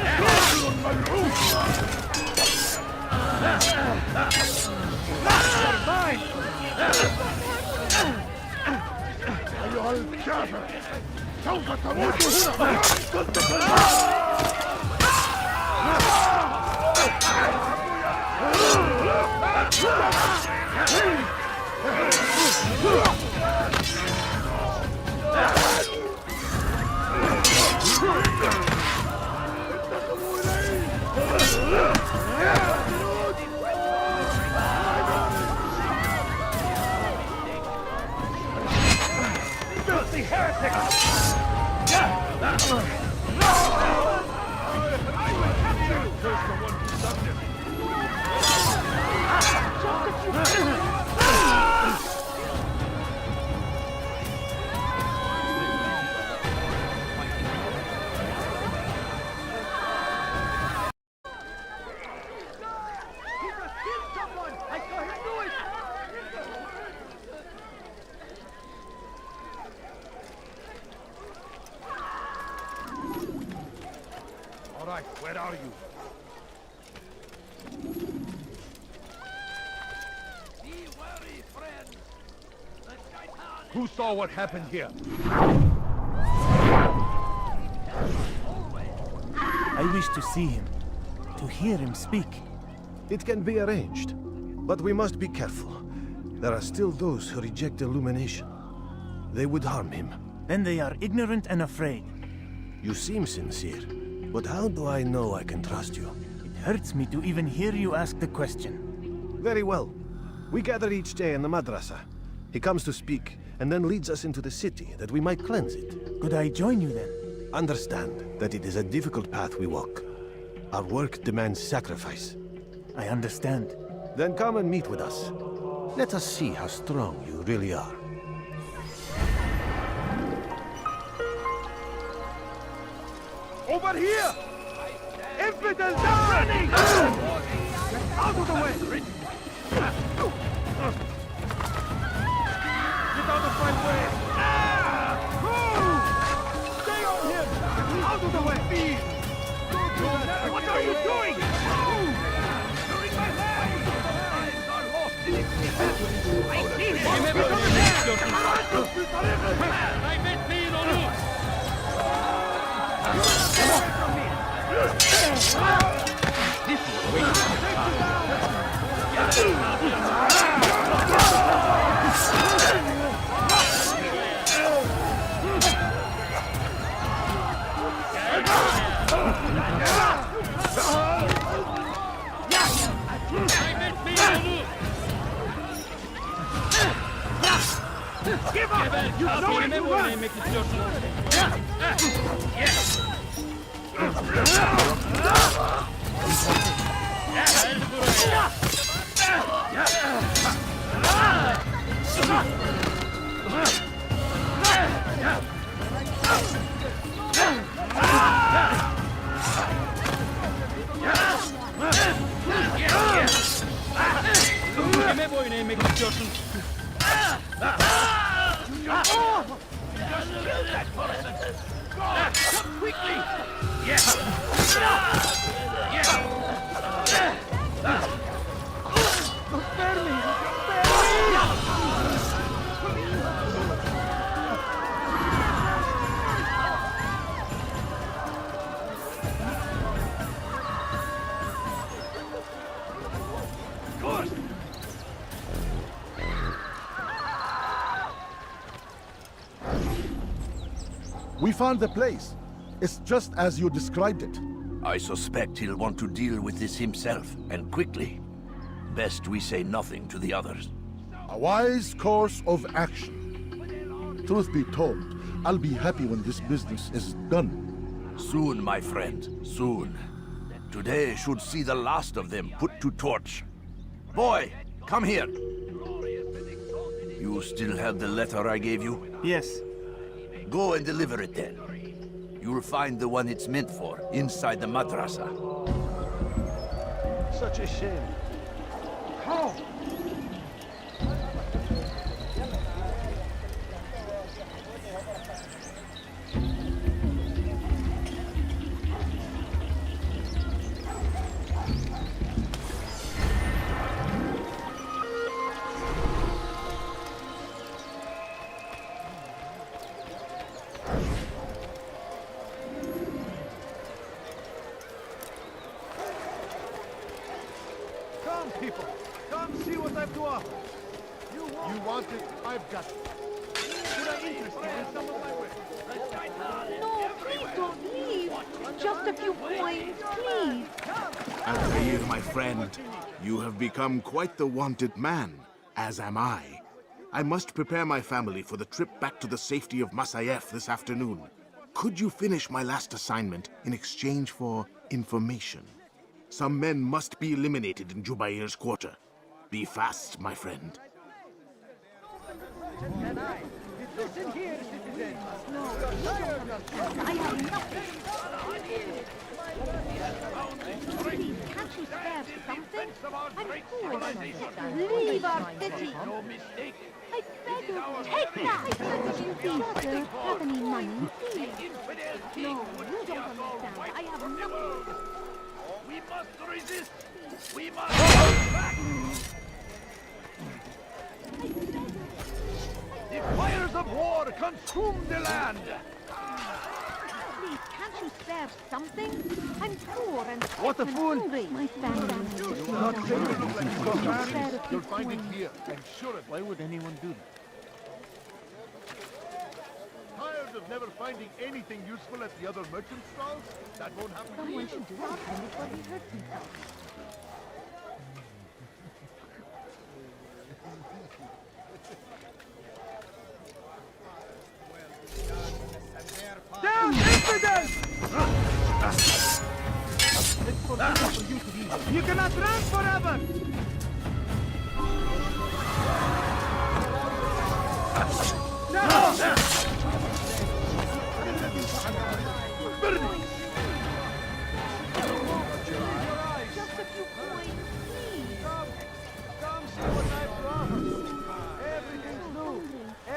أيها الكافر سوف تموت Filthy heretics! All right, where are you? Who saw what happened here? I wish to see him, to hear him speak. It can be arranged, but we must be careful. There are still those who reject illumination. They would harm him. Then they are ignorant and afraid. You seem sincere, but how do I know I can trust you? It hurts me to even hear you ask the question. Very well. We gather each day in the madrasa. He comes to speak, and then leads us into the city, that we might cleanse it. Could I join you then? Understand that it is a difficult path we walk. Our work demands sacrifice. I understand. Then come and meet with us. Let us see how strong you really are. Over here! Infidels are running! Get out of the way! Get out of my way! Move! Stay on him! Out of the way! What are you doing? Move! During my way! I see him! I met me in Olu! This is a waste of Give up! You know it to run! Yes! Kime boyun eğmek istiyorsun? Just kill that person! Come quickly! Yes! Yes! Spare me! Good! We found the place. It's just as you described it. I suspect he'll want to deal with this himself, and quickly. Best we say nothing to the others. A wise course of action. Truth be told, I'll be happy when this business is done. Soon, my friend, soon. Today should see the last of them put to torch. Boy, come here. You still have the letter I gave you? Yes. Go and deliver it then. You'll find the one it's meant for inside the madrasa. Such a shame. How? Come, people. Come see what I've to offer. You want it, I've got it. Should I interest you in some of my wares? No, please don't leave. Just a few coins, please. Altair, my friend, you have become quite the wanted man, as am I. I must prepare my family for the trip back to the safety of Masayef this afternoon. Could you finish my last assignment in exchange for information? Some men must be eliminated in Jubair's quarter. Be fast, my friend. Listen here, citizen. I have nothing. Please, can't you spare something? I'm poor. Leave our city. I beg you, take that. Please, sir, have any money? Please. No, you don't understand. I have nothing. We must resist! We must fight back! The fires of war consume the land! Please, can't you spare something? I'm poor and What a fool! hungry. My family is Not sick saying and dying. You'll find it here, I'm sure of it. Why would anyone do that? Tired of never finding anything useful at the other merchant stalls? That won't happen Someone here. should do something before he hurts himself. Down, infidel! You cannot run forever! No! Just a few coins, please. Come see what I've to offer. Everything's new.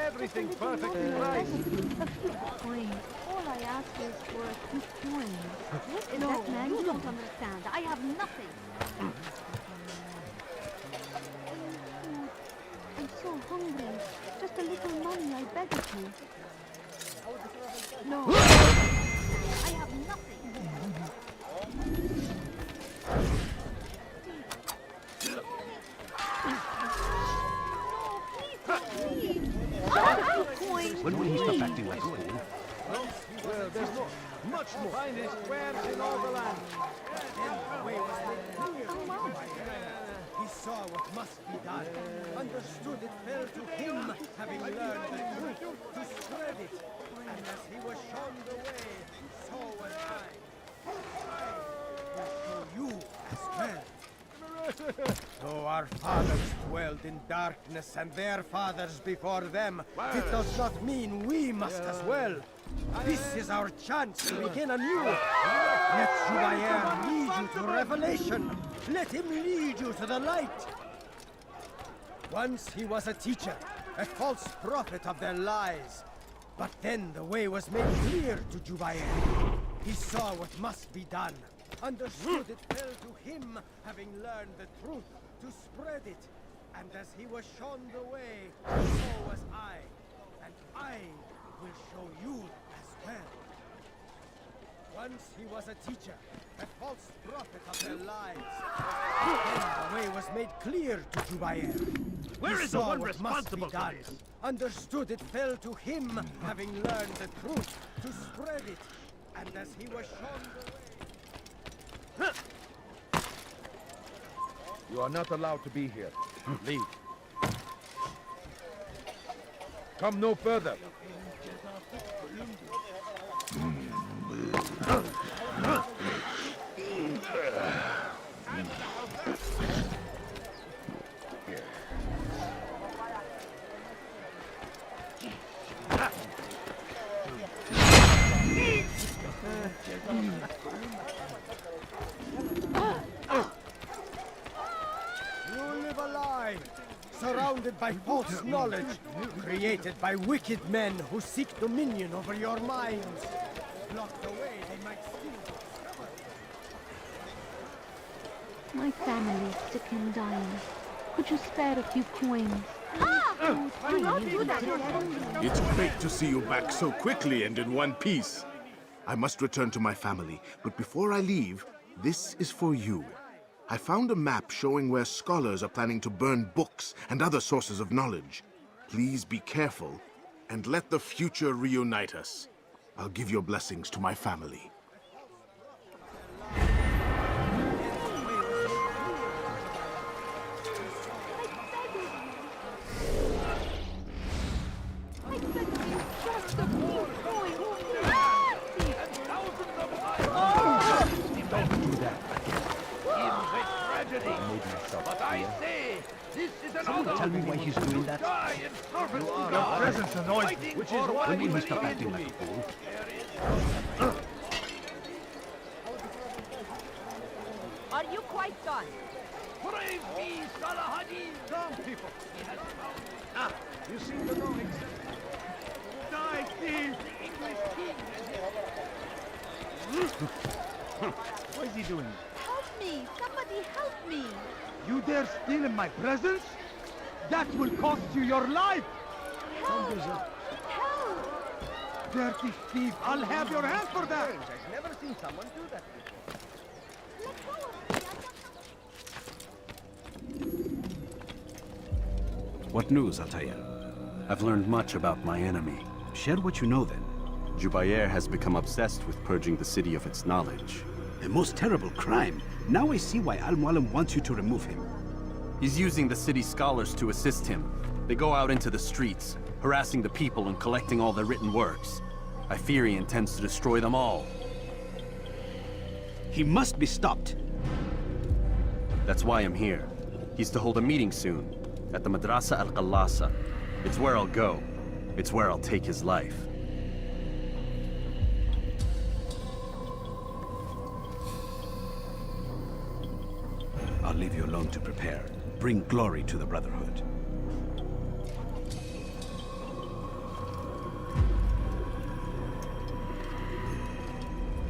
Everything perfectly right. A few coins. All I ask is for a few coins. What is that, man? You don't understand. I have nothing. I'm so hungry. Just a little money, I beg of you. No. I have nothing. When will he stop acting like a fool? Well, there's much more finest wares in all the land. He saw what must be done, understood it fell to him, having learned the truth, to spread it. And as he was shown the way, so was I. I will show you as well. Though our fathers dwelled in darkness and their fathers before them, it does not mean we must as well. This is our chance to begin anew. Let Jubair lead you to revelation. Let him lead you to the light. Once he was a teacher, a false prophet of their lies. But then the way was made clear to Jubair. He saw what must be done. Understood it fell to him, having learned the truth, to spread it. And as he was shown the way, so was I. And I will show you as well. Once he was a teacher, a false prophet of their lies. Then the way was made clear to Jubair. Where He is the saw one what must responsible be for done. this? Understood it fell to him, having learned the truth, to spread it. And as he was shown the way... You are not allowed to be here. Leave. Come no further. You live a lie, surrounded by false knowledge, created by wicked men who seek dominion over your minds. Blocked away, they might still discover. My family's sick and dying. Could you spare a few coins? Do not do that. It's great to see you back so quickly and in one piece. I must return to my family, but before I leave, this is for you. I found a map showing where scholars are planning to burn books and other sources of knowledge. Please be careful, and let the future reunite us. I'll give your blessings to my family. But I say, this is an Someone tell me why he's doing that. Your presence annoys me, which is why we must stop acting like a fool. Are you quite done? Praise be, Salahadin! Come, people! Ah, you seem to know exactly. Die, thief! The English king What is he doing? Help me! Somebody help me! You dare steal in my presence? That will cost you your life! Help! Help! Dirty thief! I'll have your hands for that! I've never seen someone do that before. What news, Altair? I've learned much about my enemy. Share what you know, then. Jubayer has become obsessed with purging the city of its knowledge. A most terrible crime. Now I see why Al-Mualim wants you to remove him. He's using the city scholars to assist him. They go out into the streets, harassing the people and collecting all their written works. I fear he intends to destroy them all. He must be stopped. That's why I'm here. He's to hold a meeting soon, at the Madrasa Al-Qallasa. It's where I'll go. It's where I'll take his life. I'll leave you alone to prepare. Bring glory to the Brotherhood.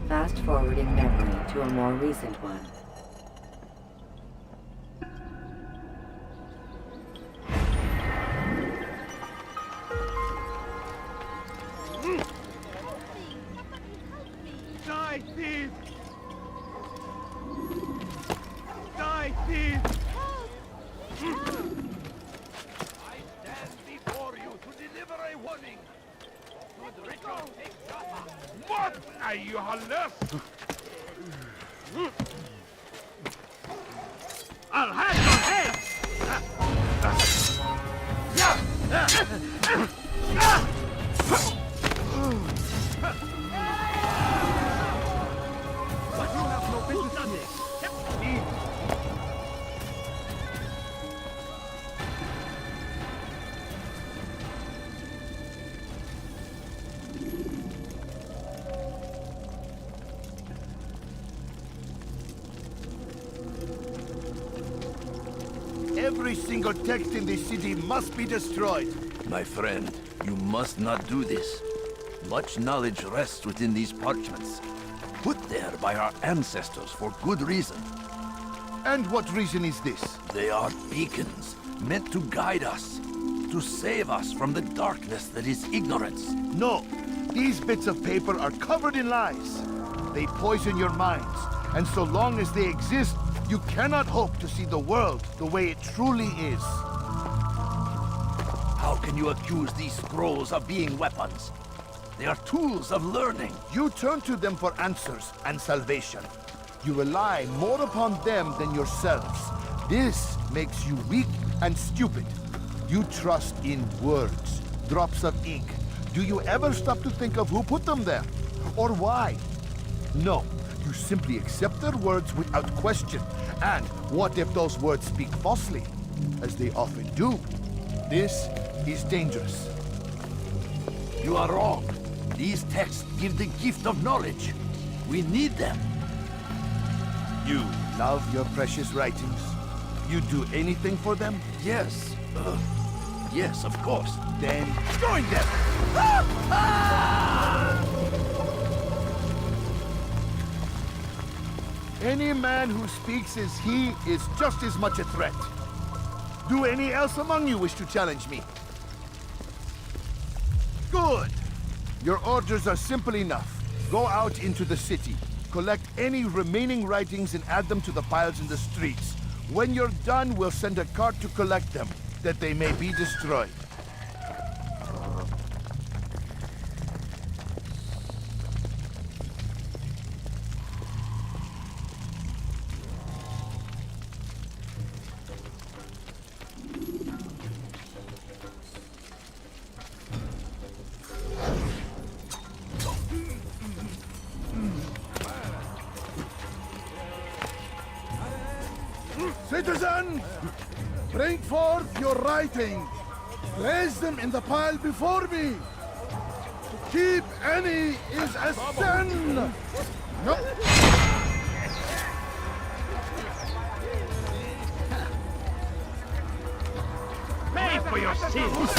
Fast-forwarding memory to a more recent one. Die, thief! Die, thief! I stand before you to deliver a warning. Should Richard take Jaffa? What, ayyuhallah? I'll have your head! But you have no business in this. Leave. Every single text in this city must be destroyed. My friend, you must not do this. Much knowledge rests within these parchments, put there by our ancestors for good reason. And what reason is this? They are beacons, meant to guide us, to save us from the darkness that is ignorance. No, these bits of paper are covered in lies. They poison your minds, and so long as they exist, you cannot hope to see the world the way it truly is. How can you accuse these scrolls of being weapons? They are tools of learning. You turn to them for answers and salvation. You rely more upon them than yourselves. This makes you weak and stupid. You trust in words, drops of ink. Do you ever stop to think of who put them there? Or why? No, you simply accept their words without question. And what if those words speak falsely? As they often do. This is dangerous. You are wrong. These texts give the gift of knowledge. We need them. You love your precious writings? You do anything for them? Yes. Yes, of course. Then join them! Any man who speaks as he is just as much a threat. Do any else among you wish to challenge me? Good! Your orders are simple enough. Go out into the city, collect any remaining writings and add them to the piles in the streets. When you're done, we'll send a cart to collect them, that they may be destroyed. Citizens, bring forth your writings. Place them in the pile before me. To keep any is a sin. No. Pay for your sins!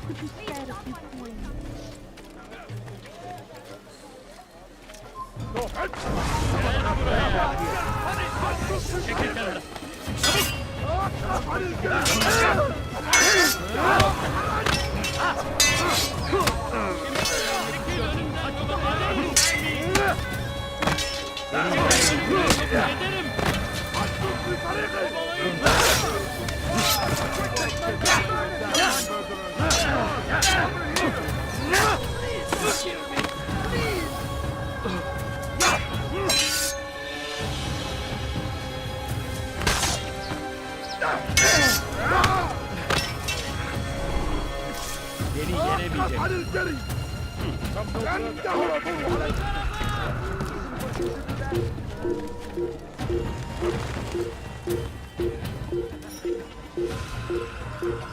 Could you spare a few coins?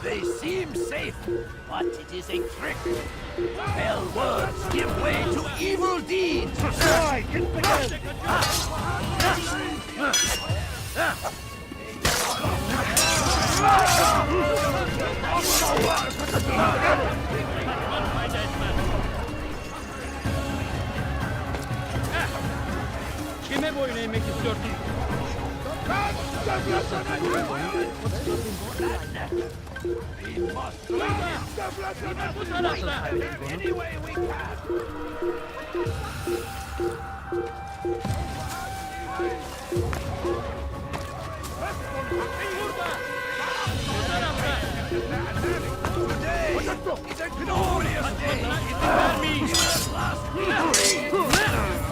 They seem safe, but it is a trick. Well words give way to evil deeds. Kime boyun eğmek istiyorsun? Bu tarafta. Today is a glorious day.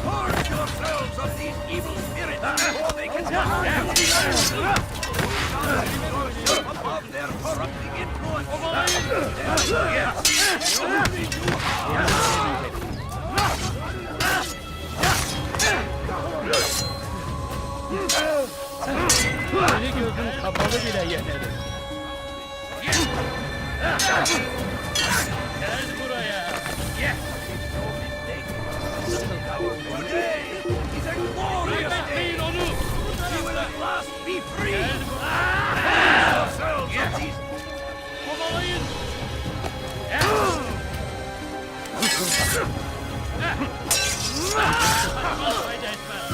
Purge yourselves of these evil spirits before they can above their corrupting influence. Seni gözün kapalı bile yenerim. Gel buraya. Today is a glorious day. You will at last be free. Purge yourselves of these. Kovalayın. Fayda etmez.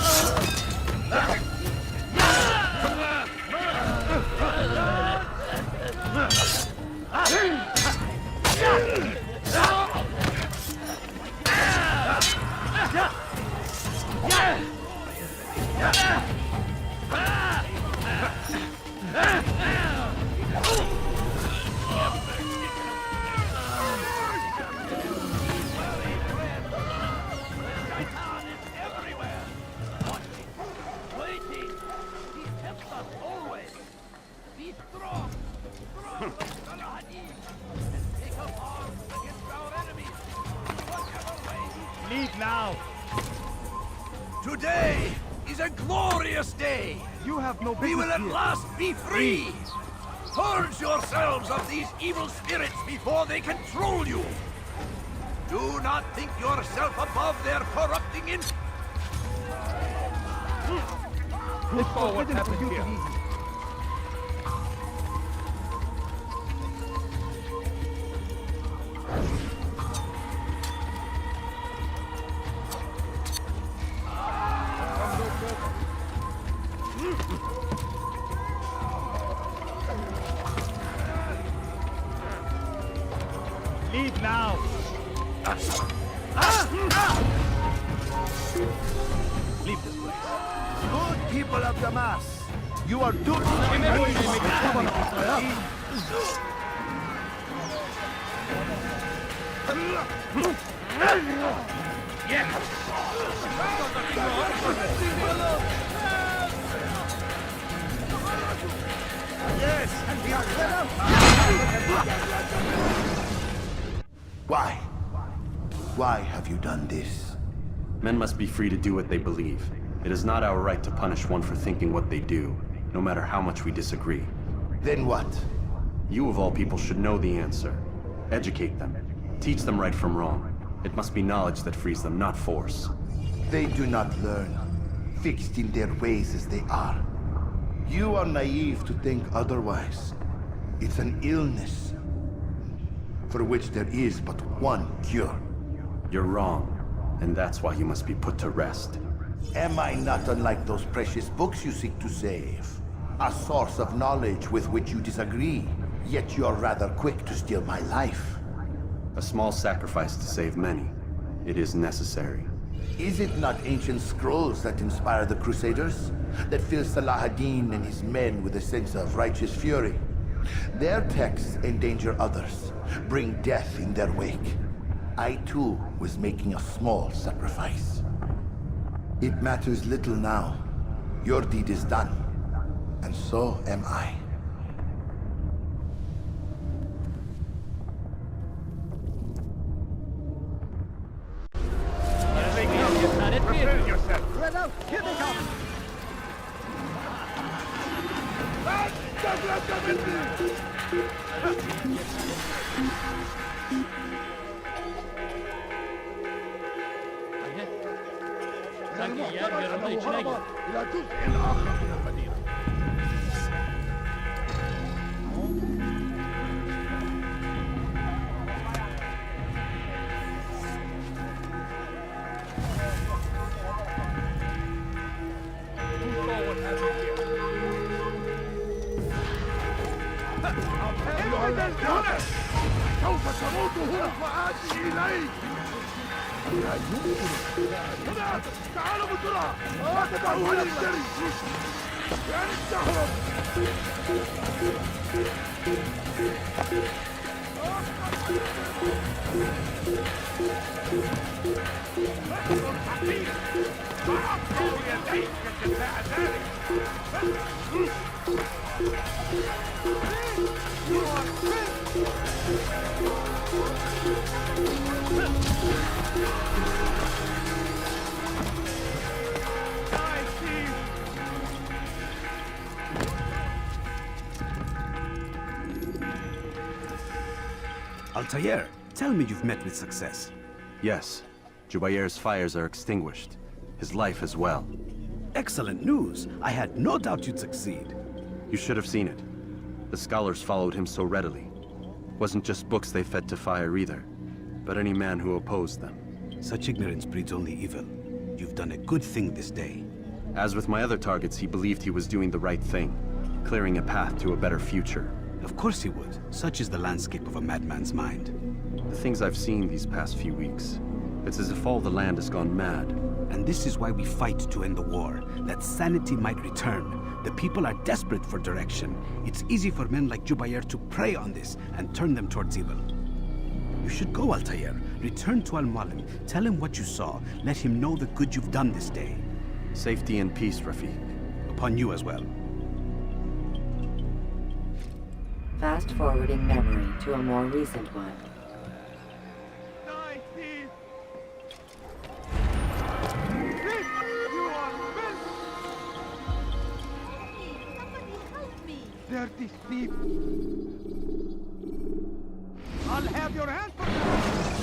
Be strong! Strong, Salahadin! And take up arms against our enemies! Whatever way! Leave now! Today is a glorious day! You have no business We will at here. last be free! Purge yourselves of these evil spirits before they control you! Do not think yourself above their corrupting influence! It's forbidden for you to eat. Leave now! Leave this place. Good people of Damas, you are doomed Yes, and we are set up! Why? Why have you done this? Men must be free to do what they believe. It is not our right to punish one for thinking what they do, no matter how much we disagree. Then what? You of all people should know the answer. Educate them. Teach them right from wrong. It must be knowledge that frees them, not force. They do not learn, fixed in their ways as they are. You are naive to think otherwise. It's an illness for which there is but one cure. You're wrong, and that's why you must be put to rest. Am I not unlike those precious books you seek to save? A source of knowledge with which you disagree, yet you're rather quick to steal my life. A small sacrifice to save many. It is necessary. Is it not ancient scrolls that inspire the Crusaders? That fill Salah ad-Din and his men with a sense of righteous fury? Their texts endanger others, bring death in their wake. I too was making a small sacrifice. It matters little now. Your deed is done, and so am I. Prepare yourself! Let out! Here they come! Sanki yer yarıldı içine gir. إلى جزء آخر من المدينة. أيها الرجال، سوف تموت هنا وآتي إليك. لا يمكن. تعالوا بسرعة. لا تدعوه يجري. يعني تهرب. يديك جزاء ذلك. Altair, tell me you've met with success. Yes, Jubair's fires are extinguished. His life as well. Excellent news. I had no doubt you'd succeed. You should have seen it. The scholars followed him so readily. Wasn't just books they fed to fire either, but any man who opposed them. Such ignorance breeds only evil. You've done a good thing this day. As with my other targets, he believed he was doing the right thing, clearing a path to a better future. Of course he would. Such is the landscape of a madman's mind. The things I've seen these past few weeks, it's as if all the land has gone mad. And this is why we fight to end the war, that sanity might return. The people are desperate for direction. It's easy for men like Jubair to prey on this and turn them towards evil. You should go, Altair. Return to Al-Mualim. Tell him what you saw. Let him know the good you've done this day. Safety and peace, Rafiq. Upon you as well. Fast-forwarding memory to a more recent one. Dirty thief! I'll have your hand for that!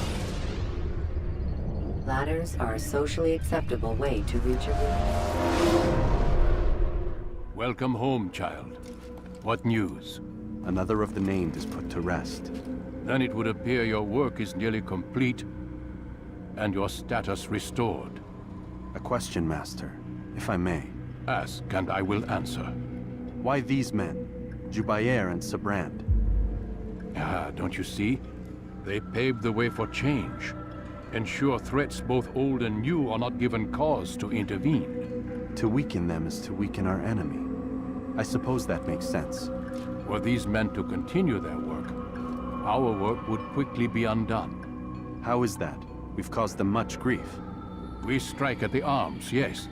Ladders are a socially acceptable way to reach a room. Welcome home, child. What news? Another of the named is put to rest. Then it would appear your work is nearly complete, and your status restored. A question, Master, if I may. Ask, and I will answer. Why these men? Jubayer and Sabrand. Ah, don't you see? They paved the way for change. Ensure threats both old and new are not given cause to intervene. To weaken them is to weaken our enemy. I suppose that makes sense. Were these men to continue their work, our work would quickly be undone. How is that? We've caused them much grief. We strike at the arms, yes.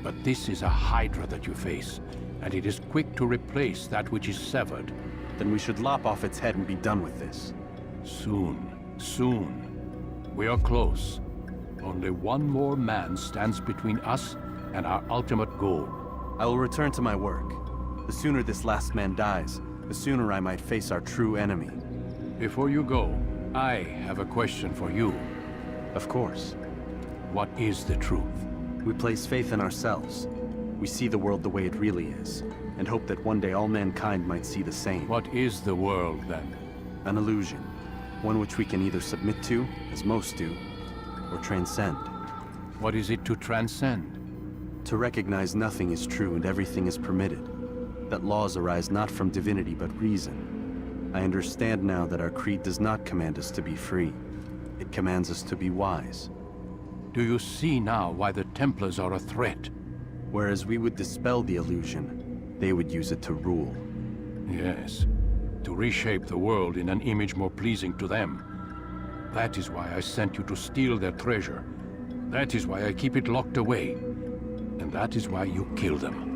But this is a hydra that you face, and it is quick to replace that which is severed. Then we should lop off its head and be done with this. Soon, soon. We are close. Only one more man stands between us and our ultimate goal. I will return to my work. The sooner this last man dies, the sooner I might face our true enemy. Before you go, I have a question for you. Of course. What is the truth? We place faith in ourselves. We see the world the way it really is, and hope that one day all mankind might see the same. What is the world, then? An illusion. One which we can either submit to, as most do, or transcend. What is it to transcend? To recognize nothing is true and everything is permitted. That laws arise not from divinity but reason. I understand now that our creed does not command us to be free. It commands us to be wise. Do you see now why the Templars are a threat? Whereas we would dispel the illusion, they would use it to rule. Yes, to reshape the world in an image more pleasing to them. That is why I sent you to steal their treasure. That is why I keep it locked away. And that is why you kill them.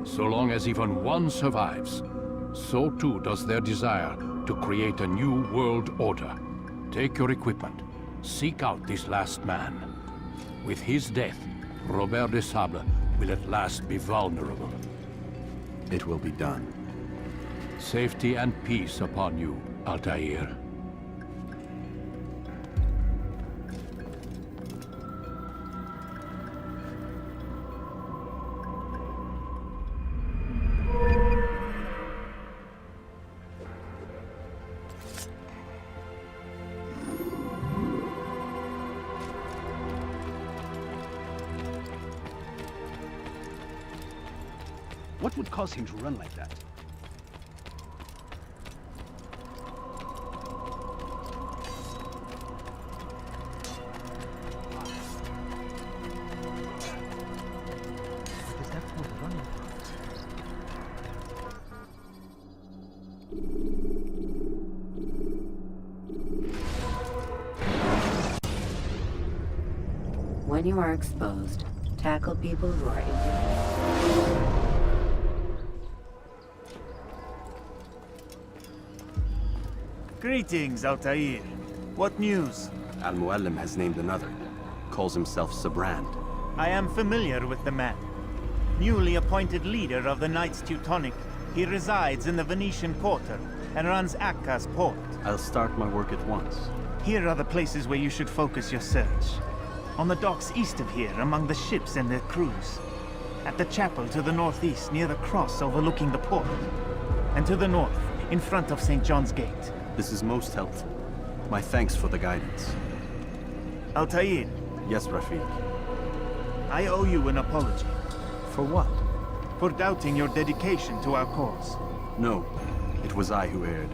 So long as even one survives, so too does their desire to create a new world order. Take your equipment. Seek out this last man. With his death, Robert de Sable will at last be vulnerable. It will be done. Safety and peace upon you, Altair. What would cause him to run like that? What is that for running from? When you are exposed, tackle people who are in. Greetings, Altair. What news? Al-Mualim has named another. Calls himself Sabrand. I am familiar with the man. Newly appointed leader of the Knights Teutonic, he resides in the Venetian Quarter and runs Akka's port. I'll start my work at once. Here are the places where you should focus your search. On the docks east of here, among the ships and their crews. At the chapel to the northeast, near the cross overlooking the port. And to the north, in front of St. John's Gate. This is most helpful. My thanks for the guidance. Altair. Yes, Rafiq. I owe you an apology. For what? For doubting your dedication to our cause. No, it was I who erred.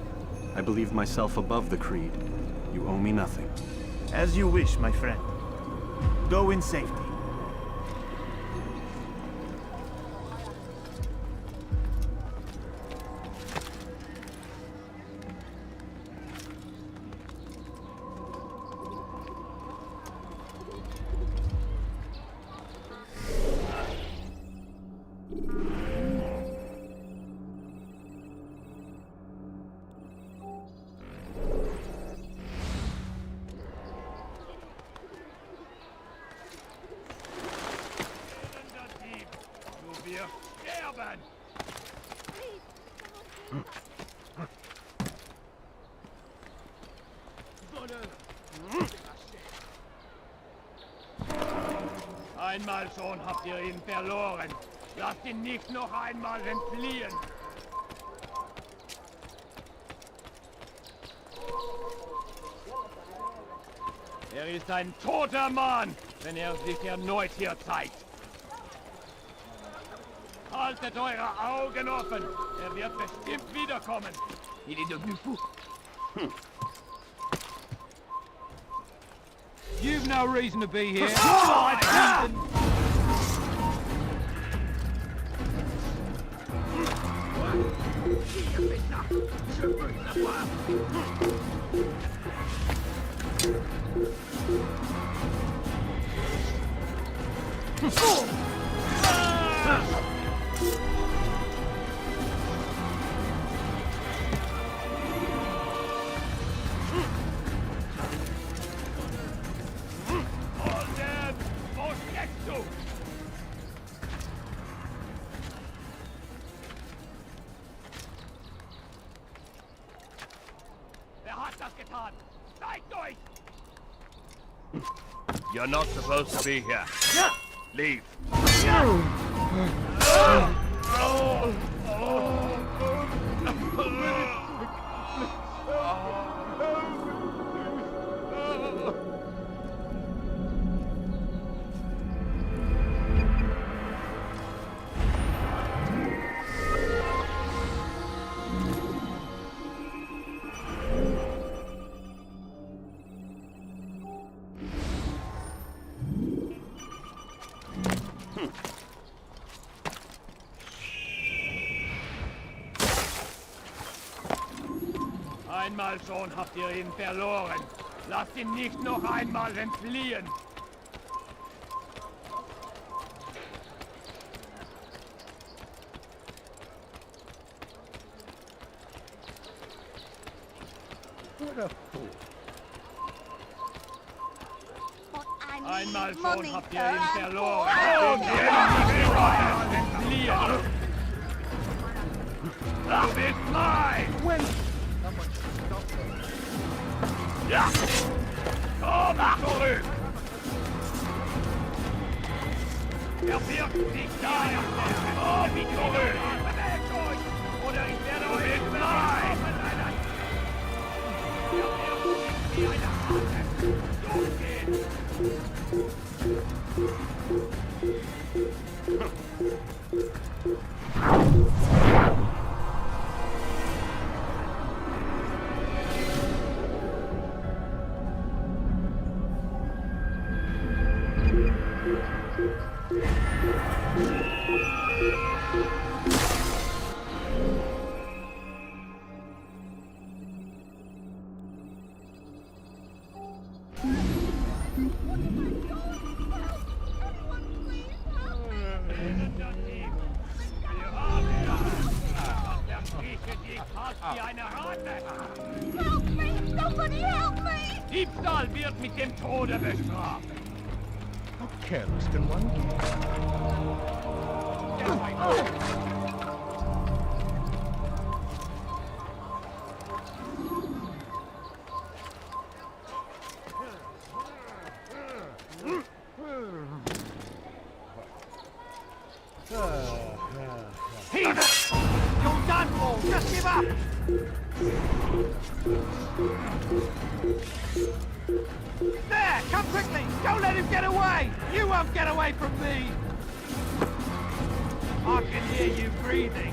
I believe myself above the creed. You owe me nothing. As you wish, my friend. Go in safety. Einmal schon habt ihr ihn verloren. Lasst ihn nicht noch einmal entfliehen. Er ist ein toter Mann, wenn er sich erneut hier zeigt. Haltet eure Augen offen. Er wird bestimmt wiederkommen. Il est devenu fou. You've no reason to be here. Wer hat das getan? Zeigt euch! You're not supposed to be here. Leave. Einmal schon habt ihr ihn verloren. Lasst ihn nicht noch einmal entfliehen. What a fool. Einmal schon habt ihr ihn verloren. Lasst ihn nicht noch einmal entfliehen. Das ist mein! Ja! Komm zurück! Er wird nicht daher! Komm zurück! Bewegt euch! Oder ich werde euch nicht sein! Er wird nicht wie eine Hase! Los geht's! Help me! Somebody help me! Diebstahl wird mit dem Tode bestraft. How careless can one Heathen! You're done for! Just give up! There! Come quickly! Don't let him get away! You won't get away from me! I can hear you breathing.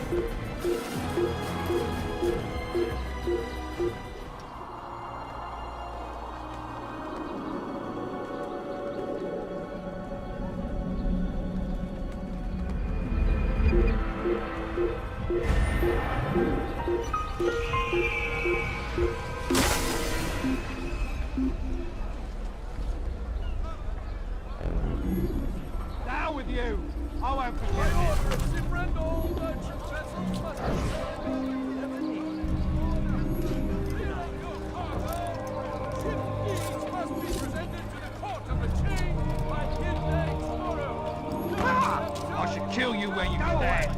Down with you! I won't forget it! I should kill you when you stand!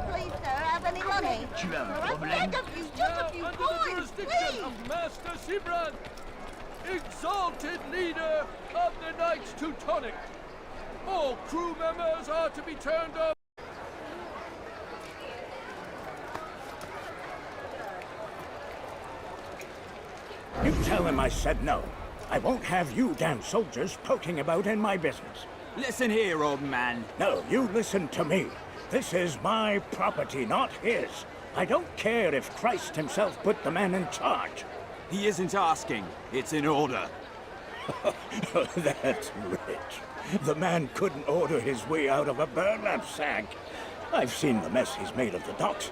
Please, sir, have any money? money. Tu as un I problème? beg of you, just a few coins, please. Of Master Sibran, exalted leader of the Knights Teutonic. All crew members are to be turned over. You tell him I said no. I won't have you damn soldiers poking about in my business. Listen here, old man. No, you listen to me. This is my property, not his. I don't care if Christ himself put the man in charge. He isn't asking. It's in order. That's rich. The man couldn't order his way out of a burlap sack. I've seen the mess he's made of the docks.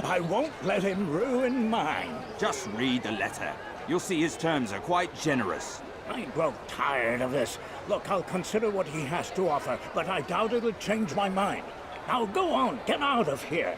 I won't let him ruin mine. Just read the letter. You'll see his terms are quite generous. I grow tired of this. Look, I'll consider what he has to offer, but I doubt it'll change my mind. Now go on, get out of here.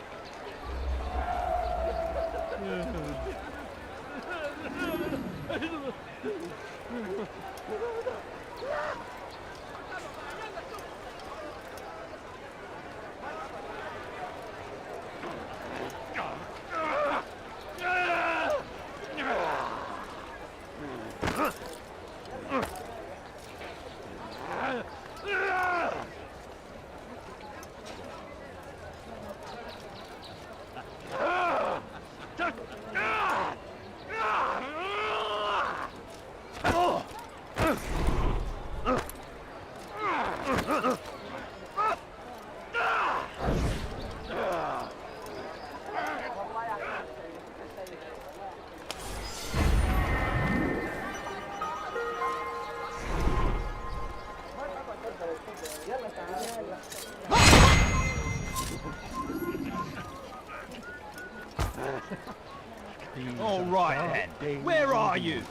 All right, then. Where are you?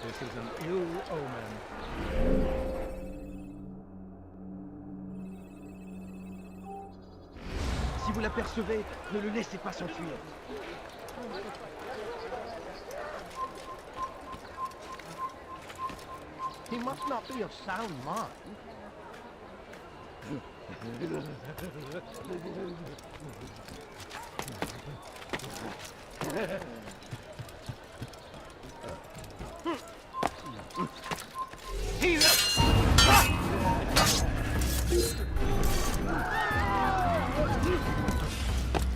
This is an ill omen. Si vous l'apercevez, ne le laissez pas s'enfuir. He must not be of sound mind.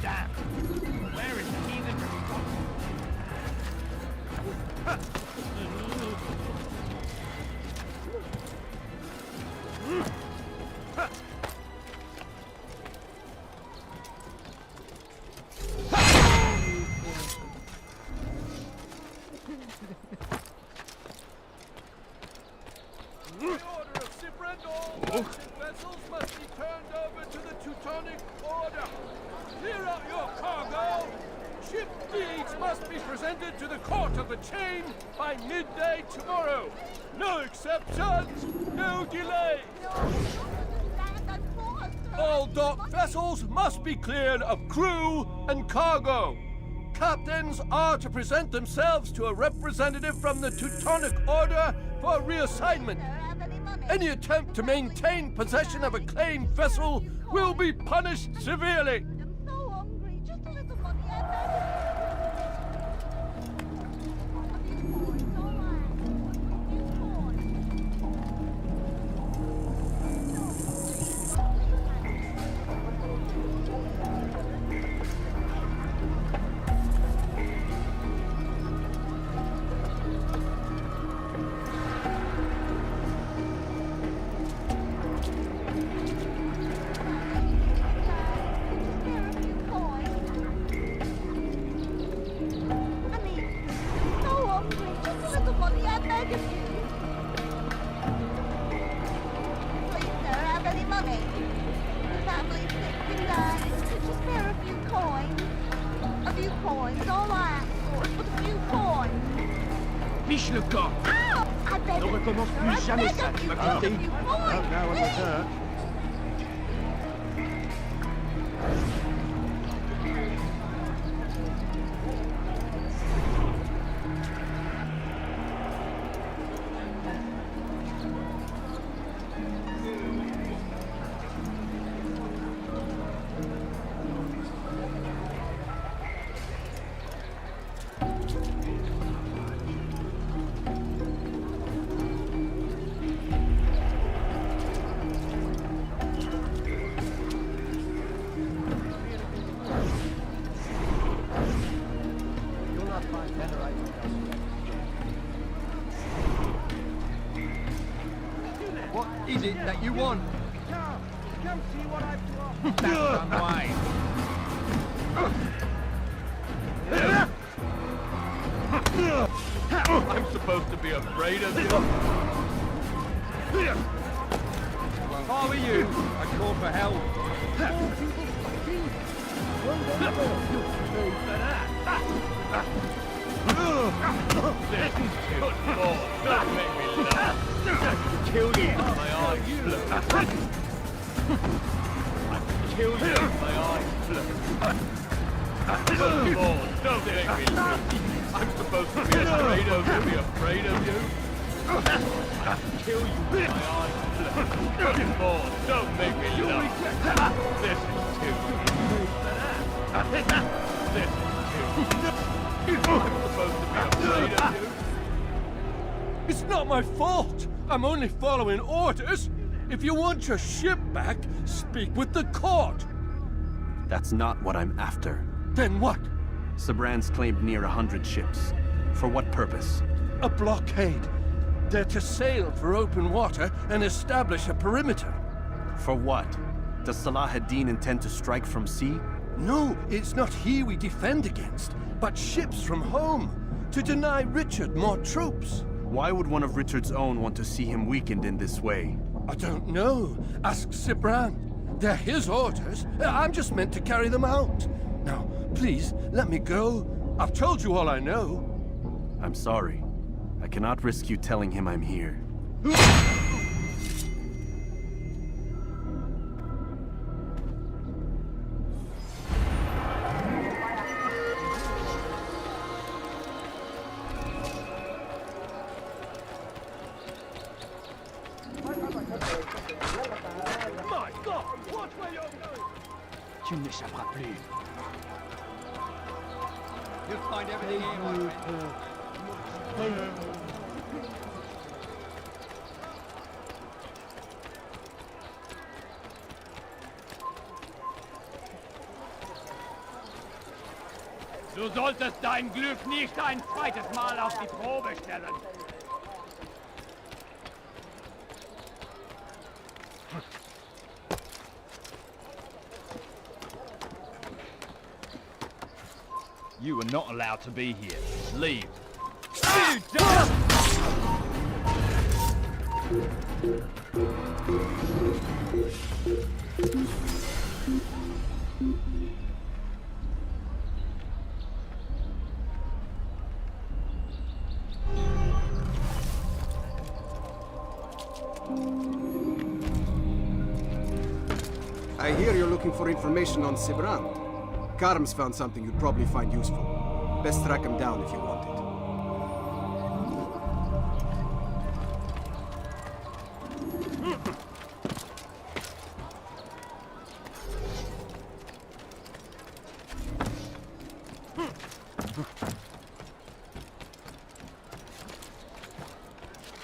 Damn! Where is the heathen? The order of Sibran, all merchant vessels must be turned over to the Teutonic Order. Clear out your cargo. Ship deeds must be presented to the Court of the Chain by midday tomorrow. No exceptions, no delays. All dock vessels must be cleared of crew and cargo. Captains are to present themselves to a representative from the Teutonic Order for reassignment. Any attempt to maintain possession of a claimed vessel will be punished severely. Fiche le camp! Ne recommence plus jamais ça, tu m'as compris? Now it was her. What is it that you want? Come see what I've brought. That's unwise. I'm supposed to be afraid of you? If I were you, I'd call for help. This is good Lord, don't make me laugh. Kill you, my eyes blue. Kill you, my eyes blue. Good Lord, don't make me laugh. I'm supposed to be afraid of you, Kill you, my eyes blue. Good Lord, don't make me laugh. This is too This is too I'm supposed to be afraid of you. It's not my fault. I'm only following orders. If you want your ship back, speak with the court. That's not what I'm after. Then what? Sabran's claimed near 100 ships. For what purpose? A blockade. They're to sail for open water and establish a perimeter. For what? Does Salah ad-Din intend to strike from sea? No, it's not he we defend against, but ships from home, to deny Richard more troops. Why would one of Richard's own want to see him weakened in this way? I don't know. Ask Sabran. They're his orders. I'm just meant to carry them out. Now, please, let me go. I've told you all I know. I'm sorry. I cannot risk you telling him I'm here. My God, watch where you're going! Tu ne m'échapperas plus. You'll find everything here, my friend. Du solltest dein Glück nicht ein zweites Mal auf die Probe stellen. You are not allowed to be here. Leave. I hear you're looking for information on Sabran. Karam's found something you'd probably find useful. Best track him down if you want it.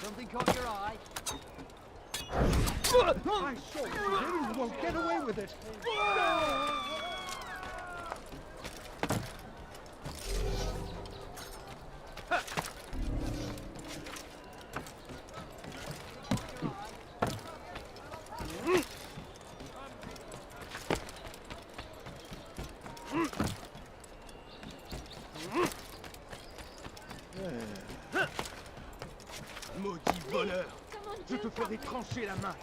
Something caught your eye? I saw you. You won't get away with it. Maudit voleur! Je te ferai trancher la main!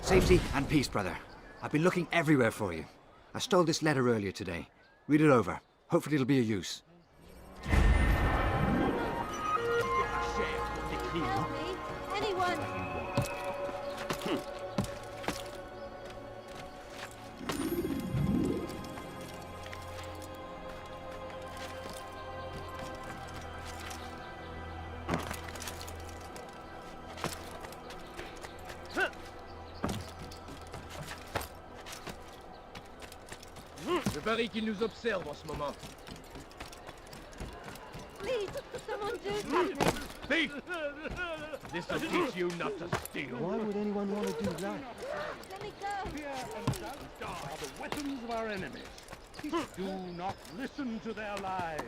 Safety and peace, brother. I've been looking everywhere for you. I stole this letter earlier today. Read it over. Hopefully it'll be of use. Anyone? Je parie qu'il nous observe en ce moment. Please, someone do something. Thief! This'll teach you not to steal. Why would anyone want to do that? Let me go. Fear and doubt are the weapons of our enemies. Do not listen to their lies.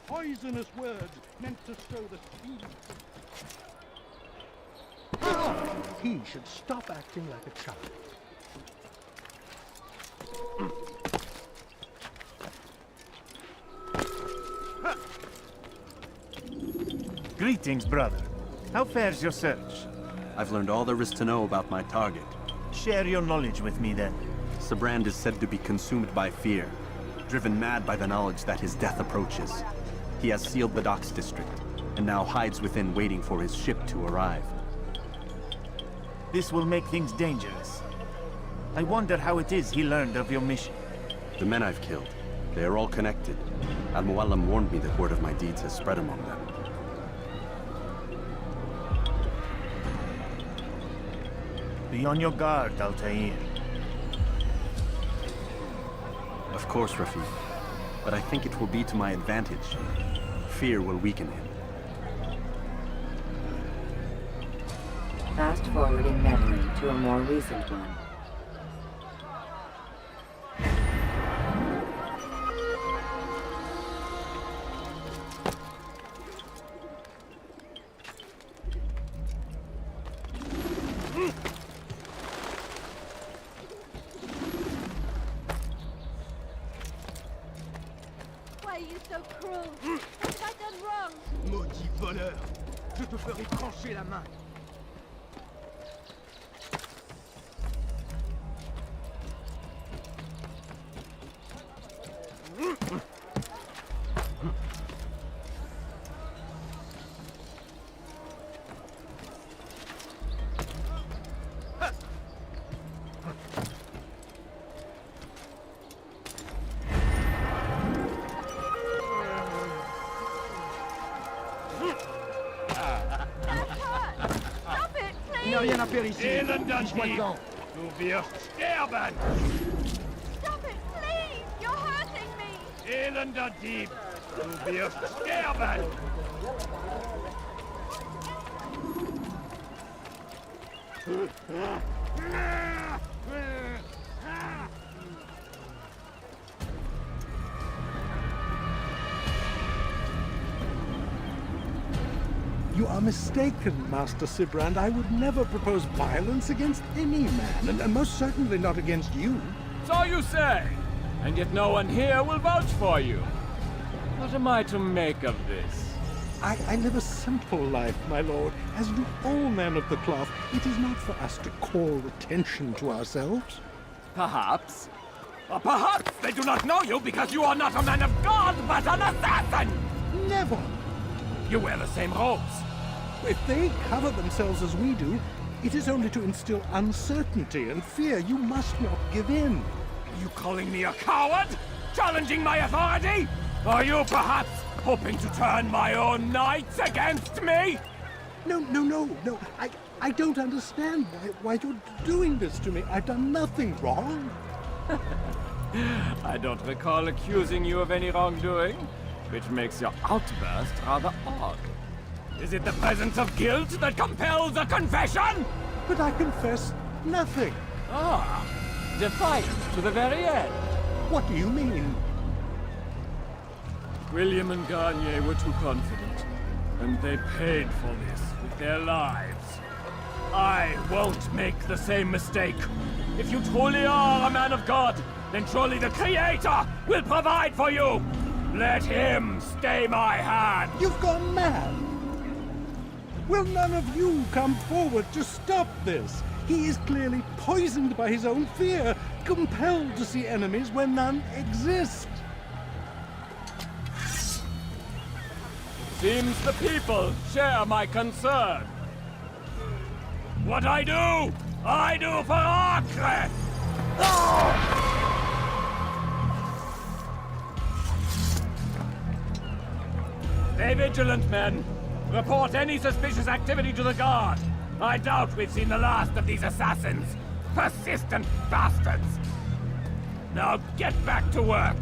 Poisonous words meant to sow the seed. he should stop acting like a child. Greetings, brother. How fares your search? I've learned all there is to know about my target. Share your knowledge with me, then. Sibrand is said to be consumed by fear, driven mad by the knowledge that his death approaches. He has sealed the docks district, and now hides within waiting for his ship to arrive. This will make things dangerous. I wonder how it is he learned of your mission. The men I've killed, they are all connected. Al-Mualim warned me that word of my deeds has spread among them. Be on your guard, Altair. Of course, Rafiq. But I think it will be to my advantage. Fear will weaken him. Fast-forwarding memory to a more recent one. Why are you so cruel? What have I done wrong? Maudit voleur! Je te ferai trancher la main! Stop it, please! Il n'y a rien à faire ici! Elender Fiche-moi le Dieb, camp! du wirst sterben! Stop it, please! You're hurting me! Elender Dieb, du wirst sterben! You are mistaken, Master Sibrand. I would never propose violence against any man, and most certainly not against you. So you say, and yet no one here will vouch for you. What am I to make of this? I live a simple life, my lord. As do all men of the cloth, it is not for us to call attention to ourselves. Perhaps. Or perhaps they do not know you because you are not a man of God, but an assassin! Never! You wear the same robes. If they cover themselves as we do, it is only to instill uncertainty and fear. You must not give in. Are you calling me a coward? Challenging my authority? Are you perhaps hoping to turn my own knights against me? No. I don't understand why you're doing this to me. I've done nothing wrong. I don't recall accusing you of any wrongdoing, which makes your outburst rather odd. Is it the presence of guilt that compels a confession? But I confess nothing. Ah, defiant to the very end. What do you mean? William and Garnier were too confident, and they paid for this with their lives. I won't make the same mistake. If you truly are a man of God, then surely the Creator will provide for you. Let him stay my hand. You've gone mad. Will none of you come forward to stop this? He is clearly poisoned by his own fear, compelled to see enemies where none exist. Seems the people share my concern. What I do for Acre! Stay vigilant, men. Report any suspicious activity to the guard. I doubt we've seen the last of these assassins. Persistent bastards. Now get back to work.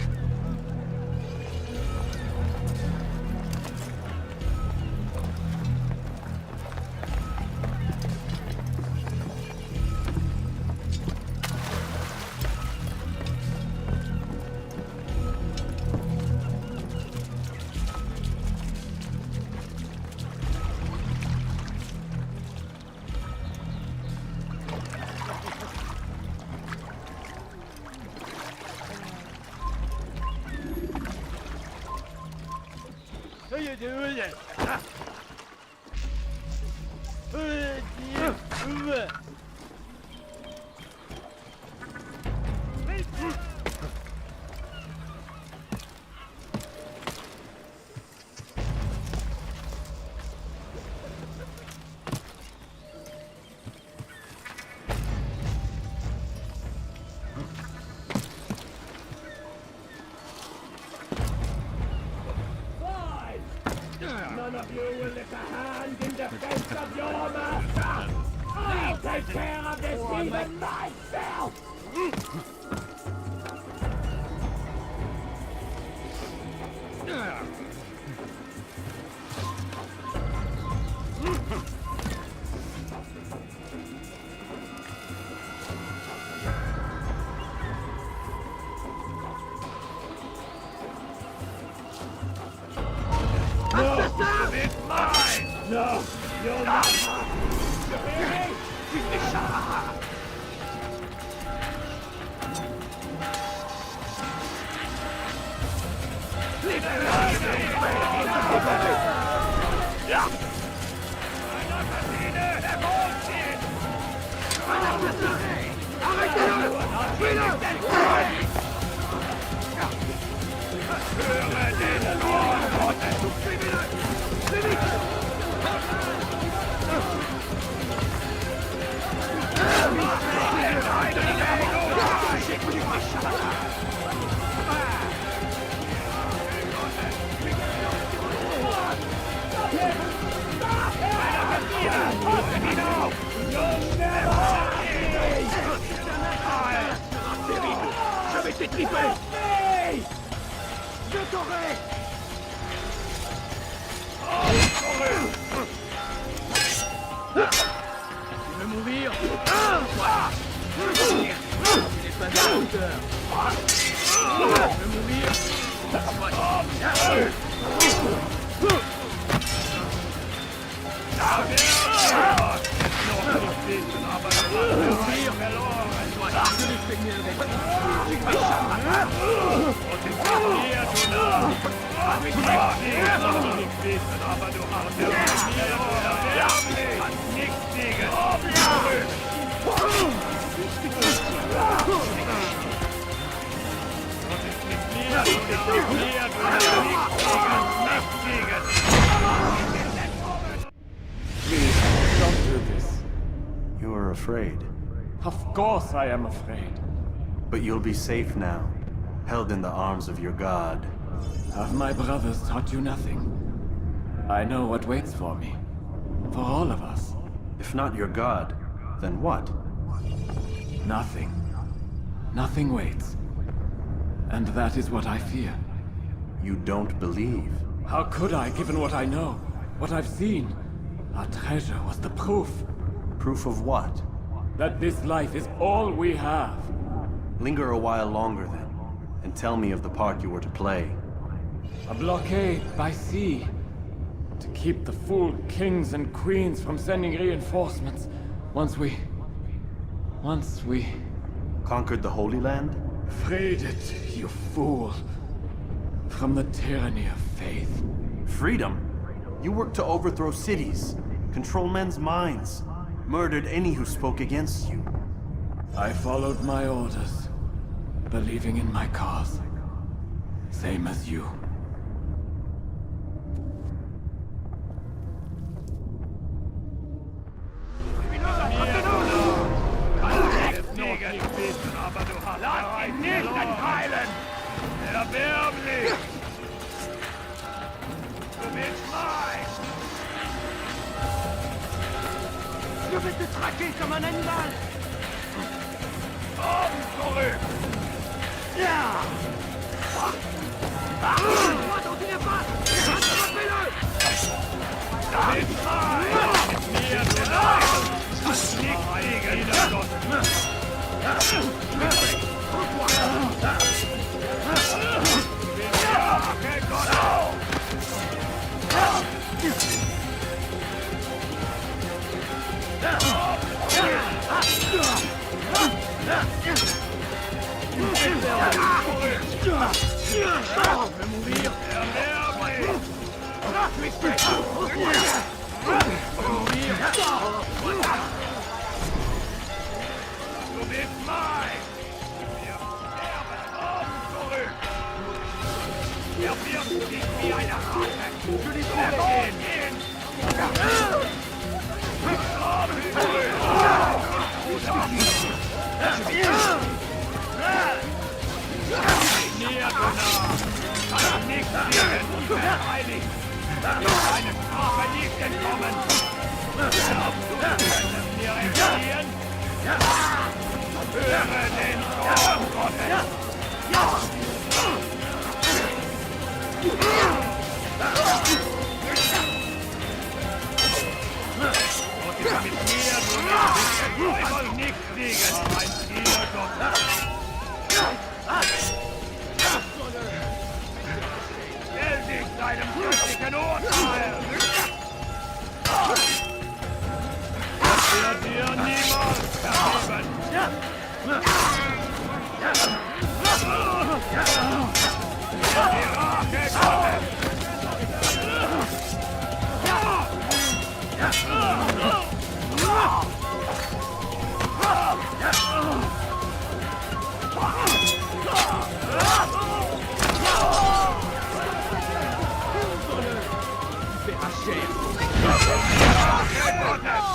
None of you will lift a hand in defense of your master! I'll take care of this even myself! No! It's mine! No! You'll not have it! You hear me? Leave it Je vais t'étriper! Je t'aurai! Tu veux mourir? Tu n'es pas à la hauteur! Tu veux mourir? Please, don't do this. You are afraid. Of course I am afraid. But you'll be safe now, held in the arms of your god. Have my brothers taught you nothing? I know what waits for me. For all of us. If not your god, then what? Nothing. Nothing waits. And that is what I fear. You don't believe. How could I, given what I know? What I've seen? Our treasure was the proof. Proof of what? That this life is all we have. Linger a while longer then, and tell me of the part you were to play. A blockade by sea. To keep the fool kings and queens from sending reinforcements. Once we... Conquered the Holy Land? Freed it, you fool. From the tyranny of faith. Freedom? You worked to overthrow cities, control men's minds, murdered any who spoke against you. I followed my orders, believing in my cause. Same as you. Lass ihn nicht entheilen! Erbärmlich! Du bist mein! Je vais te traquer comme un animal! Komm zurück! Ja! Moi dont il n'est pas! Attrapez-le! Du bist mein! Mit mir du Leid! Nichts gegen Gott! Knock me straight! Du bist mein! Wir sterben zurück! Er wirft dich wie eine Ratte! Für die Schule gehen! Näher, Gunnar! Kann nichts gegen die heilig! Eine Strafe nicht entkommen! Glaubst du, wir können mir entgehen? Höre den Zorn Gottes! Und mit mir, Gunnar, wird der Teufel nichts liegen, mein Zielgott! Stell dich deinem göttlichen Urteil! Das wird dir niemals vergeben! Die Rache Gottes!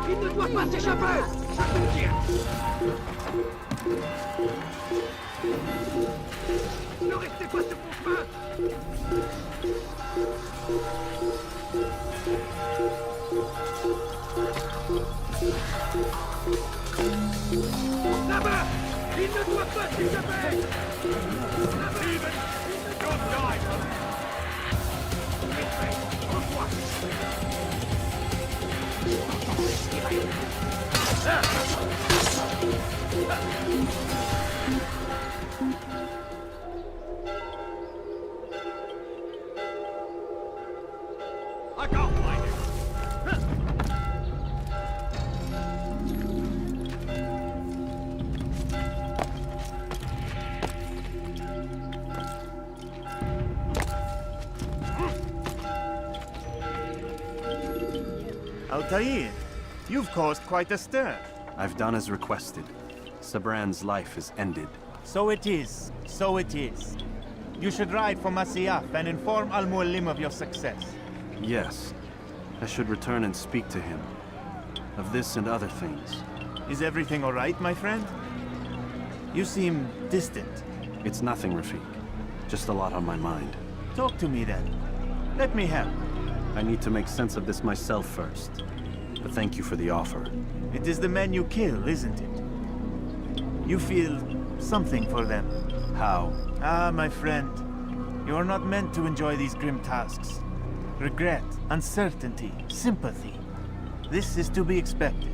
Il ne doit pas s'échapper! Je te tire! Ne restez pas sur mon chemin! Là-bas! Il ne doit pas s'échapper! Là-bas! Don't die! Revois! I can't find it. Altair, you've caused quite a stir. I've done as requested. Sabran's life is ended. So it is. So it is. You should ride for Masyaf and inform Al-Mualim of your success. Yes. I should return and speak to him. Of this and other things. Is everything all right, my friend? You seem distant. It's nothing, Rafik. Just a lot on my mind. Talk to me then. Let me help. I need to make sense of this myself first. But thank you for the offer. It is the men you kill, isn't it? You feel something for them. How? Ah, my friend. You are not meant to enjoy these grim tasks. Regret, uncertainty, sympathy. This is to be expected.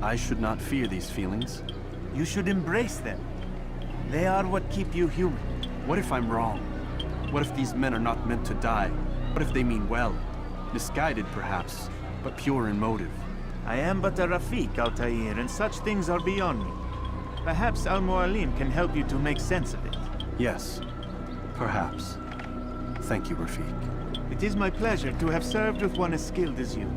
I should not fear these feelings. You should embrace them. They are what keep you human. What if I'm wrong? What if these men are not meant to die? What if they mean well? Misguided, perhaps, but pure in motive. I am but a Rafik, Altair, and such things are beyond me. Perhaps Al-Mualim can help you to make sense of it. Yes, perhaps. Thank you, Rafik. It is my pleasure to have served with one as skilled as you.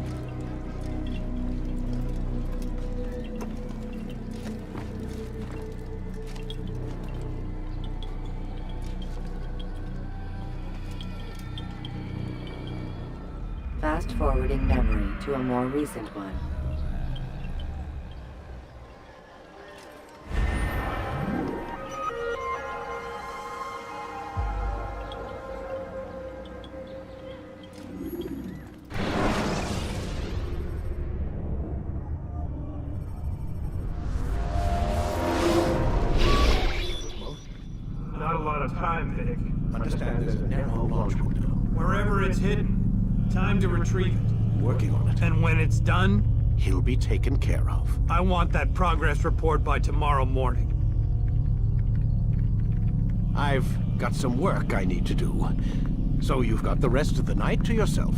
fast-forwarding memory to a more recent one. Not a lot of time, Vic. Understand there's a narrow launch window. Wherever it's hidden, time to retrieve it. Working on it. And when it's done, He'll be taken care of. I want that progress report by tomorrow morning. I've got some work I need to do. So you've got the rest of the night to yourself.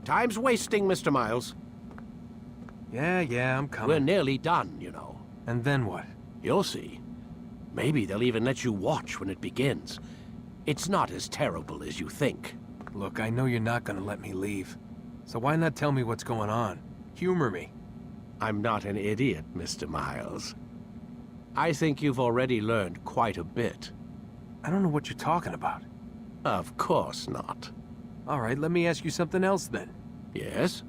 Time's wasting, Mr. Miles. Yeah, I'm coming. We're nearly done, you know. And then what? You'll see. Maybe they'll even let you watch when it begins. It's not as terrible as you think. Look, I know you're not gonna let me leave. So why not tell me what's going on? Humor me. I'm not an idiot, Mr. Miles. I think you've already learned quite a bit. I don't know what you're talking about. Of course not. All right, let me ask you something else then. Yes?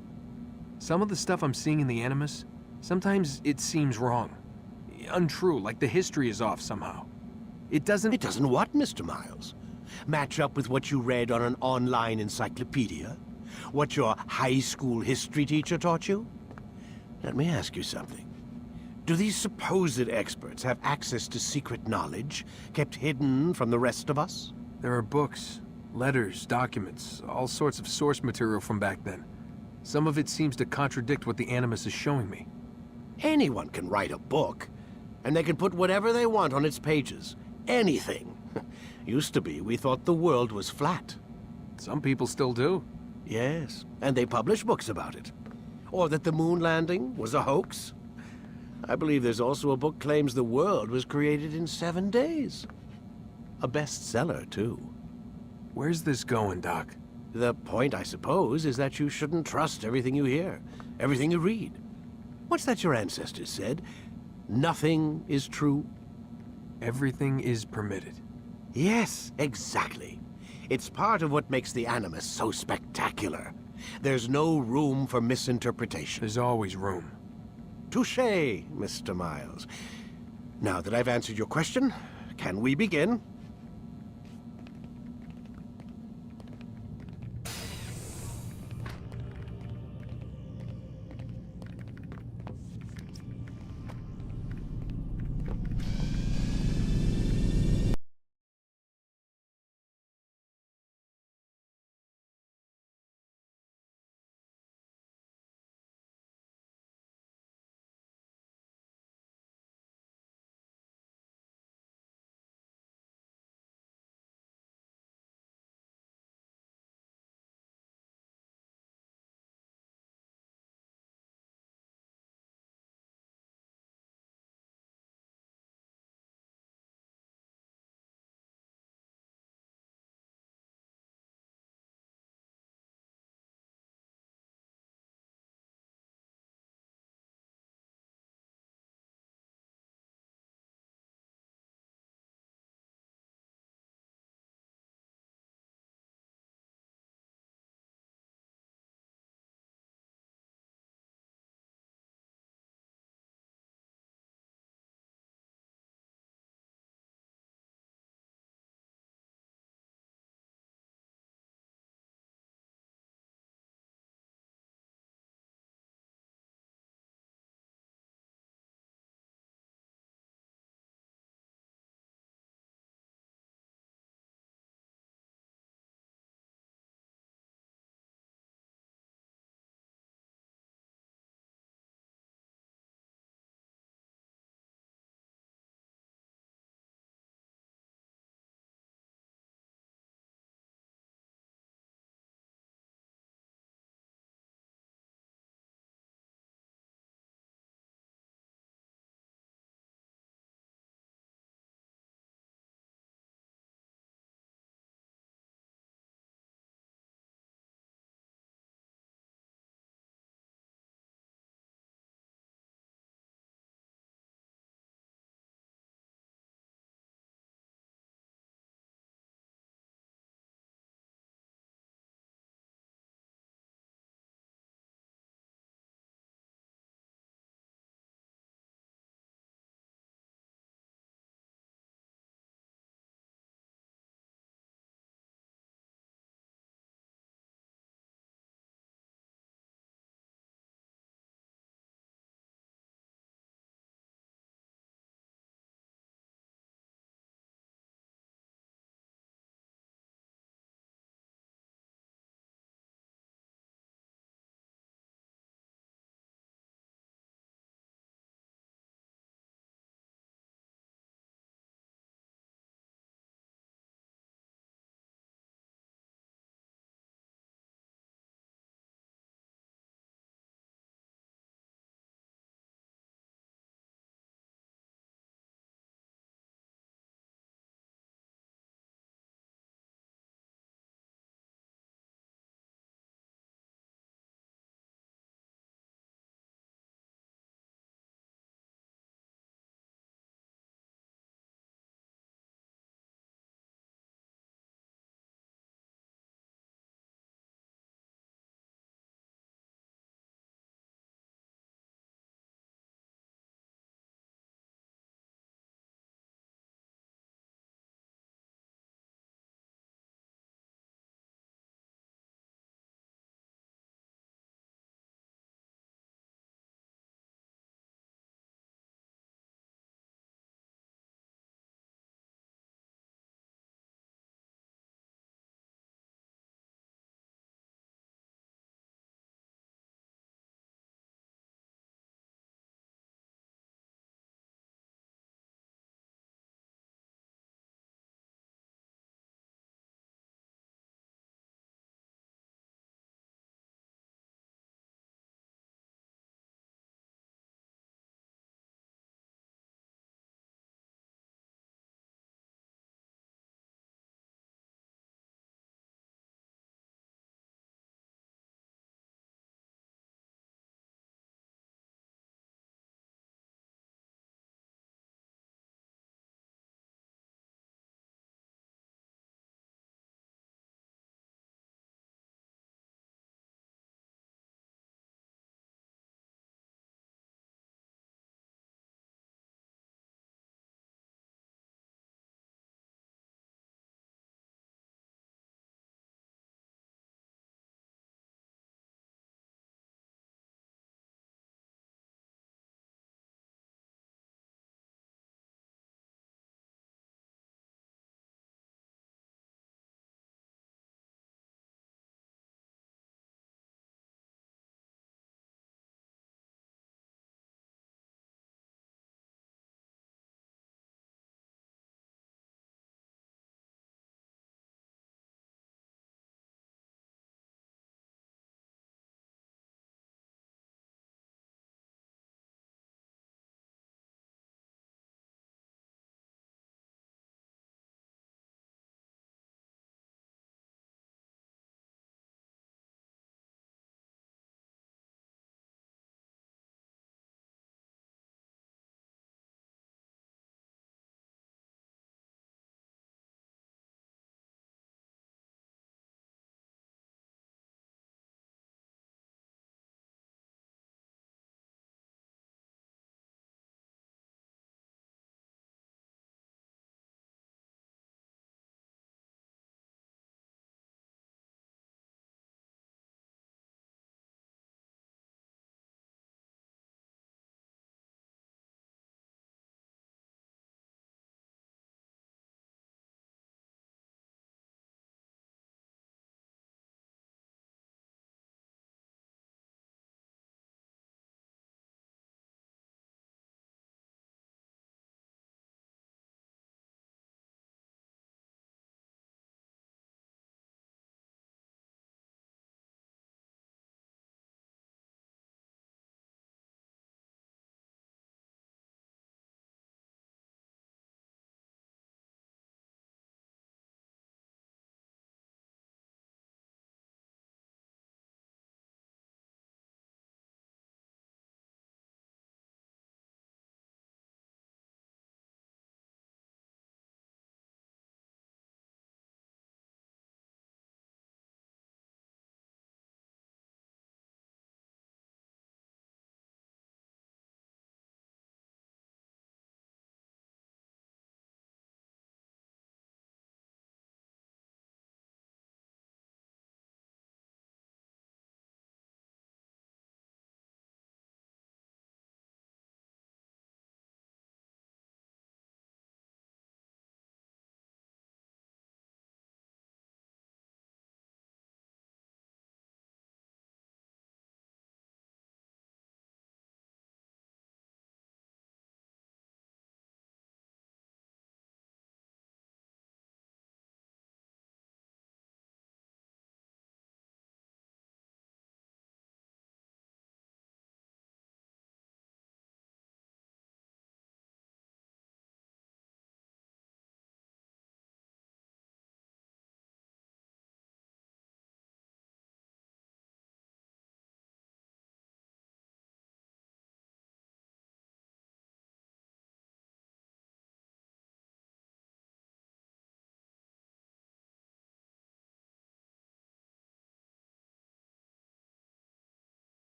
Some of the stuff I'm seeing in the Animus, sometimes it seems wrong. Untrue, like the history is off somehow. It doesn't... It doesn't what, Mr. Miles? Match up with what you read on an online encyclopedia? What your high school history teacher taught you? Let me ask you something. Do these supposed experts have access to secret knowledge kept hidden from the rest of us? There are books, letters, documents, all sorts of source material from back then. Some of it seems to contradict what the Animus is showing me. Anyone can write a book, and they can put whatever they want on its pages. Anything. Used to be, we thought the world was flat. Some people still do. Yes, and they publish books about it. Or that the moon landing was a hoax. I believe there's also a book claims the world was created in 7 days. A bestseller, too. Where's this going, Doc? The point, I suppose, is that you shouldn't trust everything you hear, everything you read. What's that your ancestors said? Nothing is true? Everything is permitted. Yes, exactly. It's part of what makes the Animus so spectacular. There's no room for misinterpretation. There's always room. Touché, Mr. Miles. Now that I've answered your question, can we begin?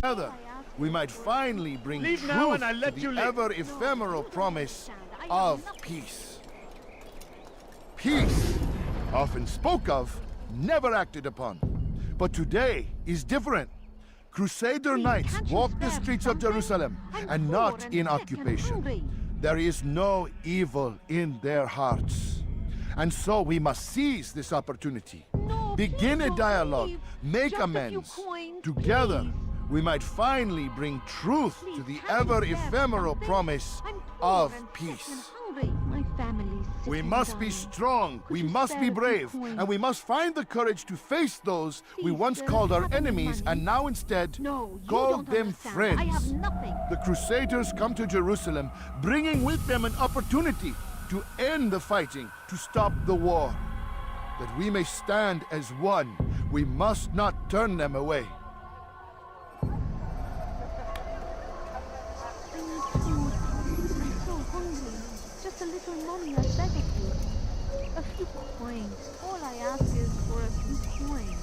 Together, we might finally bring Leave truth now and I'll to let the you live. ever-ephemeral promise of peace. Peace, often spoke of, never acted upon. But today is different. Crusader knights walk the streets of Jerusalem and not in occupation. There is no evil in their hearts. And so we must seize this opportunity. Begin a dialogue, make amends. Together, we might finally bring truth to the ever-ephemeral promise of peace. My family's sick We and must be dying. strong, we you must be spare a few brave, coins? and we must find the courage to face those we Please, once sir, called our have any enemies money? and now instead No, you call don't them understand. friends. I have nothing. The Crusaders come to Jerusalem, bringing with them an opportunity to end the fighting, to stop the war. That we may stand as one, we must not turn them away. I need food. I'm so hungry. Just a little money, I beg of you. A few coins. All I ask is for a few coins.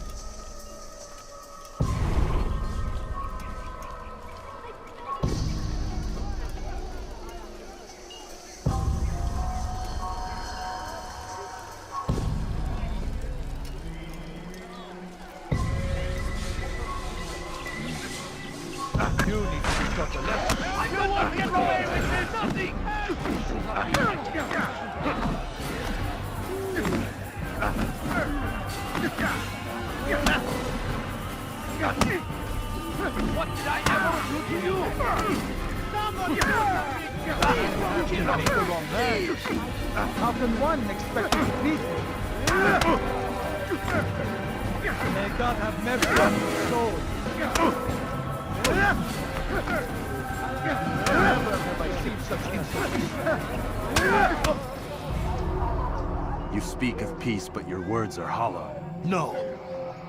You need to be taught a lesson. You won't get away with me, nothing! What did I ever do to you? How can one expect to beat me? May God have mercy on your soul. Never have I seen such insolence. You speak of peace, but your words are hollow. No,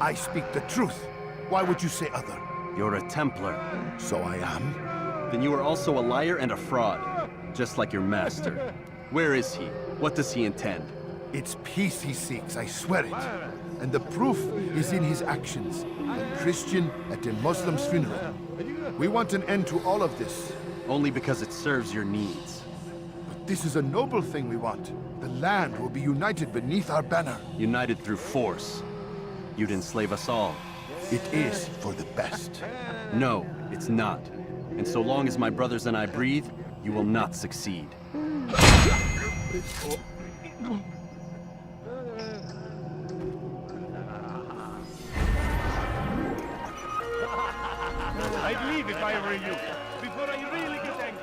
I speak the truth. Why would you say other? You're a Templar. So I am. Then you are also a liar and a fraud, just like your master. Where is he? What does he intend? It's peace he seeks, I swear it. And the proof is in his actions. A Christian at a Muslim's funeral. We want an end to all of this. Only because it serves your needs. But this is a noble thing we want. The land will be united beneath our banner. United through force. You'd enslave us all. It is for the best. No, it's not. And so long as my brothers and I breathe, you will not succeed. I'd leave if I were you, before I really get angry.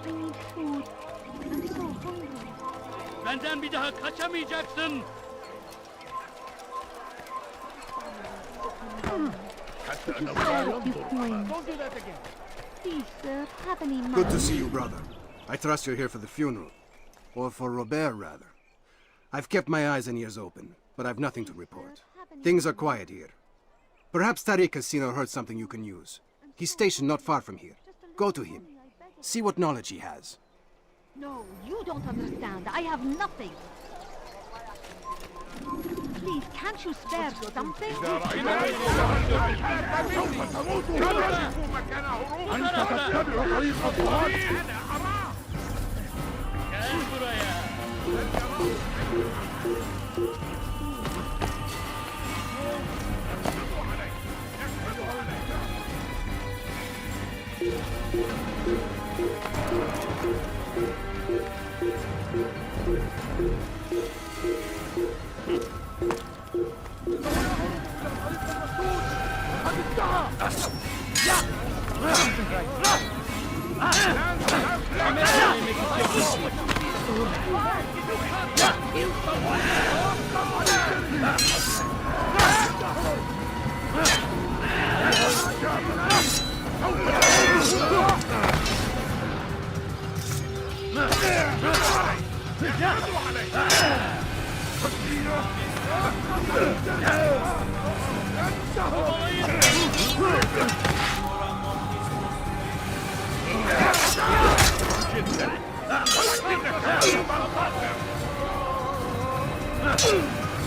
I need food. I'm so hungry. Benden bir daha kaçamayacaksın. Spare a few coins. Don't do that again. Please, sir, have any money? Good to see you, brother. I trust you're here for the funeral. Or for Robert, rather. I've kept my eyes and ears open, but I've nothing to report. Things are quiet here. Perhaps Tariq has seen or heard something you can use. He's stationed not far from here. Go to him. See what knowledge he has. No, you don't understand. I have nothing. Please, can't you spare something?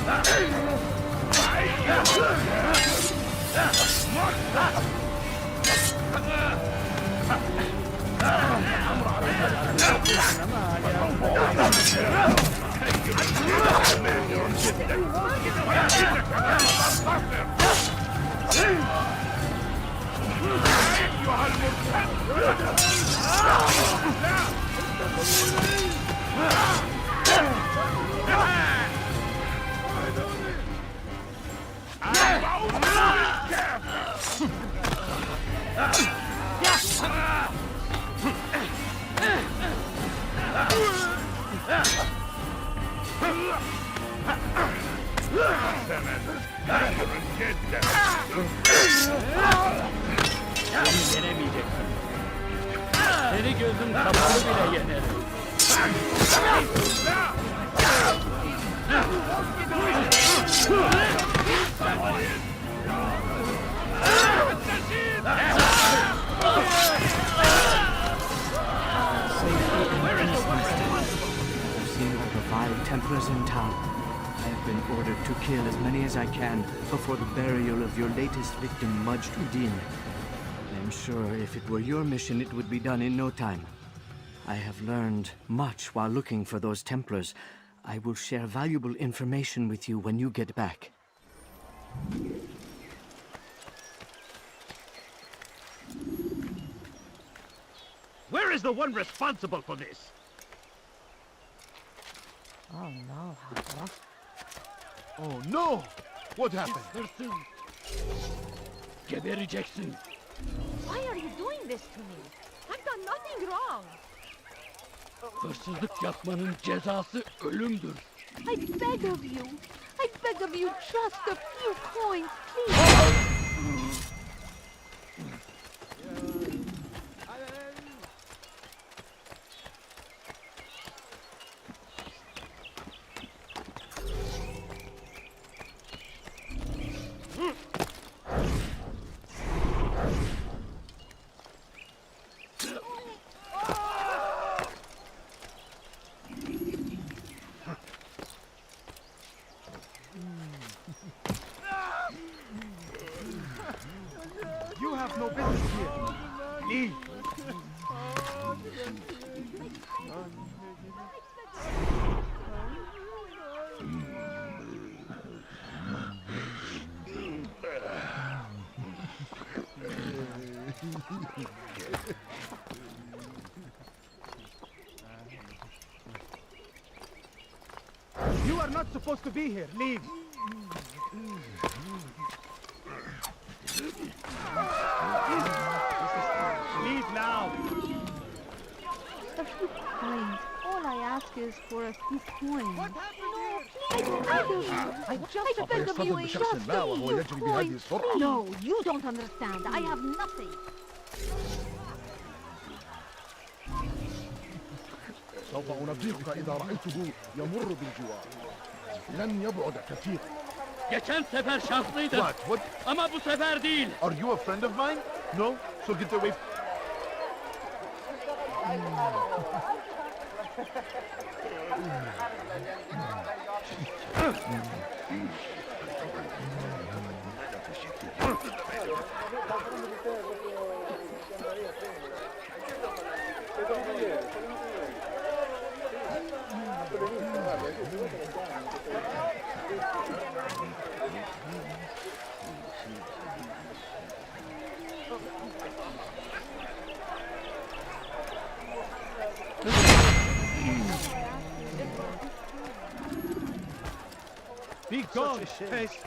Hey! أيها Yenemeyeceksin. Seni gözüm kapalı bile yenerim. I've seen all the vile Templars in town. I have been ordered to kill as many as I can before the burial of your latest victim, Majd Udin. I'm sure if it were your mission, it would be done in no time. I have learned much while looking for those Templars. I will share valuable information with you when you get back. Where is the one responsible for this? Oh no, Harper. Oh no! What happened? Gebereceksin. Why are you doing this to me? I've done nothing wrong. Hırsızlık yapmanın cezası ölümdür. I beg of you. I beg of you, just a few coins, please. You have no business here. Leave. You are not supposed to be here. Leave. Leave now. A few coins. All I ask is for a few coins. No, please, I beg of you. I beg of you, just a few coins. Please. No, you don't understand. I have nothing. سوف أنبهك إذا رأيته يمر بالجوار. لن يبعد كثيرا. Geçen sefer şanslıydım. What? Ama bu sefer değil. Are you a friend of mine? No? So get away. Be gone, face.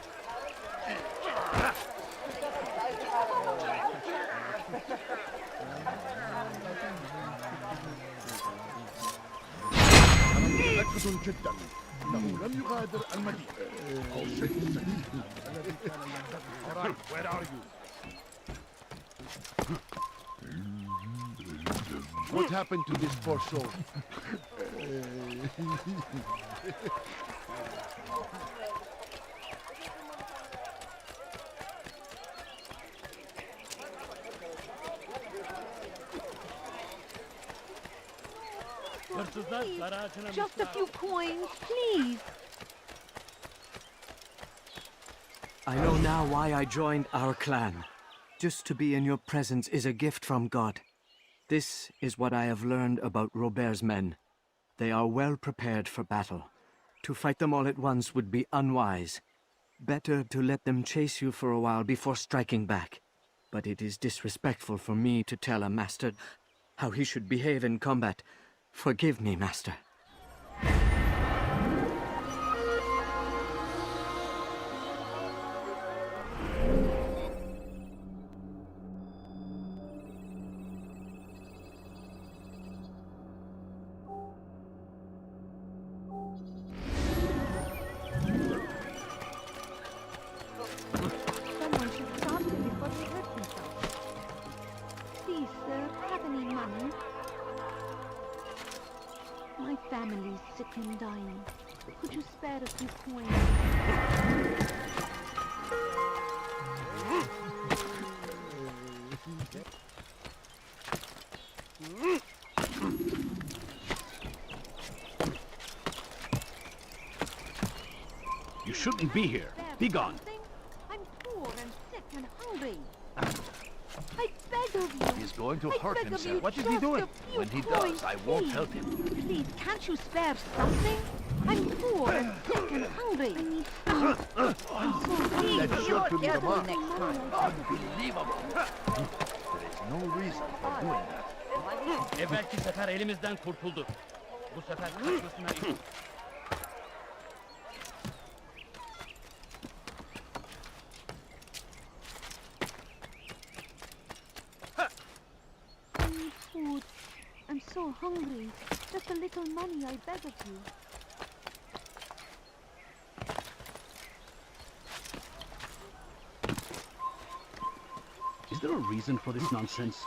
أنا متأكد جدا أنه لم يغادر المدينة أو شيء سليم الذي كان ينبغي. Alright, where are you? What happened to this poor soul? Please, just a few coins, please. I know now why I joined our clan. Just to be in your presence is a gift from God. This is what I have learned about Robert's men. They are well prepared for battle. To fight them all at once would be unwise. Better to let them chase you for a while before striking back. but it is disrespectful for me to tell a master how he should behave in combat. Forgive me, master. Someone should stop him before he hurts himself. Please, sir, have any money? My family's sick and dying. Could you spare a few coins? You shouldn't be here. Be gone. I'm poor and sick and hungry. I beg of you. He's going to I hurt beg of himself. you, What is he just doing? a few When he coins, does, I won't please. help him. Please, can't you spare something? I'm poor and sick and hungry. I need food. I'm so please, That's you sure are to be the careful mark. next time. Unbelievable. There is no reason for doing that. Evvelki sefer elimizden kurtuldu. Bu sefer kaçmasına izin. I need food. I'm so hungry. Just a little money, I beg of you. Is there a reason for this nonsense?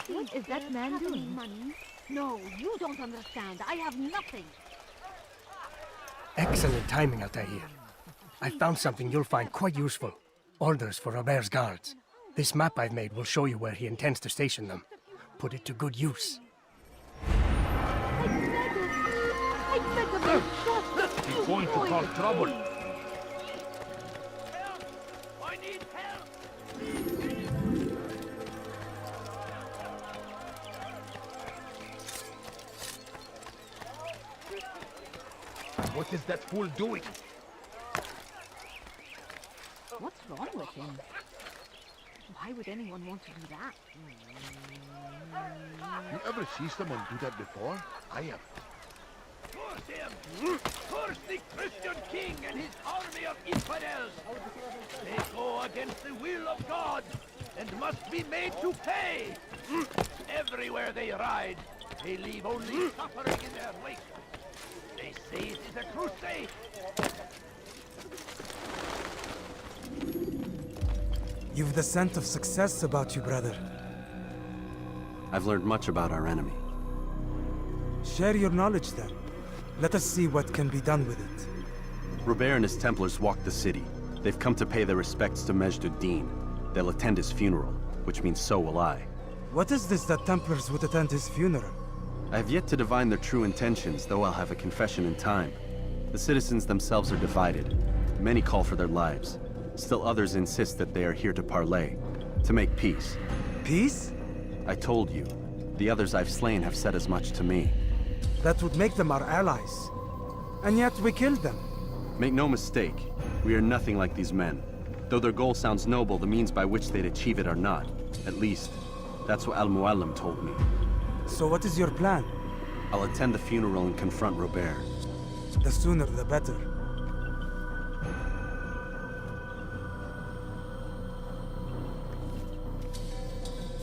What is that man doing? Money? No, you don't understand. I have nothing. Excellent timing, Altair. I found something you'll find quite useful. Orders for Robert's guards. This map I've made will show you where he intends to station them. Put it to good use. I beg of you, just a few He's going to cause coins, trouble. please. I need help! What is that fool doing? What's wrong with him? Why would anyone want to do that? You ever see someone do that before? I have. Curse him! Curse the Christian king and his army of infidels! They go against the will of God and must be made to pay! Everywhere they ride, they leave only suffering in their wake. They say it is a crusade! You've the scent of success about you, brother. I've learned much about our enemy. Share your knowledge then. Let us see what can be done with it. Robert and his Templars walk the city. They've come to pay their respects to Majd ad-Din. They'll attend his funeral, which means so will I. What is this that Templars would attend his funeral? I have yet to divine their true intentions, though I'll have a confession in time. The citizens themselves are divided. Many call for their lives. Still others insist that they are here to parley, to make peace. Peace? I told you. The others I've slain have said as much to me. That would make them our allies. And yet we killed them. Make no mistake, we are nothing like these men. Though their goal sounds noble, the means by which they'd achieve it are not. At least, that's what Al-Mualim told me. So what is your plan? I'll attend the funeral and confront Robert. The sooner the better.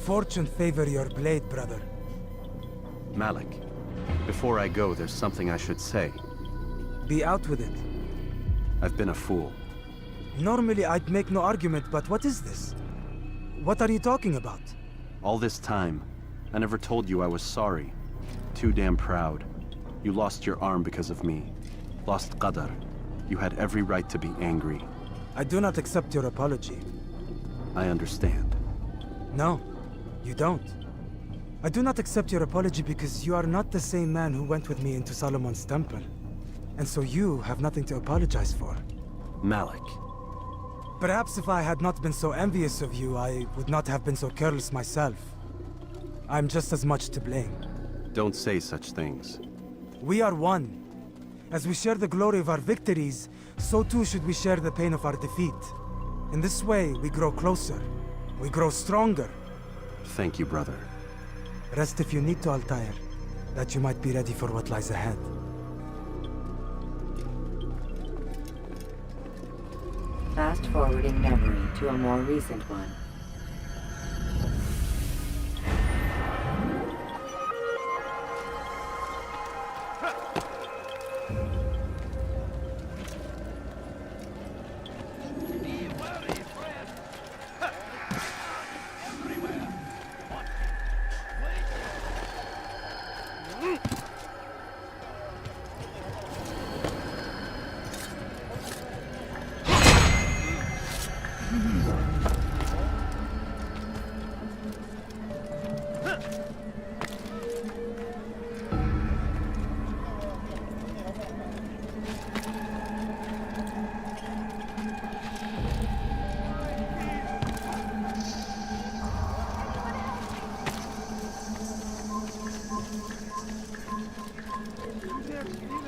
Fortune favor your blade, brother. Malik, before I go, there's something I should say. Be out with it. I've been a fool. Normally I'd make no argument, but what is this? What are you talking about? All this time, I never told you I was sorry. Too damn proud. You lost your arm because of me. Lost Qadar. You had every right to be angry. I do not accept your apology. I understand. No, you don't. I do not accept your apology because you are not the same man who went with me into Solomon's temple. And so you have nothing to apologize for. Malik. Perhaps if I had not been so envious of you, I would not have been so careless myself. I'm just as much to blame. Don't say such things. We are one. As we share the glory of our victories, so too should we share the pain of our defeat. In this way, we grow closer. We grow stronger. Thank you, brother. Rest if you need to, Altair, that you might be ready for what lies ahead. Fast-forwarding memory to a more recent one.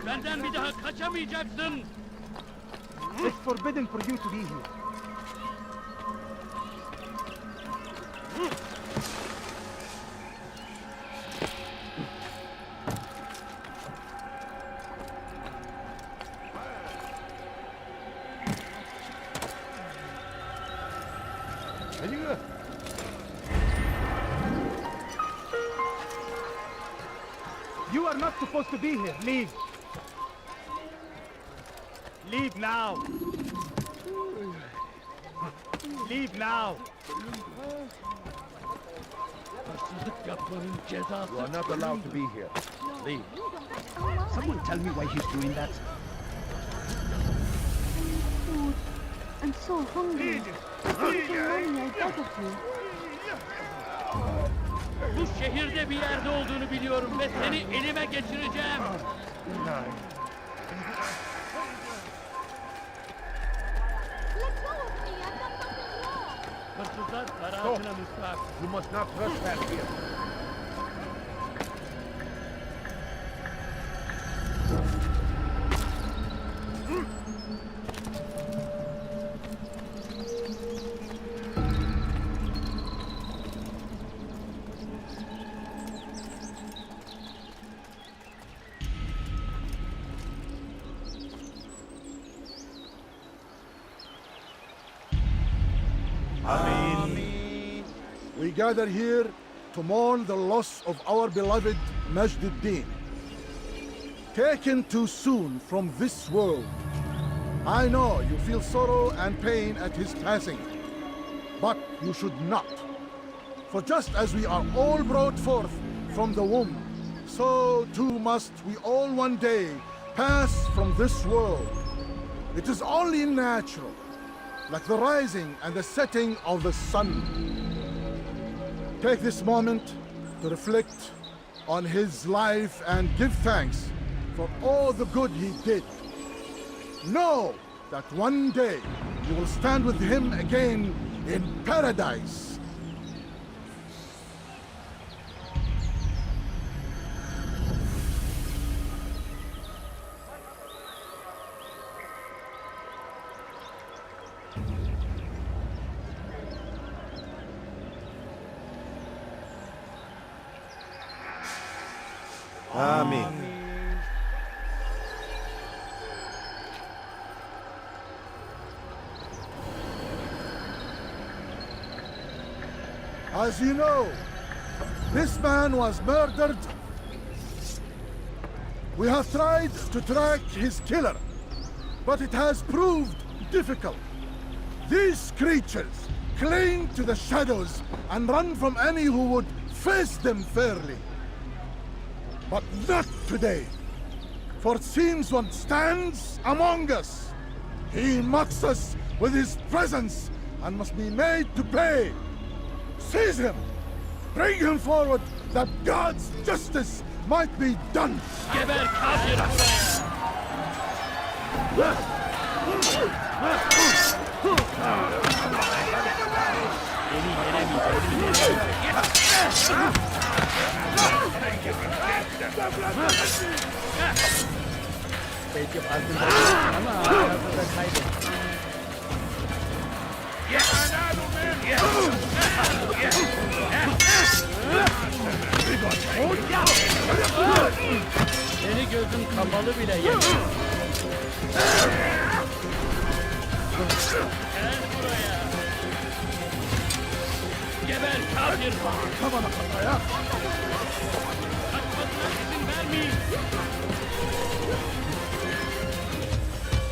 Benden bir daha kaçamayacaksın. It's forbidden for you to be here. You are not supposed to be here. Leave. Leave now. Leave now. Hırsızlık yapmanın cezası. You are not allowed to be here. Leave. Someone tell me why he's doing that. Food. I'm so hungry. Mommy, I beg of you. Bu şehirde bir yerde olduğunu biliyorum ve seni elime geçireceğim. Hırsızlar para altına müstahak. You must not trespass here. We gather here to mourn the loss of our beloved Majduddin. Taken too soon from this world. I know you feel sorrow and pain at his passing, but you should not. For just as we are all brought forth from the womb, so too must we all one day pass from this world. It is only natural, like the rising and the setting of the sun. Take this moment to reflect on his life and give thanks for all the good he did. Know that one day you will stand with him again in paradise. Amen. As you know, this man was murdered. We have tried to track his killer, but it has proved difficult. These creatures cling to the shadows and run from any who would face them fairly. But not today, for it seems one stands among us. He mocks us with his presence and must be made to pay. Seize him! Bring him forward that God's justice might be done! Geber kafir Belki farkında değilsin ama aramızda kaybettik. kafalı bile yemez. Gel buraya. Geber kafir! Kafana kafaya! Kaçmasına izin vermeyin!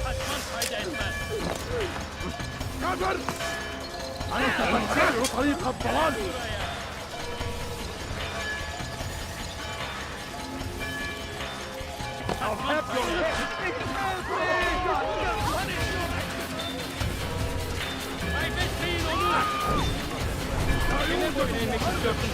Kaçman fayda etmez! Kadir! أنت تتبع طريق الضلال! I'll have your head! Kaybetmeyin onu! Kime boyun eğmek istiyorsun?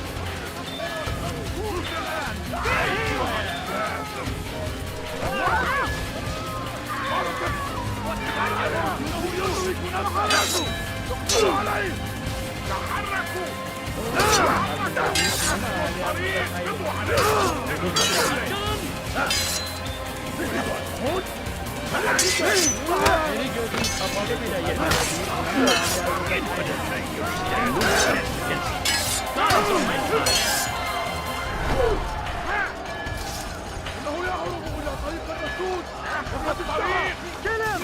Seni gördüğün kafalı bile yetmez. إنه يهرب إلى طريق الرسول! وفي الطريق! كلم!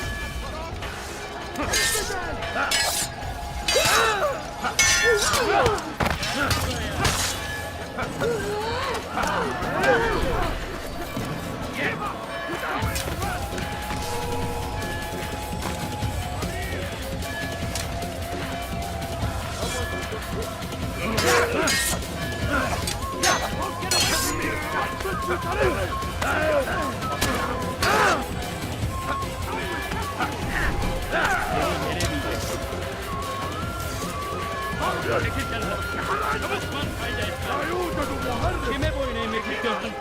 Kime boyun eğmek istiyorsun?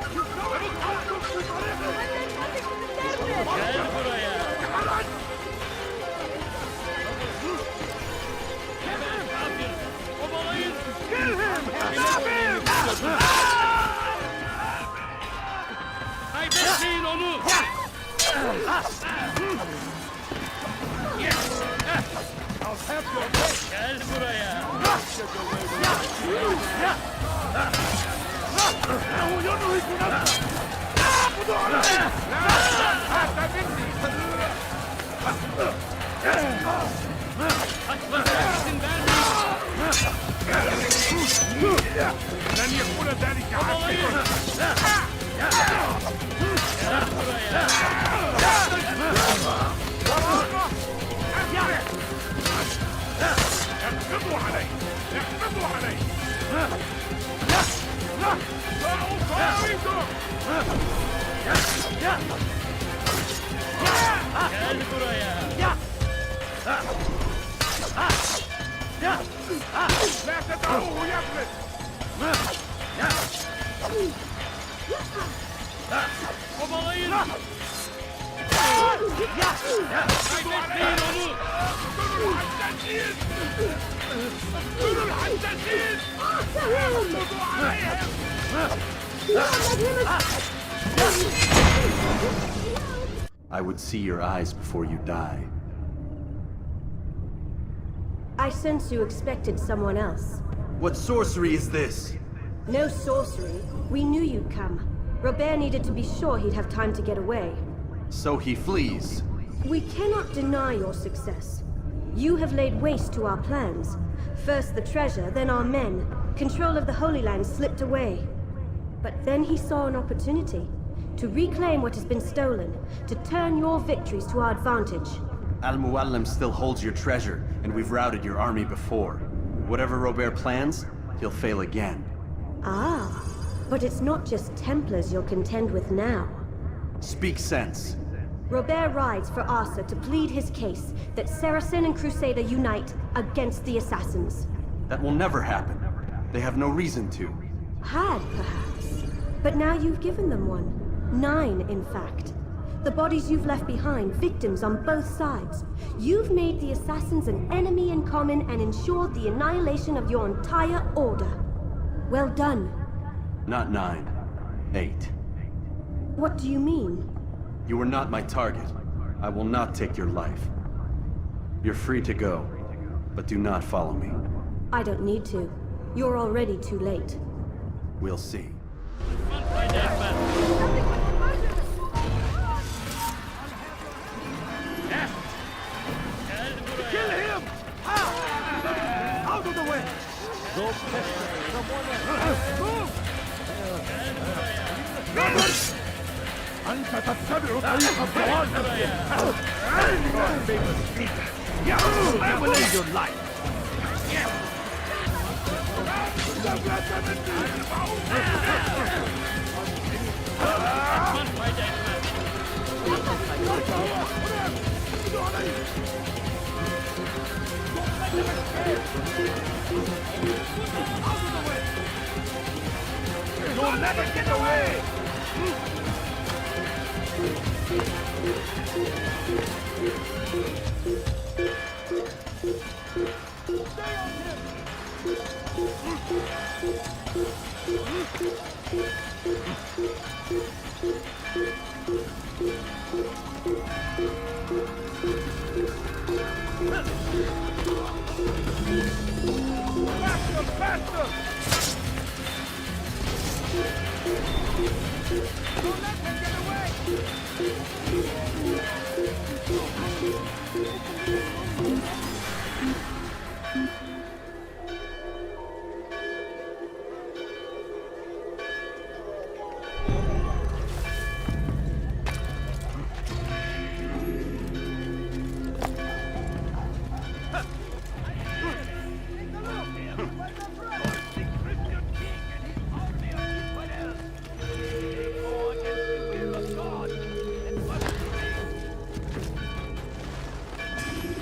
Gel buraya. Geber kafir. Kovalayın. Kime boyun eğmek istiyorsun? Kaybetmeyin onu. Gel buraya. إنه ينهك نفسه! خذوا عليه! هذا مني! لن يكون ذلك عاجلا! اقبضوا عليه! اقبضوا عليه! Gel buraya. لا تدعوه يفلت! Kovalayın. Kaybetmeyin onu. اقتلوا الحدادين! اقتلوا الحدادين! اقبضوا عليهم! I would see your eyes before you die. I sense you expected someone else. What sorcery is this? No sorcery. We knew you'd come. Robert needed to be sure he'd have time to get away. So he flees. We cannot deny your success. You have laid waste to our plans. First the treasure, then our men. Control of the Holy Land slipped away. But then he saw an opportunity to reclaim what has been stolen, to turn your victories to our advantage. Al-Mualim still holds your treasure, and we've routed your army before. Whatever Robert plans, he'll fail again. Ah, but it's not just Templars you'll contend with now. Speak sense. Robert rides for Asa to plead his case that Saracen and Crusader unite against the Assassins. That will never happen. They have no reason to. Had, perhaps. But now you've given them one. 9, in fact. The bodies you've left behind, victims on both sides. You've made the Assassins an enemy in common and ensured the annihilation of your entire order. Well done. Not 9. 8. What do you mean? You were not my target. I will not take your life. You're free to go, but do not follow me. I don't need to. You're already too late. We'll see. Go pester someone else. أنت تتبع طريق الضوابط. Your favorite speaker. I will end your life. You'll never get away! Faster, faster! Don't let him get away!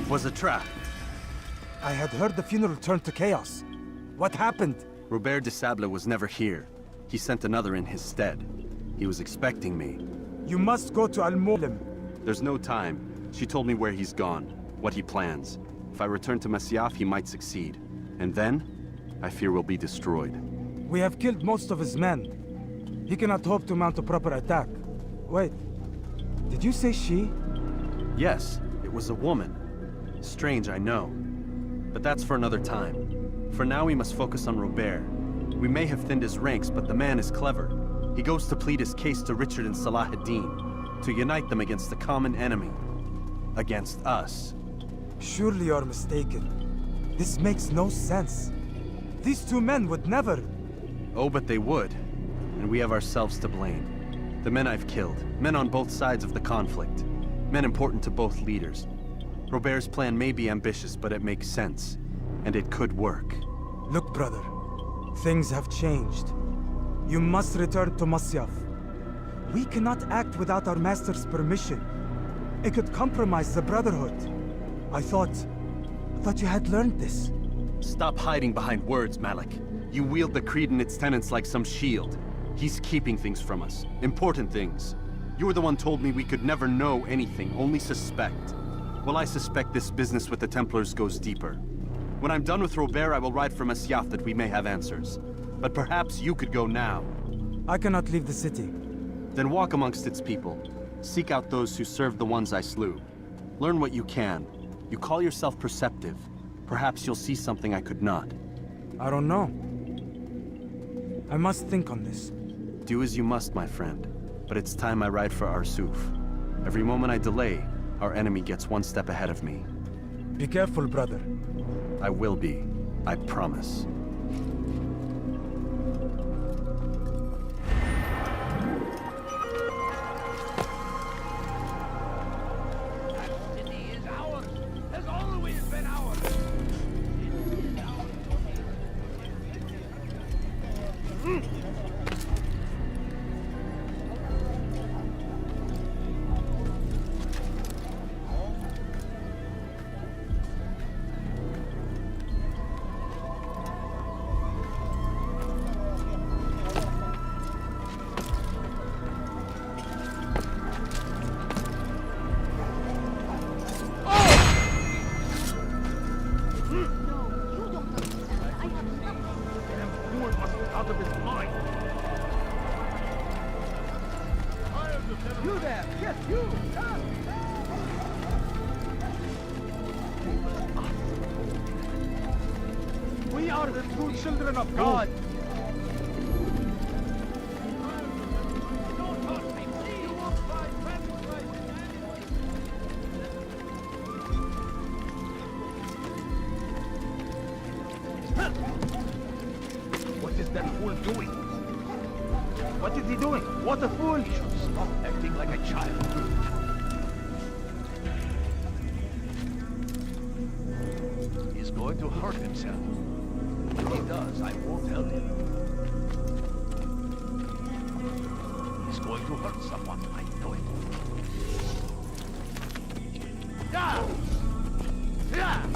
Was a trap. I had heard the funeral turned to chaos. What happened? Robert de Sable was never here. He sent another in his stead. He was expecting me. You must go to Al-Mulim. There's no time. She told me where he's gone, what he plans. If I return to Masyaf, he might succeed. And then, I fear we'll be destroyed. We have killed most of his men. He cannot hope to mount a proper attack. Wait, did you say she? Yes, it was a woman. Strange, I know. But that's for another time. For now, we must focus on Robert. We may have thinned his ranks, but the man is clever. He goes to plead his case to Richard and Salah ad-Din, to unite them against the common enemy. Against us. Surely you're mistaken. This makes no sense. These two men would never... Oh, but they would. And we have ourselves to blame. The men I've killed, men on both sides of the conflict. Men important to both leaders. Robert's plan may be ambitious, but it makes sense. And it could work. Look, brother. Things have changed. You must return to Masyaf. We cannot act without our master's permission. It could compromise the Brotherhood. I thought you had learned this. Stop hiding behind words, Malik. You wield the Creed and its tenets like some shield. He's keeping things from us. Important things. You were the one told me we could never know anything, only suspect. Well, I suspect this business with the Templars goes deeper. When I'm done with Robert, I will ride for Masyaf that we may have answers. But perhaps you could go now. I cannot leave the city. Then walk amongst its people. Seek out those who served the ones I slew. Learn what you can. You call yourself perceptive. Perhaps you'll see something I could not. I don't know. I must think on this. Do as you must, my friend. But it's time I ride for Arsuf. Every moment I delay, our enemy gets one step ahead of me. Be careful, brother. I will be. I promise. That city is ours. Has always been ours. You there! Yes, you! Come! We are the true children of God! that fool doing? What is he doing? What a fool! He should stop acting like a child. He's going to hurt himself. If he does, I won't help him. He's going to hurt someone. I know it. Yeah! Yeah!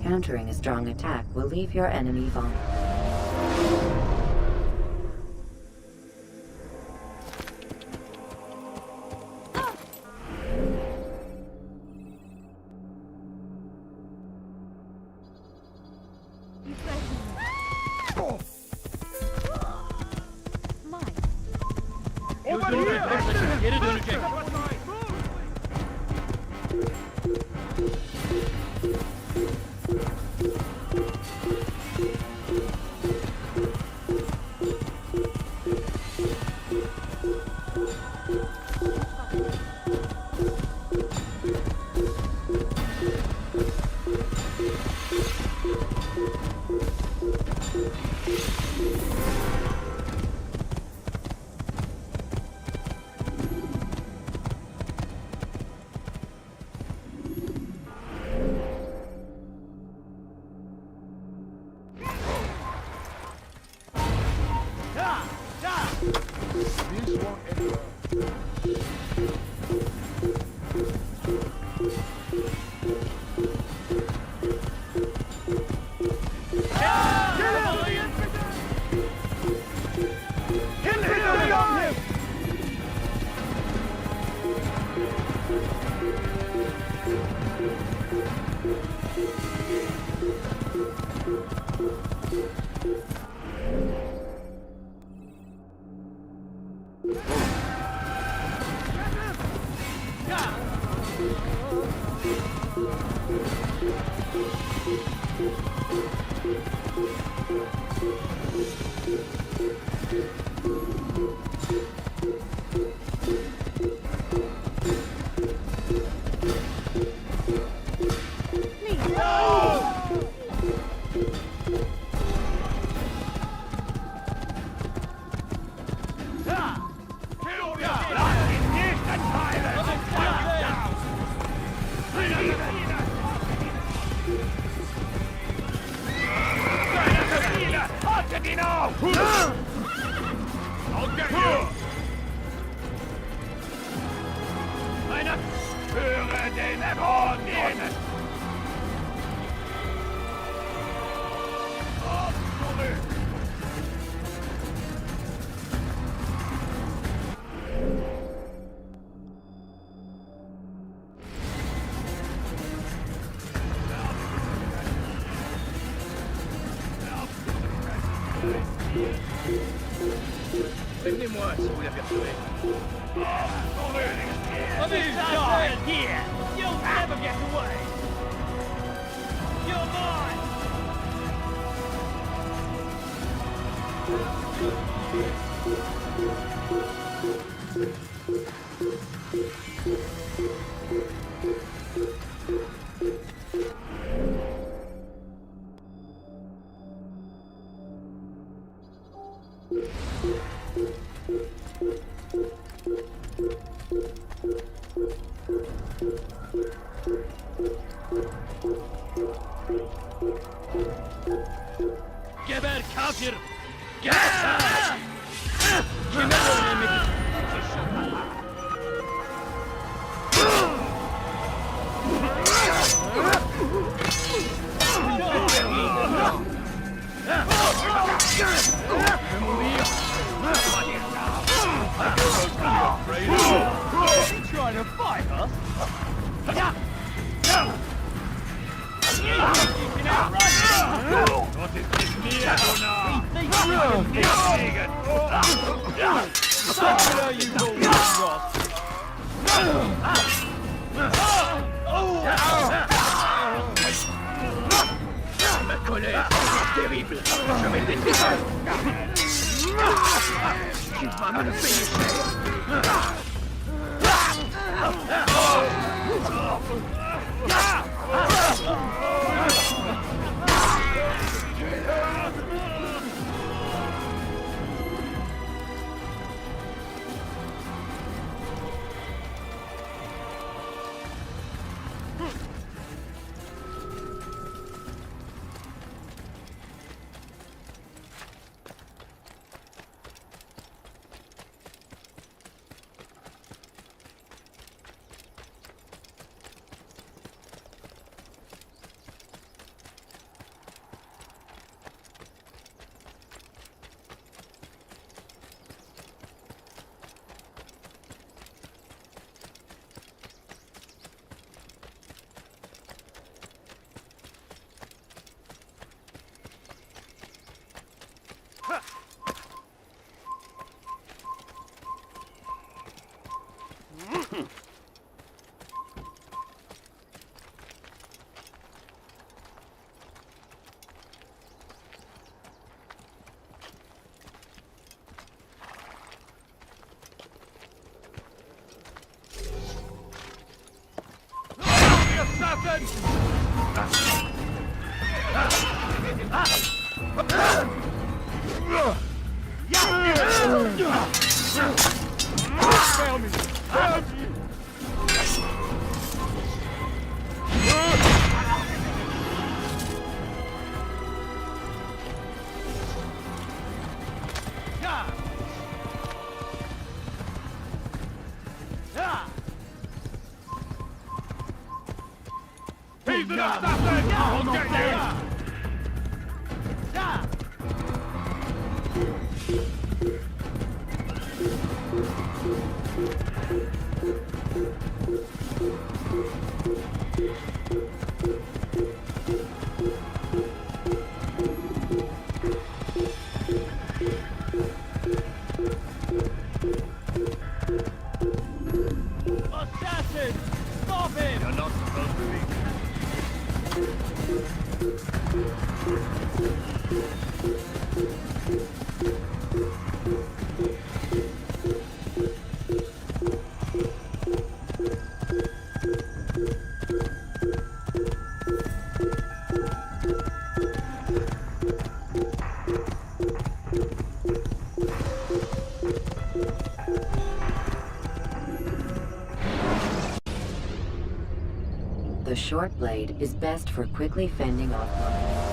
Countering a strong attack will leave your enemy vulnerable. Geri dönecek. This won't end well. I'll get you! Eine führe den Dämonen! Absolut! Prévenez-moi si vous l'apercevez. Amuse-toi! Here! You'll never get away! You're mine! Geber kafir! Geber! Kime öğrenmek istiyorsun? to fight us? Yeah. What is this near now? There you go, Ross. Me connais, c'est terrible. Je vais t'aider. Tu vas me le payer. The short blade is best for quickly fending off mines.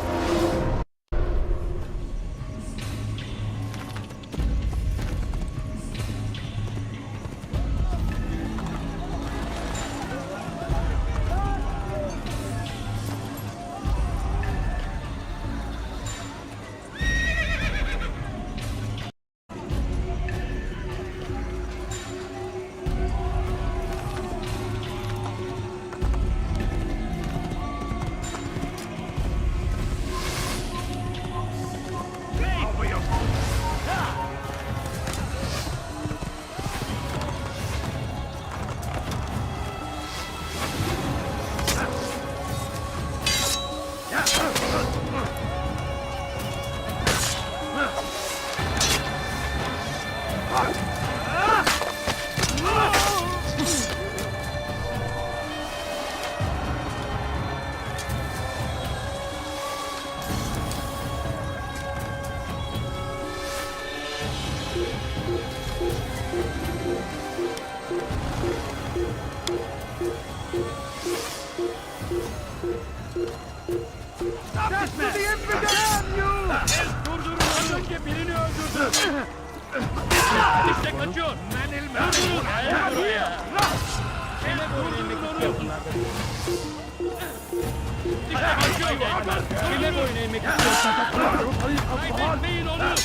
İşte kaçıyor. Kime boyun eğmek istiyorsun? Kaybetmeyin onu.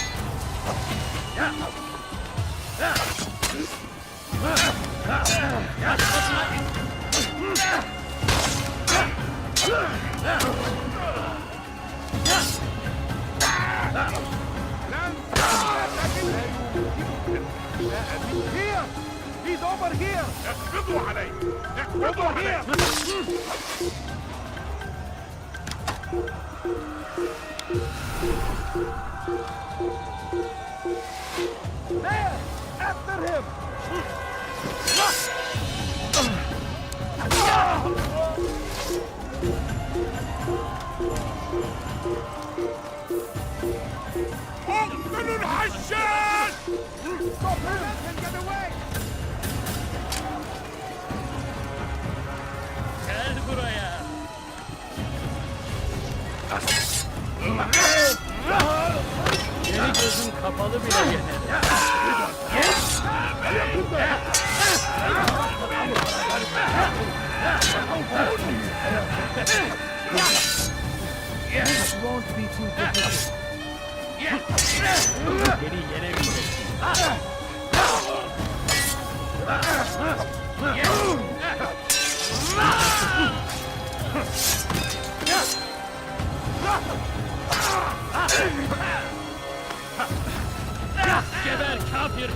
Over here! There! After him! Stop him and get away! Gel buraya. Yeni gözün kapalı bile yener. This won't be too difficult. Beni yenemeyeceksin. Geber kafir!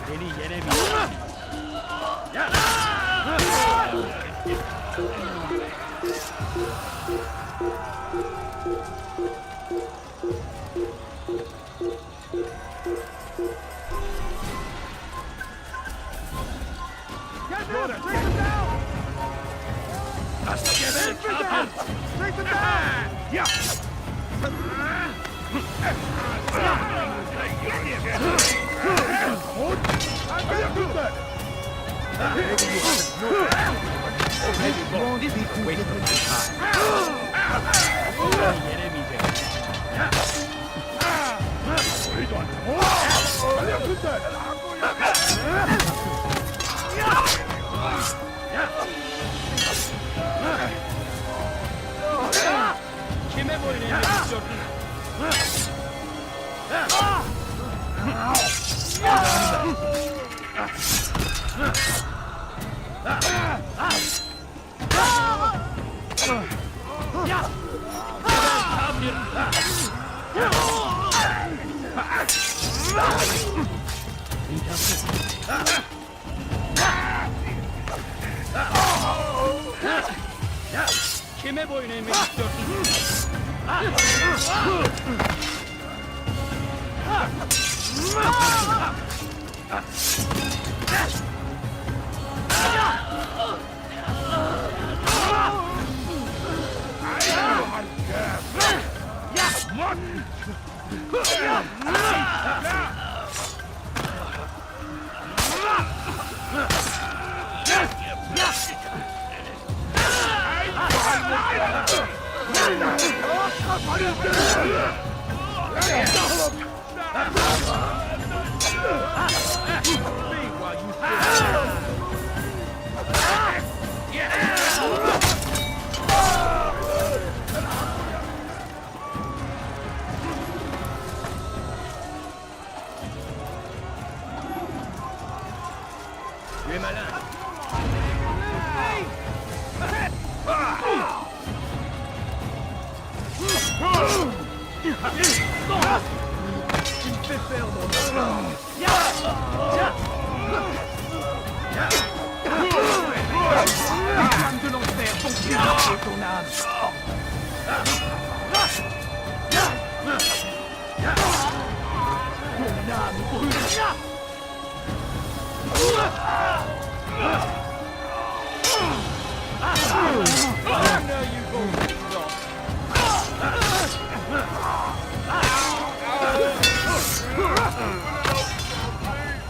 Beni yenemeyeceksin. Get him! Take him down! Geber kafir! Take him down! Yeah! I'm gonna do that! This won't be too difficult. Beni yenemeyeceksin. Kime boyun eğmek istiyorsun? Kime boyun eğmek istiyorsun? Tu es malin. Tu me fais perdre. Les flammes de l'enfer vont purifier ton âme. Ton âme brûle.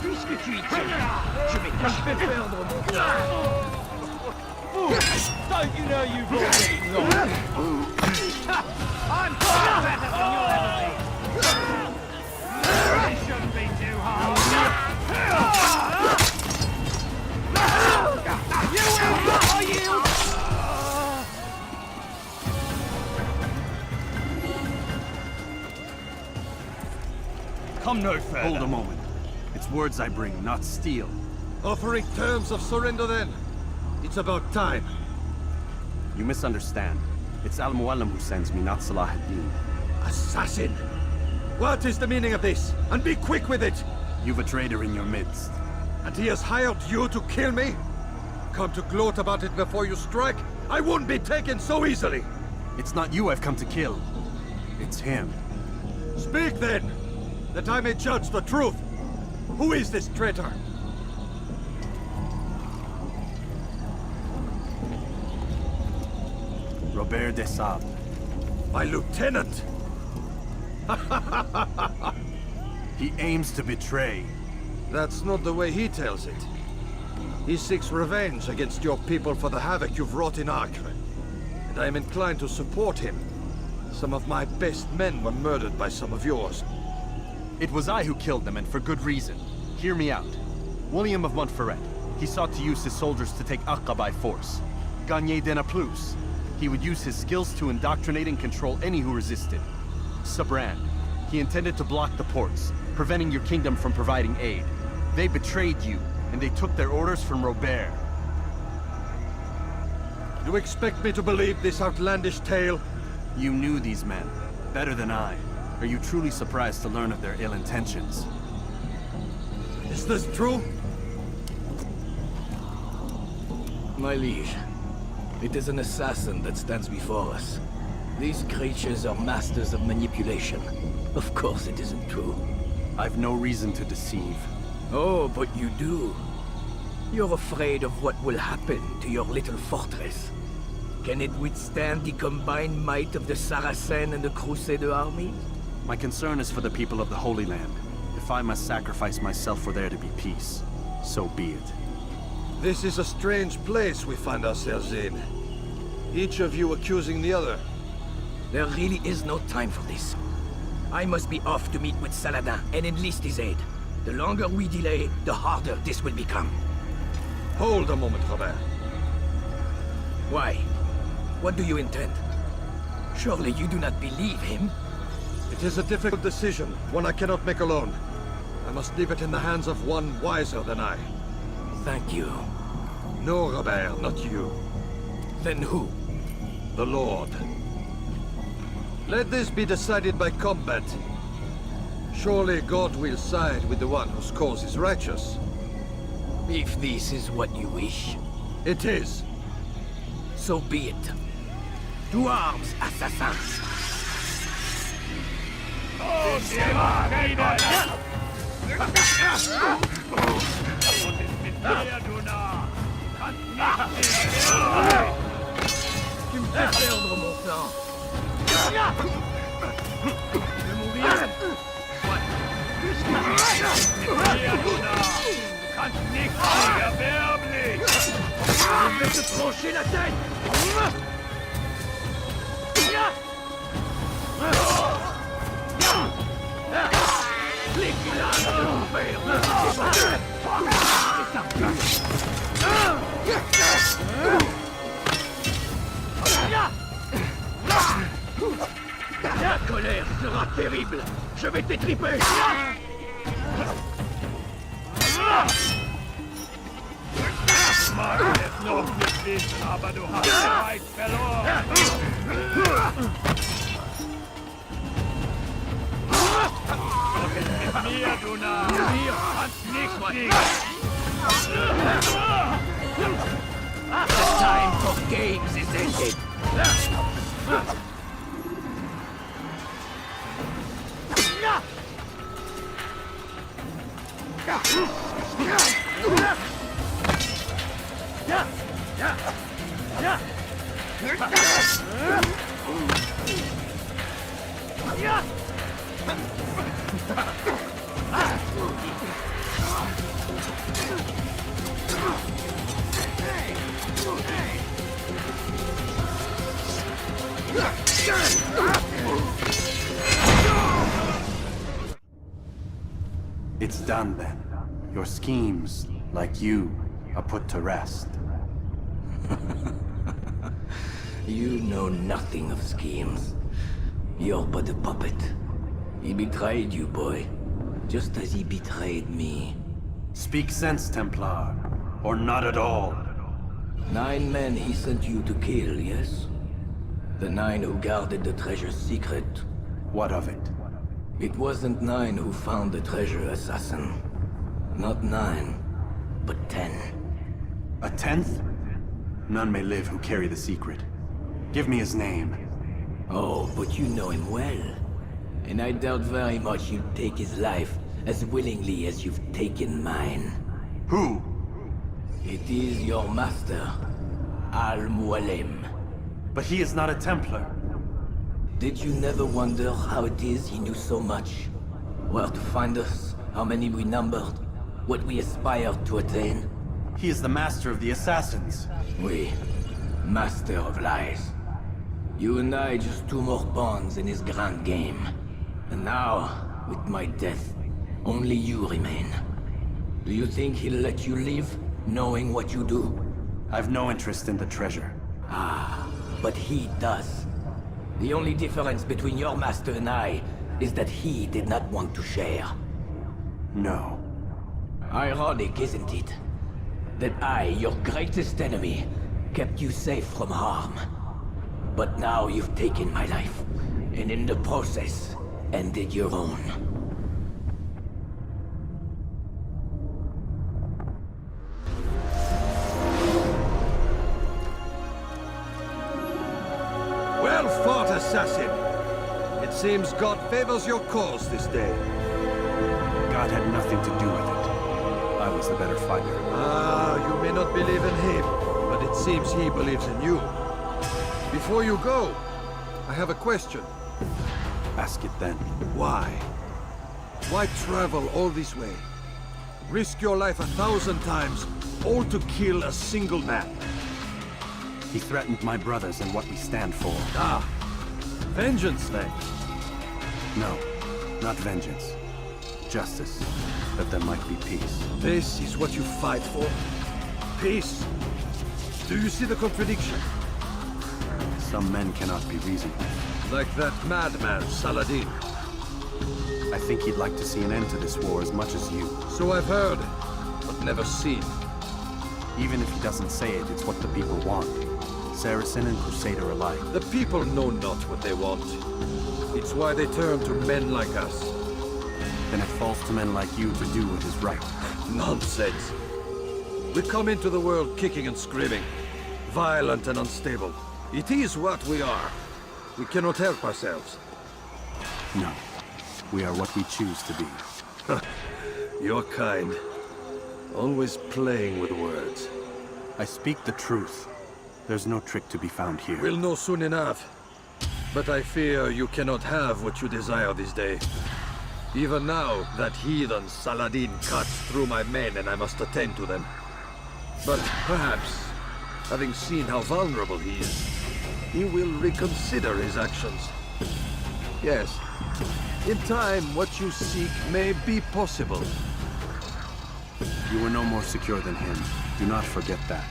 Puisque tu y tiens, je vais te faire perdre mon temps. Don't you know you've already lost? I'm come no further. Hold a moment. It's words I bring, not steel. Offering terms of surrender then? It's about time. You misunderstand. It's Al-Mualim who sends me, not Salah ad-Din. Assassin! What is the meaning of this? And be quick with it! You've a traitor in your midst. And he has hired you to kill me? Come to gloat about it before you strike? I won't be taken so easily! It's not you I've come to kill. It's him. Speak then, that I may judge the truth. Who is this traitor? Robert de Sable. My lieutenant! He aims to betray. That's not the way he tells it. He seeks revenge against your people for the havoc you've wrought in Acre. And I am inclined to support him. Some of my best men were murdered by some of yours. It was I who killed them, and for good reason. Hear me out. William of Montferrat. He sought to use his soldiers to take Acre by force. Gagné de Naplouse. He would use his skills to indoctrinate and control any who resisted. Sabran. He intended to block the ports, preventing your kingdom from providing aid. They betrayed you, and they took their orders from Robert. You expect me to believe this outlandish tale? You knew these men, better than I. Are you truly surprised to learn of their ill intentions? Is this true? My liege, it is an assassin that stands before us. These creatures are masters of manipulation. Of course it isn't true. I've no reason to deceive. Oh, but you do. You're afraid of what will happen to your little fortress. Can it withstand the combined might of the Saracen and the Crusader armies? My concern is for the people of the Holy Land. If I must sacrifice myself for there to be peace, so be it. This is a strange place we find ourselves in. Each of you accusing the other. There really is no time for this. I must be off to meet with Saladin and enlist his aid. The longer we delay, the harder this will become. Hold a moment, Robert. Why? What do you intend? Surely you do not believe him? It is a difficult decision, one I cannot make alone. I must leave it in the hands of one wiser than I. Thank you. No, Robert, not you. Then who? The Lord. Let this be decided by combat. Surely God will side with the one whose cause is righteous. If this is what you wish. It is. So be it. To arms, assassins! Tu me fais perdre mon temps. Je vais mourir. Je vais te trancher la tête. La colère sera terrible. Je vais t'étriper. Mag es noch nicht wissen, aber du hast bereits verloren. Mit mir, du Narr. Mir kannst nicht fliegen. The time for games is ended. It's done then. Your schemes, like you, are put to rest. You know nothing of schemes. You're but a puppet. He betrayed you, boy. just as he betrayed me. Speak sense, Templar. Or not at all. 9 men he sent you to kill, yes? The 9 who guarded the treasure's secret. What of it? It wasn't 9 who found the treasure, assassin. Not 9, but 10. A 10th? None may live who carry the secret. Give me his name. Oh, but you know him well. And I doubt very much you'd take his life as willingly as you've taken mine. Who? It is your master, Al-Mualim. But he is not a Templar. Did you never wonder how it is he knew so much? Where to find us, how many we numbered, what we aspired to attain? He is the master of the assassins. Oui, master of lies. You and I just 2 more pawns in his grand game. And now, with my death, only you remain. Do you think he'll let you live, knowing what you do? I've no interest in the treasure. Ah, but he does. The only difference between your master and I is that he did not want to share. No. Ironic, isn't it? That I, your greatest enemy, kept you safe from harm. But now you've taken my life, and in the process, ended your own. Well fought, assassin. It seems God favors your cause this day. God had nothing to do with it. I was the better fighter. Ah, you may not believe in him, but it seems he believes in you. Before you go, I have a question. Ask it then. Why? Why travel all this way? Risk your life 1,000 times, all to kill a single man? He threatened my brothers and what we stand for. Ah, vengeance then? No, not vengeance. Justice, that there might be peace. This is what you fight for? Peace? Do you see the contradiction? Some men cannot be reasoned with. Like that madman, Saladin. I think he'd like to see an end to this war as much as you. So I've heard, but never seen. Even if he doesn't say it, it's what the people want. Saracen and Crusader alike. The people know not what they want. It's why they turn to men like us. Then it falls to men like you to do what is right. Nonsense. We come into the world kicking and screaming, violent and unstable. It is what we are. We cannot help ourselves. No. We are what we choose to be. Your kind. Always playing with words. I speak the truth. There's no trick to be found here. We'll know soon enough. But I fear you cannot have what you desire this day. Even now, that heathen Saladin cuts through my men and I must attend to them. But perhaps, having seen how vulnerable he is, he will reconsider his actions. Yes, in time, what you seek may be possible. You were no more secure than him. Do not forget that.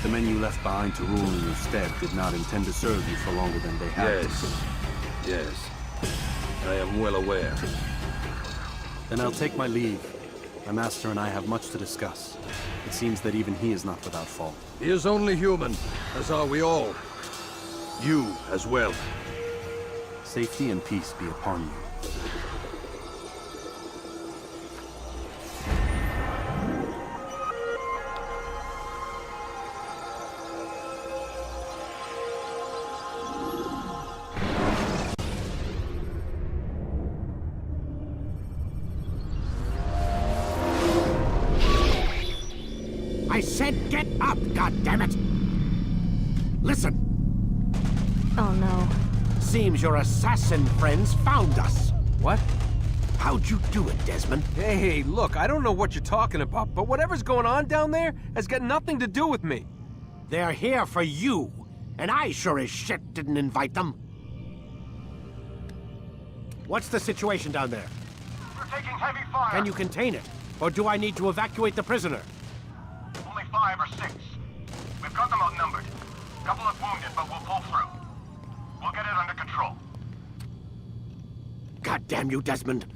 The men you left behind to rule in your stead did not intend to serve you for longer than they had to. Yes. I am well aware. Then I'll take my leave. My master and I have much to discuss. It seems that even he is not without fault. He is only human, as are we all. You as well. Safety and peace be upon you. I said get up, goddammit! Listen! Oh no. Seems your assassin friends found us. What? How'd you do it, Desmond? Hey, look, I don't know what you're talking about, but whatever's going on down there has got nothing to do with me. They're here for you, and I sure as shit didn't invite them. What's the situation down there? We're taking heavy fire. Can you contain it? Or do I need to evacuate the prisoner? Only 5 or 6. We've got them outnumbered. Couple of wounded, but we'll pull through. We'll get it under control. God damn you, Desmond.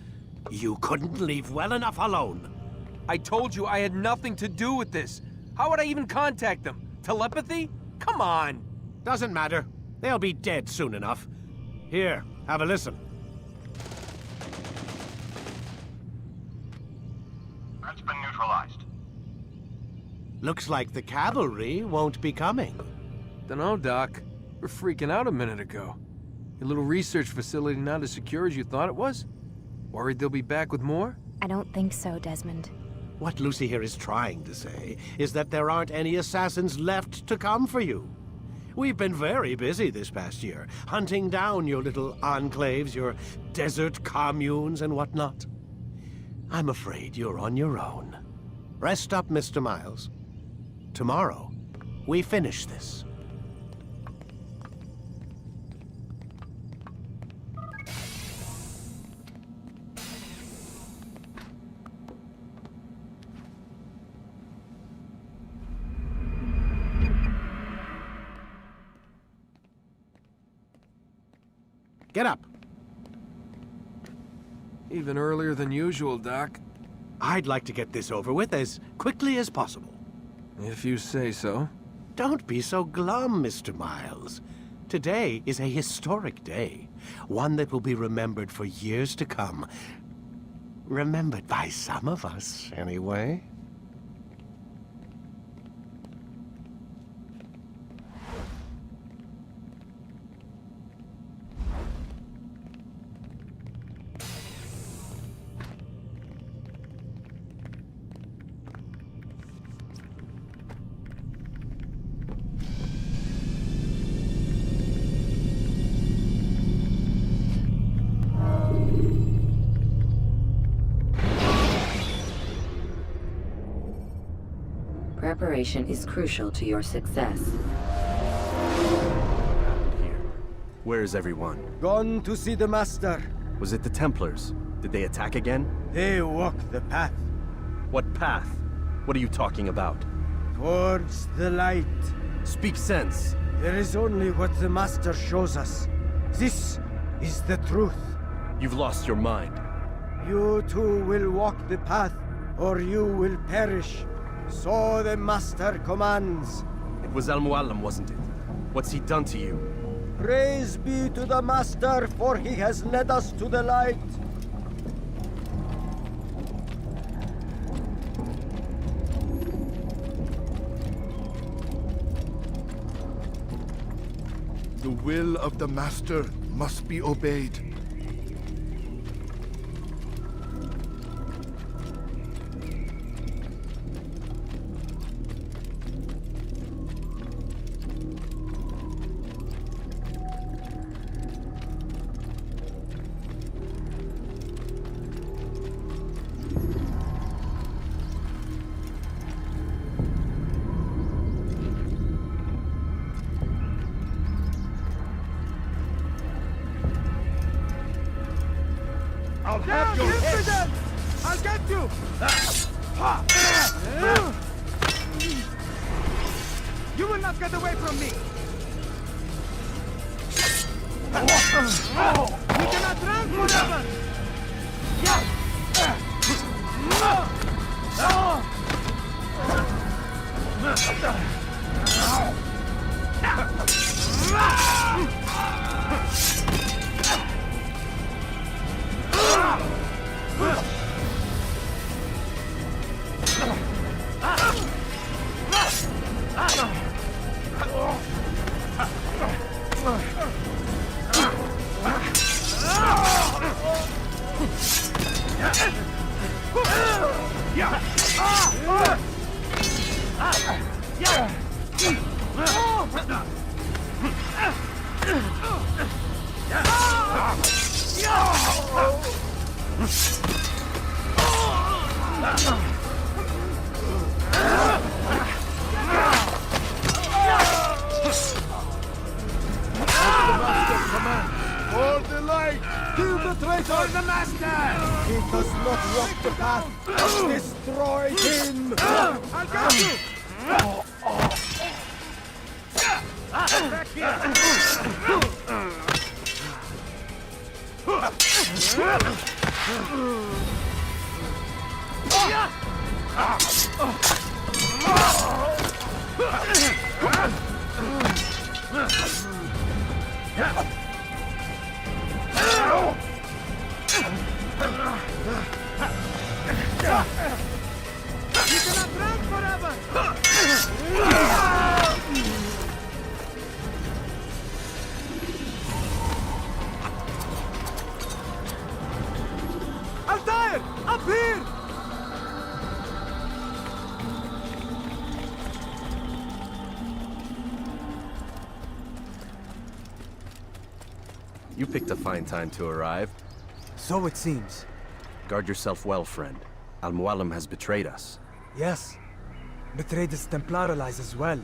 You couldn't leave well enough alone. I told you I had nothing to do with this. How would I even contact them? Telepathy? Come on. Doesn't matter. They'll be dead soon enough. Here, have a listen. Threat's been neutralized. Looks like the cavalry won't be coming. Dunno, Doc. We're freaking out a minute ago. Your little research facility not as secure as you thought it was? Worried they'll be back with more? I don't think so, Desmond. What Lucy here is trying to say is that there aren't any assassins left to come for you. We've been very busy this past year, hunting down your little enclaves, your desert communes and whatnot. I'm afraid you're on your own. Rest up, Mr. Miles. Tomorrow, we finish this. Get up. Even earlier than usual, Doc. I'd like to get this over with as quickly as possible. If you say so. Don't be so glum, Mr. Miles. Today is a historic day. One that will be remembered for years to come. Remembered by some of us, anyway. Preparation is crucial to your success. Where is everyone? Gone to see the Master. Was it the Templars? Did they attack again? They walk the path. What path? What are you talking about? Towards the light. Speak sense. There is only what the Master shows us. This is the truth. You've lost your mind. You too will walk the path, or you will perish. So the Master commands. It was Al-Mualim, wasn't it? What's he done to you? Praise be to the Master, for he has led us to the light. The will of the Master must be obeyed. I'll have your head! I'll get you! You will not get away from me! We cannot run forever! For the light! Kill the traitor! For the Master! He does not walk the path! Destroy him! I'll get you! Back here! You cannot run forever! Altair! Up here! You picked a fine time to arrive. So it seems. Guard yourself well, friend. Al-Mualim has betrayed us. Yes. Betrayed his Templar allies as well.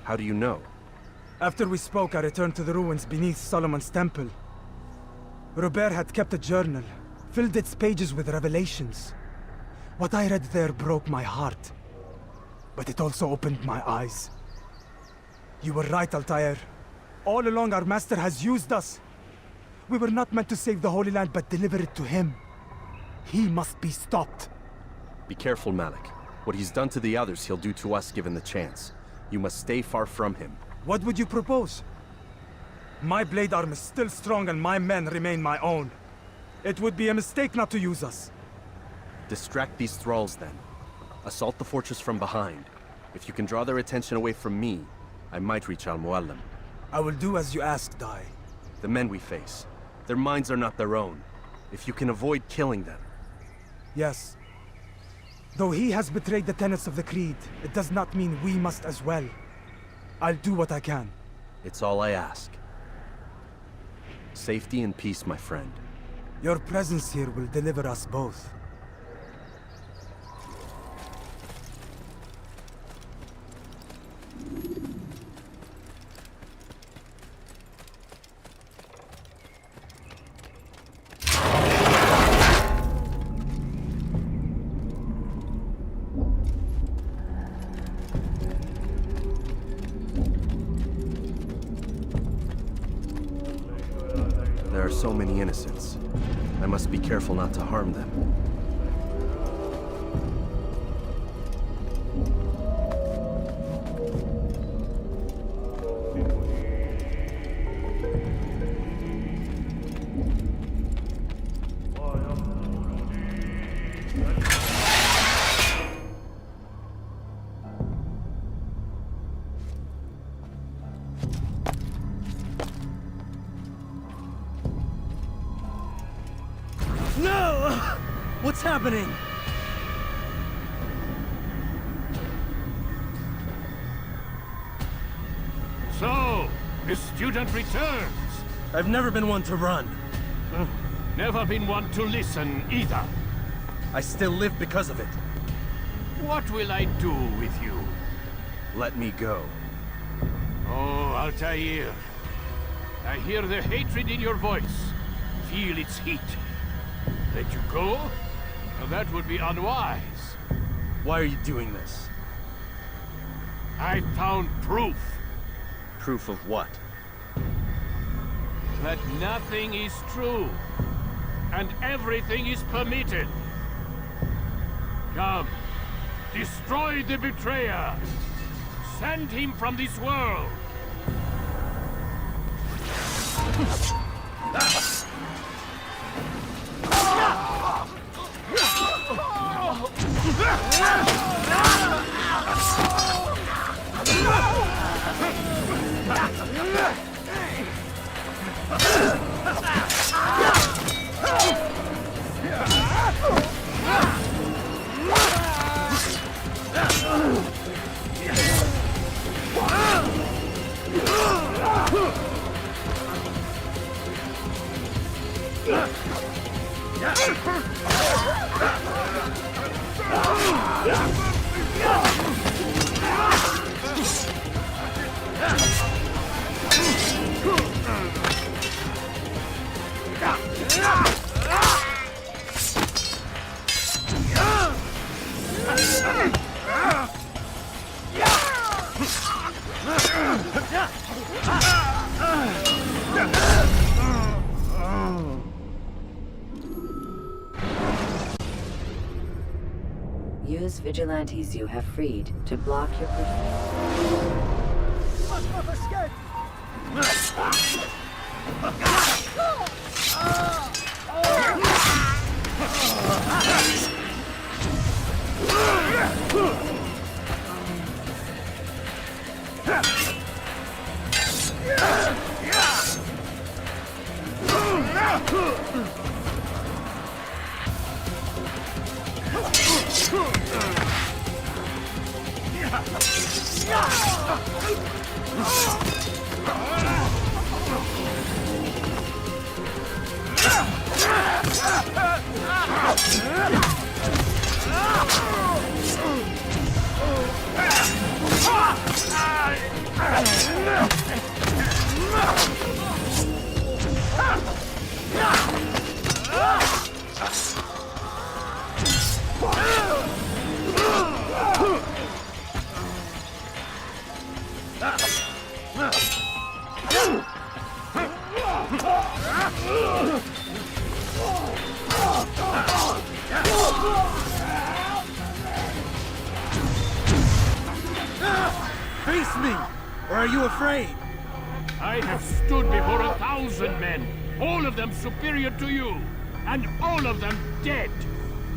How do you know? After we spoke, I returned to the ruins beneath Solomon's temple. Robert had kept a journal, filled its pages with revelations. What I read there broke my heart. But it also opened my eyes. You were right, Altair. All along our master has used us. We were not meant to save the Holy Land, but deliver it to him. He must be stopped. Be careful, Malik. What he's done to the others, he'll do to us given the chance. You must stay far from him. What would you propose? My blade arm is still strong and my men remain my own. It would be a mistake not to use us. Distract these thralls, then. Assault the fortress from behind. If you can draw their attention away from me, I might reach Al-Mualim. I will do as you ask, Dai. The men we face, their minds are not their own. If you can avoid killing them. Yes. Though he has betrayed the tenets of the Creed, it does not mean we must as well. I'll do what I can. It's all I ask. Safety and peace, my friend. Your presence here will deliver us both. There are so many innocents. I must be careful not to harm them. No! What's happening? So, the student returns. I've never been one to run. Never been one to listen either. I still live because of it. What will I do with you? Let me go. Oh, Altair. I hear the hatred in your voice. Feel its heat. Let you go? Well, that would be unwise. Why are you doing this? I found proof. Proof of what? That nothing is true. And everything is permitted. Come. Destroy the betrayer. Send him from this world. Lotus vigilantes you have freed to block your You must not escape! Face me! Or are you afraid? I have stood before 1,000 men, all of them superior to you, and all of them dead,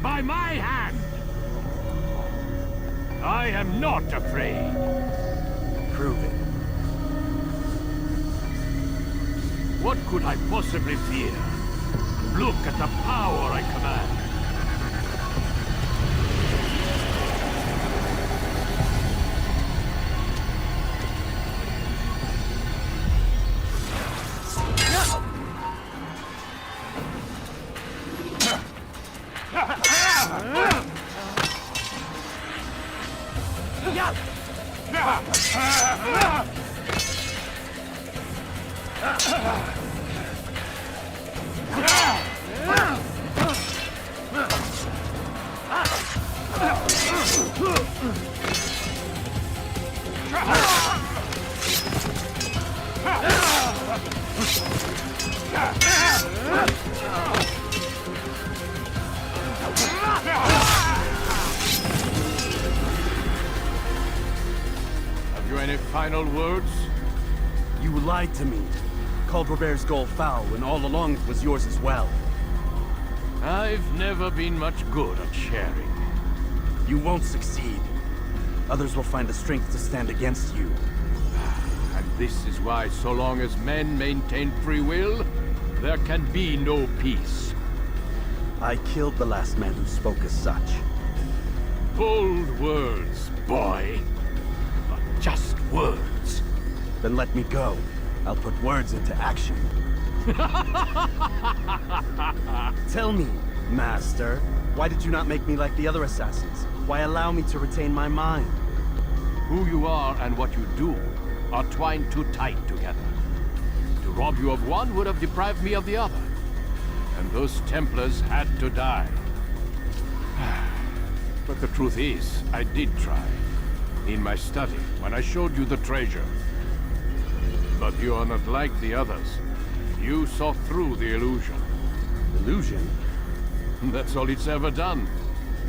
by my hand. I am not afraid. Prove it. What could I possibly fear? Look at the power I command. Have you any final words? You lied to me. Called Robert's goal foul when all along it was yours as well. I've never been much good at sharing. You won't succeed. Others will find the strength to stand against you. And this is why, so long as men maintain free will, there can be no peace. I killed the last man who spoke as such. Bold words, boy. But just words. Then let me go. I'll put words into action. Tell me, Master, why did you not make me like the other assassins? Why allow me to retain my mind? Who you are and what you do are twined too tight together. To rob you of one would have deprived me of the other. And those Templars had to die. But the truth is, I did try. In my study, when I showed you the treasure. But you are not like the others. You saw through the illusion. Illusion? That's all it's ever done.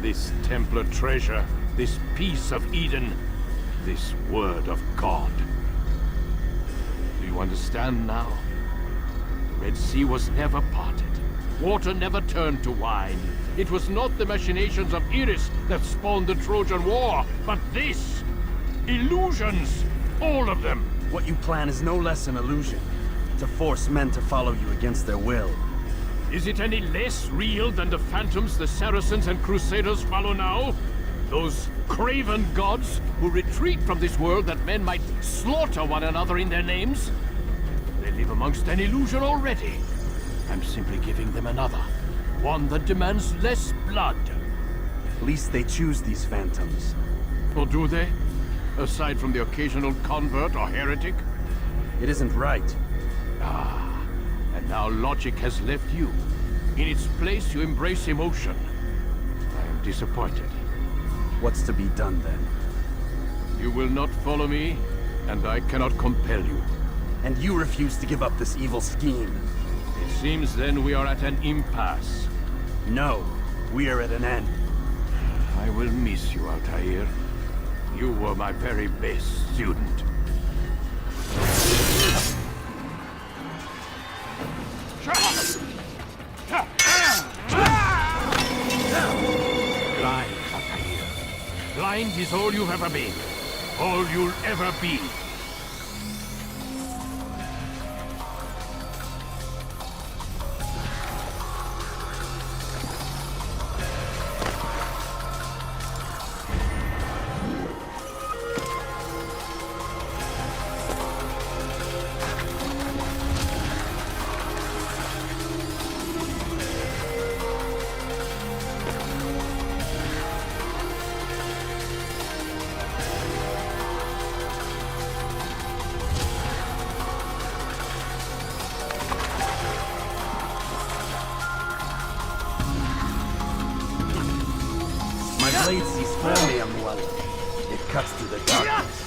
This Templar treasure, this piece of Eden, this word of God. Do you understand now? The Red Sea was never parted. Water never turned to wine. It was not the machinations of Iris that spawned the Trojan War, but this! Illusions! All of them! What you plan is no less an illusion. To force men to follow you against their will. Is it any less real than the phantoms the Saracens and Crusaders follow now? Those craven gods who retreat from this world that men might slaughter one another in their names? They live amongst an illusion already. I'm simply giving them another. One that demands less blood. At least they choose these phantoms. Or do they? Aside from the occasional convert or heretic? It isn't right. Ah, and now logic has left you. In its place, you embrace emotion. I am disappointed. What's to be done, then? You will not follow me, and I cannot compel you. And you refuse to give up this evil scheme. It seems then we are at an impasse. No, we are at an end. I will miss you, Altair. You were my very best student. Blind, Altair. Blind is all you've ever been. All you'll ever be. My blade sees fermium well. It cuts through the darkness.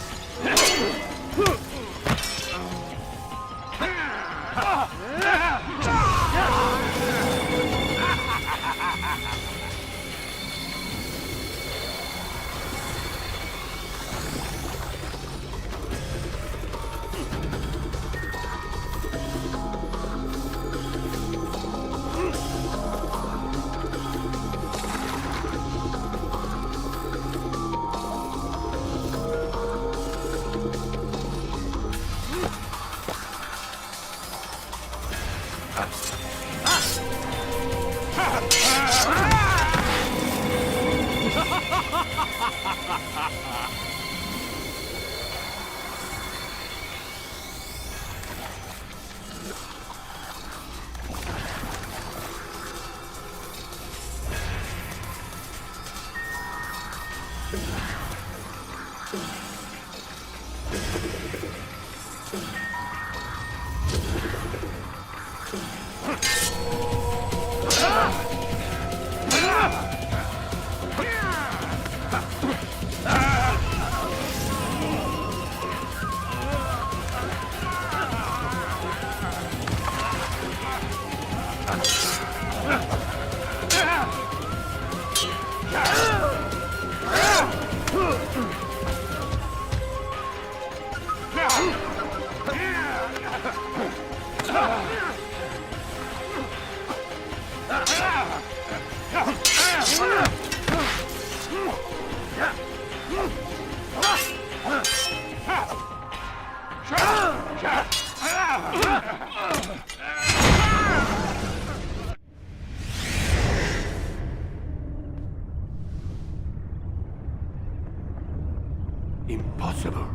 Impossible.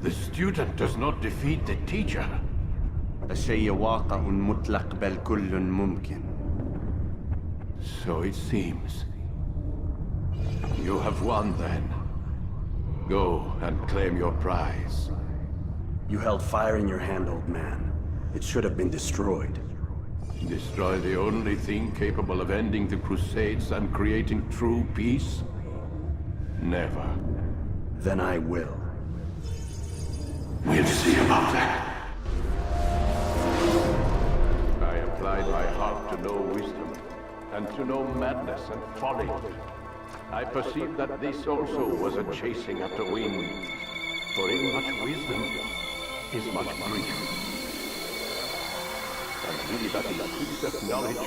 The student does not defeat the teacher. الشيء واقع مطلق بل كل ممكن. So it seems. You have won then. Go and claim your prize. You held fire in your hand, old man. It should have been destroyed. Destroy the only thing capable of ending the Crusades and creating true peace? Never. Then I will. We'll see about that. I applied my heart to know wisdom, and to know madness and folly. I perceived that this also was a chasing after wind, for in much wisdom is much grief. And he that increaseth knowledge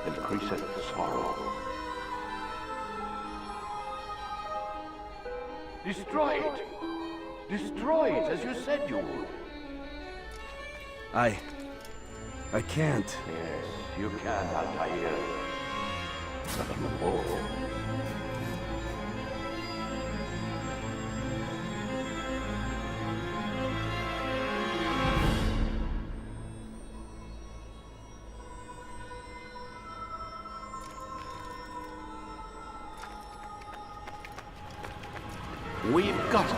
increaseth sorrow. Destroy it! Destroy it, as you said you would. I can't. Yes, you can, Altair. But you won't. We've got it.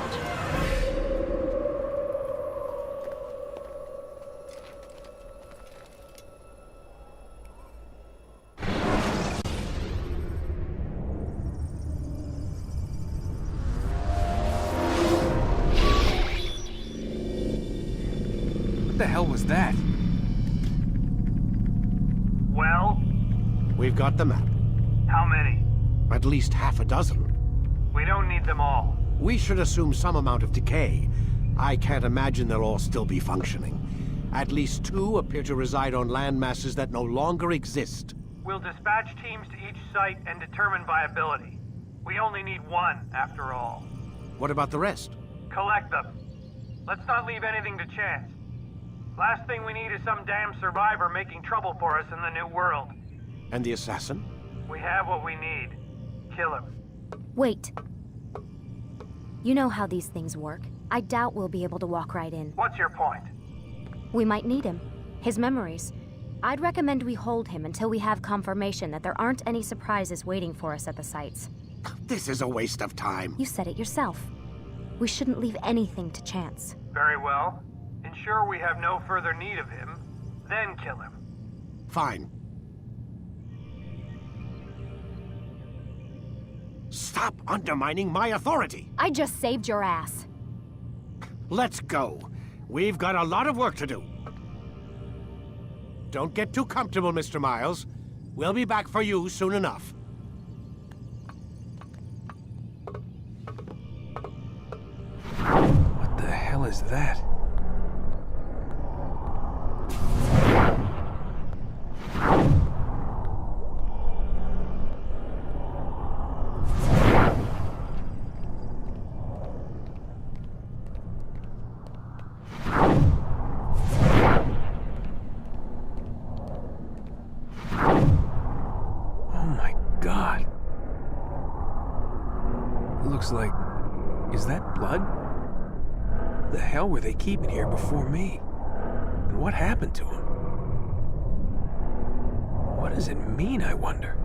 What the hell was that? Well? We've got the map. How many? At least half a dozen. We don't need them all. We should assume some amount of decay. I can't imagine they'll all still be functioning. At least 2 appear to reside on land masses that no longer exist. We'll dispatch teams to each site and determine viability. We only need 1, after all. What about the rest? Collect them. Let's not leave anything to chance. Last thing we need is some damn survivor making trouble for us in the new world. And the assassin? We have what we need. Kill him. Wait. You know how these things work. I doubt we'll be able to walk right in. What's your point? We might need him. His memories. I'd recommend we hold him until we have confirmation that there aren't any surprises waiting for us at the sites. This is a waste of time. You said it yourself. We shouldn't leave anything to chance. Very well. Ensure we have no further need of him, then kill him. Fine. Stop undermining my authority! I just saved your ass. Let's go. We've got a lot of work to do. Don't get too comfortable, Mr. Miles. We'll be back for you soon enough. What the hell is that? Looks like... is that blood? The hell were they keeping here before me? And what happened to him? What does it mean, I wonder?